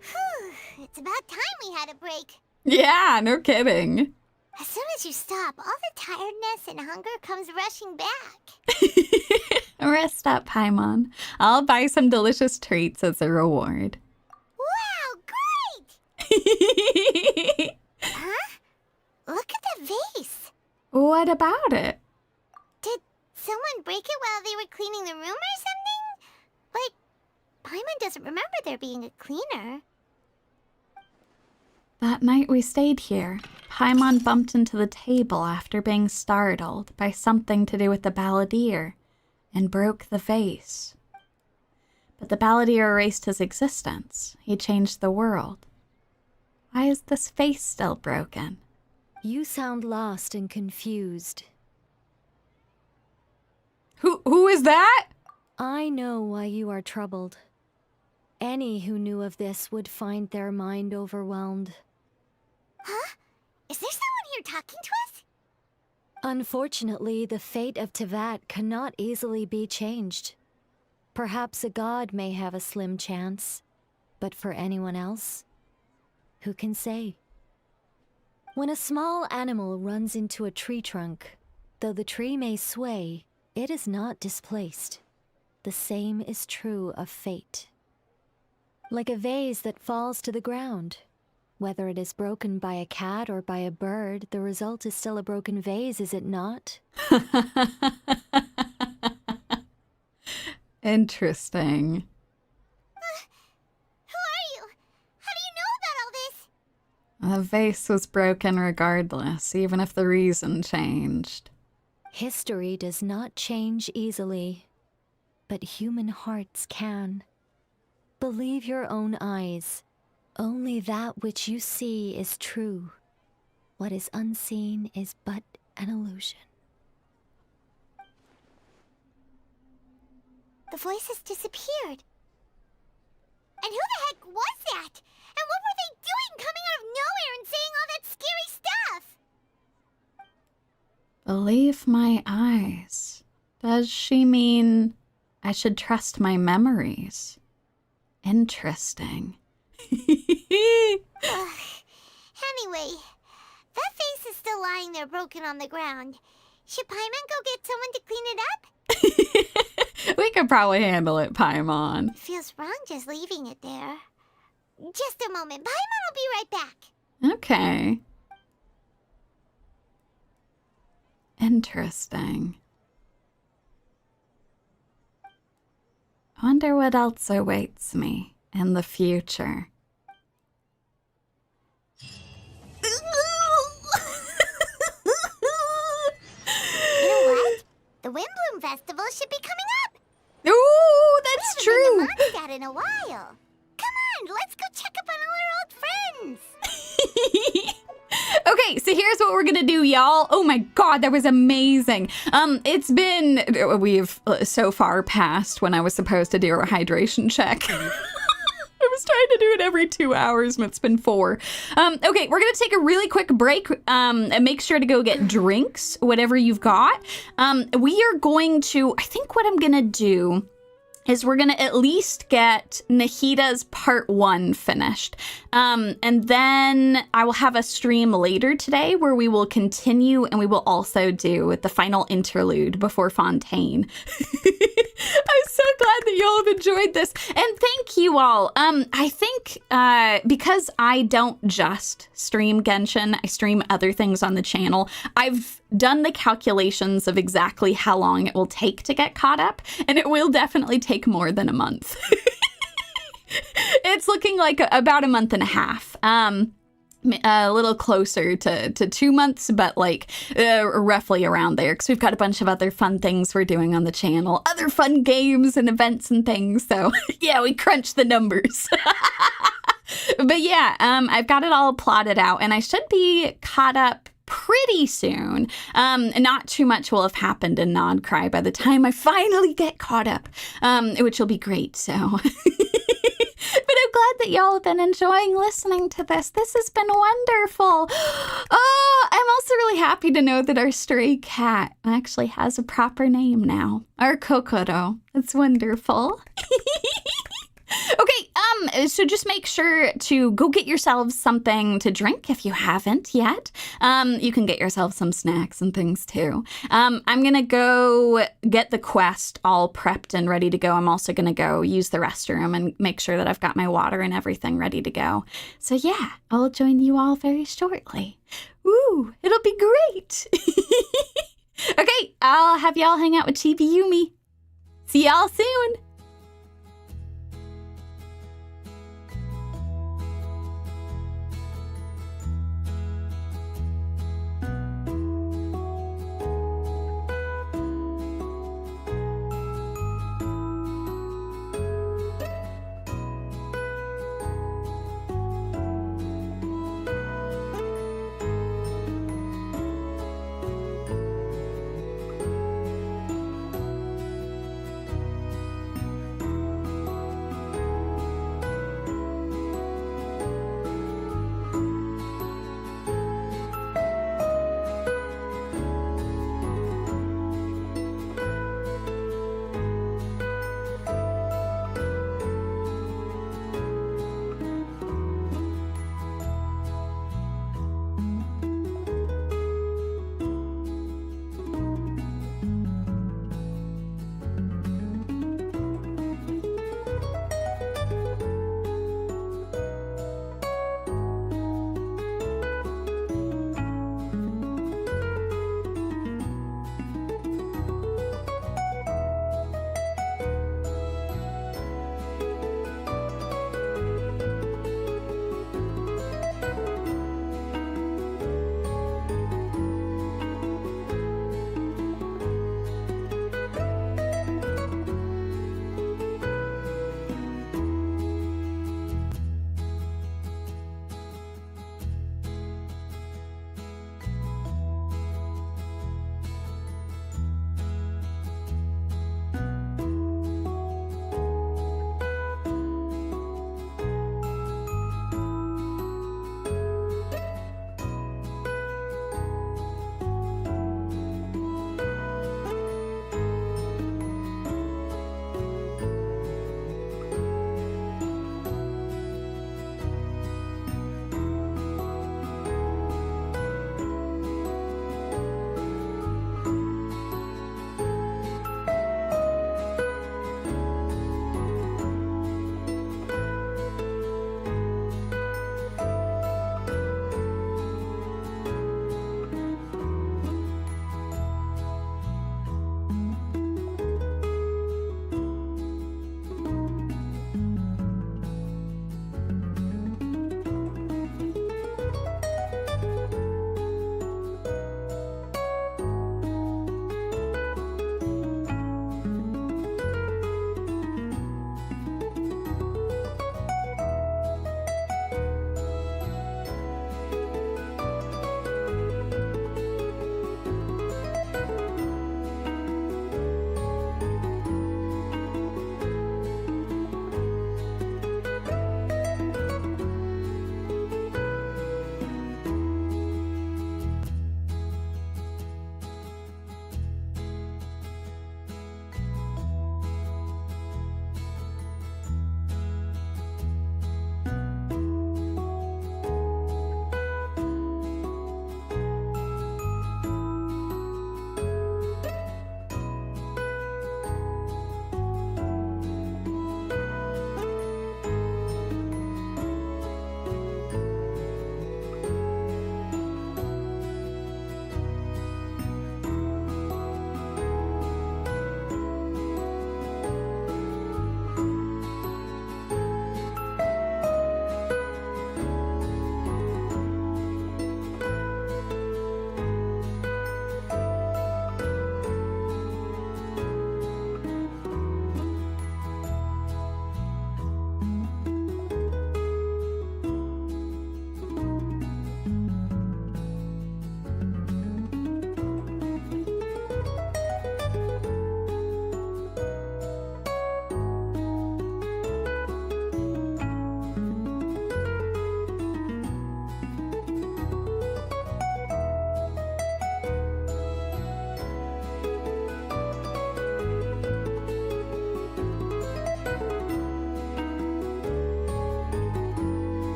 Whew, it's about time we had a break. Yeah, no kidding. As soon as you stop, all the tiredness and hunger comes rushing back. Rest up, Paimon. I'll buy some delicious treats as a reward. Wow, great! Huh? Look at the vase. What about it? Did someone break it while they were cleaning the room or something? But Paimon doesn't remember there being a cleaner. That night we stayed here, Paimon bumped into the table after being startled by something to do with the Balladeer and broke the vase. But the Balladeer erased his existence. He changed the world. Why is this vase still broken? You sound lost and confused. Who is that? I know why you are troubled. Any who knew of this would find their mind overwhelmed. Huh? Is there someone here talking to us? Unfortunately, the fate of Teyvat cannot easily be changed. Perhaps a god may have a slim chance, but for anyone else, who can say? When a small animal runs into a tree trunk, though the tree may sway, it is not displaced. The same is true of fate. Like a vase that falls to the ground. Whether it is broken by a cat or by a bird, the result is still a broken vase, is it not? Interesting. Who are you? How do you know about all this? The vase was broken regardless, even if the reason changed. History does not change easily, but human hearts can. Believe your own eyes. Only that which you see is true. What is unseen is but an illusion. The voice has disappeared. And who the heck was that? And what were they doing coming out of nowhere and saying all that scary stuff? Believe my eyes. Does she mean I should trust my memories? Interesting. Anyway, that face is still lying there broken on the ground. Should Paimon go get someone to clean it up? We could probably handle it, Paimon. It feels wrong just leaving it there. Just a moment. Paimon will be right back. Okay. Interesting. I wonder what else awaits me in the future. You know what? The Windbloom Festival should be coming up. Ooh, that's true. We haven't been to Mondstadt in a while. Come on, let's go check up on all our old friends. Okay, so here's what we're gonna do, y'all. Oh my god, that was amazing. It's been, we've so far passed when I was supposed to do a hydration check. I was trying to do it every 2 hours, and it's been 4. Okay, we're gonna take a really quick break and make sure to go get drinks, whatever you've got. We are going to, I think what I'm gonna do is we're gonna at least get Nahida's part 1 finished. And then I will have a stream later today where we will continue, and we will also do the final interlude before Fontaine. I'm so glad that y'all have enjoyed this. And thank you all. I think because I don't just stream Genshin, I stream other things on the channel. I've done the calculations of exactly how long it will take to get caught up, and it will definitely take more than a month. It's looking like about a month and a half. A little closer to 2 months, but like roughly around there, because we've got a bunch of other fun things we're doing on the channel, other fun games and events and things. So yeah, we crunch the numbers. But yeah, I've got it all plotted out, and I should be caught up pretty soon. Not too much will have happened in Nod Cry by the time I finally get caught up, which will be great. So. But I'm glad that y'all have been enjoying listening to this. This has been wonderful. Oh, I'm also really happy to know that our stray cat actually has a proper name now. Our Kokoro. It's wonderful. Okay, so just make sure to go get yourselves something to drink if you haven't yet. You can get yourself some snacks and things too. I'm gonna go get the quest all prepped and ready to go. I'm also gonna go use the restroom and make sure that I've got my water and everything ready to go. So yeah, I'll join you all very shortly. Ooh, it'll be great. Okay, I'll have y'all hang out with Chibi Yumi. See y'all soon.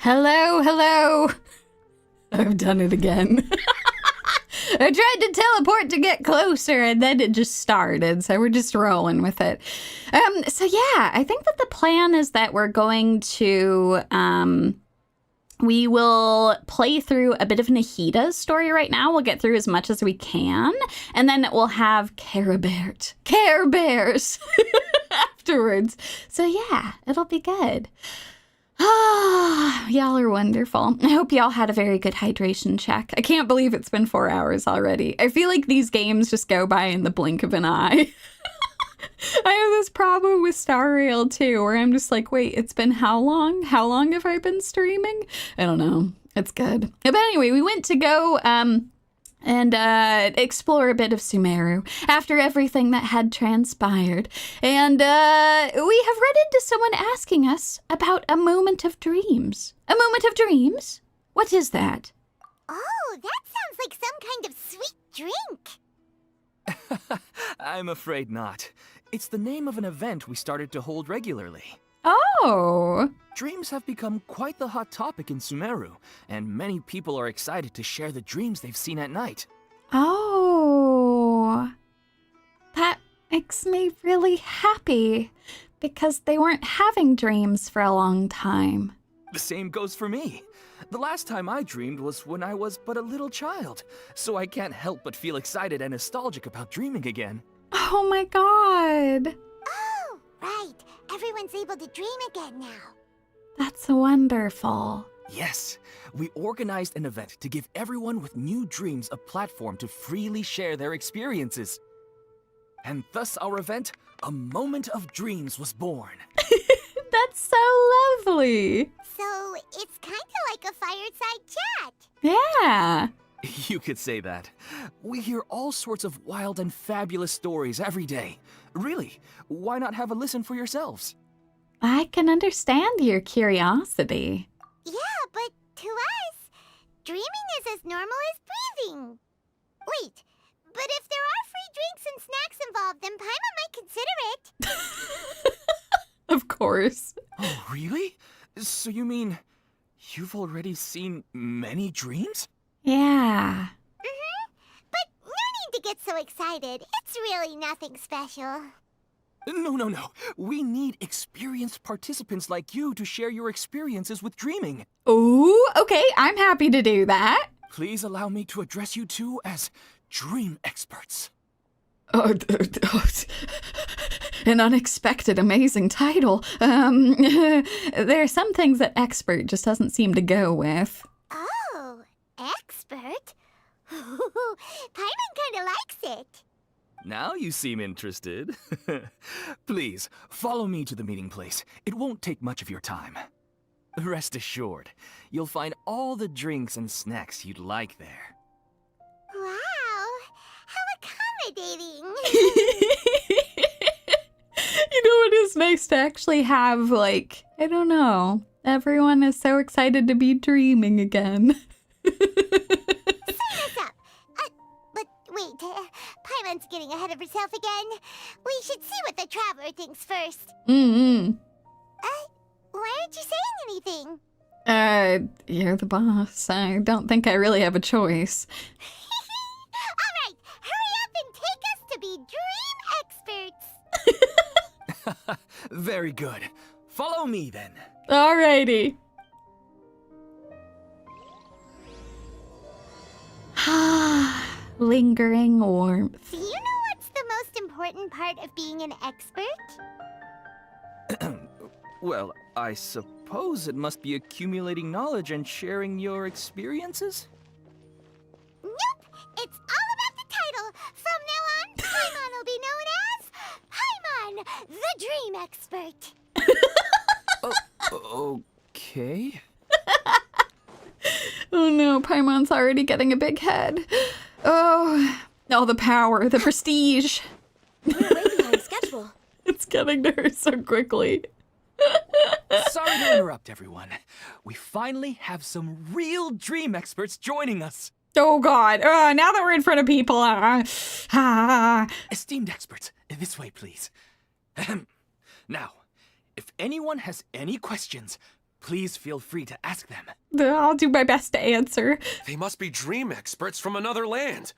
Hello, hello. I've done it again. I tried to teleport to get closer and then it just started, so we're just rolling with it. So yeah, I think that the plan is that we're going to, we will play through a bit of Nahida's story right now. We'll get through as much as we can, and then we'll have Care Bears afterwards. So yeah, it'll be good. Ah, y'all are wonderful. I hope y'all had a very good hydration check. I can't believe it's been 4 hours already. I feel like these games just go by in the blink of an eye. I have this problem with Star Rail too, where I'm just like, wait, it's been how long? How long have I been streaming? I don't know. It's good. But anyway, we went to go and explore a bit of Sumeru after everything that had transpired. And we have run into someone asking us about a moment of dreams. A moment of dreams? What is that? Oh, that sounds like some kind of sweet drink. I'm afraid not. It's the name of an event we started to hold regularly. Oh! Dreams have become quite the hot topic in Sumeru, and many people are excited to share the dreams they've seen at night. Oh, that makes me really happy, because they weren't having dreams for a long time. The same goes for me. The last time I dreamed was when I was but a little child, so I can't help but feel excited and nostalgic about dreaming again. Oh my god. Oh, right. Everyone's able to dream again now. That's wonderful. Yes, we organized an event to give everyone with new dreams a platform to freely share their experiences. And thus our event, A Moment of Dreams, was born. That's so lovely. So it's kind of like a fireside chat. Yeah. You could say that. We hear all sorts of wild and fabulous stories every day. Really, why not have a listen for yourselves? I can understand your curiosity. Yeah, but to us, dreaming is as normal as breathing. Wait, but if there are free drinks and snacks involved, then Paimon might consider it. Of course. Oh, really? So you mean you've already seen many dreams? Yeah. But no need to get so excited. It's really nothing special. No. We need experienced participants like you to share your experiences with dreaming. Ooh, okay, I'm happy to do that. Please allow me to address you two as dream experts. An unexpected, amazing title. There are some things that expert just doesn't seem to go with. Oh, expert? Paimon kinda likes it. Now you seem interested. Please, follow me to the meeting place. It won't take much of your time. Rest assured, you'll find all the drinks and snacks you'd like there. Wow, how accommodating. You know, it is nice to actually have, like, I don't know, everyone is so excited to be dreaming again. Sign us up. But wait, Paimon's getting ahead of herself again. We should see what the traveler thinks first. Why aren't you saying anything? You're the boss. I don't think I really have a choice. All right, hurry up and take us to be dream experts. Very good. Follow me then. Alrighty. Lingering warmth. Do you know what's the most important part of being an expert? Well, I suppose it must be accumulating knowledge and sharing your experiences? Nope! It's all about the title! From now on, Paimon will be known as Paimon, the Dream Expert! Okay. Oh no, Paimon's already getting a big head. Oh, all the power, the prestige. We're way behind schedule. It's getting to her so quickly. Sorry to interrupt, everyone. We finally have some real dream experts joining us. Oh god, now that we're in front of people. Esteemed experts, this way, please. Now, if anyone has any questions, Please feel free to ask them. I'll do my best to answer. They must be dream experts from another land.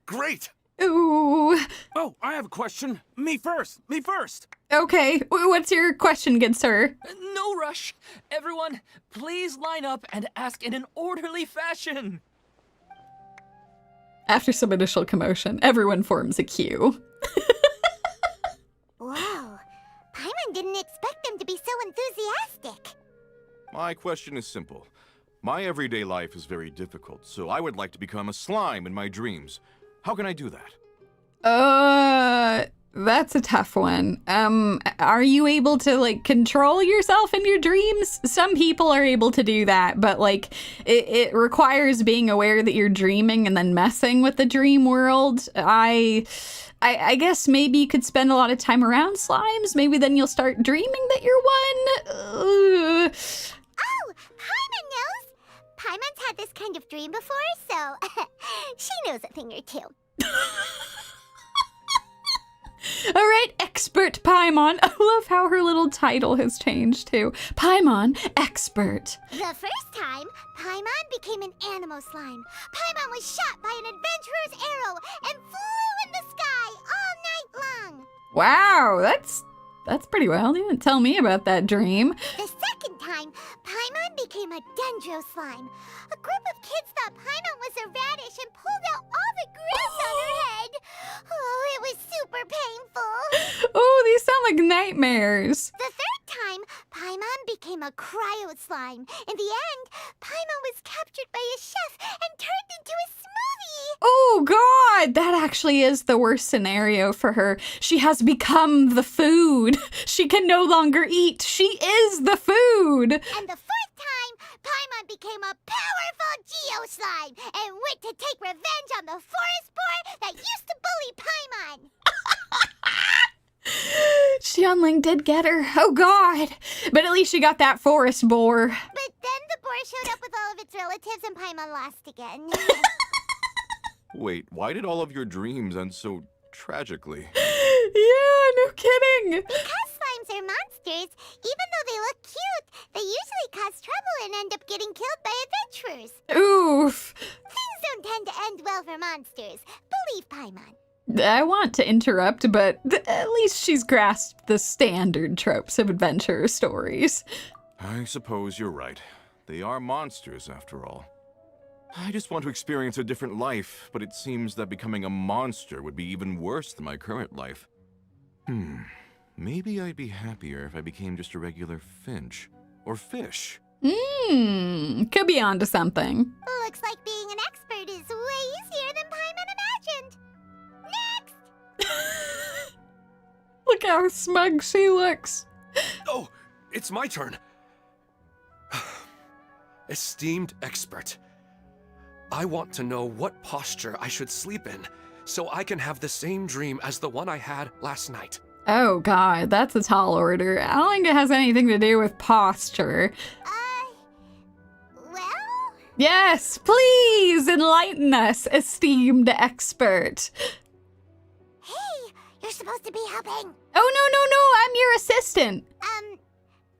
Great! Ooh. Oh, I have a question. Me first! Me first! Okay, what's your question, good sir? No rush. Everyone, please line up and ask in an orderly fashion. After some initial commotion, everyone forms a queue. Whoa. Paimon didn't expect them to be so enthusiastic. My question is simple. My everyday life is very difficult, so I would like to become a slime in my dreams. How can I do that? That's a tough one. Are you able to, like, control yourself in your dreams? Some people are able to do that, but, like, it requires being aware that you're dreaming and then messing with the dream world. I guess maybe you could spend a lot of time around slimes. Maybe then you'll start dreaming that you're one. Oh, Paimon knows. Paimon's had this kind of dream before, so she knows a thing or two. All right, expert Paimon. I love how her little title has changed too. Paimon, expert. The first time, Paimon became an animal slime. Paimon was shot by an adventurer's arrow and flew in the sky all night long. Wow, that's pretty wild. You didn't tell me about that dream. The second time, Paimon became a dendro slime. A group of kids thought Paimon was a radish and pulled out all the grass on her head. Oh, it was super painful. Oh, these sound like nightmares. The third time, Paimon became a cryo slime. In the end, Paimon was captured by a chef and turned into a smoothie. Oh, God, that actually is the worst scenario for her. She has become the food. She can no longer eat. She is the food. And the fourth time, Paimon became a powerful geo slime and went to take revenge on the forest boar that used to bully Paimon. Xianling did get her. Oh, God. But at least she got that forest boar. But then the boar showed up with all of its relatives and Paimon lost again. Wait, why did all of your dreams end so tragically? Yeah, no kidding. Because slimes are monsters, even though they look cute, they usually cause trouble and end up getting killed by adventurers. Oof. Things don't tend to end well for monsters. Believe Paimon. I want to interrupt, but at least she's grasped the standard tropes of adventure stories. I suppose you're right. They are monsters, after all. I just want to experience a different life, but it seems that becoming a monster would be even worse than my current life. Maybe I'd be happier if I became just a regular finch. Or fish. Could be onto something. Looks like being an expert is way easier than Paimon imagined. Next! Look how smug she looks. Oh, it's my turn. Esteemed expert, I want to know what posture I should sleep in so I can have the same dream as the one I had last night. Oh, God, that's a tall order. I don't think it has anything to do with posture. Well? Yes, please enlighten us, esteemed expert. Hey, you're supposed to be helping. Oh, no, I'm your assistant.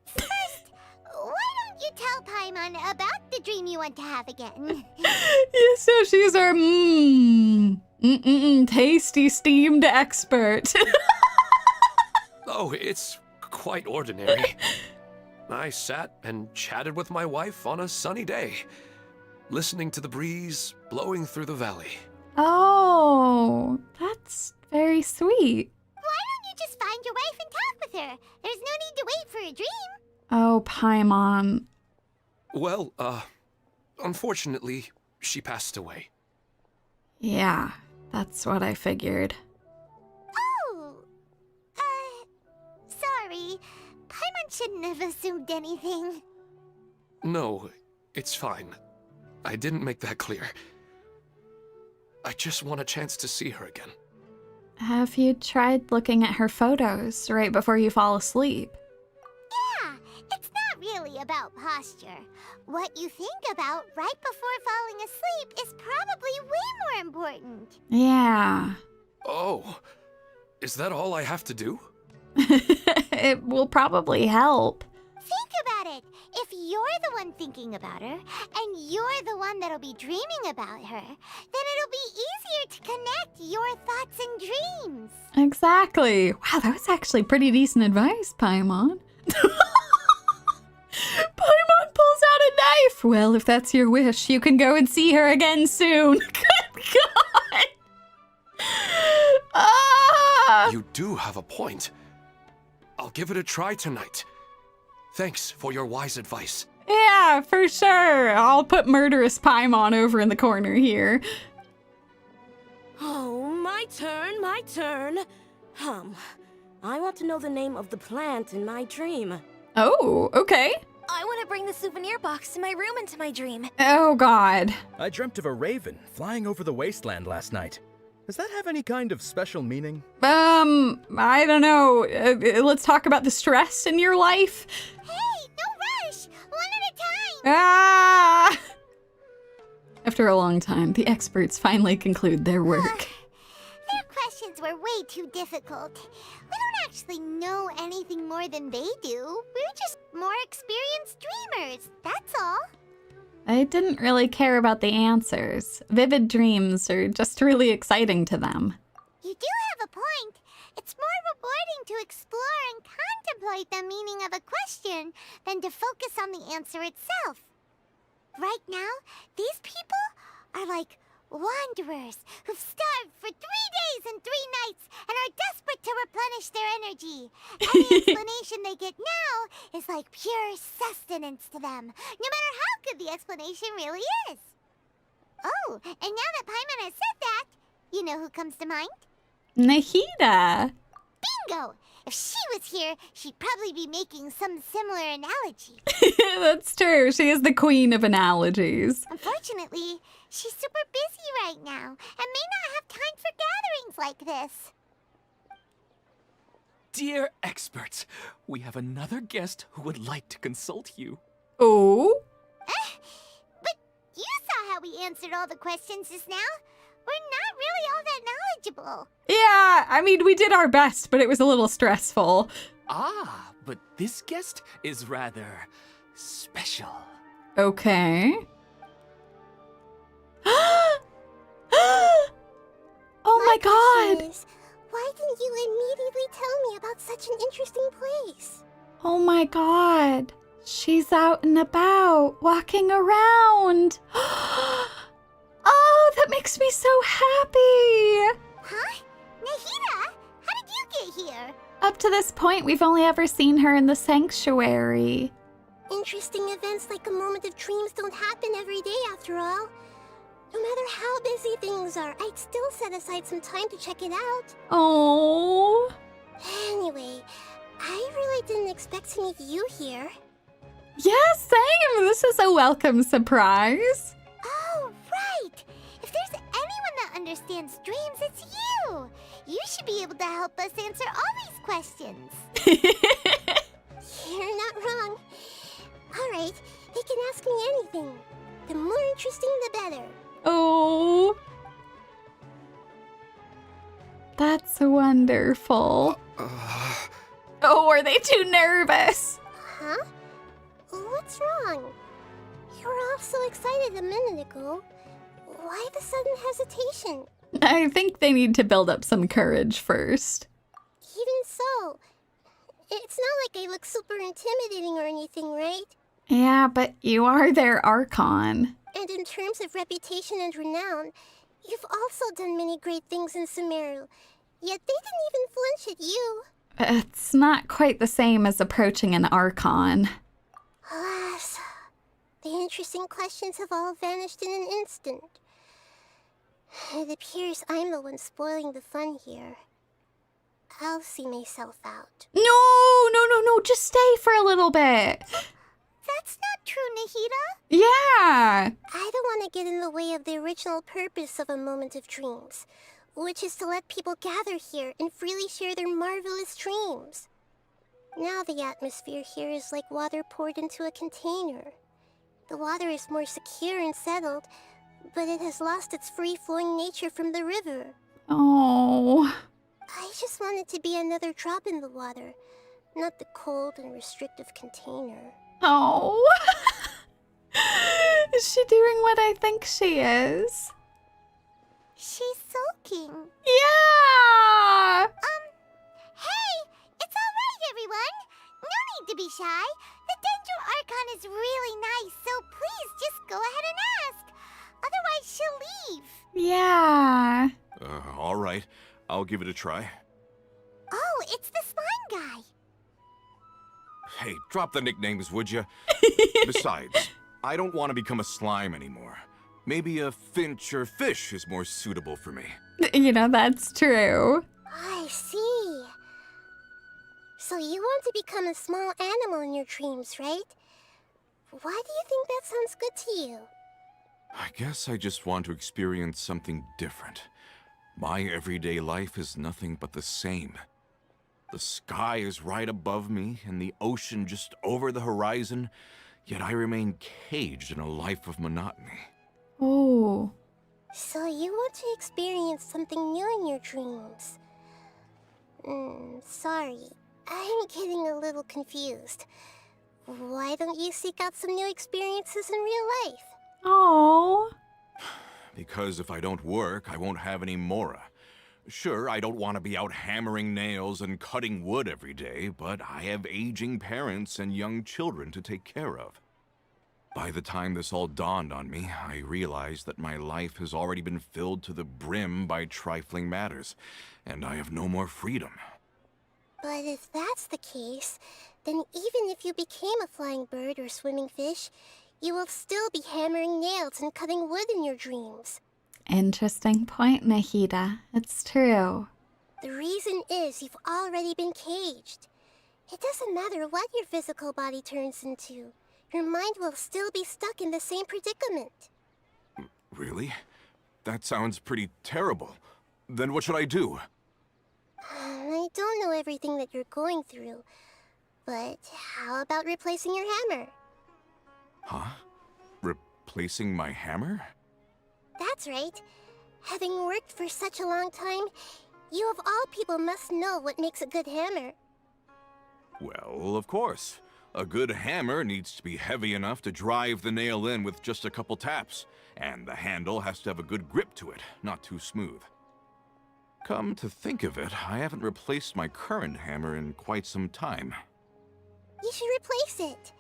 First, why don't you tell Paimon about the dream you want to have again? Yes, so she's our tasty steamed expert. Oh, it's quite ordinary. I sat and chatted with my wife on a sunny day, listening to the breeze blowing through the valley. Oh, that's very sweet. Why don't you just find your wife and talk with her? There's no need to wait for a dream. Oh, Paimon. Well, unfortunately, she passed away. Yeah, that's what I figured. Sorry. Paimon shouldn't have assumed anything. No, it's fine. I didn't make that clear. I just want a chance to see her again. Have you tried looking at her photos right before you fall asleep? Yeah, it's not really about posture. What you think about right before falling asleep is probably way more important. Yeah. Oh, is that all I have to do? It will probably help. Think about it. If you're the one thinking about her, and you're the one that'll be dreaming about her, then it'll be easier to connect your thoughts and dreams. Exactly. Wow, that was actually pretty decent advice, Paimon. Paimon pulls out a knife. Well, if that's your wish, you can go and see her again soon. Good God. Ah! You do have a point. I'll give it a try tonight. Thanks for your wise advice. Yeah, for sure. I'll put murderous Paimon over in the corner here. Oh, my turn, my turn. I want to know the name of the plant in my dream. Oh, okay. I want to bring the souvenir box to my room into my dream. Oh, God. I dreamt of a raven flying over the wasteland last night. Does that have any kind of special meaning? I don't know. Let's talk about the stress in your life. Hey, no rush! One at a time! Ah! After a long time, the experts finally conclude their work. Their questions were way too difficult. We don't actually know anything more than they do. We're just more experienced dreamers, that's all. I didn't really care about the answers. Vivid dreams are just really exciting to them. You do have a point. It's more rewarding to explore and contemplate the meaning of a question than to focus on the answer itself. Right now, these people are like wanderers who've starved for 3 days and 3 nights and are desperate to replenish their energy. Any explanation they get now is like pure sustenance to them, no matter how good the explanation really is. Oh, and now that Paimon has said that, you know who comes to mind? Nahida. Bingo! If she was here, she'd probably be making some similar analogy. That's true. She is the queen of analogies. Unfortunately, she's super busy right now and may not have time for gatherings like this. Dear experts, we have another guest who would like to consult you. Oh? But you saw how we answered all the questions just now. We're not really all that knowledgeable. Yeah, I mean, we did our best, but it was a little stressful. Ah, but this guest is rather special. Okay. Oh my God! Why didn't you immediately tell me about such an interesting place? Oh my God. She's out and about, walking around. Oh, that makes me so happy. Huh? Nahida? How did you get here? Up to this point, we've only ever seen her in the sanctuary. Interesting events like a moment of dreams don't happen every day after all. No matter how busy things are, I'd still set aside some time to check it out. Oh. Anyway, I really didn't expect to meet you here. Yeah, same. This is a welcome surprise. Oh, right. If there's anyone that understands dreams, it's you. You should be able to help us answer all these questions. You're not wrong. All right, they can ask me anything. The more interesting, the better. Oh. That's wonderful. Oh, are they too nervous? Huh? What's wrong? You were all so excited a minute ago. Why the sudden hesitation? I think they need to build up some courage first. Even so, it's not like I look super intimidating or anything, right? Yeah, but you are their Archon. And in terms of reputation and renown, you've also done many great things in Sumeru, yet they didn't even flinch at you. It's not quite the same as approaching an Archon. Alas, the interesting questions have all vanished in an instant. It appears I'm the one spoiling the fun here. I'll see myself out. No, just stay for a little bit. That's not true, Nahida. Yeah. I don't want to get in the way of the original purpose of a moment of dreams, which is to let people gather here and freely share their marvelous dreams. Now the atmosphere here is like water poured into a container. The water is more secure and settled, but it has lost its free-flowing nature from the river. Oh. I just want it to be another drop in the water, not the cold and restrictive container. Oh. Is she doing what I think she is? She's sulking. Yeah! Hey! It's alright, everyone! No need to be shy. The Dendro Archon is really nice, so please just go ahead and ask. Otherwise, she'll leave. Yeah. All right. I'll give it a try. Oh, it's the slime guy. Hey, drop the nicknames, would you? Besides, I don't want to become a slime anymore. Maybe a finch or fish is more suitable for me. You know, that's true. I see. So you want to become a small animal in your dreams, right? Why do you think that sounds good to you? I guess I just want to experience something different. My everyday life is nothing but the same. The sky is right above me and the ocean just over the horizon, yet I remain caged in a life of monotony. Oh. So you want to experience something new in your dreams? Sorry, I'm getting a little confused. Why don't you seek out some new experiences in real life? Oh. Because if I don't work, I won't have any Mora. Sure, I don't want to be out hammering nails and cutting wood every day, but I have aging parents and young children to take care of. By the time this all dawned on me, I realized that my life has already been filled to the brim by trifling matters, and I have no more freedom. But if that's the case, then even if you became a flying bird or swimming fish, you will still be hammering nails and cutting wood in your dreams. Interesting point, Nahida. It's true. The reason is you've already been caged. It doesn't matter what your physical body turns into. Your mind will still be stuck in the same predicament. Really? That sounds pretty terrible. Then what should I do? I don't know everything that you're going through, but how about replacing your hammer? Huh? Replacing my hammer? That's right. Having worked for such a long time, you of all people must know what makes a good hammer. Well, of course. A good hammer needs to be heavy enough to drive the nail in with just a couple taps, and the handle has to have a good grip to it, not too smooth. Come to think of it, I haven't replaced my current hammer in quite some time. You should replace it.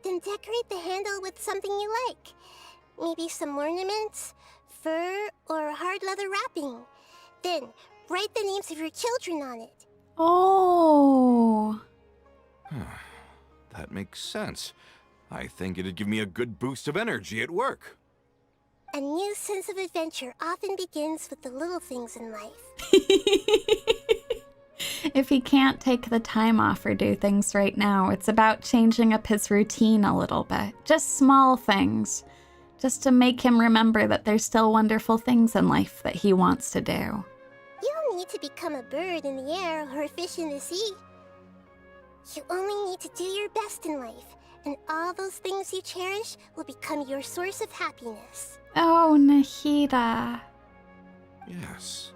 Then decorate the handle with something you like. Maybe some ornaments, fur, or hard leather wrapping. Then, write the names of your children on it. Oh. That makes sense. I think it'd give me a good boost of energy at work. A new sense of adventure often begins with the little things in life. If he can't take the time off or do things right now, it's about changing up his routine a little bit. Just small things. Just to make him remember that there's still wonderful things in life that he wants to do. You don't need to become a bird in the air or a fish in the sea. You only need to do your best in life, and all those things you cherish will become your source of happiness. Oh, Nahida. Yes.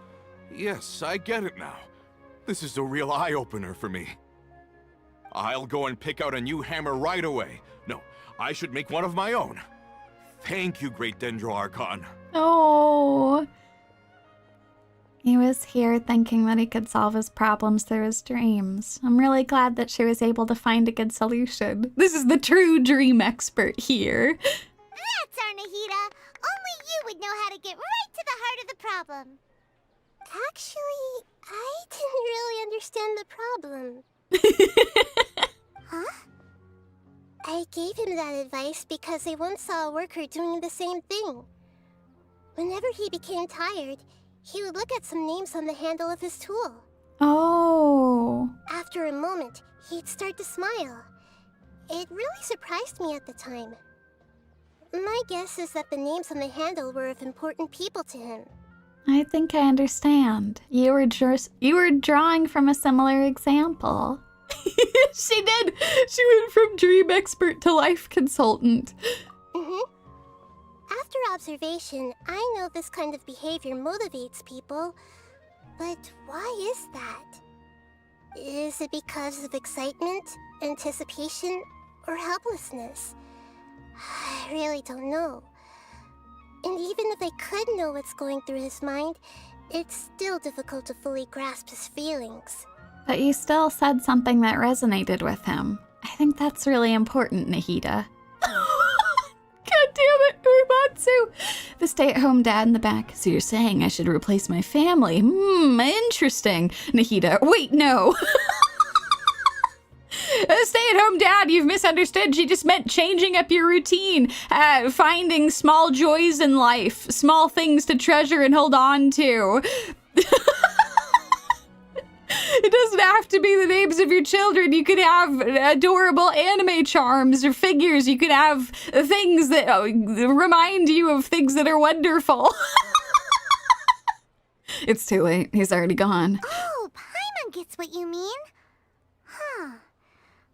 Yes, I get it now. This is a real eye-opener for me. I'll go and pick out a new hammer right away. No, I should make one of my own. Thank you, Great Dendro Archon. Oh. He was here thinking that he could solve his problems through his dreams. I'm really glad that she was able to find a good solution. This is the true dream expert here. That's our Nahida. Only you would know how to get right to the heart of the problem. Actually, I didn't really understand the problem. Huh? I gave him that advice because I once saw a worker doing the same thing. Whenever he became tired, he would look at some names on the handle of his tool. Oh. After a moment, he'd start to smile. It really surprised me at the time. My guess is that the names on the handle were of important people to him. I think I understand. You were drawing from a similar example. She did. She went from dream expert to life consultant. After observation, I know this kind of behavior motivates people. But why is that? Is it because of excitement, anticipation, or helplessness? I really don't know. And even if I could know what's going through his mind, it's still difficult to fully grasp his feelings. But you still said something that resonated with him. I think that's really important, Nahida. God damn it, Uematsu! The stay-at-home dad in the back. So you're saying I should replace my family? Interesting. Nahida, wait, no. Stay-at-home dad, you've misunderstood. She just meant changing up your routine, finding small joys in life, small things to treasure and hold on to. It doesn't have to be the names of your children. You could have adorable anime charms or figures. You could have things that remind you of things that are wonderful. It's too late. He's already gone. Oh, Paimon gets what you mean. Huh.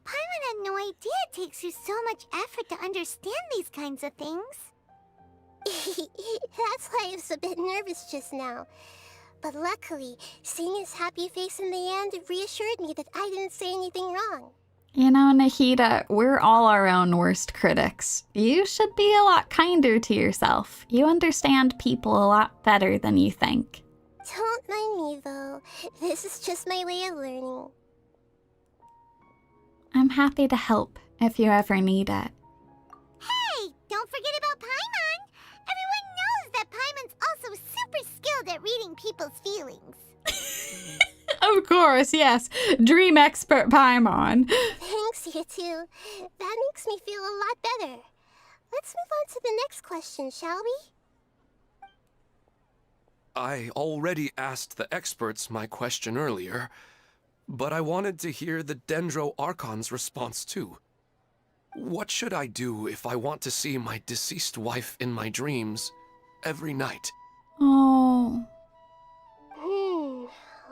Paimon had no idea it takes you so much effort to understand these kinds of things. That's why I was a bit nervous just now. But luckily, seeing his happy face in the end reassured me that I didn't say anything wrong. You know, Nahida, we're all our own worst critics. You should be a lot kinder to yourself. You understand people a lot better than you think. Don't mind me, though. This is just my way of learning. I'm happy to help if you ever need it. Hey, don't forget about Paimon. Everyone knows that Paimon's also super skilled at reading people's feelings. Of course, yes. Dream expert Paimon. Thanks, you two. That makes me feel a lot better. Let's move on to the next question, shall we? I already asked the experts my question earlier, but I wanted to hear the Dendro Archon's response too. What should I do if I want to see my deceased wife in my dreams every night? Oh.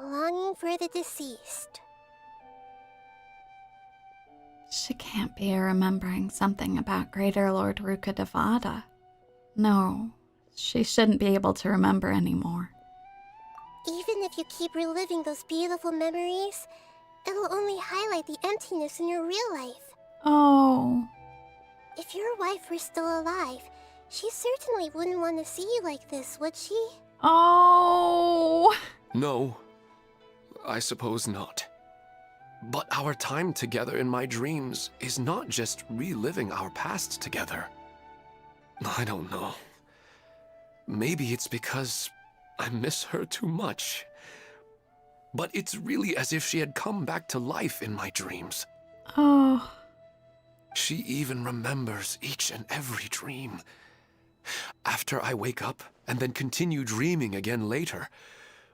Longing for the deceased. She can't be remembering something about Greater Lord Rukkhadevata. No, she shouldn't be able to remember anymore. Even if you keep reliving those beautiful memories, it'll only highlight the emptiness in your real life. Oh. If your wife were still alive, she certainly wouldn't want to see you like this, would she? Oh. No, I suppose not. But our time together in my dreams is not just reliving our past together. I don't know. Maybe it's because I miss her too much. But it's really as if she had come back to life in my dreams. Oh. She even remembers each and every dream. After I wake up and then continue dreaming again later,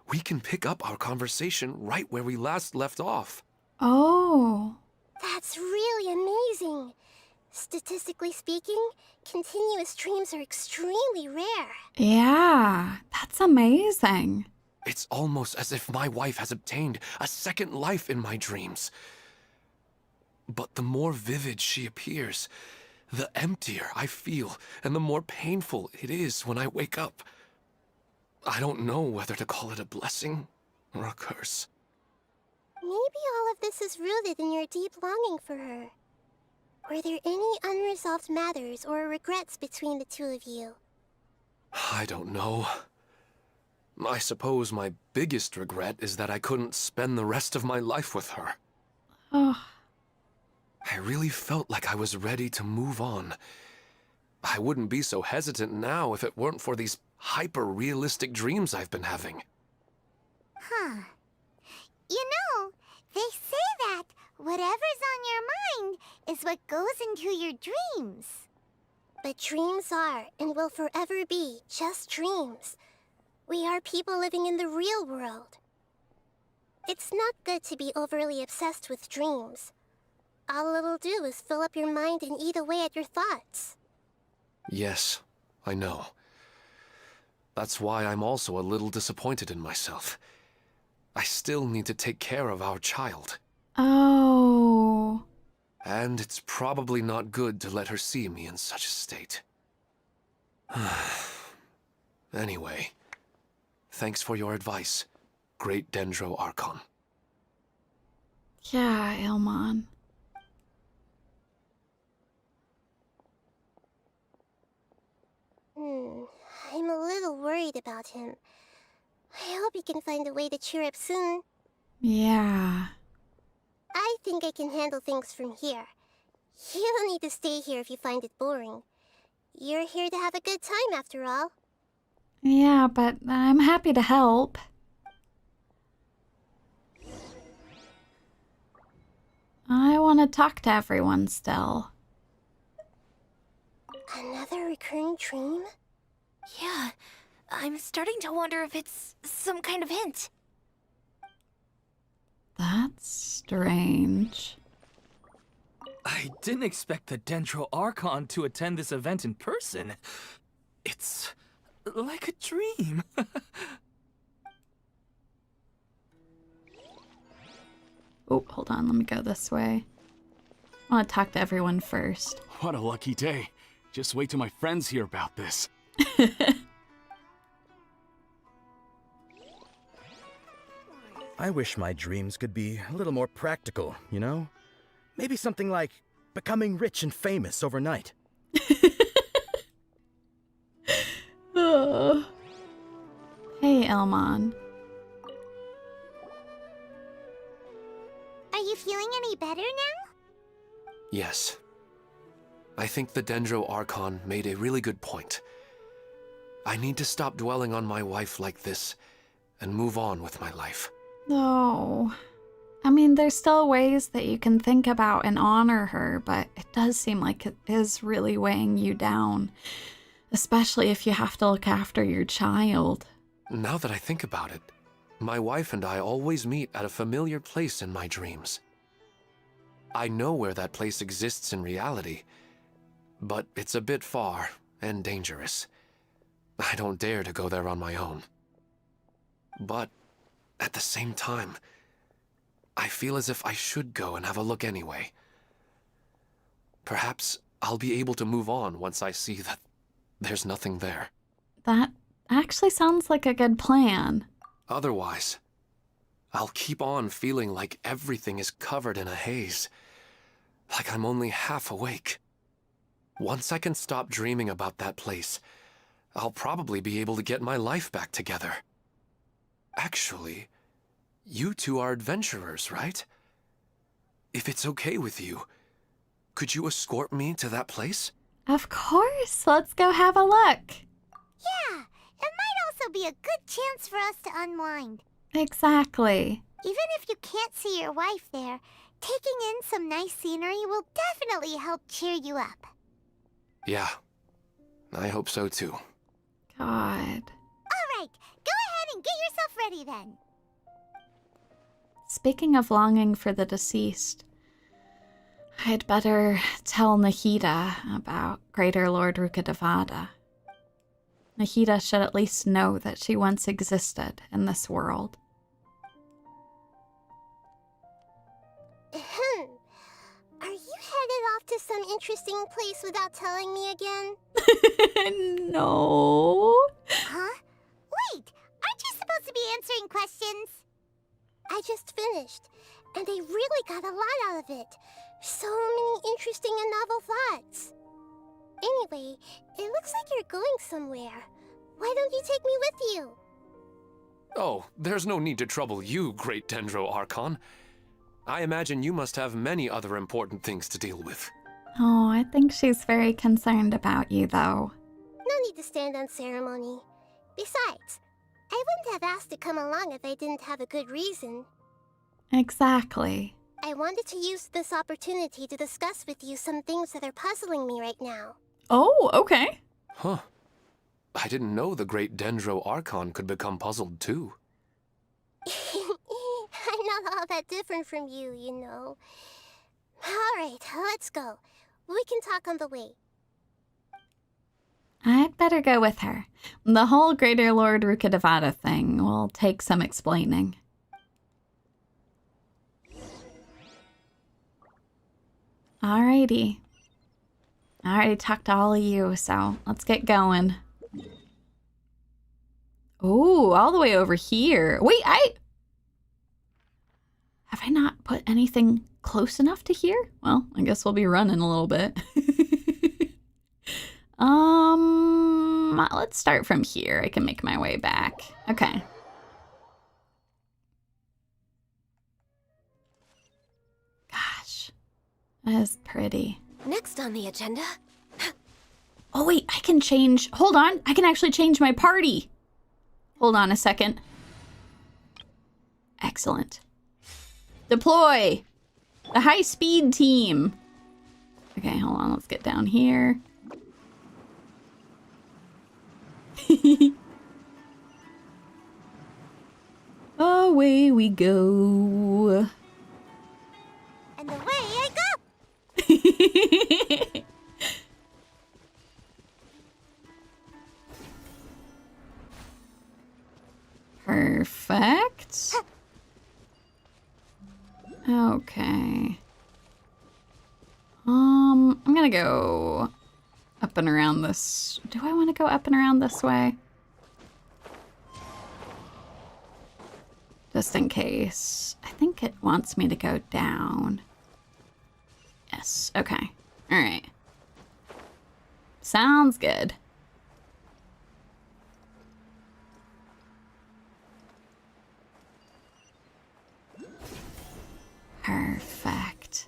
we can pick up our conversation right where we last left off. Oh. That's really amazing. Statistically speaking, continuous dreams are extremely rare. Yeah, that's amazing. It's almost as if my wife has obtained a second life in my dreams. But the more vivid she appears, the emptier I feel and the more painful it is when I wake up. I don't know whether to call it a blessing or a curse. Maybe all of this is rooted in your deep longing for her. Were there any unresolved matters or regrets between the two of you? I don't know. I suppose my biggest regret is that I couldn't spend the rest of my life with her. Oh. I really felt like I was ready to move on. I wouldn't be so hesitant now if it weren't for these hyper-realistic dreams I've been having. Huh. You know, they say that whatever's on your mind is what goes into your dreams. But dreams are, and will forever be, just dreams. We are people living in the real world. It's not good to be overly obsessed with dreams. All it'll do is fill up your mind and eat away at your thoughts. Yes, I know. That's why I'm also a little disappointed in myself. I still need to take care of our child. Oh. And it's probably not good to let her see me in such a state. Anyway, thanks for your advice, Great Dendro Archon. Yeah, Ilman. I'm a little worried about him. I hope he can find a way to cheer up soon. Yeah. I think I can handle things from here. You don't need to stay here if you find it boring. You're here to have a good time after all. Yeah, but I'm happy to help. I want to talk to everyone still. Another recurring dream? Yeah, I'm starting to wonder if it's some kind of hint. That's strange. I didn't expect the Dendro Archon to attend this event in person. It's like a dream. Oh, hold on, let me go this way. I want to talk to everyone first. What a lucky day. Just wait till my friends hear about this. I wish my dreams could be a little more practical, you know? Maybe something like becoming rich and famous overnight. Oh. Hey, Ilman. Are you feeling any better now? Yes. I think the Dendro Archon made a really good point. I need to stop dwelling on my wife like this and move on with my life. No. I mean, there's still ways that you can think about and honor her, but it does seem like it is really weighing you down. Especially if you have to look after your child. Now that I think about it, my wife and I always meet at a familiar place in my dreams. I know where that place exists in reality, but it's a bit far and dangerous. I don't dare to go there on my own. But at the same time, I feel as if I should go and have a look anyway. Perhaps I'll be able to move on once I see that there's nothing there. That actually sounds like a good plan. Otherwise, I'll keep on feeling like everything is covered in a haze, like I'm only half awake. Once I can stop dreaming about that place, I'll probably be able to get my life back together. Actually, you two are adventurers, right? If it's okay with you, could you escort me to that place? Of course. Let's go have a look. Yeah, it might also be a good chance for us to unwind. Exactly. Even if you can't see your wife there, taking in some nice scenery will definitely help cheer you up. Yeah, I hope so too. God. All right, go ahead and get yourself ready then. Speaking of longing for the deceased, I'd better tell Nahida about Greater Lord Rukkhadevata. Nahida should at least know that she once existed in this world. Are you headed off to some interesting place without telling me again? No. Huh? Wait, aren't you supposed to be answering questions? I just finished, and I really got a lot out of it. So many interesting and novel thoughts. Anyway, it looks like you're going somewhere. Why don't you take me with you? Oh, there's no need to trouble you, great Dendro Archon. I imagine you must have many other important things to deal with. Oh, I think she's very concerned about you, though. No need to stand on ceremony. Besides, I wouldn't have asked to come along if I didn't have a good reason. Exactly. I wanted to use this opportunity to discuss with you some things that are puzzling me right now. Oh, okay. Huh. I didn't know the great Dendro Archon could become puzzled too. I'm not all that different from you, you know. Alright, let's go. We can talk on the way. I'd better go with her. The whole Greater Lord Rukkhadevata thing will take some explaining. Alrighty. I already talked to all of you, so let's get going. Ooh, all the way over here. Wait, have I not put anything close enough to here? Well, I guess we'll be running a little bit. Let's start from here. I can make my way back. Okay. Gosh, that is pretty. Next on the agenda. Oh wait, I can change. Hold on, I can actually change my party. Hold on a second. Excellent. Deploy the high-speed team. Okay, hold on. Let's get down here. Away we go. And away I go! Perfect. Okay. I'm gonna go up and around this. Do I want to go up and around this way? Just in case. I think it wants me to go down. Yes, okay. All right. Sounds good. Perfect.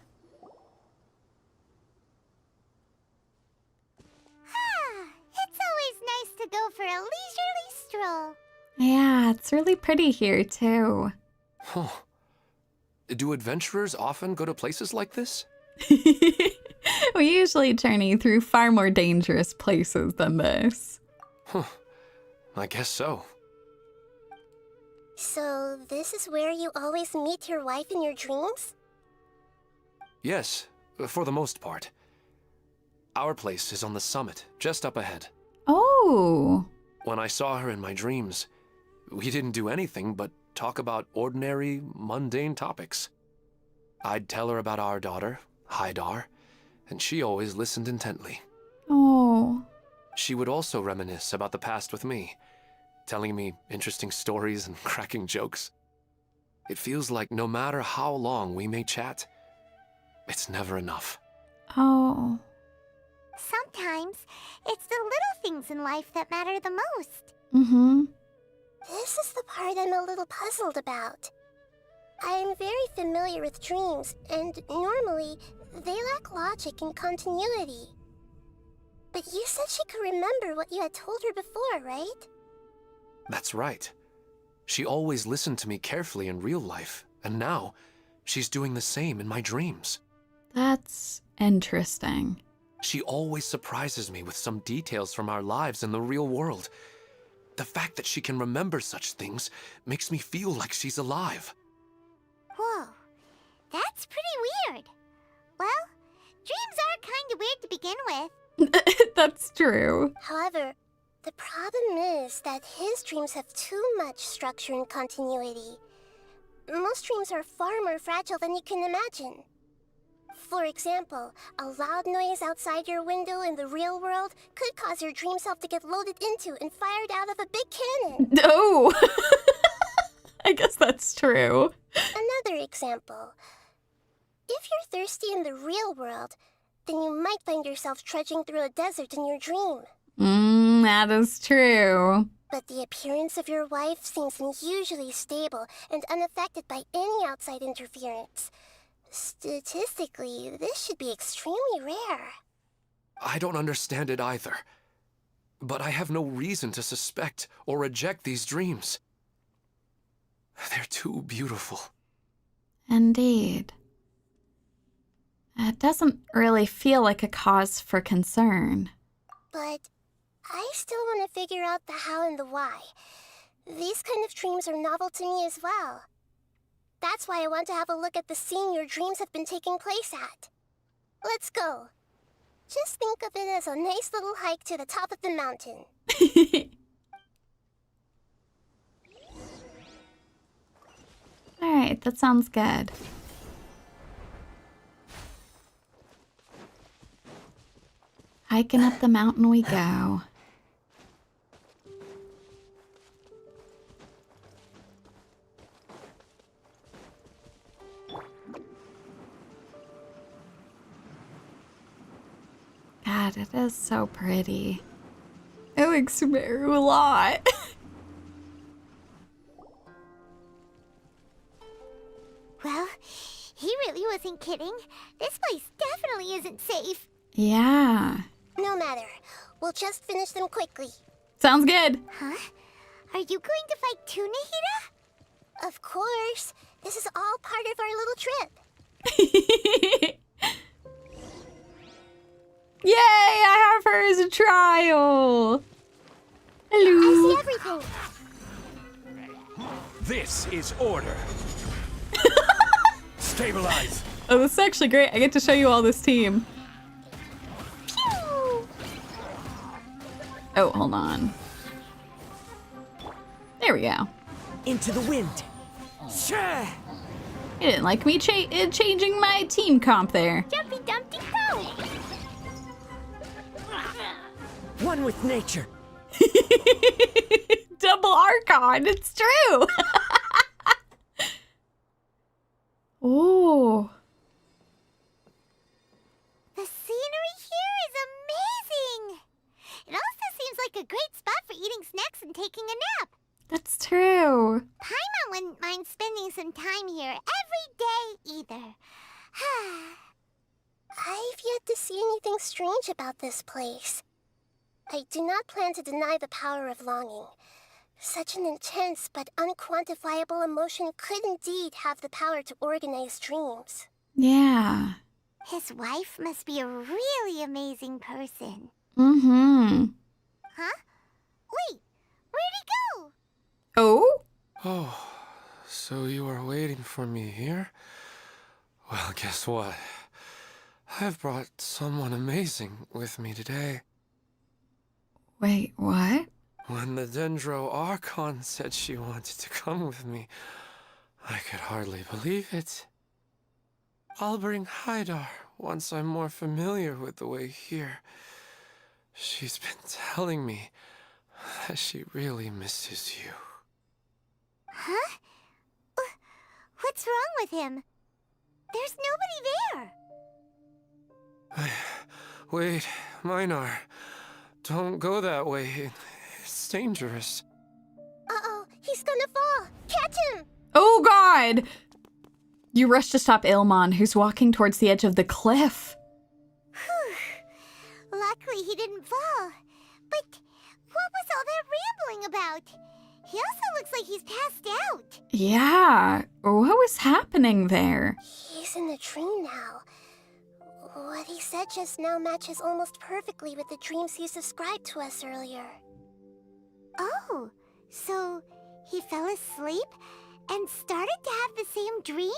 It's always nice to go for a leisurely stroll. Yeah, it's really pretty here, too. Huh. Do adventurers often go to places like this? We usually journey through far more dangerous places than this. Huh. I guess so. So, this is where you always meet your wife in your dreams? Yes, for the most part. Our place is on the summit, just up ahead. Oh. When I saw her in my dreams, we didn't do anything but talk about ordinary, mundane topics. I'd tell her about our daughter, Haidar, and she always listened intently. Oh. She would also reminisce about the past with me, telling me interesting stories and cracking jokes. It feels like no matter how long we may chat, it's never enough. Oh. Sometimes it's the little things in life that matter the most. Mm-hmm. This is the part I'm a little puzzled about. I am very familiar with dreams, and normally they lack logic and continuity. But you said she could remember what you had told her before, right? That's right. She always listened to me carefully in real life, and now she's doing the same in my dreams. That's interesting. She always surprises me with some details from our lives in the real world. The fact that she can remember such things makes me feel like she's alive. Whoa, that's pretty weird. Well, dreams are kind of weird to begin with. That's true. However, the problem is that his dreams have too much structure and continuity. Most dreams are far more fragile than you can imagine. For example, a loud noise outside your window in the real world could cause your dream self to get loaded into and fired out of a big cannon. Oh! I guess that's true. Another example. If you're thirsty in the real world, then you might find yourself trudging through a desert in your dream. That is true. But the appearance of your wife seems unusually stable and unaffected by any outside interference. Statistically, this should be extremely rare. I don't understand it either. But I have no reason to suspect or reject these dreams. They're too beautiful. Indeed. It doesn't really feel like a cause for concern. But I still want to figure out the how and the why. These kind of dreams are novel to me as well. That's why I want to have a look at the scene your dreams have been taking place at. Let's go. Just think of it as a nice little hike to the top of the mountain. Alright, that sounds good. Hiking up the mountain we go. God, it is so pretty. Oh, like Sumeru a lot. Well, he really wasn't kidding. This place definitely isn't safe. Yeah. No matter. We'll just finish them quickly. Sounds good. Huh? Are you going to fight too, Nahida? Of course. This is all part of our little trip. Yay! I have her as a trial. Hello. I see everything. This is order. Stabilize. Oh, this is actually great. I get to show you all this team. Pew! Oh, hold on. There we go. Into the wind. Sure. You didn't like me changing my team comp there. Jumpy Dumpty Go! One with nature. Double Archon, it's true. Oh. The scenery here is amazing! It also seems like a great spot for eating snacks and taking a nap. That's true. Paimon wouldn't mind spending some time here every day either. I've yet to see anything strange about this place. I do not plan to deny the power of longing. Such an intense but unquantifiable emotion could indeed have the power to organize dreams. Yeah. His wife must be a really amazing person. Mm-hmm. Huh? Wait, where'd he go? Oh? Oh, so you are waiting for me here? Well, guess what? I've brought someone amazing with me today. Wait, what? When the Dendro Archon said she wanted to come with me, I could hardly believe it. I'll bring Haidar once I'm more familiar with the way here. She's been telling me that she really misses you. Huh? What's wrong with him? There's nobody there. Wait, Minar. Don't go that way. It's dangerous. Uh-oh, he's gonna fall! Catch him! Oh, God! You rush to stop Ilman, who's walking towards the edge of the cliff. Luckily he didn't fall. But what was all that rambling about? He also looks like he's passed out. Yeah. What was happening there? He's in the dream now. What he said just now matches almost perfectly with the dreams he's described to us earlier. Oh, so he fell asleep and started to have the same dream?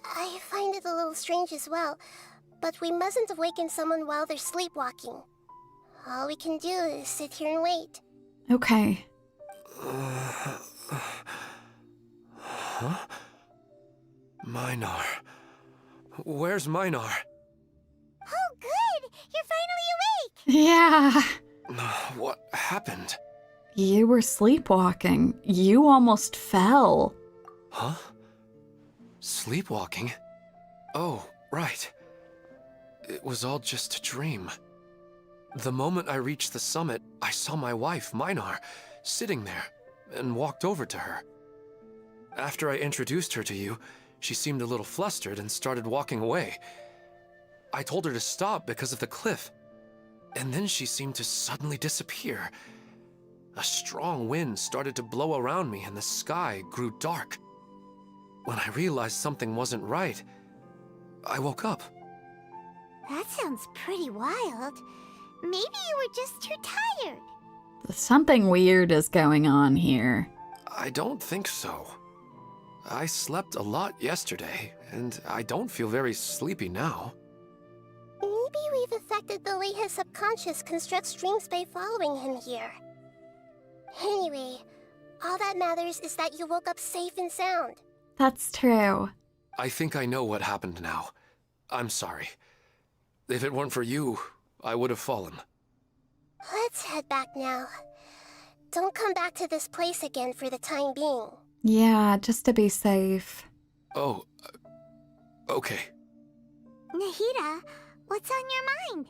I find it a little strange as well, but we mustn't awaken someone while they're sleepwalking. All we can do is sit here and wait. Okay. Huh? Minar. Where's Minar? Oh, good! You're finally awake! Yeah. What happened? You were sleepwalking. You almost fell. Huh? Sleepwalking? Oh, right. It was all just a dream. The moment I reached the summit, I saw my wife, Minar, sitting there, and walked over to her. After I introduced her to you, she seemed a little flustered and started walking away. I told her to stop because of the cliff, and then she seemed to suddenly disappear. A strong wind started to blow around me and the sky grew dark. When I realized something wasn't right, I woke up. That sounds pretty wild. Maybe you were just too tired. Something weird is going on here. I don't think so. I slept a lot yesterday, and I don't feel very sleepy now. Maybe we've affected the way his subconscious constructs dreams by following him here. Anyway, all that matters is that you woke up safe and sound. That's true. I think I know what happened now. I'm sorry. If it weren't for you, I would have fallen. Let's head back now. Don't come back to this place again for the time being. Yeah, just to be safe. Oh, okay. Nahida, what's on your mind?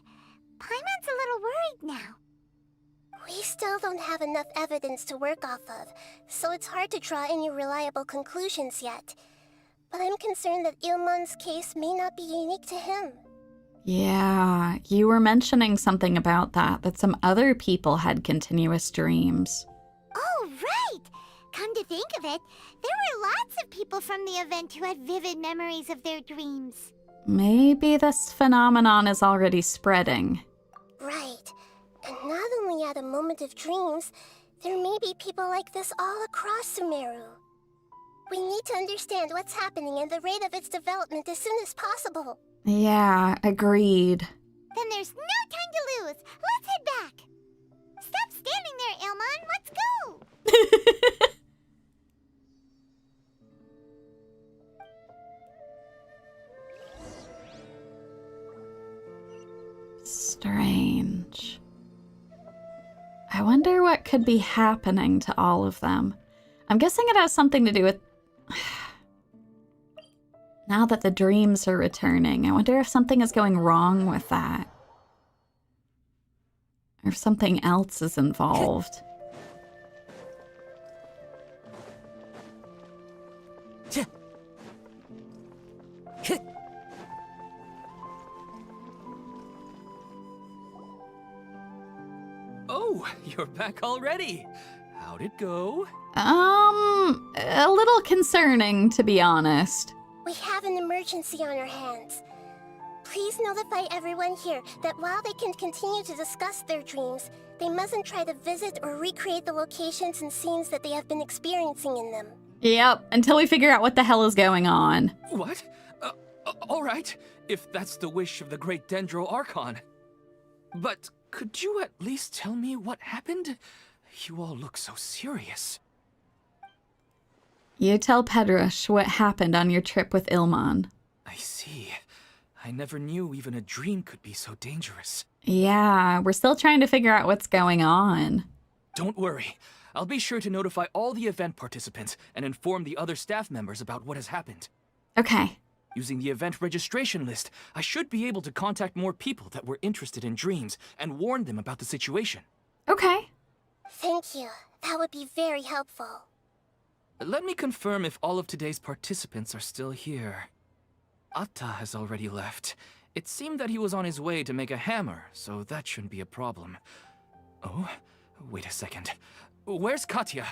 Paimon's a little worried now. We still don't have enough evidence to work off of, so it's hard to draw any reliable conclusions yet. But I'm concerned that Ilman's case may not be unique to him. Yeah, you were mentioning something about that some other people had continuous dreams. Oh, right! Come to think of it, there were lots of people from the event who had vivid memories of their dreams. Maybe this phenomenon is already spreading. Right. And not only at a moment of dreams, there may be people like this all across Sumeru. We need to understand what's happening and the rate of its development as soon as possible. Yeah, agreed. Then there's no time to lose. Let's head back. Stop standing there, Ilman. Let's go. Strange. I wonder what could be happening to all of them. I'm guessing it has something to do with... Now that the dreams are returning, I wonder if something is going wrong with that. Or if something else is involved. Oh, you're back already. How'd it go? A little concerning, to be honest. We have an emergency on our hands. Please notify everyone here that while they can continue to discuss their dreams, they mustn't try to visit or recreate the locations and scenes that they have been experiencing in them. Yep, until we figure out what the hell is going on. What? All right, if that's the wish of the great Dendro Archon. But could you at least tell me what happened? You all look so serious. You tell Pedrush what happened on your trip with Ilman. I see. I never knew even a dream could be so dangerous. Yeah, we're still trying to figure out what's going on. Don't worry. I'll be sure to notify all the event participants and inform the other staff members about what has happened. Okay. Using the event registration list, I should be able to contact more people that were interested in dreams and warn them about the situation. Okay. Thank you. That would be very helpful. Let me confirm if all of today's participants are still here. Atta has already left. It seemed that he was on his way to make a hammer, so that shouldn't be a problem. Oh, wait a second. Where's Katya?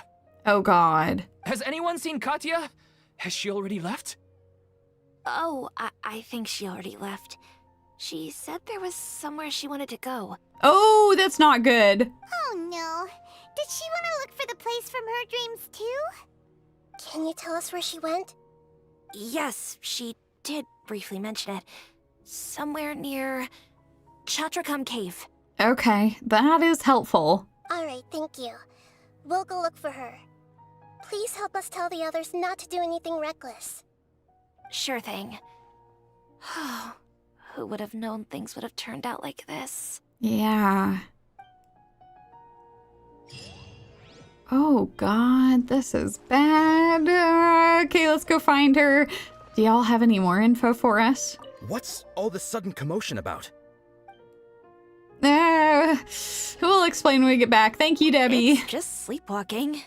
Oh god. Has anyone seen Katya? Has she already left? Oh, I think she already left. She said there was somewhere she wanted to go. Oh, that's not good. Oh no. Did she want to look for the place from her dreams too? Can you tell us where she went? Yes, she did briefly mention it. Somewhere near Chatrakam Cave. Okay, that is helpful. Alright, thank you. We'll go look for her. Please help us tell the others not to do anything reckless. Sure thing. Who would have known things would have turned out like this? Yeah. Oh god, this is bad. Okay, let's go find her. Do y'all have any more info for us? What's all this sudden commotion about? We'll explain when we get back. Thank you, Debbie. It's just sleepwalking.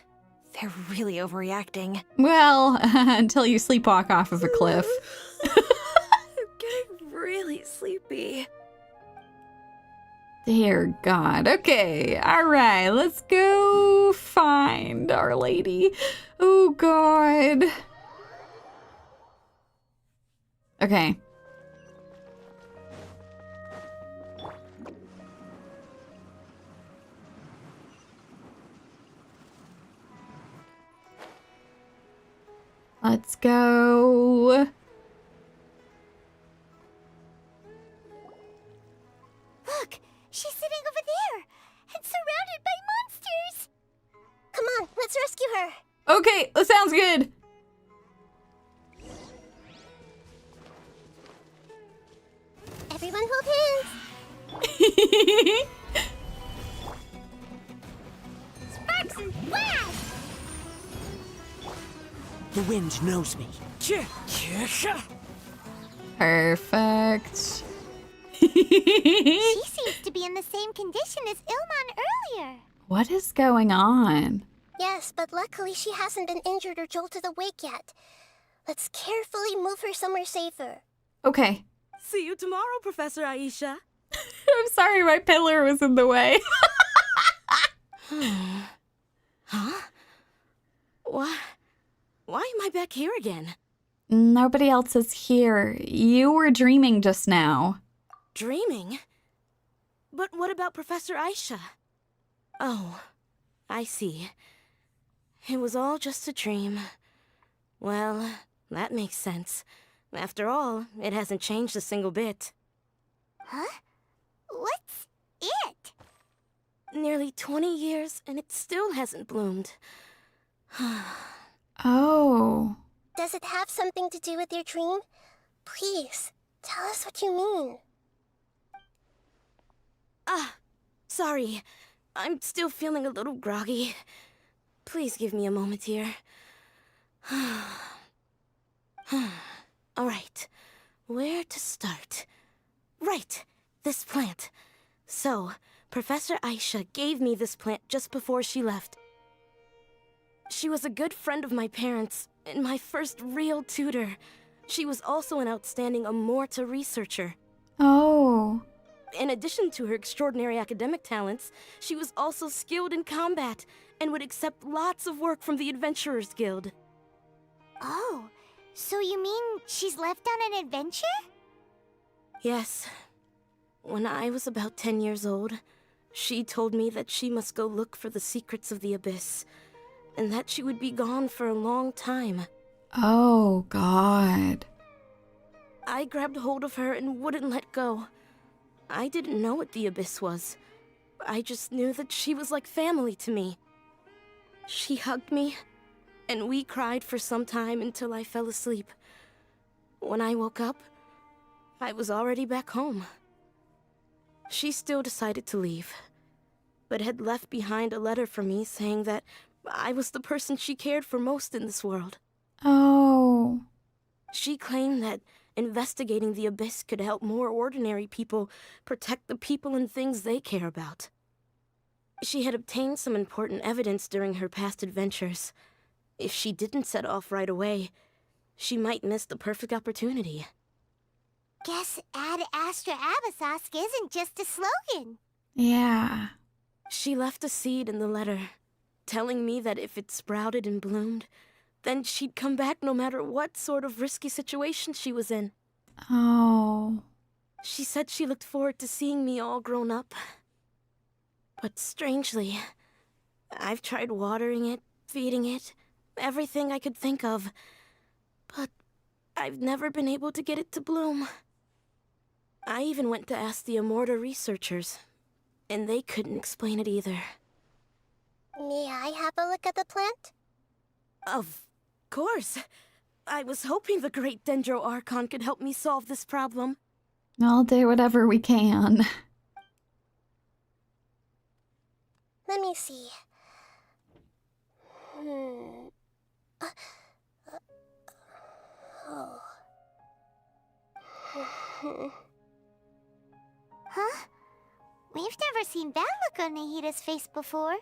They're really overreacting. Well, until you sleepwalk off of a cliff. I'm getting really sleepy. Dear God. Okay, all right. Let's go find Our Lady. Oh, God. Okay. Let's go. Look, she's sitting over there and surrounded by monsters. Come on, let's rescue her. Okay, that sounds good. Everyone hold hands. Sparks and flash. The wind knows me. Perfect. She seems to be in the same condition as Ilman earlier. What is going on? Yes, but luckily she hasn't been injured or jolted awake yet. Let's carefully move her somewhere safer. Okay. See you tomorrow, Professor Aisha. I'm sorry, my pillar was in the way. Huh? Why am I back here again? Nobody else is here. You were dreaming just now. Dreaming? But what about Professor Aisha? Oh, I see. It was all just a dream. Well, that makes sense. After all, it hasn't changed a single bit. Huh? What's it? Nearly 20 years, and it still hasn't bloomed. Oh. Does it have something to do with your dream? Please, tell us what you mean. Sorry. I'm still feeling a little groggy. Please give me a moment here. Alright, where to start? Right, this plant. So, Professor Aisha gave me this plant just before she left. She was a good friend of my parents, and my first real tutor. She was also an outstanding Amorta researcher. Oh. In addition to her extraordinary academic talents, she was also skilled in combat, and would accept lots of work from the Adventurers Guild. Oh, so you mean she's left on an adventure? Yes. When I was about 10 years old, she told me that she must go look for the secrets of the Abyss, and that she would be gone for a long time. Oh, God. I grabbed hold of her and wouldn't let go. I didn't know what the Abyss was. I just knew that she was like family to me. She hugged me, and we cried for some time until I fell asleep. When I woke up, I was already back home. She still decided to leave, but had left behind a letter for me saying that I was the person she cared for most in this world. Oh. She claimed that investigating the Abyss could help more ordinary people protect the people and things they care about. She had obtained some important evidence during her past adventures. If she didn't set off right away, she might miss the perfect opportunity. Guess Ad Astra Abyssosque isn't just a slogan. Yeah. She left a seed in the letter, telling me that if it sprouted and bloomed, then she'd come back no matter what sort of risky situation she was in. Oh. She said she looked forward to seeing me all grown up. But strangely, I've tried watering it, feeding it, everything I could think of. But I've never been able to get it to bloom. I even went to ask the Amorta researchers, and they couldn't explain it either. May I have a look at the plant? Of course. I was hoping the great Dendro Archon could help me solve this problem. I'll do whatever we can. Let me see. Huh? We've never seen that look on Nahida's face before.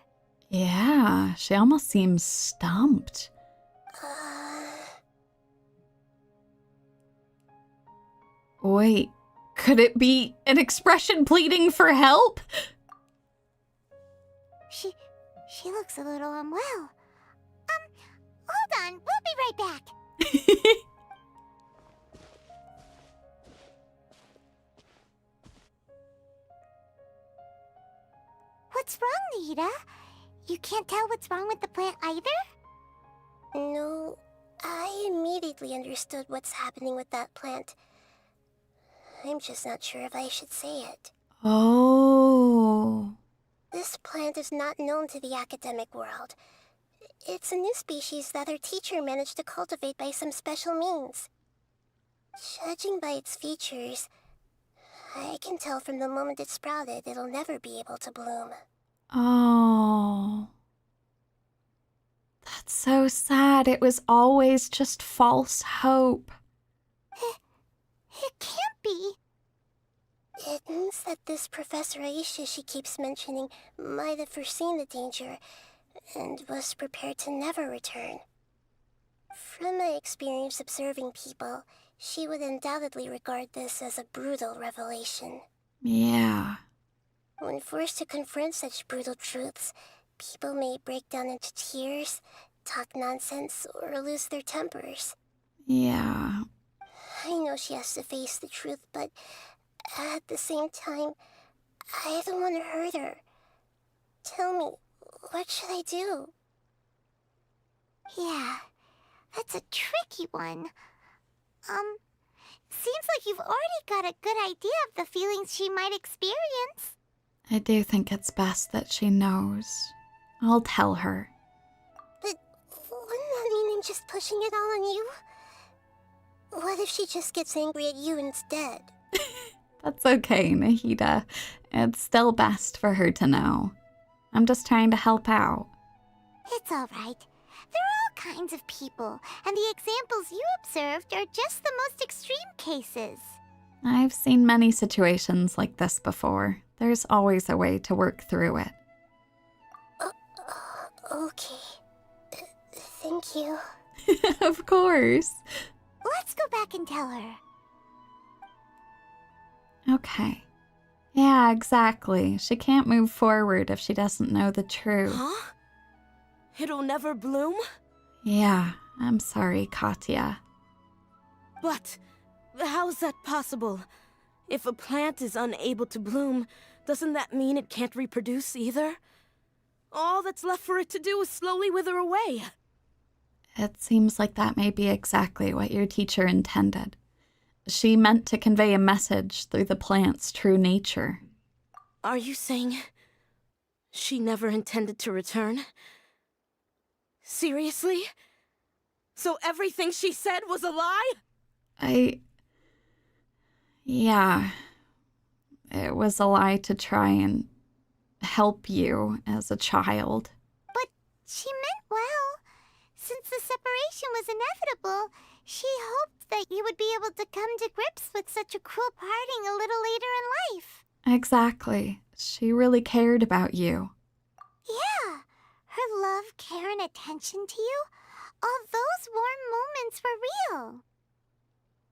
Yeah, she almost seems stumped. Wait, could it be an expression pleading for help? She looks a little unwell. Hold on, we'll be right back. What's wrong, Nahida? You can't tell what's wrong with the plant either? No, I immediately understood what's happening with that plant. I'm just not sure if I should say it. Oh. This plant is not known to the academic world. It's a new species that our teacher managed to cultivate by some special means. Judging by its features, I can tell from the moment it sprouted it'll never be able to bloom. Oh. That's so sad. It was always just false hope. It can't be. It means that this Professor Aisha she keeps mentioning might have foreseen the danger and was prepared to never return. From my experience observing people, she would undoubtedly regard this as a brutal revelation. Yeah. When forced to confront such brutal truths, people may break down into tears, talk nonsense, or lose their tempers. Yeah. I know she has to face the truth, but at the same time, I don't want to hurt her. Tell me, what should I do? Yeah, that's a tricky one. Seems like you've already got a good idea of the feelings she might experience. I do think it's best that she knows. I'll tell her. But wouldn't that mean I'm just pushing it all on you? What if she just gets angry at you instead? That's okay, Nahida. It's still best for her to know. I'm just trying to help out. It's all right. There are all kinds of people, and the examples you observed are just the most extreme cases. I've seen many situations like this before. There's always a way to work through it. Okay. Thank you. Of course. Let's go back and tell her. Okay. Yeah, exactly. She can't move forward if she doesn't know the truth. Huh? It'll never bloom? Yeah, I'm sorry, Katya. But how's that possible? If a plant is unable to bloom, doesn't that mean it can't reproduce either? All that's left for it to do is slowly wither away. It seems like that may be exactly what your teacher intended. She meant to convey a message through the plant's true nature. Are you saying she never intended to return? Seriously? So everything she said was a lie? Yeah. It was a lie to try and help you as a child. But she meant well. Since the separation was inevitable, she hoped that you would be able to come to grips with such a cruel parting a little later in life. Exactly. She really cared about you. Yeah. Her love, care, and attention to you, all those warm moments were real.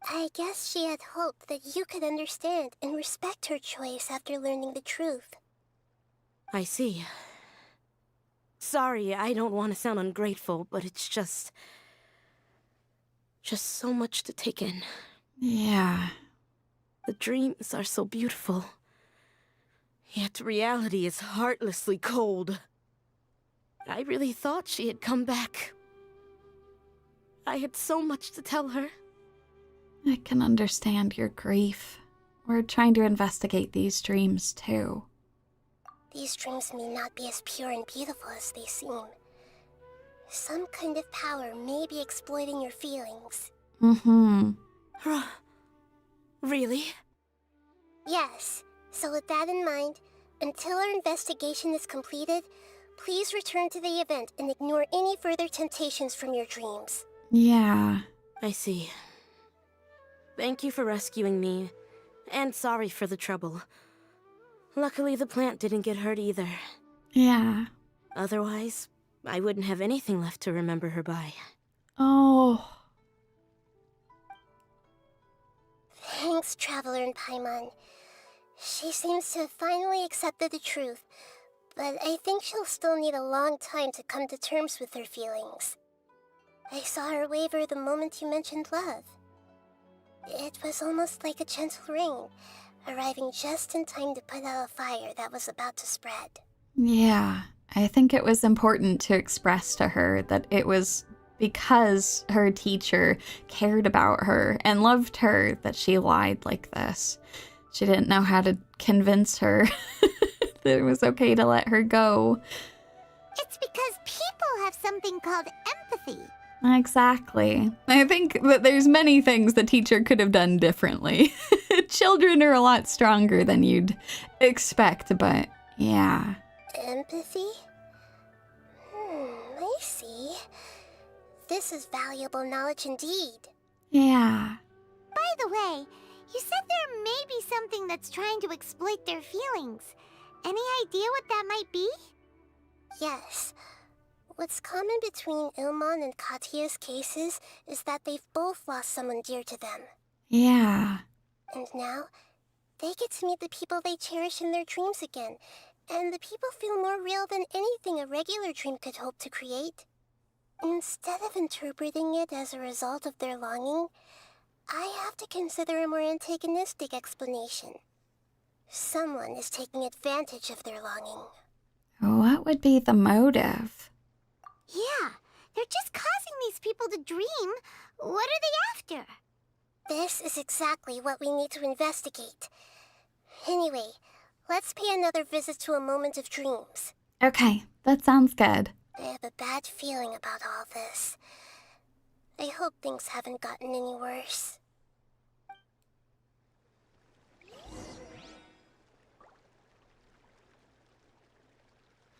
I guess she had hoped that you could understand and respect her choice after learning the truth. I see. Sorry, I don't want to sound ungrateful, but it's just so much to take in. Yeah. The dreams are so beautiful, yet reality is heartlessly cold. I really thought she had come back. I had so much to tell her. I can understand your grief. We're trying to investigate these dreams too. These dreams may not be as pure and beautiful as they seem. Some kind of power may be exploiting your feelings. Mm-hmm. Really? Yes. So with that in mind, until our investigation is completed, please return to the event and ignore any further temptations from your dreams. Yeah. I see. Thank you for rescuing me, and sorry for the trouble. Luckily, the plant didn't get hurt either. Yeah. Otherwise, I wouldn't have anything left to remember her by. Oh. Thanks, Traveler and Paimon. She seems to have finally accepted the truth, but I think she'll still need a long time to come to terms with her feelings. I saw her waver the moment you mentioned love. It was almost like a gentle rain, arriving just in time to put out a fire that was about to spread. Yeah. I think it was important to express to her that it was because her teacher cared about her and loved her that she lied like this. She didn't know how to convince her that it was okay to let her go. It's because people have something called empathy. Exactly. I think that there's many things the teacher could have done differently. Children are a lot stronger than you'd expect, but yeah. Empathy? I see. This is valuable knowledge indeed. Yeah. By the way, you said there may be some something that's trying to exploit their feelings. Any idea what that might be? Yes. What's common between Ilman and Katya's cases is that they've both lost someone dear to them. Yeah. And now, they get to meet the people they cherish in their dreams again, and the people feel more real than anything a regular dream could hope to create. Instead of interpreting it as a result of their longing, I have to consider a more antagonistic explanation. Someone is taking advantage of their longing. What would be the motive? Yeah, they're just causing these people to dream. What are they after? This is exactly what we need to investigate. Anyway, let's pay another visit to a moment of dreams. Okay, that sounds good. I have a bad feeling about all this. I hope things haven't gotten any worse.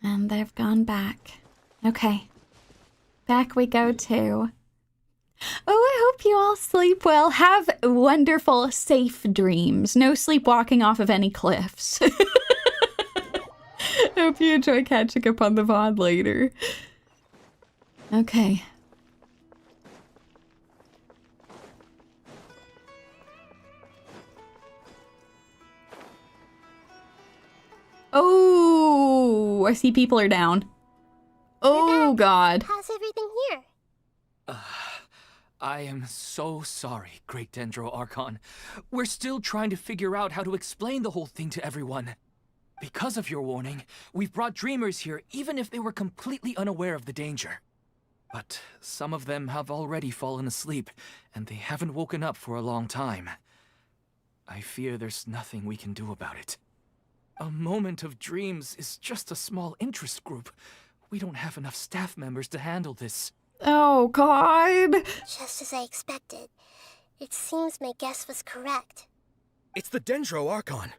And they've gone back. Okay. Back we go to. Oh, I hope you all sleep well. Have wonderful, safe dreams. No sleepwalking off of any cliffs. Hope you enjoy catching up on the VOD later. Okay. Oh, I see people are down. Oh, God. How's everything here? I am so sorry, Great Dendro Archon. We're still trying to figure out how to explain the whole thing to everyone. Because of your warning, we've brought dreamers here even if they were completely unaware of the danger. But some of them have already fallen asleep, and they haven't woken up for a long time. I fear there's nothing we can do about it. A moment of dreams is just a small interest group. We don't have enough staff members to handle this. Oh, God. Just as I expected. It seems my guess was correct. It's the Dendro Archon.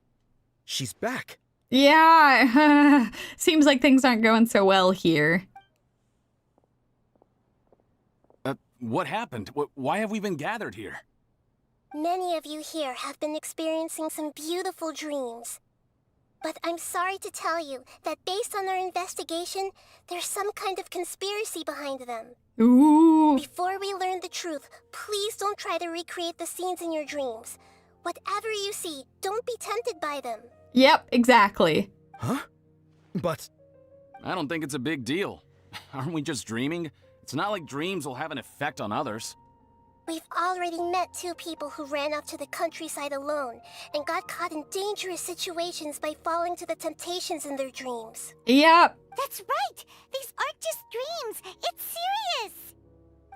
She's back. Yeah. Seems like things aren't going so well here. What happened? Why have we been gathered here? Many of you here have been experiencing some beautiful dreams. But I'm sorry to tell you that based on our investigation, there's some kind of conspiracy behind them. Ooh. Before we learn the truth, please don't try to recreate the scenes in your dreams. Whatever you see, don't be tempted by them. Yep, exactly. Huh? But... I don't think it's a big deal. Aren't we just dreaming? It's not like dreams will have an effect on others. We've already met 2 people who ran off to the countryside alone and got caught in dangerous situations by falling to the temptations in their dreams. Yep. That's right! These aren't just dreams! It's serious!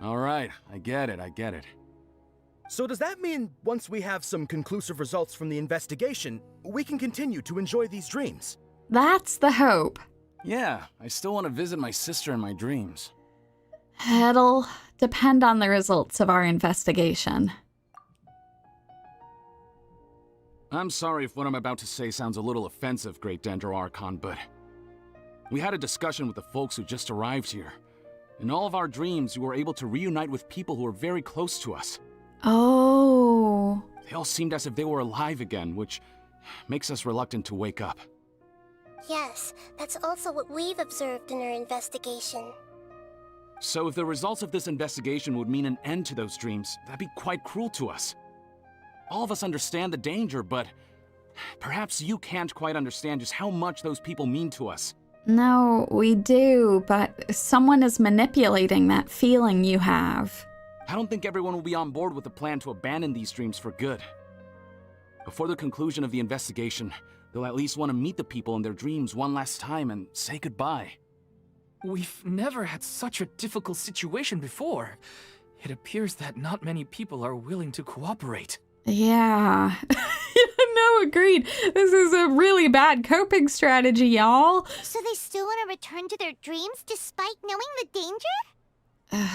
All right, I get it. So does that mean once we have some conclusive results from the investigation, we can continue to enjoy these dreams? That's the hope. Yeah, I still want to visit my sister in my dreams. It'll depend on the results of our investigation. I'm sorry if what I'm about to say sounds a little offensive, Great Dendro Archon, but we had a discussion with the folks who just arrived here. In all of our dreams, we were able to reunite with people who were very close to us. Oh. They all seemed as if they were alive again, which makes us reluctant to wake up. Yes, that's also what we've observed in our investigation. So if the results of this investigation would mean an end to those dreams, that'd be quite cruel to us. All of us understand the danger, but perhaps you can't quite understand just how much those people mean to us. No, we do, but someone is manipulating that feeling you have. I don't think everyone will be on board with the plan to abandon these dreams for good. Before the conclusion of the investigation, they'll at least want to meet the people in their dreams one last time and say goodbye. We've never had such a difficult situation before. It appears that not many people are willing to cooperate. Yeah. No, agreed. This is a really bad coping strategy, y'all. So they still want to return to their dreams despite knowing the danger?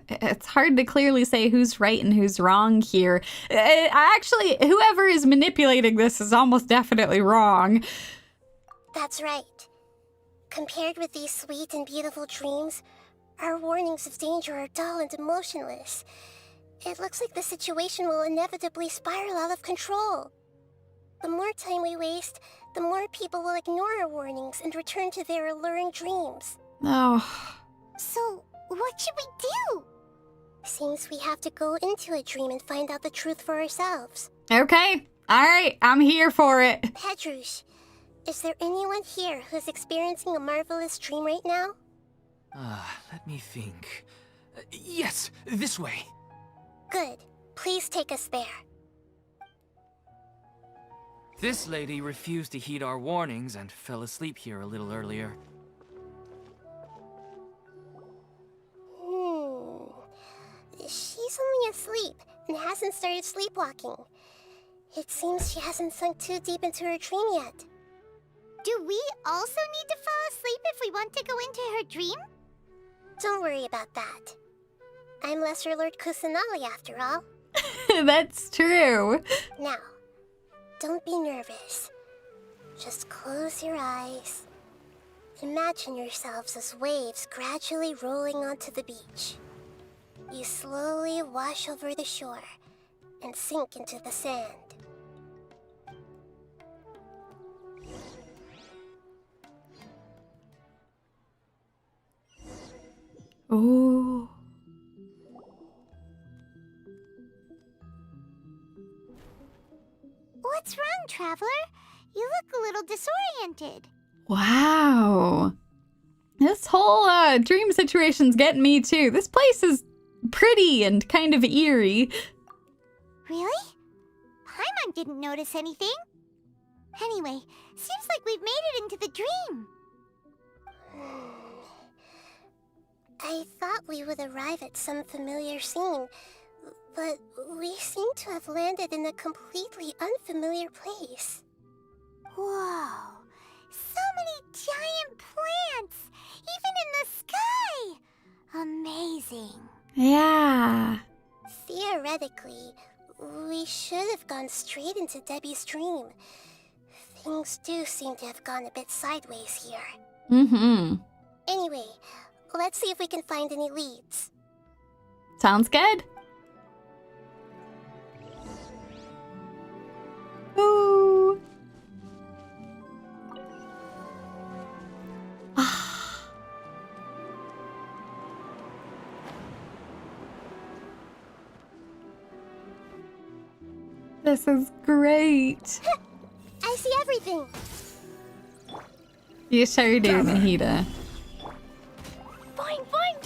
It's hard to clearly say who's right and who's wrong here. Actually, whoever is manipulating this is almost definitely wrong. That's right. Compared with these sweet and beautiful dreams, our warnings of danger are dull and emotionless. It looks like the situation will inevitably spiral out of control. The more time we waste, the more people will ignore our warnings and return to their alluring dreams. Oh. So, what should we do? Seems we have to go into a dream and find out the truth for ourselves. Okay. Alright, I'm here for it. Pedrush, is there anyone here who's experiencing a marvelous dream right now? Let me think. Yes, this way. Good. Please take us there. This lady refused to heed our warnings and fell asleep here a little earlier. She's only asleep and hasn't started sleepwalking. It seems she hasn't sunk too deep into her dream yet. Do we also need to fall asleep if we want to go into her dream? Don't worry about that. I'm Lesser Lord Kusanali after all. That's true. Now, don't be nervous. Just close your eyes. Imagine yourselves as waves gradually rolling onto the beach. You slowly wash over the shore and sink into the sand. Oh. What's wrong, Traveler? You look a little disoriented. Wow. This whole dream situation's getting me too. This place is pretty and kind of eerie. Really? Paimon didn't notice anything. Anyway, seems like we've made it into the dream. I thought we would arrive at some familiar scene, but we seem to have landed in a completely unfamiliar place. Whoa! So many giant plants! Even in the sky! Amazing. Yeah. Theoretically, we should have gone straight into Debbie's dream. Things do seem to have gone a bit sideways here. Mm-hmm. Anyway, let's see if we can find any leads. Sounds good. Ooh. This is great. I see everything. You sure do, Nahida. Fine, boom!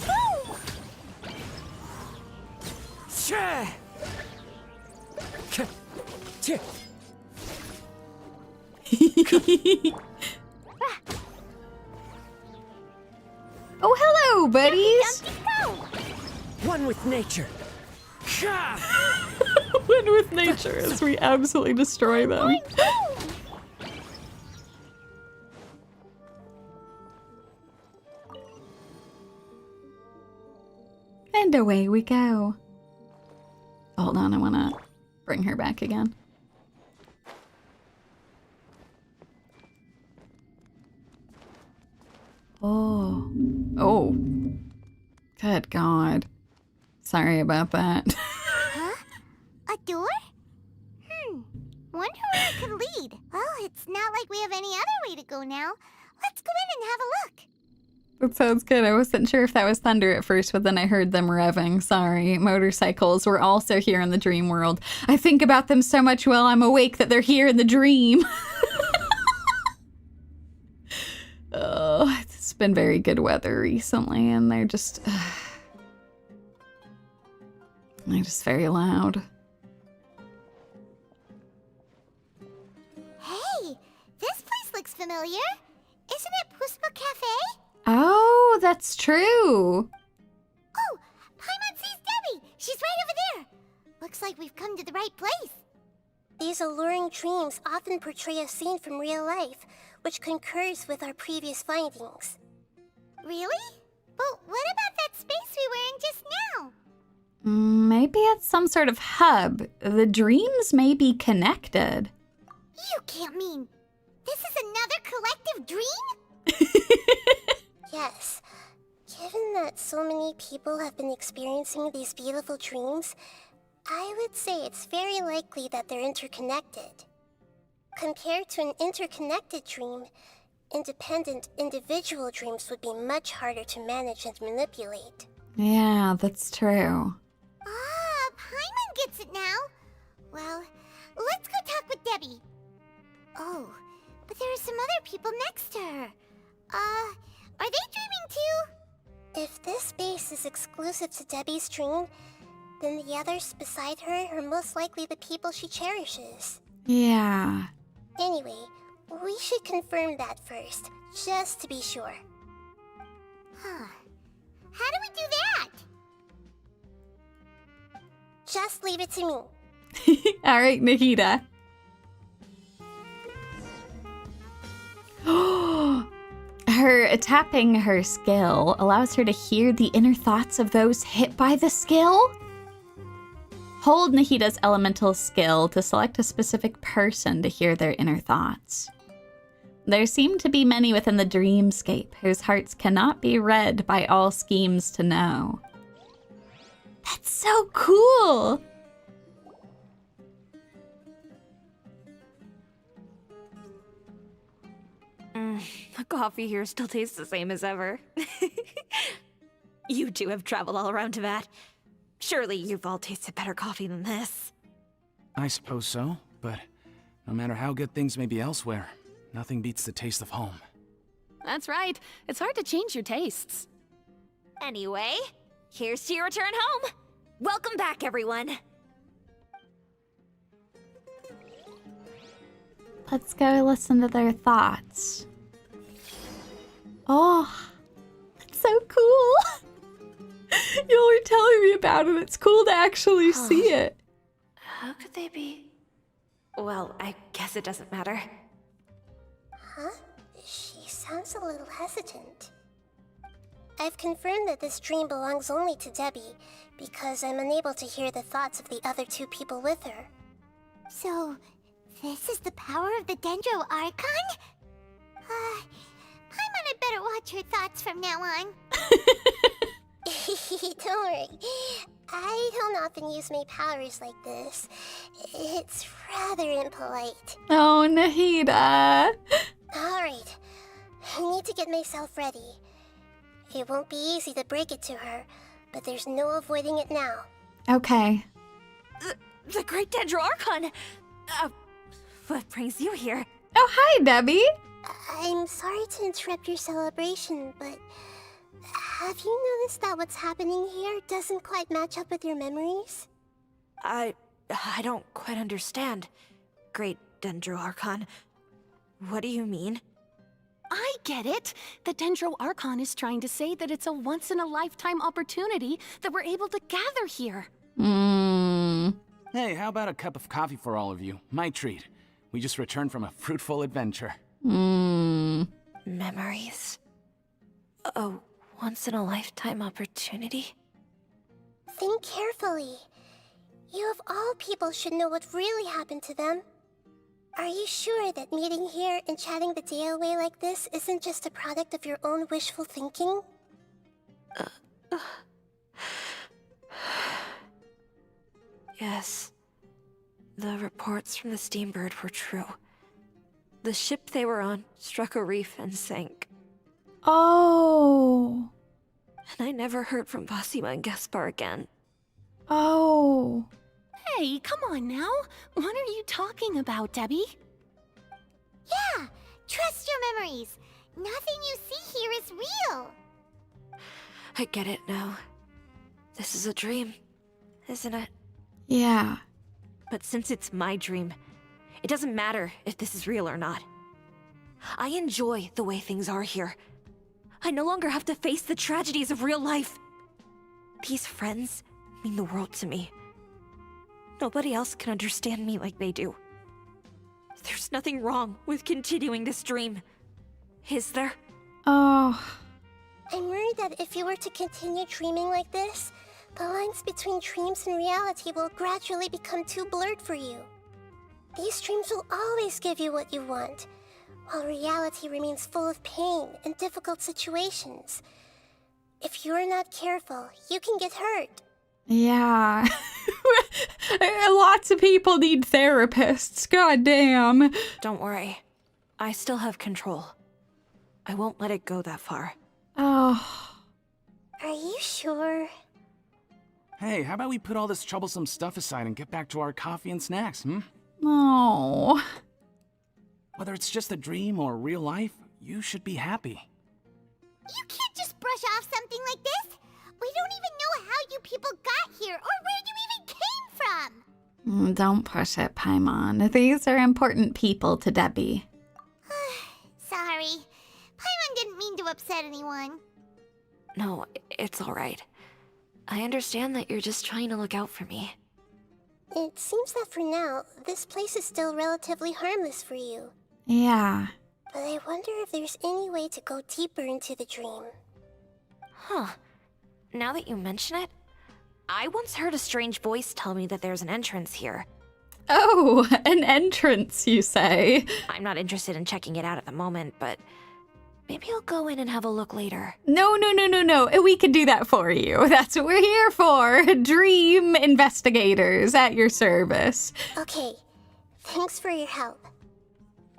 Oh, hello, buddies. One with nature. One with nature as we absolutely destroy them. And away we go. Hold on, I want to bring her back again. Oh. Oh. Good God. Sorry about that. Huh? A door? Wonder where it could lead. Well, it's not like we have any other way to go now. Let's go in and have a look. That sounds good. I wasn't sure if that was thunder at first, but then I heard them revving. Sorry. Motorcycles were also here in the dream world. I think about them so much while I'm awake that they're here in the dream. Oh, it's been very good weather recently, and they're just very loud. Hey, this place looks familiar. Isn't it Puspa Cafe? Oh, that's true. Oh, Paimon sees Debbie. She's right over there. Looks like we've come to the right place. These alluring dreams often portray a scene from real life, which concurs with our previous findings. Really? But what about that space we were in just now? Maybe it's some sort of hub. The dreams may be connected. You can't mean this is another collective dream? Yes. Given that so many people have been experiencing these beautiful dreams, I would say it's very likely that they're interconnected. Compared to an interconnected dream, independent individual dreams would be much harder to manage and manipulate. Yeah, that's true. Ah, Paimon gets it now. Well, let's go talk with Debbie. Oh, but there are some other people next to her. Are they dreaming too? If this space is exclusive to Debbie's dream, then the others beside her are most likely the people she cherishes. Yeah. Anyway, we should confirm that first, just to be sure. Huh. How do we do that? Just leave it to me. All right, Nahida. Tapping her skill allows her to hear the inner thoughts of those hit by the skill. Hold Nahida's elemental skill to select a specific person to hear their inner thoughts. There seem to be many within the dreamscape whose hearts cannot be read by all schemes to know. That's so cool! The coffee here still tastes the same as ever. You two have traveled all around Tibet. Surely you've all tasted better coffee than this. I suppose so, but no matter how good things may be elsewhere, nothing beats the taste of home. That's right. It's hard to change your tastes. Anyway, here's to your return home. Welcome back, everyone. Let's go listen to their thoughts. Oh, that's so cool. You were telling me about it. It's cool to actually see it. How could they be? Well, I guess it doesn't matter. Huh? She sounds a little hesitant. I've confirmed that this dream belongs only to Debbie, because I'm unable to hear the thoughts of the other two people with her. So, this is the power of the Dendro Archon? Paimon had better watch her thoughts from now on. Don't worry. I don't often use my powers like this. It's rather impolite. Oh, Nahida. Alright. I need to get myself ready. It won't be easy to break it to her, but there's no avoiding it now. Okay. The Great Dendro Archon! What brings you here? Oh, hi, Debbie. I'm sorry to interrupt your celebration, but have you noticed that what's happening here doesn't quite match up with your memories? I don't quite understand. Great Dendro Archon. What do you mean? I get it. The Dendro Archon is trying to say that it's a once-in-a-lifetime opportunity that we're able to gather here. Hey, how about a cup of coffee for all of you? My treat. We just returned from a fruitful adventure. Memories. A once-in-a-lifetime opportunity? Think carefully. You of all people should know what really happened to them. Are you sure that meeting here and chatting the day away like this isn't just a product of your own wishful thinking? Yes. The reports from the Steambird were true. The ship they were on struck a reef and sank. Oh. And I never heard from Basima and Gaspar again. Oh. Hey, come on now. What are you talking about, Debbie? Yeah, trust your memories. Nothing you see here is real. I get it now. This is a dream, isn't it? Yeah. But since it's my dream, it doesn't matter if this is real or not. I enjoy the way things are here. I no longer have to face the tragedies of real life. These friends mean the world to me. Nobody else can understand me like they do. There's nothing wrong with continuing this dream. Is there? Oh. I'm worried that if you were to continue dreaming like this, the lines between dreams and reality will gradually become too blurred for you. These dreams will always give you what you want, while reality remains full of pain and difficult situations. If you're not careful, you can get hurt. Yeah. Lots of people need therapists. God damn. Don't worry. I still have control. I won't let it go that far. Oh. Are you sure? Hey, how about we put all this troublesome stuff aside and get back to our coffee and snacks, Oh. Whether it's just a dream or real life, you should be happy. You can't just brush off something like this. We don't even know how you people got here or where you even came from. Don't push it, Paimon. These are important people to Debbie. Sorry. Paimon didn't mean to upset anyone. No, it's all right. I understand that you're just trying to look out for me. It seems that for now, this place is still relatively harmless for you. Yeah. But I wonder if there's any way to go deeper into the dream. Huh. Now that you mention it, I once heard a strange voice tell me that there's an entrance here. Oh, an entrance, you say? I'm not interested in checking it out at the moment, but maybe I'll go in and have a look later. No. We can do that for you. That's what we're here for. Dream investigators at your service. Okay. Thanks for your help.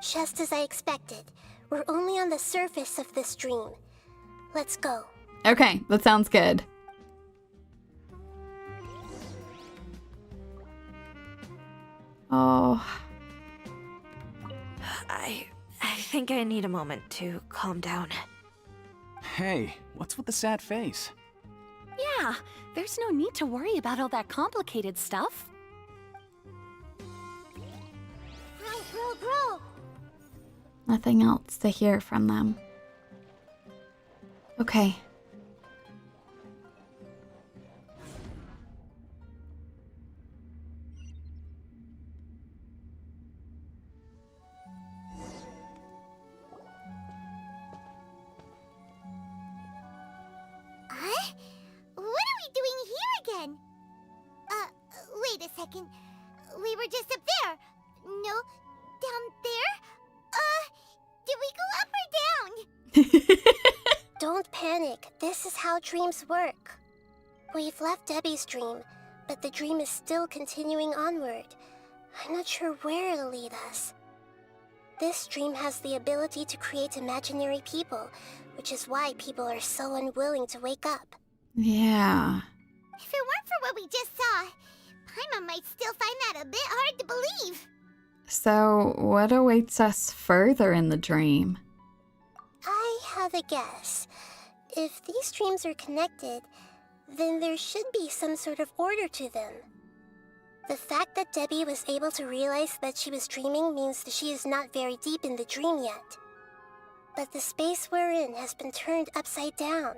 Just as I expected, we're only on the surface of this dream. Let's go. Okay, that sounds good. Oh. I think I need a moment to calm down. Hey, what's with the sad face? Yeah, there's no need to worry about all that complicated stuff. Hi, bro. Nothing else to hear from them. Okay. What are we doing here again? Wait a second. We were just up there. No, down there? Did we go up or down? Don't panic. This is how dreams work. We've left Debbie's dream, but the dream is still continuing onward. I'm not sure where it'll lead us. This dream has the ability to create imaginary people, which is why people are so unwilling to wake up. Yeah. If it weren't for what we just saw, Paimon might still find that a bit hard to believe. So, what awaits us further in the dream? I have a guess. If these dreams are connected, then there should be some sort of order to them. The fact that Debbie was able to realize that she was dreaming means that she is not very deep in the dream yet. But the space we're in has been turned upside down.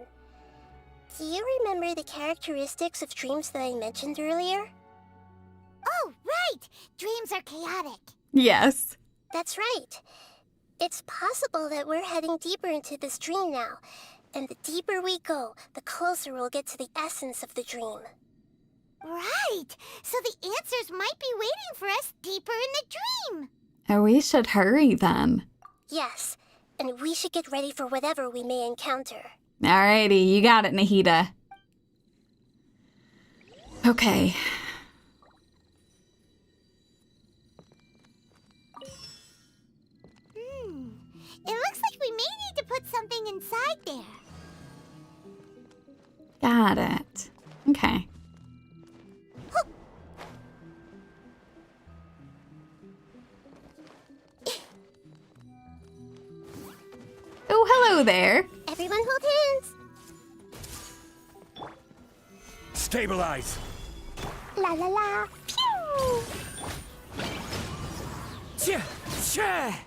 Do you remember the characteristics of dreams that I mentioned earlier? Oh, right! Dreams are chaotic. Yes. That's right. It's possible that we're heading deeper into this dream now, and the deeper we go, the closer we'll get to the essence of the dream. Right! So the answers might be waiting for us deeper in the dream. Oh, we should hurry then. Yes, and we should get ready for whatever we may encounter. Alrighty, you got it, Nahida. Okay. It looks like we may need to put something inside there. Got it. Okay. Oh, hello there. Everyone hold hands. Stabilize. La la la. Pew! Cha!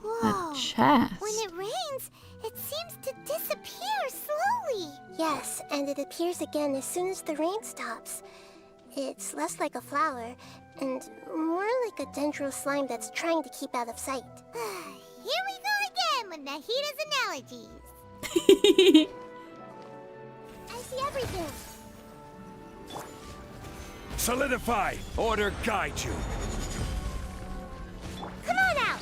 Whoa. A chest. When it rains, it seems to disappear slowly. Yes, and it appears again as soon as the rain stops. It's less like a flower, and more like a dendro slime that's trying to keep out of sight. Here we go again with Nahida's analogies. I see everything. Solidify! Order guide you! Come on out!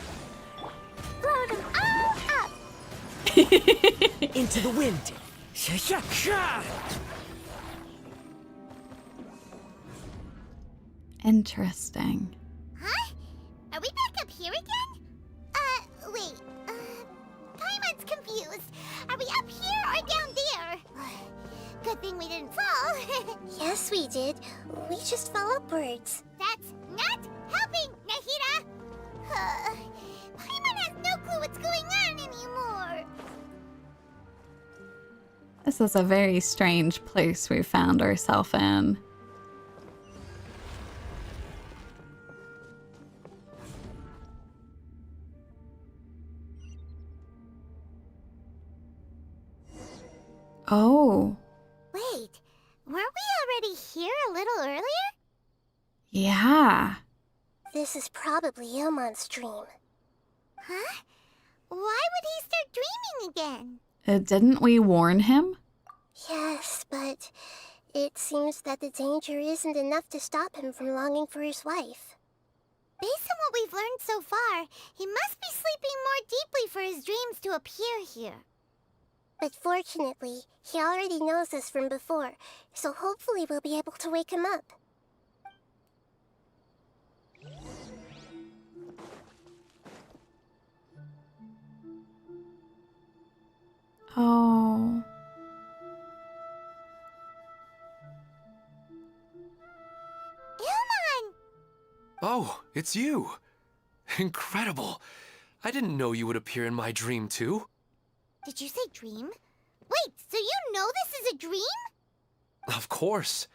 Blow them all up! Into the wind! Interesting. Huh? Are we back up here again? Wait. Paimon's confused. Are we up here or down there? Good thing we didn't fall. Yes, we did. We just fell upwards. That's not helping, Nahida! Paimon has no clue what's going on anymore. This is a very strange place we found ourselves in. Oh. Wait, weren't we already here a little earlier? Yeah. This is probably Ilman's dream. Huh? Why would he start dreaming again? Didn't we warn him? Yes, but it seems that the danger isn't enough to stop him from longing for his wife. Based on what we've learned so far, he must be sleeping more deeply for his dreams to appear here. But fortunately, he already knows us from before, so hopefully we'll be able to wake him up. Oh. Ilman! Oh, it's you. Incredible. I didn't know you would appear in my dream, too. Did you say dream? Wait, so you know this is a dream? Of course.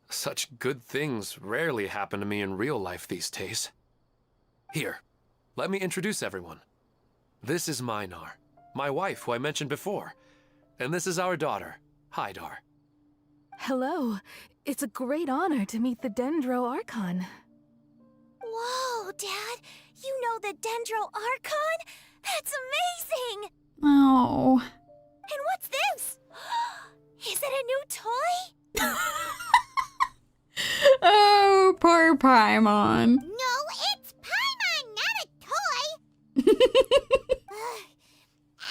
Such good things rarely happen to me in real life these days. Here, let me introduce everyone. This is Minar, my wife who I mentioned before. And this is our daughter, Hydar. Hello. It's a great honor to meet the Dendro Archon. Whoa, Dad! You know the Dendro Archon? That's amazing! Oh. And what's this? Is it a new toy? Oh, poor Paimon. No, it's Paimon, not a toy!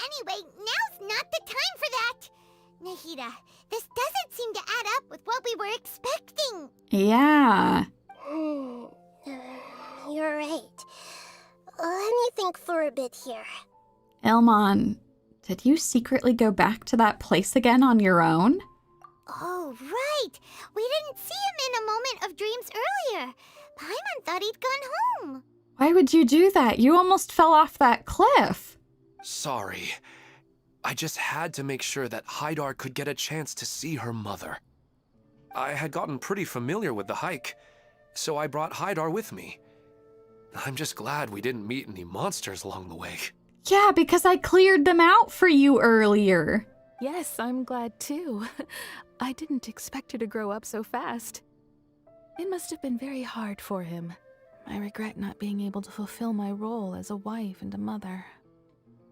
Anyway, now's not the time for that! Nahida, this doesn't seem to add up with what we were expecting. Yeah. You're right. Let me think for a bit here. Ilman, did you secretly go back to that place again on your own? Oh, right! We didn't see him in a moment of dreams earlier. Paimon thought he'd gone home. Why would you do that? You almost fell off that cliff. Sorry. I just had to make sure that Hydar could get a chance to see her mother. I had gotten pretty familiar with the hike, so I brought Hydar with me. I'm just glad we didn't meet any monsters along the way. Yeah, because I cleared them out for you earlier. Yes, I'm glad too. I didn't expect her to grow up so fast. It must have been very hard for him. I regret not being able to fulfill my role as a wife and a mother.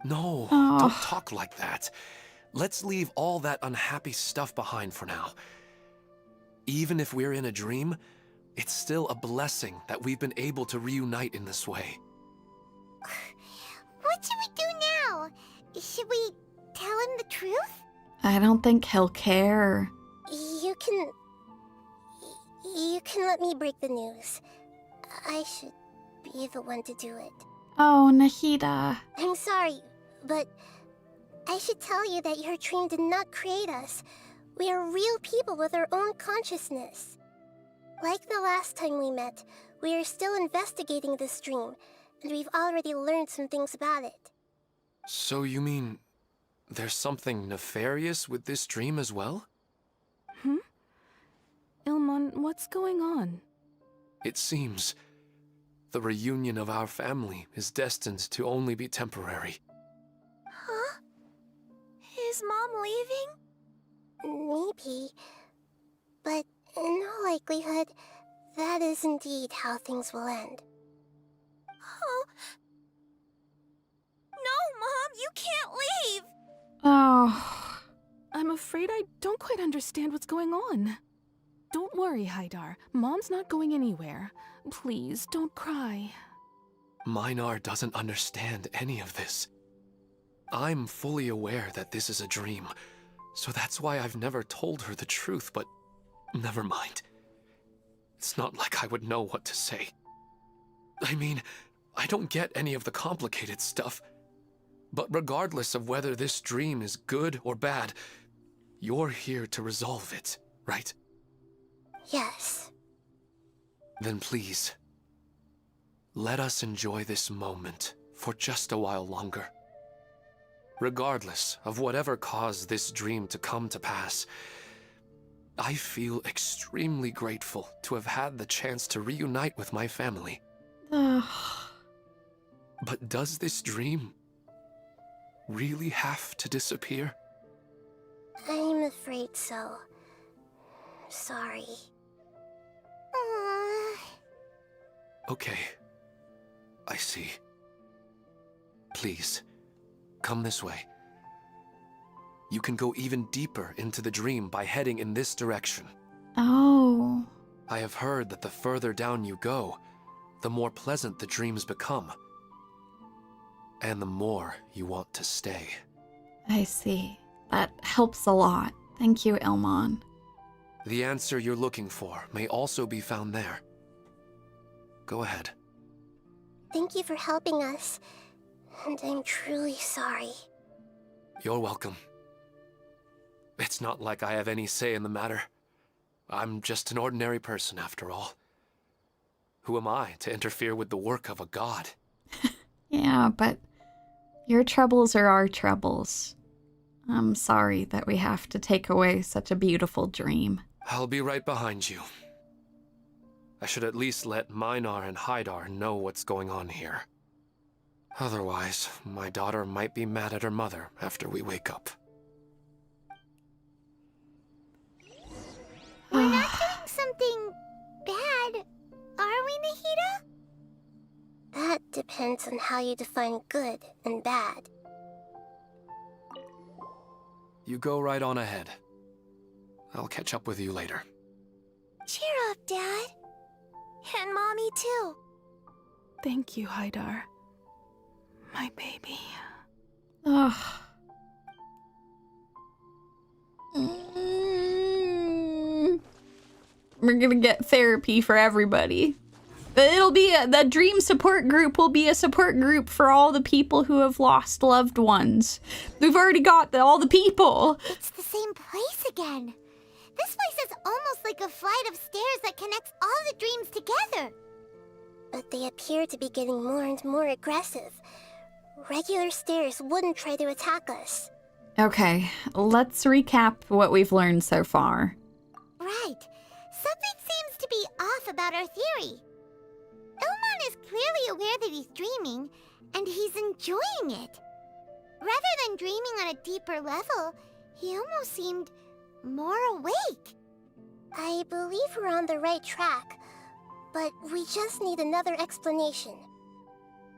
No, Oh. don't talk like that. Let's leave all that unhappy stuff behind for now. Even if we're in a dream, it's still a blessing that we've been able to reunite in this way. What should we do now? Should we tell him the truth? I don't think he'll care. You can let me break the news. I should be the one to do it. Oh, Nahida. I'm sorry, but I should tell you that your dream did not create us. We are real people with our own consciousness. Like the last time we met, we are still investigating this dream, and we've already learned some things about it. So you mean there's something nefarious with this dream as well? Ilman, what's going on? It seems the reunion of our family is destined to only be temporary. Huh? Is Mom leaving? Maybe, but in all likelihood, that is indeed how things will end. Oh. No, Mom, you can't leave! Oh. I'm afraid I don't quite understand what's going on. Don't worry, Haidar. Mom's not going anywhere. Please, don't cry. Minar doesn't understand any of this. I'm fully aware that this is a dream, so that's why I've never told her the truth, but never mind. It's not like I would know what to say. I mean, I don't get any of the complicated stuff. But regardless of whether this dream is good or bad, you're here to resolve it, right? Yes. Then please, let us enjoy this moment for just a while longer. Regardless of whatever caused this dream to come to pass, I feel extremely grateful to have had the chance to reunite with my family. But does this dream really have to disappear? I'm afraid so. Sorry. Okay, I see. Please, come this way. You can go even deeper into the dream by heading in this direction. Oh. I have heard that the further down you go, the more pleasant the dreams become. And the more you want to stay. I see. That helps a lot. Thank you, Ilman. The answer you're looking for may also be found there. Go ahead. Thank you for helping us, and I'm truly sorry. You're welcome. It's not like I have any say in the matter. I'm just an ordinary person, after all. Who am I to interfere with the work of a god? Yeah, but your troubles are our troubles. I'm sorry that we have to take away such a beautiful dream. I'll be right behind you. I should at least let Minar and Haidar know what's going on here. Otherwise, my daughter might be mad at her mother after we wake up. We're not doing something bad, are we, Nahida? That depends on how you define good and bad. You go right on ahead. I'll catch up with you later. Cheer up, Dad. And Mommy, too. Thank you, Haidar. My baby. Ugh. We're gonna get therapy for everybody. It'll be the dream support group will be a support group for all the people who have lost loved ones. We've already got all the people. It's the same place again. This place is almost like a flight of stairs that connects all the dreams together. But they appear to be getting more and more aggressive. Regular stairs wouldn't try to attack us. Okay, let's recap what we've learned so far. Right. Something seems to be off about our theory. Ilman is clearly aware that he's dreaming, and he's enjoying it. Rather than dreaming on a deeper level, he almost seemed more awake. I believe we're on the right track, but we just need another explanation.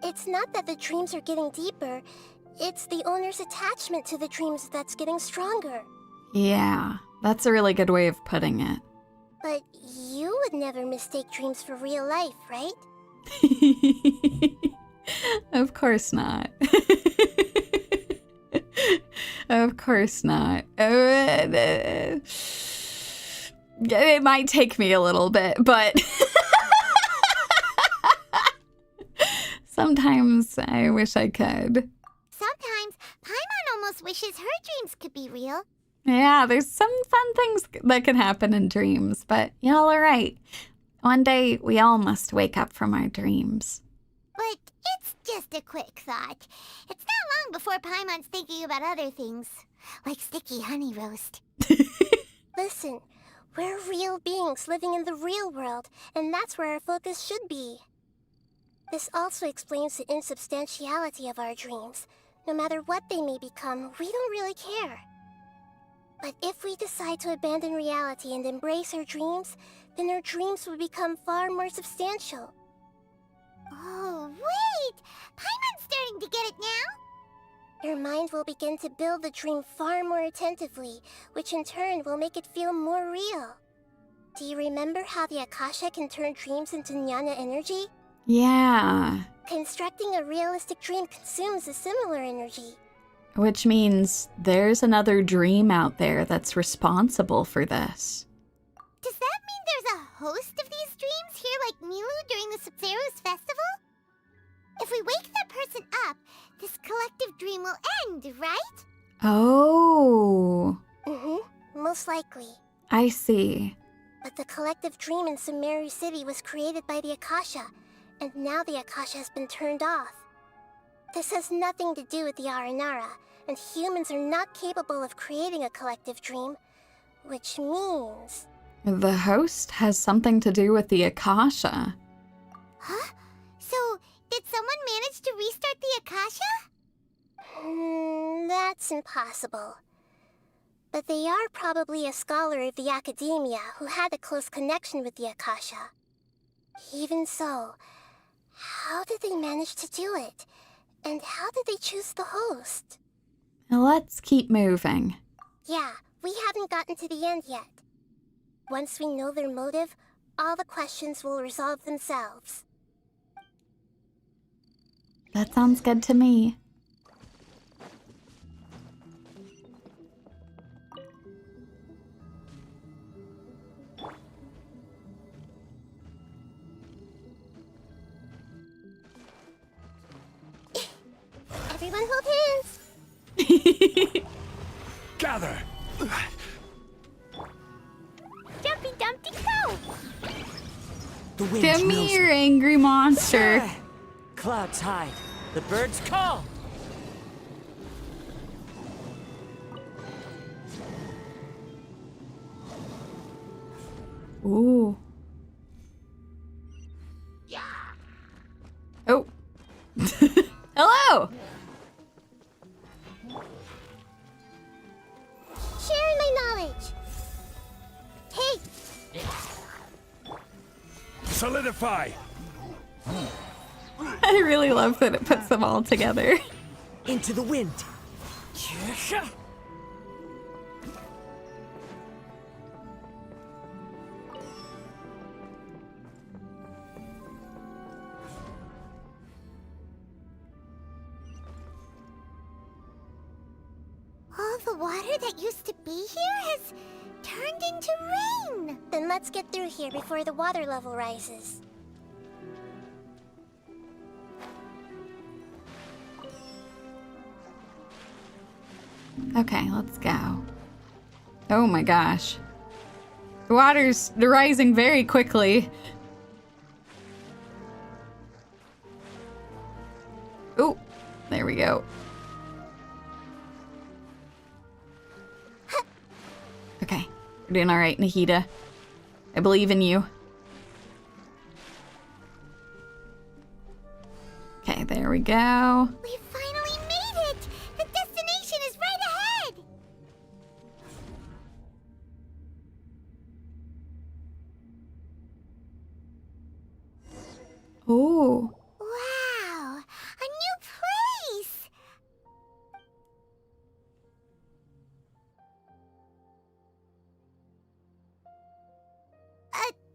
It's not that the dreams are getting deeper, it's the owner's attachment to the dreams that's getting stronger. Yeah, that's a really good way of putting it. But you would never mistake dreams for real life, right? Of course not. Of course not. It might take me a little bit, but sometimes I wish I could. Sometimes, Paimon almost wishes her dreams could be real. Yeah, there's some fun things that can happen in dreams, but y'all are right. One day, we all must wake up from our dreams. But it's just a quick thought. It's not long before Paimon's thinking about other things, like sticky honey roast. Listen, we're real beings living in the real world, and that's where our focus should be. This also explains the insubstantiality of our dreams. No matter what they may become, we don't really care. But if we decide to abandon reality and embrace our dreams, then our dreams will become far more substantial. Oh, wait! Paimon's starting to get it now? Your mind will begin to build the dream far more attentively, which in turn will make it feel more real. Do you remember how the Akasha can turn dreams into jnana energy? Yeah. Constructing a realistic dream consumes a similar energy. Which means there's another dream out there that's responsible for this. Does that mean there's a host of these dreams here like Milu during the Sumeru's festival? If we wake that person up, this collective dream will end, right? Oh. Most likely. I see. But the collective dream in Sumeru City was created by the Akasha, and now the Akasha has been turned off. This has nothing to do with the Aranara, and humans are not capable of creating a collective dream, which means... The host has something to do with the Akasha. Huh? So, did someone manage to restart the Akasha? That's impossible. But they are probably a scholar of the academia who had a close connection with the Akasha. Even so, how did they manage to do it? And how did they choose the host? Let's keep moving. Yeah, we haven't gotten to the end yet. Once we know their motive, all the questions will resolve themselves. That sounds good to me. Everyone hold hands! Gather! Jumpy Dumpty go! The wind Give me knows your angry monster. Ah! Clouds hide. The birds call. Ooh. Oh. Hello! Sharing my knowledge! Hey! Solidify! I really love that it puts them all together. Into the wind. All the water that used to be here has turned into rain! Then let's get through here before the water level rises. Okay, let's go. Oh my gosh. The water's rising very quickly. Oh, there we go. Okay, we're doing all right, Nahida. I believe in you. Okay, there we go. We finally made it! The destination is right ahead! Oh. Wow! A new place!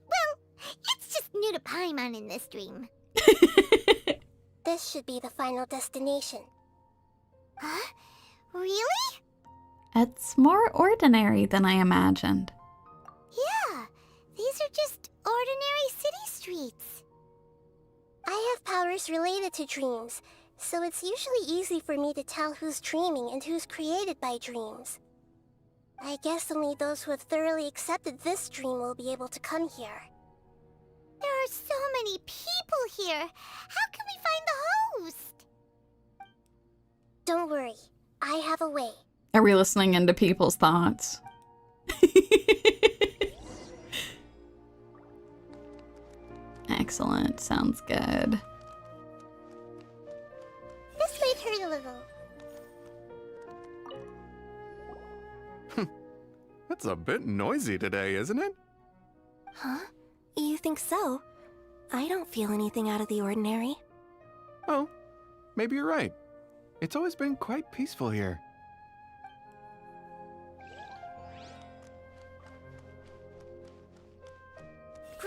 Well, it's just new to Paimon in this dream. This should be the final destination. Huh? Really? It's more ordinary than I imagined. Yeah, these are just ordinary city streets. I have powers related to dreams, so it's usually easy for me to tell who's dreaming and who's created by dreams. I guess only those who have thoroughly accepted this dream will be able to come here. There are so many people here. How can we find the host? Don't worry, I have a way. Are we listening into people's thoughts? Excellent, sounds good. This might hurt a little. It's a bit noisy today, isn't it? Huh? You think so? I don't feel anything out of the ordinary. Oh, maybe you're right. It's always been quite peaceful here.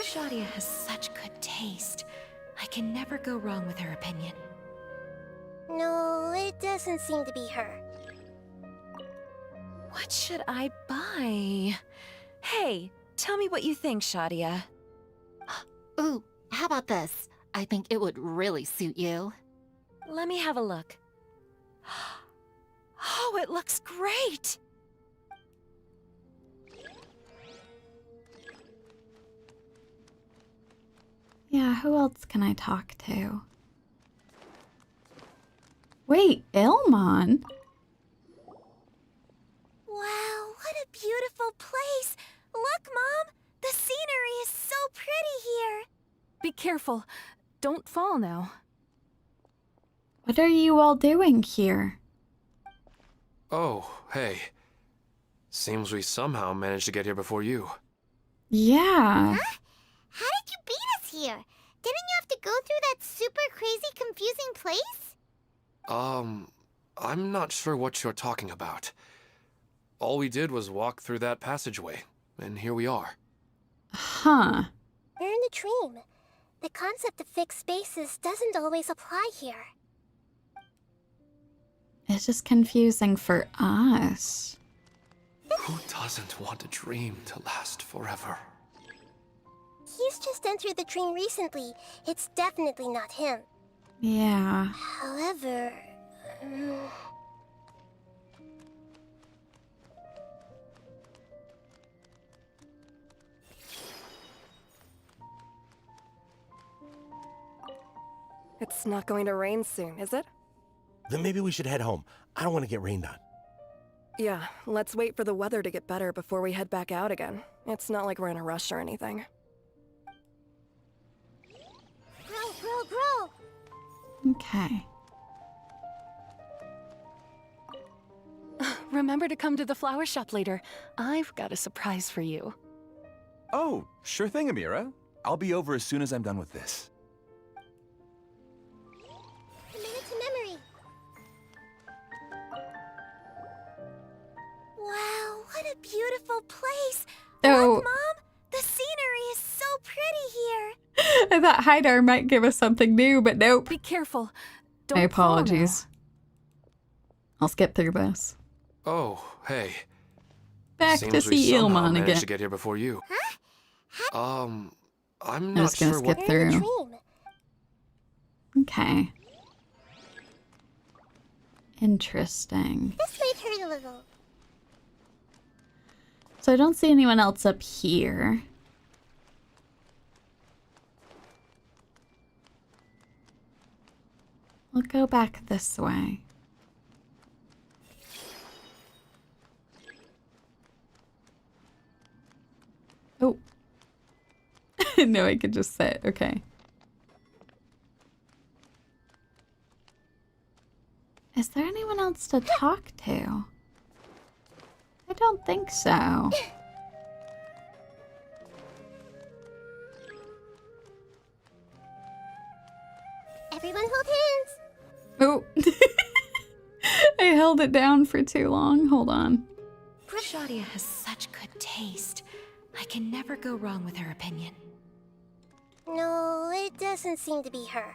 Shadia has such good taste. I can never go wrong with her opinion. No, it doesn't seem to be her. What should I buy? Hey, tell me what you think, Shadia. Ooh, how about this? I think it would really suit you. Let me have a look. Oh, it looks great! Yeah, who else can I talk to? Wait, Ilman? Wow, what a beautiful place! Look, Mom! The scenery is so pretty here! Be careful. Don't fall now. What are you all doing here? Oh, hey. Seems we somehow managed to get here before you. Yeah. Huh? How did you beat us here? Didn't you have to go through that super crazy, confusing place? I'm not sure what you're talking about. All we did was walk through that passageway, and here we are. Huh. We're in a dream. The concept of fixed spaces doesn't always apply here. It's just confusing for us. Who doesn't want a dream to last forever? He's just entered the dream recently. It's definitely not him. Yeah. However... It's not going to rain soon, is it? Then maybe we should head home. I don't want to get rained on. Yeah, let's wait for the weather to get better before we head back out again. It's not like we're in a rush or anything. Grow! Okay. Remember to come to the flower shop later. I've got a surprise for you. Oh, sure thing, Amira. I'll be over as soon as I'm done with this. A minute to memory. Wow, what a beautiful place! Oh. Look, Mom! The scenery is so pretty here! I thought Haidar might give us something new, but nope. Be careful. My Don't fall apologies. I'll skip through this. Oh, hey. Back Seems to we see somehow Ilman managed again. to get here before you. I'm I'm not just gonna sure skip what... through. Okay. Interesting. This might hurt a little. So I don't see anyone else up here. We'll go back this way. Oh. No, I could just sit. Okay. Is there anyone else to talk to? I don't think so. Everyone hold hands. Oh. I held it down for too long. Hold on. Shadia has such good taste. I can never go wrong with her opinion. No, it doesn't seem to be her.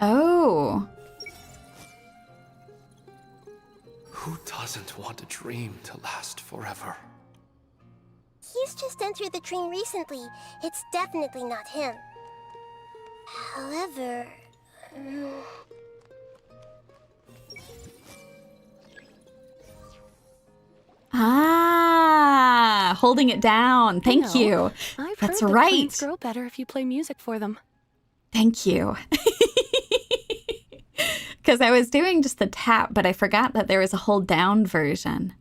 Oh. Who doesn't want a dream to last forever? He's just entered the dream recently. It's definitely not him. However... Ah, holding it down. Thank you. I've That's heard that right. plants grow better if you play music for them. Thank you. Because I was doing just the tap, but I forgot that there was a hold down version.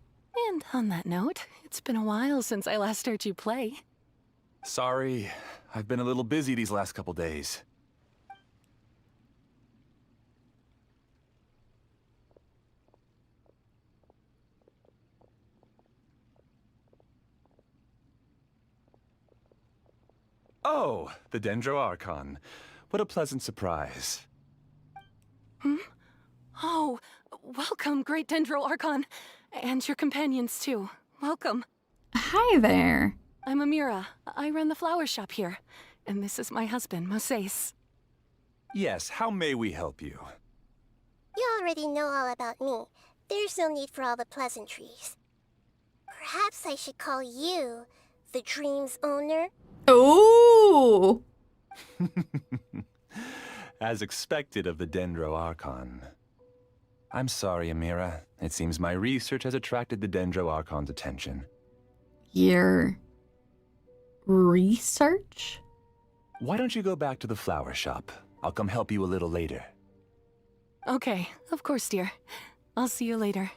And on that note, it's been a while since I last heard you play. Sorry, I've been a little busy these last couple days. Oh, the Dendro Archon. What a pleasant surprise. Hmm? Oh, welcome, Great Dendro Archon. And your companions, too. Welcome. Hi there. I'm Amira. I run the flower shop here. And this is my husband, Moses. Yes, how may we help you? You already know all about me. There's no need for all the pleasantries. Perhaps I should call you the dream's owner? Ooh! As expected of the Dendro Archon. I'm sorry, Amira. It seems my research has attracted the Dendro Archon's attention. Your research? Why don't you go back to the flower shop? I'll come help you a little later. Okay, of course, dear. I'll see you later.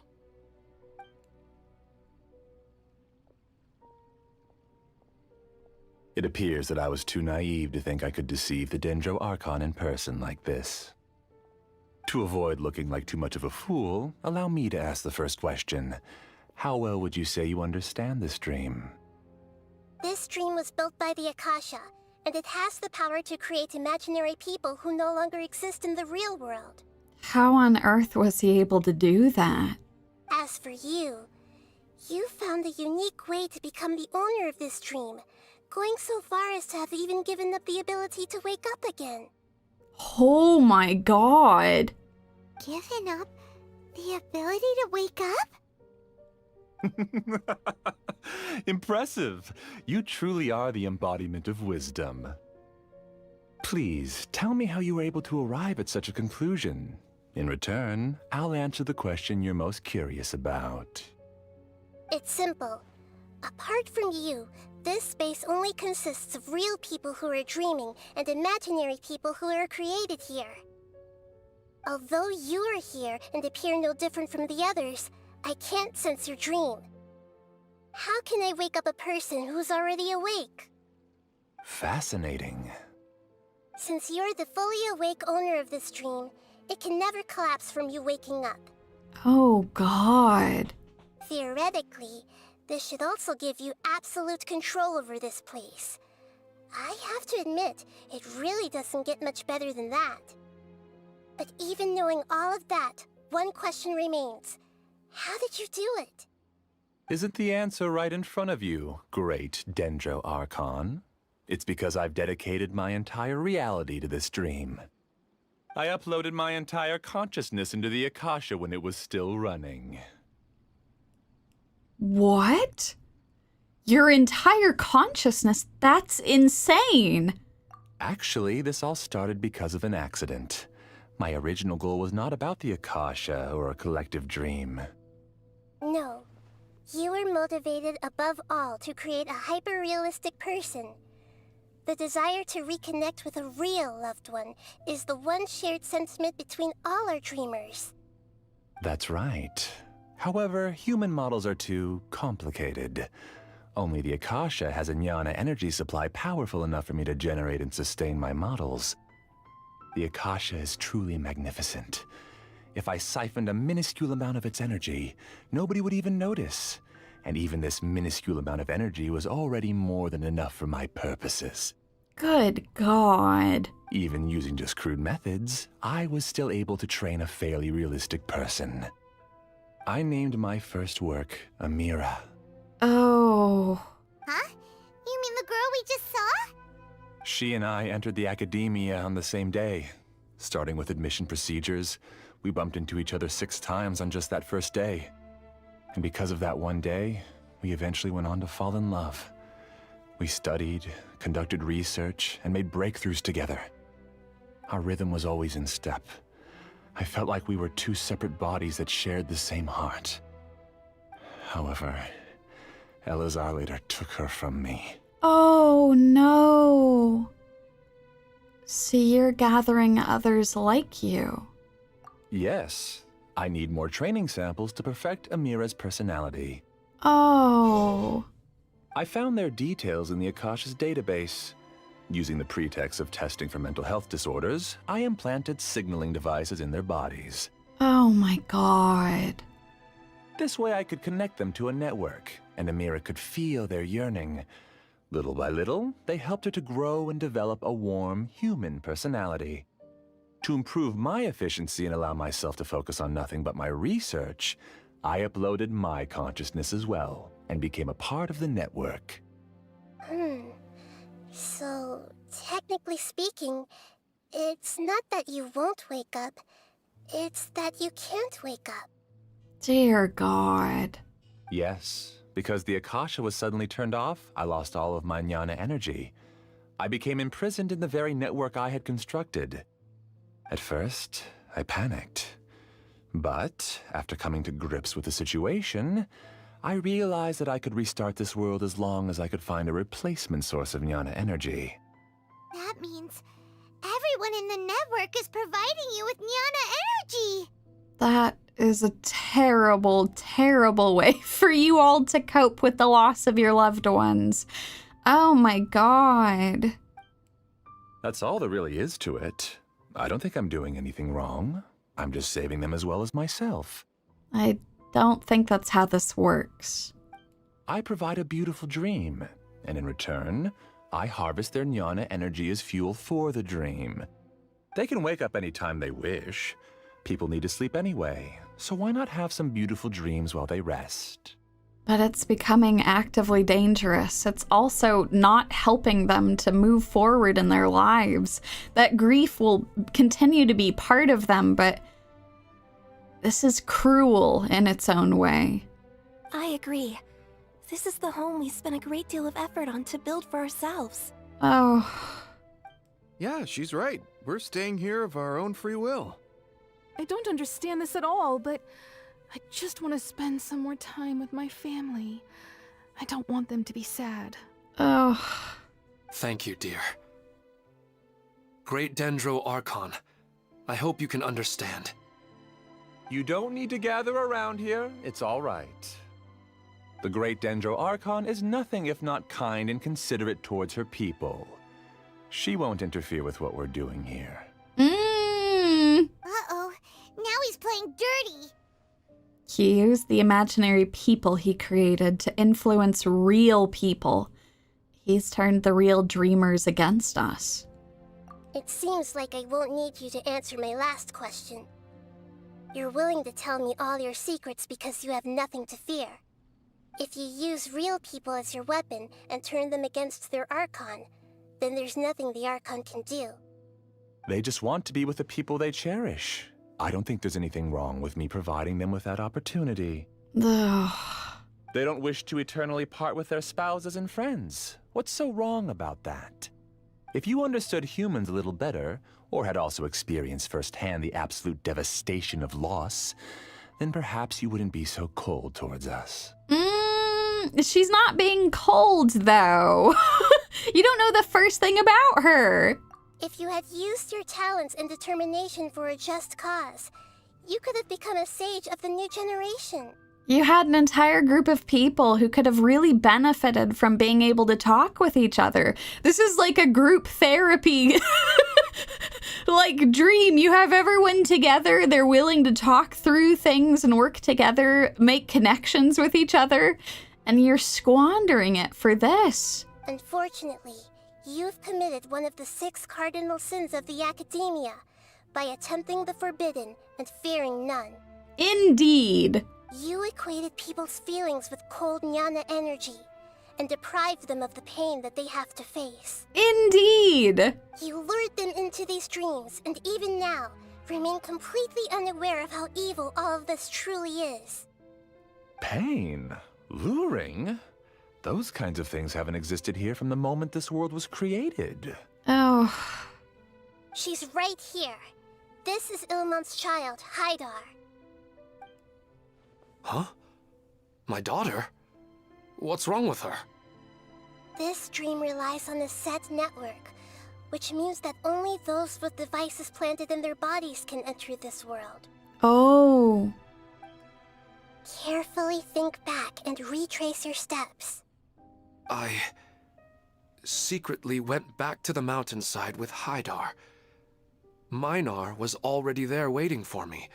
It appears that I was too naive to think I could deceive the Dendro Archon in person like this. To avoid looking like too much of a fool, allow me to ask the first question. How well would you say you understand this dream? This dream was built by the Akasha, and it has the power to create imaginary people who no longer exist in the real world. How on earth was he able to do that? As for you, you found a unique way to become the owner of this dream, going so far as to have even given up the ability to wake up again. Oh my god. Given up the ability to wake up? Impressive! You truly are the embodiment of wisdom. Please, tell me how you were able to arrive at such a conclusion. In return, I'll answer the question you're most curious about. It's simple. Apart from you, this space only consists of real people who are dreaming and imaginary people who are created here. Although you are here and appear no different from the others, I can't sense your dream. How can I wake up a person who's already awake? Fascinating. Since you're the fully awake owner of this dream, it can never collapse from you waking up. Oh god. Theoretically, this should also give you absolute control over this place. I have to admit, it really doesn't get much better than that. But even knowing all of that, one question remains. How did you do it? Isn't the answer right in front of you, great Dendro Archon? It's because I've dedicated my entire reality to this dream. I uploaded my entire consciousness into the Akasha when it was still running. What? Your entire consciousness? That's insane. Actually, this all started because of an accident. My original goal was not about the Akasha or a collective dream. No. You were motivated above all to create a hyper-realistic person. The desire to reconnect with a real loved one is the one shared sentiment between all our dreamers. That's right. However, human models are too complicated. Only the Akasha has a jnana energy supply powerful enough for me to generate and sustain my models. The Akasha is truly magnificent. If I siphoned a minuscule amount of its energy, nobody would even notice. And even this minuscule amount of energy was already more than enough for my purposes. Good God. Even using just crude methods, I was still able to train a fairly realistic person. I named my first work Amira. Oh. Huh? You mean the girl we just saw? She and I entered the academia on the same day. Starting with admission procedures, we bumped into each other 6 times on just that first day. And because of that one day, we eventually went on to fall in love. We studied, conducted research, and made breakthroughs together. Our rhythm was always in step. I felt like we were 2 separate bodies that shared the same heart. However, Elazar later took her from me. Oh no. So you're gathering others like you. Yes, I need more training samples to perfect Amira's personality. Oh. I found their details in the Akasha's database. Using the pretext of testing for mental health disorders, I implanted signaling devices in their bodies. Oh my god. This way I could connect them to a network, and Amira could feel their yearning. Little by little, they helped her to grow and develop a warm, human personality. To improve my efficiency and allow myself to focus on nothing but my research, I uploaded my consciousness as well. and became a part of the network. So, technically speaking, it's not that you won't wake up, it's that you can't wake up. Dear God. Yes, because the Akasha was suddenly turned off, I lost all of my jnana energy. I became imprisoned in the very network I had constructed. At first, I panicked. But, after coming to grips with the situation, I realized that I could restart this world as long as I could find a replacement source of jnana energy. That means everyone in the network is providing you with jnana energy! That is a terrible, terrible way for you all to cope with the loss of your loved ones. Oh my God. That's all there really is to it. I don't think I'm doing anything wrong. I'm just saving them as well as myself. I don't think that's how this works. I provide a beautiful dream, and in return, I harvest their jnana energy as fuel for the dream. They can wake up anytime they wish. People need to sleep anyway, so why not have some beautiful dreams while they rest? But it's becoming actively dangerous. It's also not helping them to move forward in their lives. That grief will continue to be part of them, but this is cruel in its own way. I agree. This is the home we spent a great deal of effort on to build for ourselves. Oh. Yeah, she's right. We're staying here of our own free will. I don't understand this at all, but I just want to spend some more time with my family. I don't want them to be sad. Oh. Thank you, dear. Great Dendro Archon, I hope you can understand. You don't need to gather around here. It's all right. The Great Dendro Archon is nothing if not kind and considerate towards her people. She won't interfere with what we're doing here. Uh-oh, now he's playing dirty. He used the imaginary people he created to influence real people. He's turned the real dreamers against us. It seems like I won't need you to answer my last question. You're willing to tell me all your secrets because you have nothing to fear. If you use real people as your weapon and turn them against their Archon, then there's nothing the Archon can do. They just want to be with the people they cherish. I don't think there's anything wrong with me providing them with that opportunity. They don't wish to eternally part with their spouses and friends. What's so wrong about that? If you understood humans a little better, or had also experienced firsthand the absolute devastation of loss, then perhaps you wouldn't be so cold towards us. She's not being cold, though. You don't know the first thing about her. If you had used your talents and determination for a just cause, you could have become a sage of the new generation. You had an entire group of people who could have really benefited from being able to talk with each other. This is like a group therapy like dream. You have everyone together. They're willing to talk through things and work together, make connections with each other, and you're squandering it for this. Unfortunately, you've committed one of the 6 cardinal sins of the Academia by attempting the forbidden and fearing none. Indeed. You equated people's feelings with cold jnana energy and deprived them of the pain that they have to face. Indeed. You lured them into these dreams and even now remain completely unaware of how evil all of this truly is. Pain? Luring? Those kinds of things haven't existed here from the moment this world was created. Oh. She's right here. This is Ilman's child, Haidar. Huh? My daughter? What's wrong with her? This dream relies on a set network, which means that only those with devices planted in their bodies can enter this world. Oh. Carefully think back and retrace your steps. I secretly went back to the mountainside with Haidar. Minar was already there waiting for me,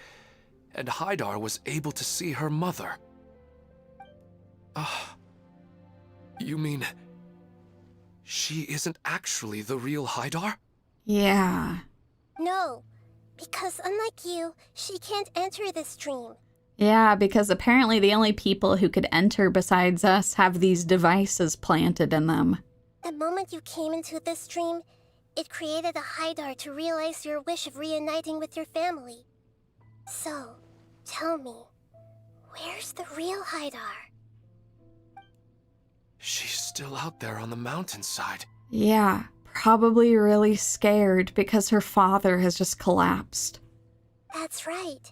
and Haidar was able to see her mother. You mean she isn't actually the real Haidar? Yeah. No, because unlike you, she can't enter this dream. Yeah, because apparently the only people who could enter besides us have these devices planted in them. The moment you came into this dream, it created a Haidar to realize your wish of reuniting with your family. So, tell me, where's the real Haidar? She's still out there on the mountainside. Yeah, probably really scared because her father has just collapsed. That's right.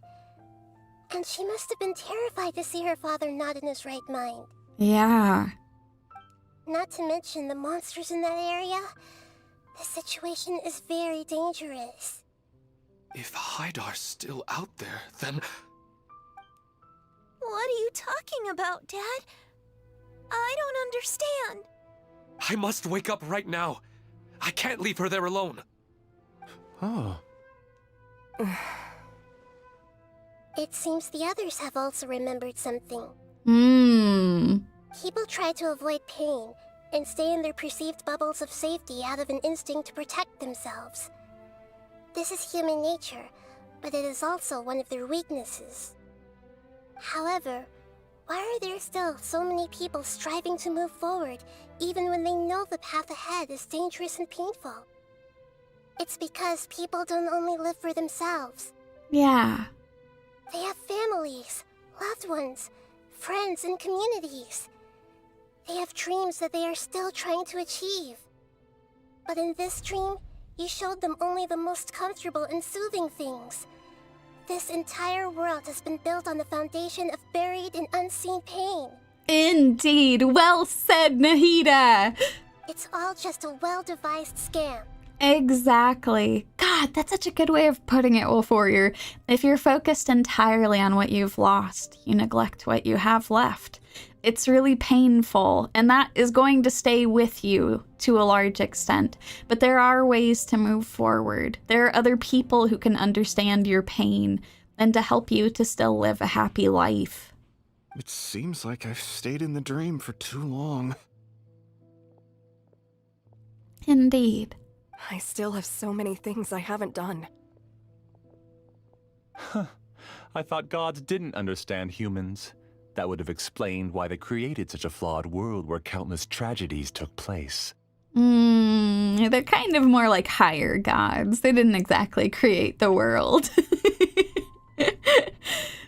And she must have been terrified to see her father not in his right mind. Yeah. Not to mention the monsters in that area. The situation is very dangerous. If Haidar's still out there, then... What are you talking about, Dad? I don't understand. I must wake up right now. I can't leave her there alone. Oh. It seems the others have also remembered something. People try to avoid pain and stay in their perceived bubbles of safety out of an instinct to protect themselves. This is human nature, but it is also one of their weaknesses. However, why are there still so many people striving to move forward, even when they know the path ahead is dangerous and painful? It's because people don't only live for themselves. Yeah. They have families, loved ones, friends, and communities. They have dreams that they are still trying to achieve. But in this dream, you showed them only the most comfortable and soothing things. This entire world has been built on the foundation of buried and unseen pain. Indeed. Well said, Nahida. It's all just a well-devised scam. Exactly. God, that's such a good way of putting it, Wolf Warrior. If you're focused entirely on what you've lost, you neglect what you have left. It's really painful, and that is going to stay with you to a large extent. But there are ways to move forward. There are other people who can understand your pain and to help you to still live a happy life. It seems like I've stayed in the dream for too long. Indeed. I still have so many things I haven't done. Huh. I thought gods didn't understand humans. That would have explained why they created such a flawed world where countless tragedies took place. They're kind of more like higher gods. They didn't exactly create the world.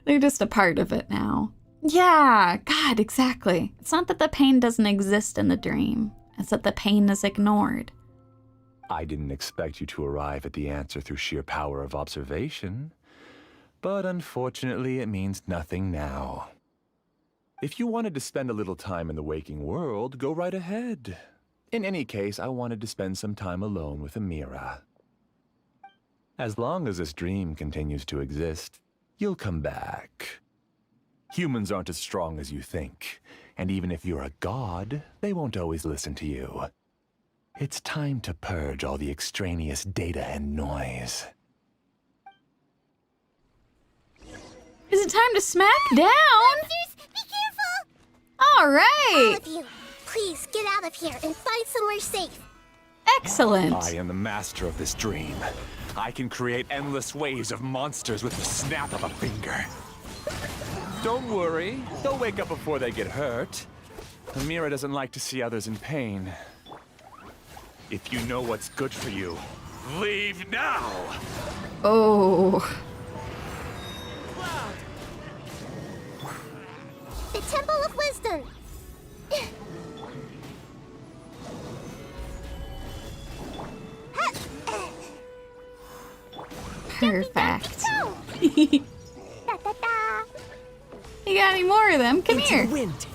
They're just a part of it now. Yeah, God, exactly. It's not that the pain doesn't exist in the dream. It's that the pain is ignored. I didn't expect you to arrive at the answer through sheer power of observation. But unfortunately, it means nothing now. If you wanted to spend a little time in the waking world, go right ahead. In any case, I wanted to spend some time alone with Amira. As long as this dream continues to exist, you'll come back. Humans aren't as strong as you think, and even if you're a god, they won't always listen to you. It's time to purge all the extraneous data and noise. Is it time to smack down? Monsters, be careful! All right. All of you, please get out of here and find somewhere safe. Excellent. I am the master of this dream. I can create endless waves of monsters with the snap of a finger. Don't worry, they'll wake up before they get hurt. Amira doesn't like to see others in pain. If you know what's good for you, leave now! Oh. The Temple of Wisdom! Perfect. You got any more of them? Come here. Into the wind.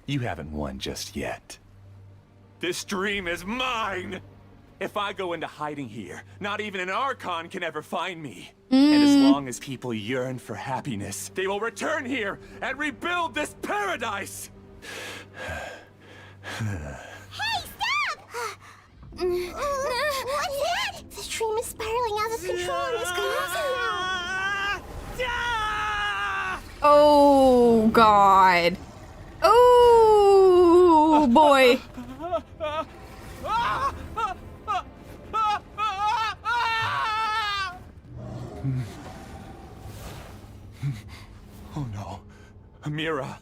You haven't won just yet. This dream is mine! If I go into hiding here, not even an Archon can ever find me. And as long as people yearn for happiness, they will return here and rebuild this paradise! Hey, stop! What's that? This dream is spiraling out of control and is collapsing. Oh, God. Oh, boy. Amira!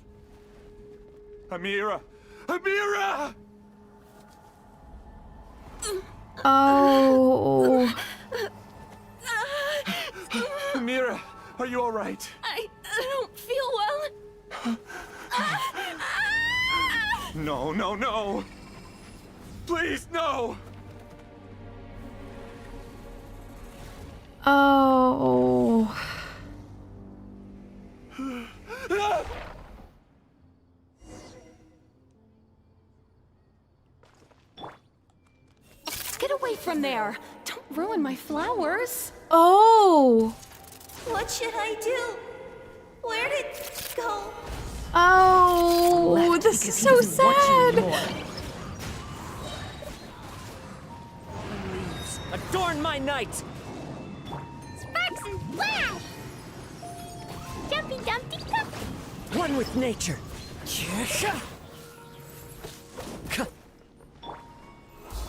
Amira! Amira! Oh. Amira, are you all right? I don't feel well. No, no, no! Please, no! Oh. Get away from there! Don't ruin my flowers! Oh. What should I do? Where did it go? Oh, this is so sad. Leaves adorn my night. Sparks and flash! Jumpy Dumpty Duck! One with nature.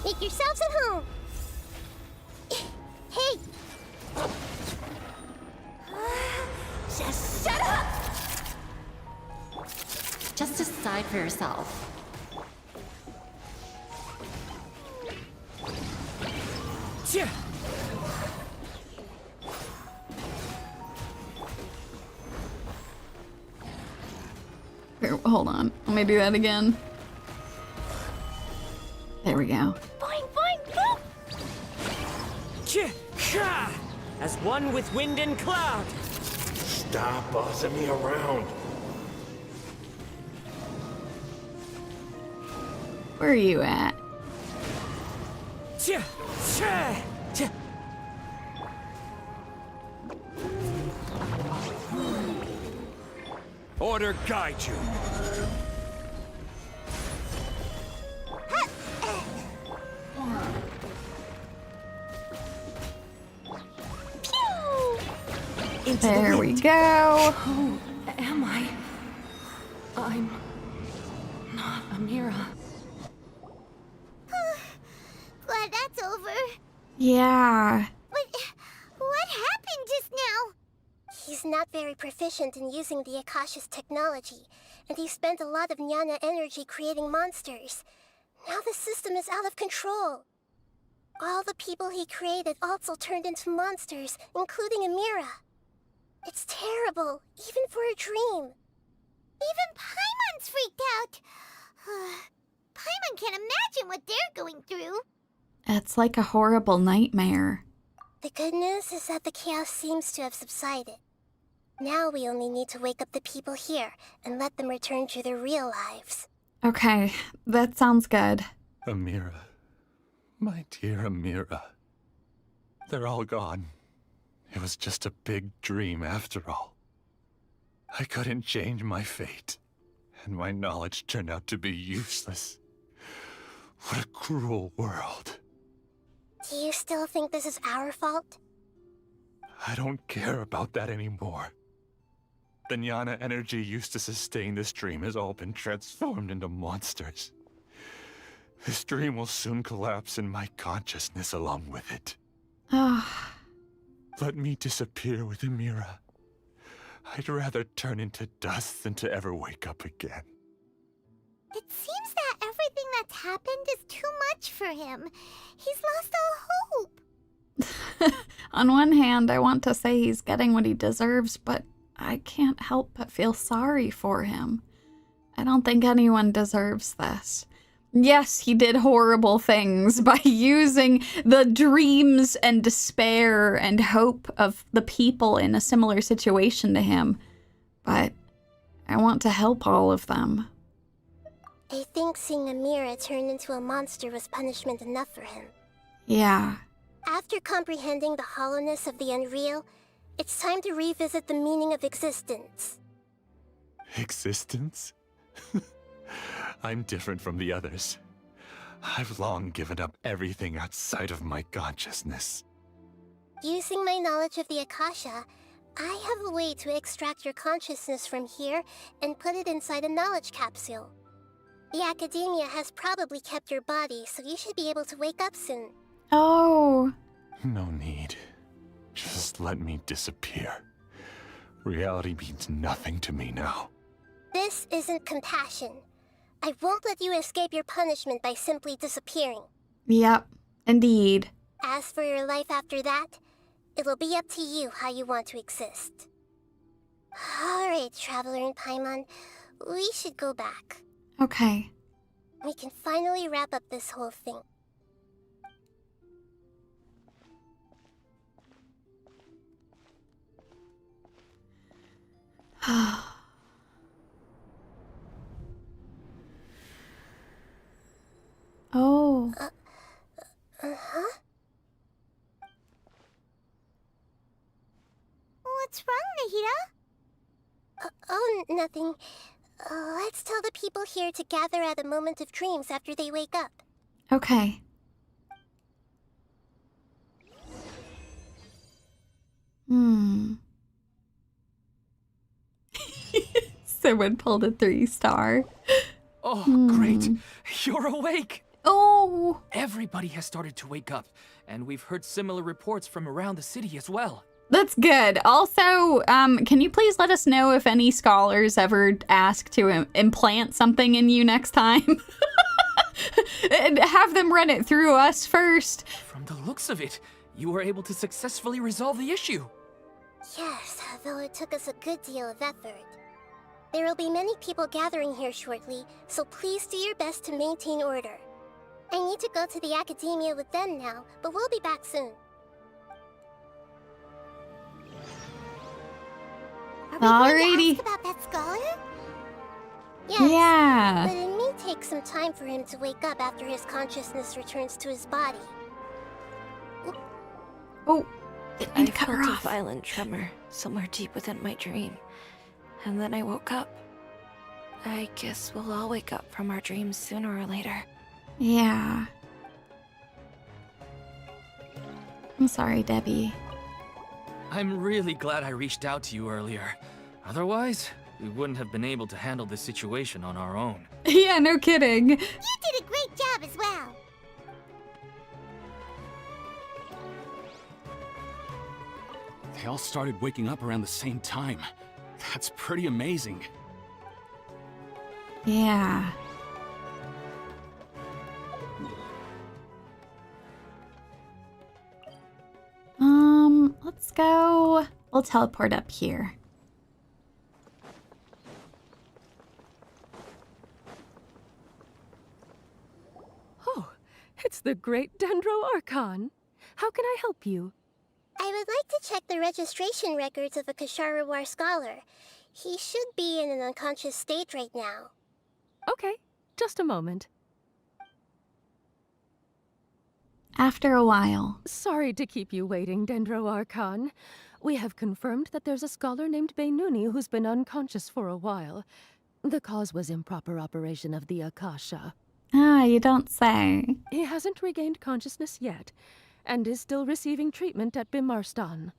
Make yourselves at home! Hey! Just shut up! Just decide for yourself. Here, hold on. Let me do that again. There we go. Boing, boing, boop! As one with wind and cloud. Stop bossing me around. Where are you at? Order guide you. There we go. Who am I? I'm not Amira. Glad that's over. Yeah. But what happened just now? He's not very proficient in using the Akasha's technology, and he spent a lot of Jnana energy creating monsters. Now the system is out of control. All the people he created also turned into monsters, including Amira. It's terrible, even for a dream. Even Paimon's freaked out. Paimon can't imagine what they're going through. It's like a horrible nightmare. The good news is that the chaos seems to have subsided. Now we only need to wake up the people here and let them return to their real lives. Okay, that sounds good. Amira. My dear Amira. They're all gone. It was just a big dream after all. I couldn't change my fate, and my knowledge turned out to be useless. What a cruel world. Do you still think this is our fault? I don't care about that anymore. The Jnana energy used to sustain this dream has all been transformed into monsters. This dream will soon collapse and my consciousness along with it. Let me disappear with Amira. I'd rather turn into dust than to ever wake up again. It seems that everything that's happened is too much for him. He's lost all hope. On one hand, I want to say he's getting what he deserves, but I can't help but feel sorry for him. I don't think anyone deserves this. Yes, he did horrible things by using the dreams and despair and hope of the people in a similar situation to him, but I want to help all of them. I think seeing Amira turn into a monster was punishment enough for him. Yeah. After comprehending the hollowness of the unreal, it's time to revisit the meaning of existence. Existence? I'm different from the others. I've long given up everything outside of my consciousness. Using my knowledge of the Akasha, I have a way to extract your consciousness from here and put it inside a knowledge capsule. The Academia has probably kept your body, so you should be able to wake up soon. Oh. No need. Just let me disappear. Reality means nothing to me now. This isn't compassion. I won't let you escape your punishment by simply disappearing. Yep, indeed. As for your life after that, it'll be up to you how you want to exist. Alright, Traveler and Paimon, we should go back. Okay. We can finally wrap up this whole thing. Oh. Uh-huh? What's wrong, Nahida? Oh, nothing. Let's tell the people here to gather at a moment of dreams after they wake up. Okay. Someone pulled a 3-star. Oh, great. You're awake. Oh. Everybody has started to wake up, and we've heard similar reports from around the city as well. That's good. Also, can you please let us know if any scholars ever ask to implant something in you next time? And have them run it through us first. From the looks of it, you were able to successfully resolve the issue. Yes, though it took us a good deal of effort. There will be many people gathering here shortly, so please do your best to maintain order. I need to go to the academia with them now, but we'll be back soon. Alrighty. About that scholar? Yes, Yeah. but it may take some time for him to wake up after his consciousness returns to his body. Oh, I felt a violent tremor somewhere deep within my dream, and then I woke up. I guess we'll all wake up from our dreams sooner or later. Yeah. I'm sorry, Debbie. I'm really glad I reached out to you earlier. Otherwise, we wouldn't have been able to handle this situation on our own. Yeah, no kidding. You did a great job as well. They all started waking up around the same time. That's pretty amazing. Yeah. Let's go. We'll teleport up here. Oh, it's the great Dendro Archon. How can I help you? I would like to check the registration records of a Kasharawar scholar. He should be in an unconscious state right now. Okay, just a moment. After a while. Sorry to keep you waiting, Dendro Archon. We have confirmed that there's a scholar named Beinuni who's been unconscious for a while. The cause was improper operation of the Akasha. Ah, you don't say. He hasn't regained consciousness yet, and is still receiving treatment at Bimarstan.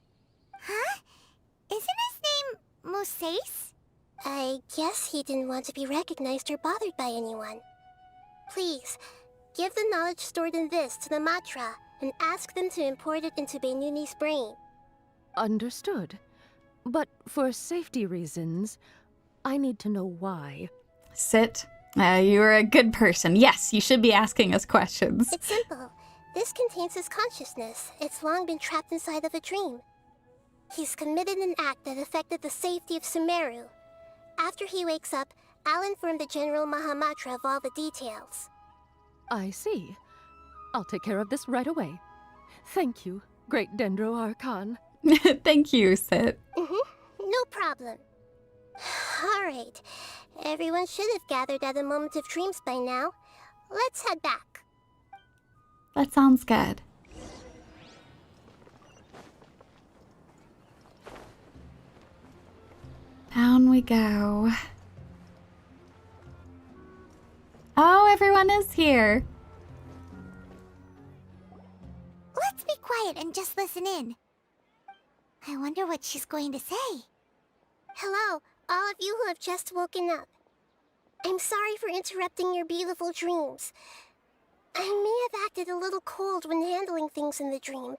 Huh? Isn't his name Moses? I guess he didn't want to be recognized or bothered by anyone. Please, give the knowledge stored in this to the Matra and ask them to import it into Beinuni's brain. Understood. But for safety reasons, I need to know why. Sit. You're a good person. Yes, you should be asking us questions. It's simple. This contains his consciousness. It's long been trapped inside of a dream. He's committed an act that affected the safety of Sumeru. After he wakes up, I'll inform the General Mahamatra of all the details. I see. I'll take care of this right away. Thank you, great Dendro Archon. Thank you, Sit. No problem. Alright. Everyone should have gathered at a moment of dreams by now. Let's head back. That sounds good. Down we go. Oh, everyone is here. Let's be quiet and just listen in. I wonder what she's going to say. Hello, all of you who have just woken up. I'm sorry for interrupting your beautiful dreams. I may have acted a little cold when handling things in the dream.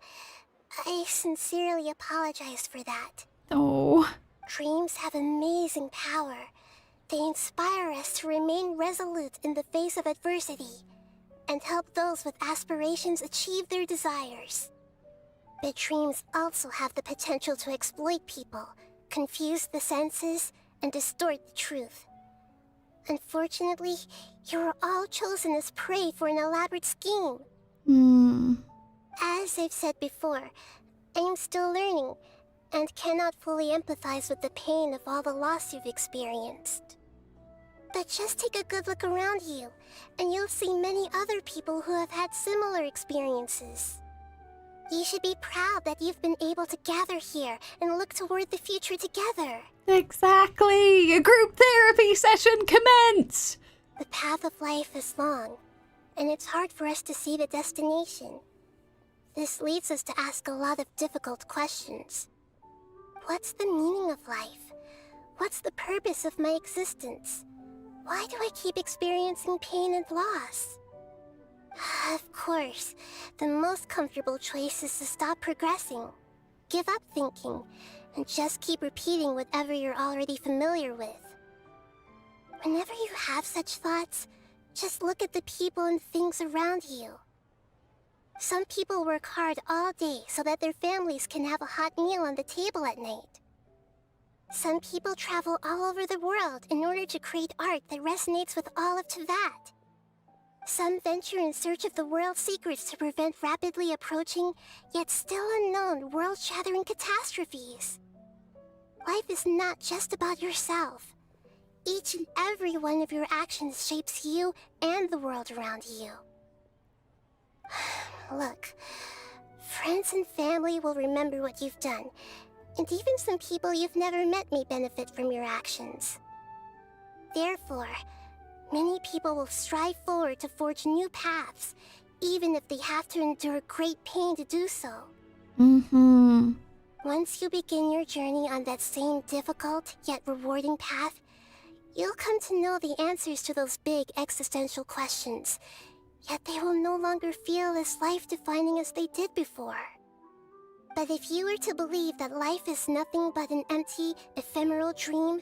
I sincerely apologize for that. Oh. Dreams have amazing power. They inspire us to remain resolute in the face of adversity, and help those with aspirations achieve their desires. But dreams also have the potential to exploit people, confuse the senses, and distort the truth. Unfortunately, you were all chosen as prey for an elaborate scheme. As I've said before, I am still learning, and cannot fully empathize with the pain of all the loss you've experienced. But just take a good look around you, and you'll see many other people who have had similar experiences. You should be proud that you've been able to gather here and look toward the future together. Exactly! A group therapy session commence! The path of life is long, and it's hard for us to see the destination. This leads us to ask a lot of difficult questions. What's the meaning of life? What's the purpose of my existence? Why do I keep experiencing pain and loss? Of course, the most comfortable choice is to stop progressing, give up thinking, and just keep repeating whatever you're already familiar with. Whenever you have such thoughts, just look at the people and things around you. Some people work hard all day so that their families can have a hot meal on the table at night. Some people travel all over the world in order to create art that resonates with all of Teyvat. Some venture in search of the world's secrets to prevent rapidly approaching, yet still unknown, world-shattering catastrophes. Life is not just about yourself. Each and every one of your actions shapes you and the world around you. Look, friends and family will remember what you've done, and even some people you've never met may benefit from your actions. Therefore, many people will strive forward to forge new paths, even if they have to endure great pain to do so. Once you begin your journey on that same difficult yet rewarding path, you'll come to know the answers to those big existential questions, yet they will no longer feel as life-defining as they did before. But if you were to believe that life is nothing but an empty, ephemeral dream,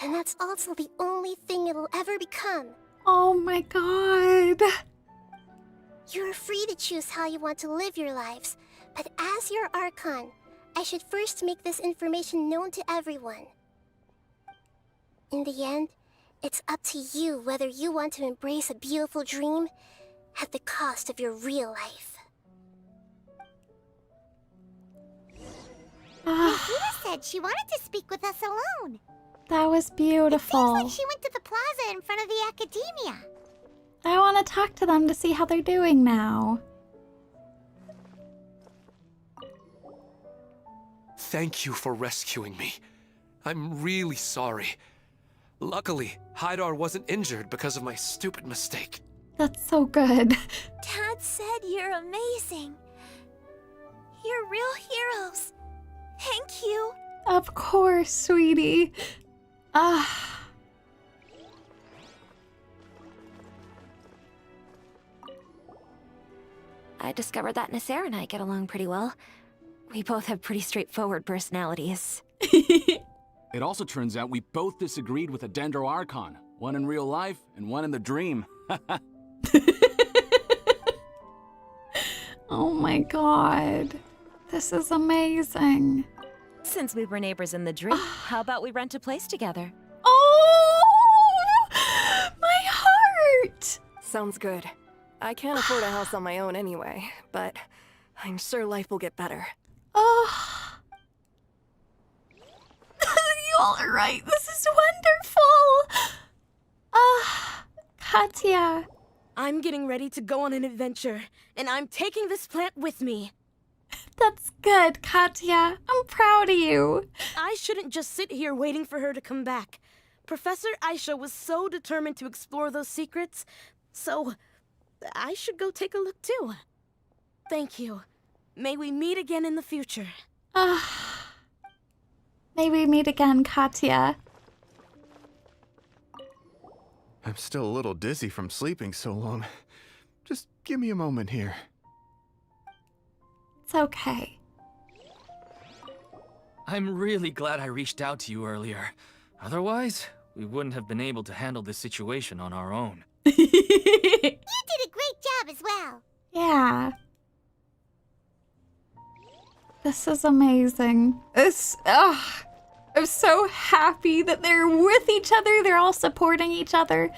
then that's also the only thing it'll ever become. Oh my god. You're free to choose how you want to live your lives, but as your Archon, I should first make this information known to everyone. In the end, it's up to you whether you want to embrace a beautiful dream at the cost of your real life. Nahida said she wanted to speak with us alone. That was beautiful. It seems like she went to the plaza in front of the academia. I want to talk to them to see how they're doing now. Thank you for rescuing me. I'm really sorry. Luckily, Haidar wasn't injured because of my stupid mistake. That's so good. Dad said you're amazing. You're real heroes. Thank you. Of course, sweetie. I discovered that Nasser and I get along pretty well. We both have pretty straightforward personalities. It also turns out we both disagreed with a Dendro Archon. One in real life and one in the dream. Oh my god. This is amazing. Since we were neighbors in the dream, how about we rent a place together? Oh! My heart! Sounds good. I can't afford a house on my own anyway, but I'm sure life will get better. Oh. You all are right. This is wonderful. Katya. I'm getting ready to go on an adventure, and I'm taking this plant with me. That's good, Katya. I'm proud of you. I shouldn't just sit here waiting for her to come back. Professor Aisha was so determined to explore those secrets, so I should go take a look too. Thank you. May we meet again in the future. May we meet again, Katya. I'm still a little dizzy from sleeping so long. Just give me a moment here. It's okay. I'm really glad I reached out to you earlier. Otherwise, we wouldn't have been able to handle this situation on our own. You did a great job as well. Yeah. This is amazing. I'm so happy that they're with each other. They're all supporting each other.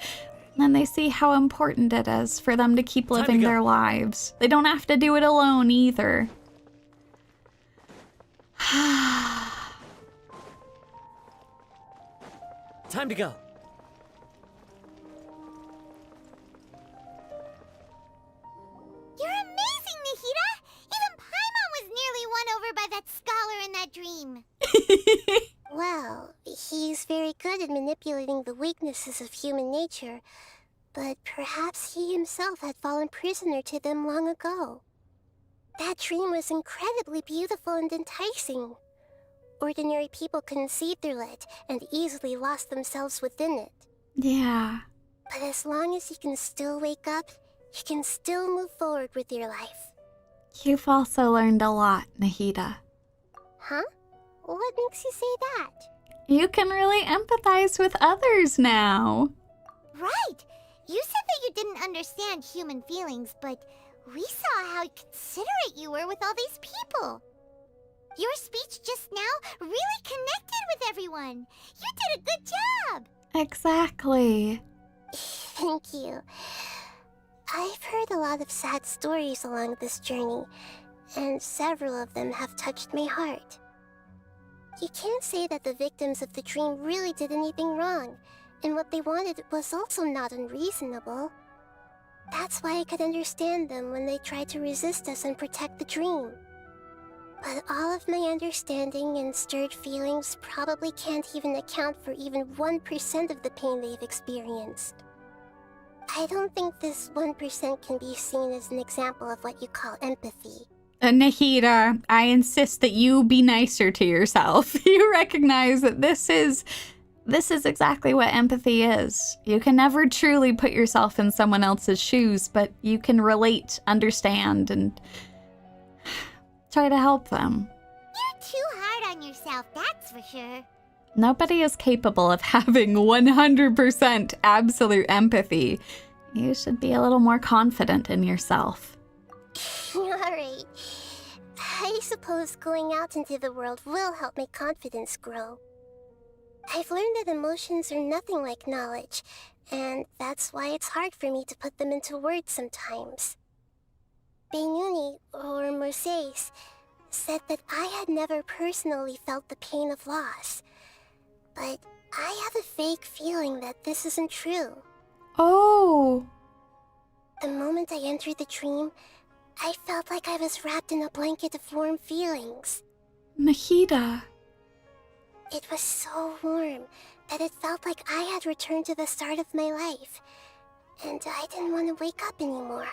And they see how important it is for them to keep living their lives. They don't have to do it alone either. Time to go. You're amazing, Nahida! Even Paimon was nearly won over by that scholar in that dream. Well, he's very good at manipulating the weaknesses of human nature, but perhaps he himself had fallen prisoner to them long ago. That dream was incredibly beautiful and enticing. Ordinary people couldn't see through it and easily lost themselves within it. Yeah. But as long as you can still wake up, you can still move forward with your life. You've also learned a lot, Nahida. Huh? What makes you say that? You can really empathize with others now. Right! You said that you didn't understand human feelings, but we saw how considerate you were with all these people. Your speech just now really connected with everyone. You did a good job. Exactly. Thank you. I've heard a lot of sad stories along this journey, and several of them have touched my heart. You can't say that the victims of the dream really did anything wrong, and what they wanted was also not unreasonable. That's why I could understand them when they tried to resist us and protect the dream. But all of my understanding and stirred feelings probably can't even account for even 1% of the pain they've experienced. I don't think this 1% can be seen as an example of what you call empathy. Nahida, I insist that you be nicer to yourself. You recognize that this is exactly what empathy is. You can never truly put yourself in someone else's shoes, but you can relate, understand, and try to help them. You're too hard on yourself, that's for sure. Nobody is capable of having 100% absolute empathy. You should be a little more confident in yourself. Alright. I suppose going out into the world will help my confidence grow. I've learned that emotions are nothing like knowledge, and that's why it's hard for me to put them into words sometimes. Bainuni, or Mercedes, said that I had never personally felt the pain of loss, but I have a vague feeling that this isn't true. Oh! The moment I entered the dream, I felt like I was wrapped in a blanket of warm feelings. Nahida. It was so warm that it felt like I had returned to the start of my life, and I didn't want to wake up anymore.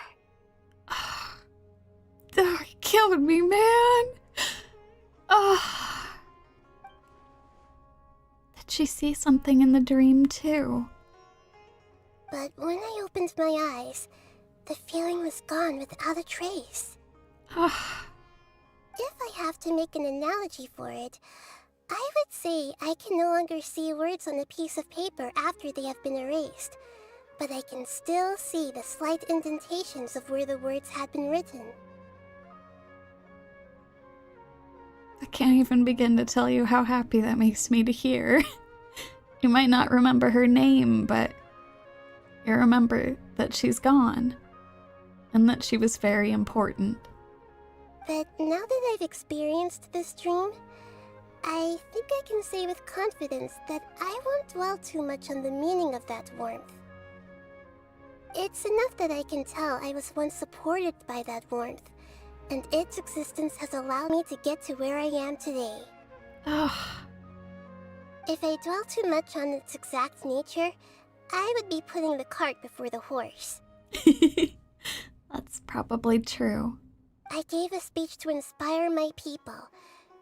That killed me, man. Did she see something in the dream, too? But when I opened my eyes, the feeling was gone without a trace. If I have to make an analogy for it, I would say I can no longer see words on a piece of paper after they have been erased, but I can still see the slight indentations of where the words had been written. I can't even begin to tell you how happy that makes me to hear. You might not remember her name, but you remember that she's gone, and that she was very important. But now that I've experienced this dream, I think I can say with confidence that I won't dwell too much on the meaning of that warmth. It's enough that I can tell I was once supported by that warmth, and its existence has allowed me to get to where I am today. If I dwell too much on its exact nature, I would be putting the cart before the horse. That's probably true. I gave a speech to inspire my people,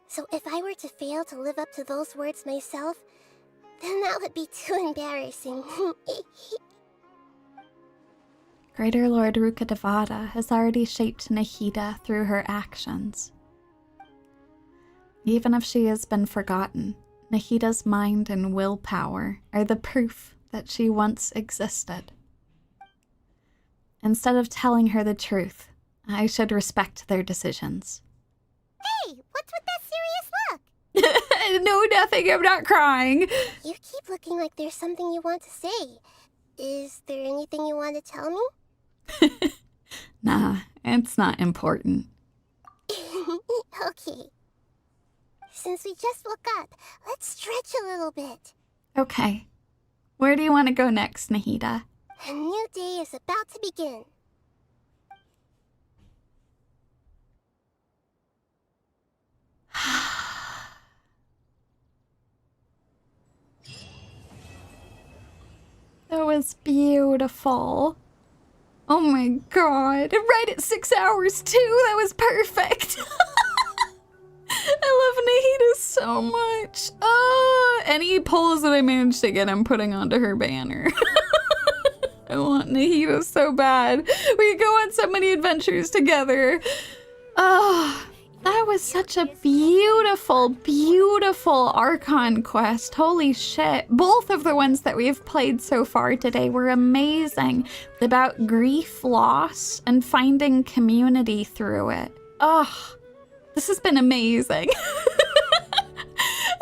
so if I were to fail to live up to those words myself, then that would be too embarrassing. Greater Lord Rukkhadevata has already shaped Nahida through her actions. Even if she has been forgotten, Nahida's mind and willpower are the proof that she once existed. Instead of telling her the truth, I should respect their decisions. Hey, what's with that serious look? No, nothing. I'm not crying. You keep looking like there's something you want to say. Is there anything you want to tell me? Nah, it's not important. Okay. Since we just woke up, let's stretch a little bit. Okay. Where do you want to go next, Nahida? A new day is about to begin. That was beautiful. Oh my god. Right at 6 hours too. That was perfect. I love Nahida so much. Any polls that I managed to get, I'm putting onto her banner. I want Nahida so bad. We go on so many adventures together. Oh, that was such a beautiful, beautiful Archon quest. Holy shit. Both of the ones that we've played so far today were amazing. About grief, loss, and finding community through it. Oh, this has been amazing.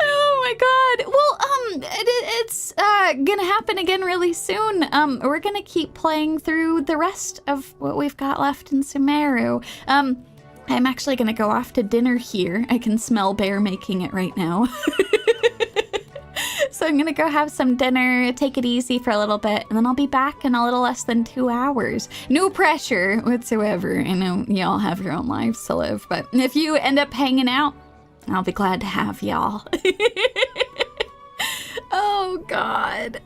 Oh my god. Well, it's gonna happen again really soon. We're gonna keep playing through the rest of what we've got left in Sumeru. I'm actually gonna go off to dinner here. I can smell Bear making it right now. So I'm gonna go have some dinner, take it easy for a little bit, and then I'll be back in a little less than 2 hours. No pressure whatsoever. I know y'all have your own lives to live, but if you end up hanging out, I'll be glad to have y'all. Oh god.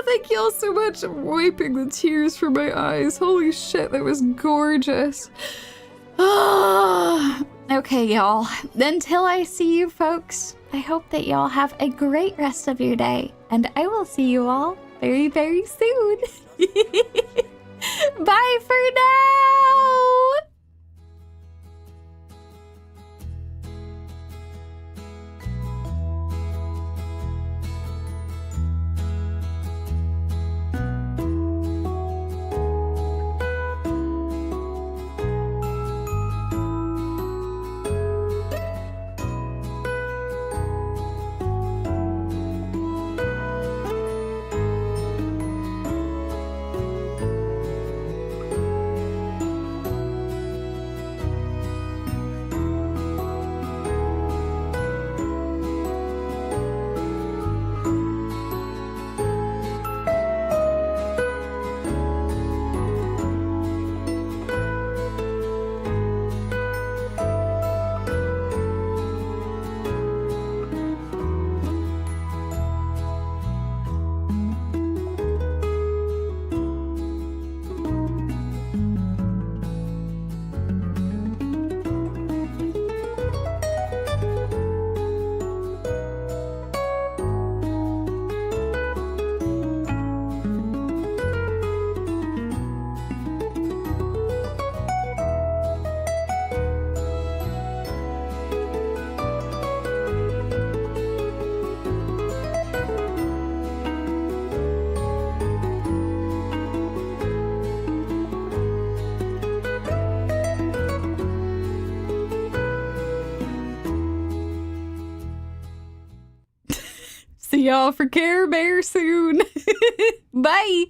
Thank y'all so much. I'm wiping the tears from my eyes. Holy shit, that was gorgeous. Okay, y'all. Until I see you folks, I hope that y'all have a great rest of your day, and I will see you all very, very soon. Bye for now! See y'all for Care Bear soon. Bye.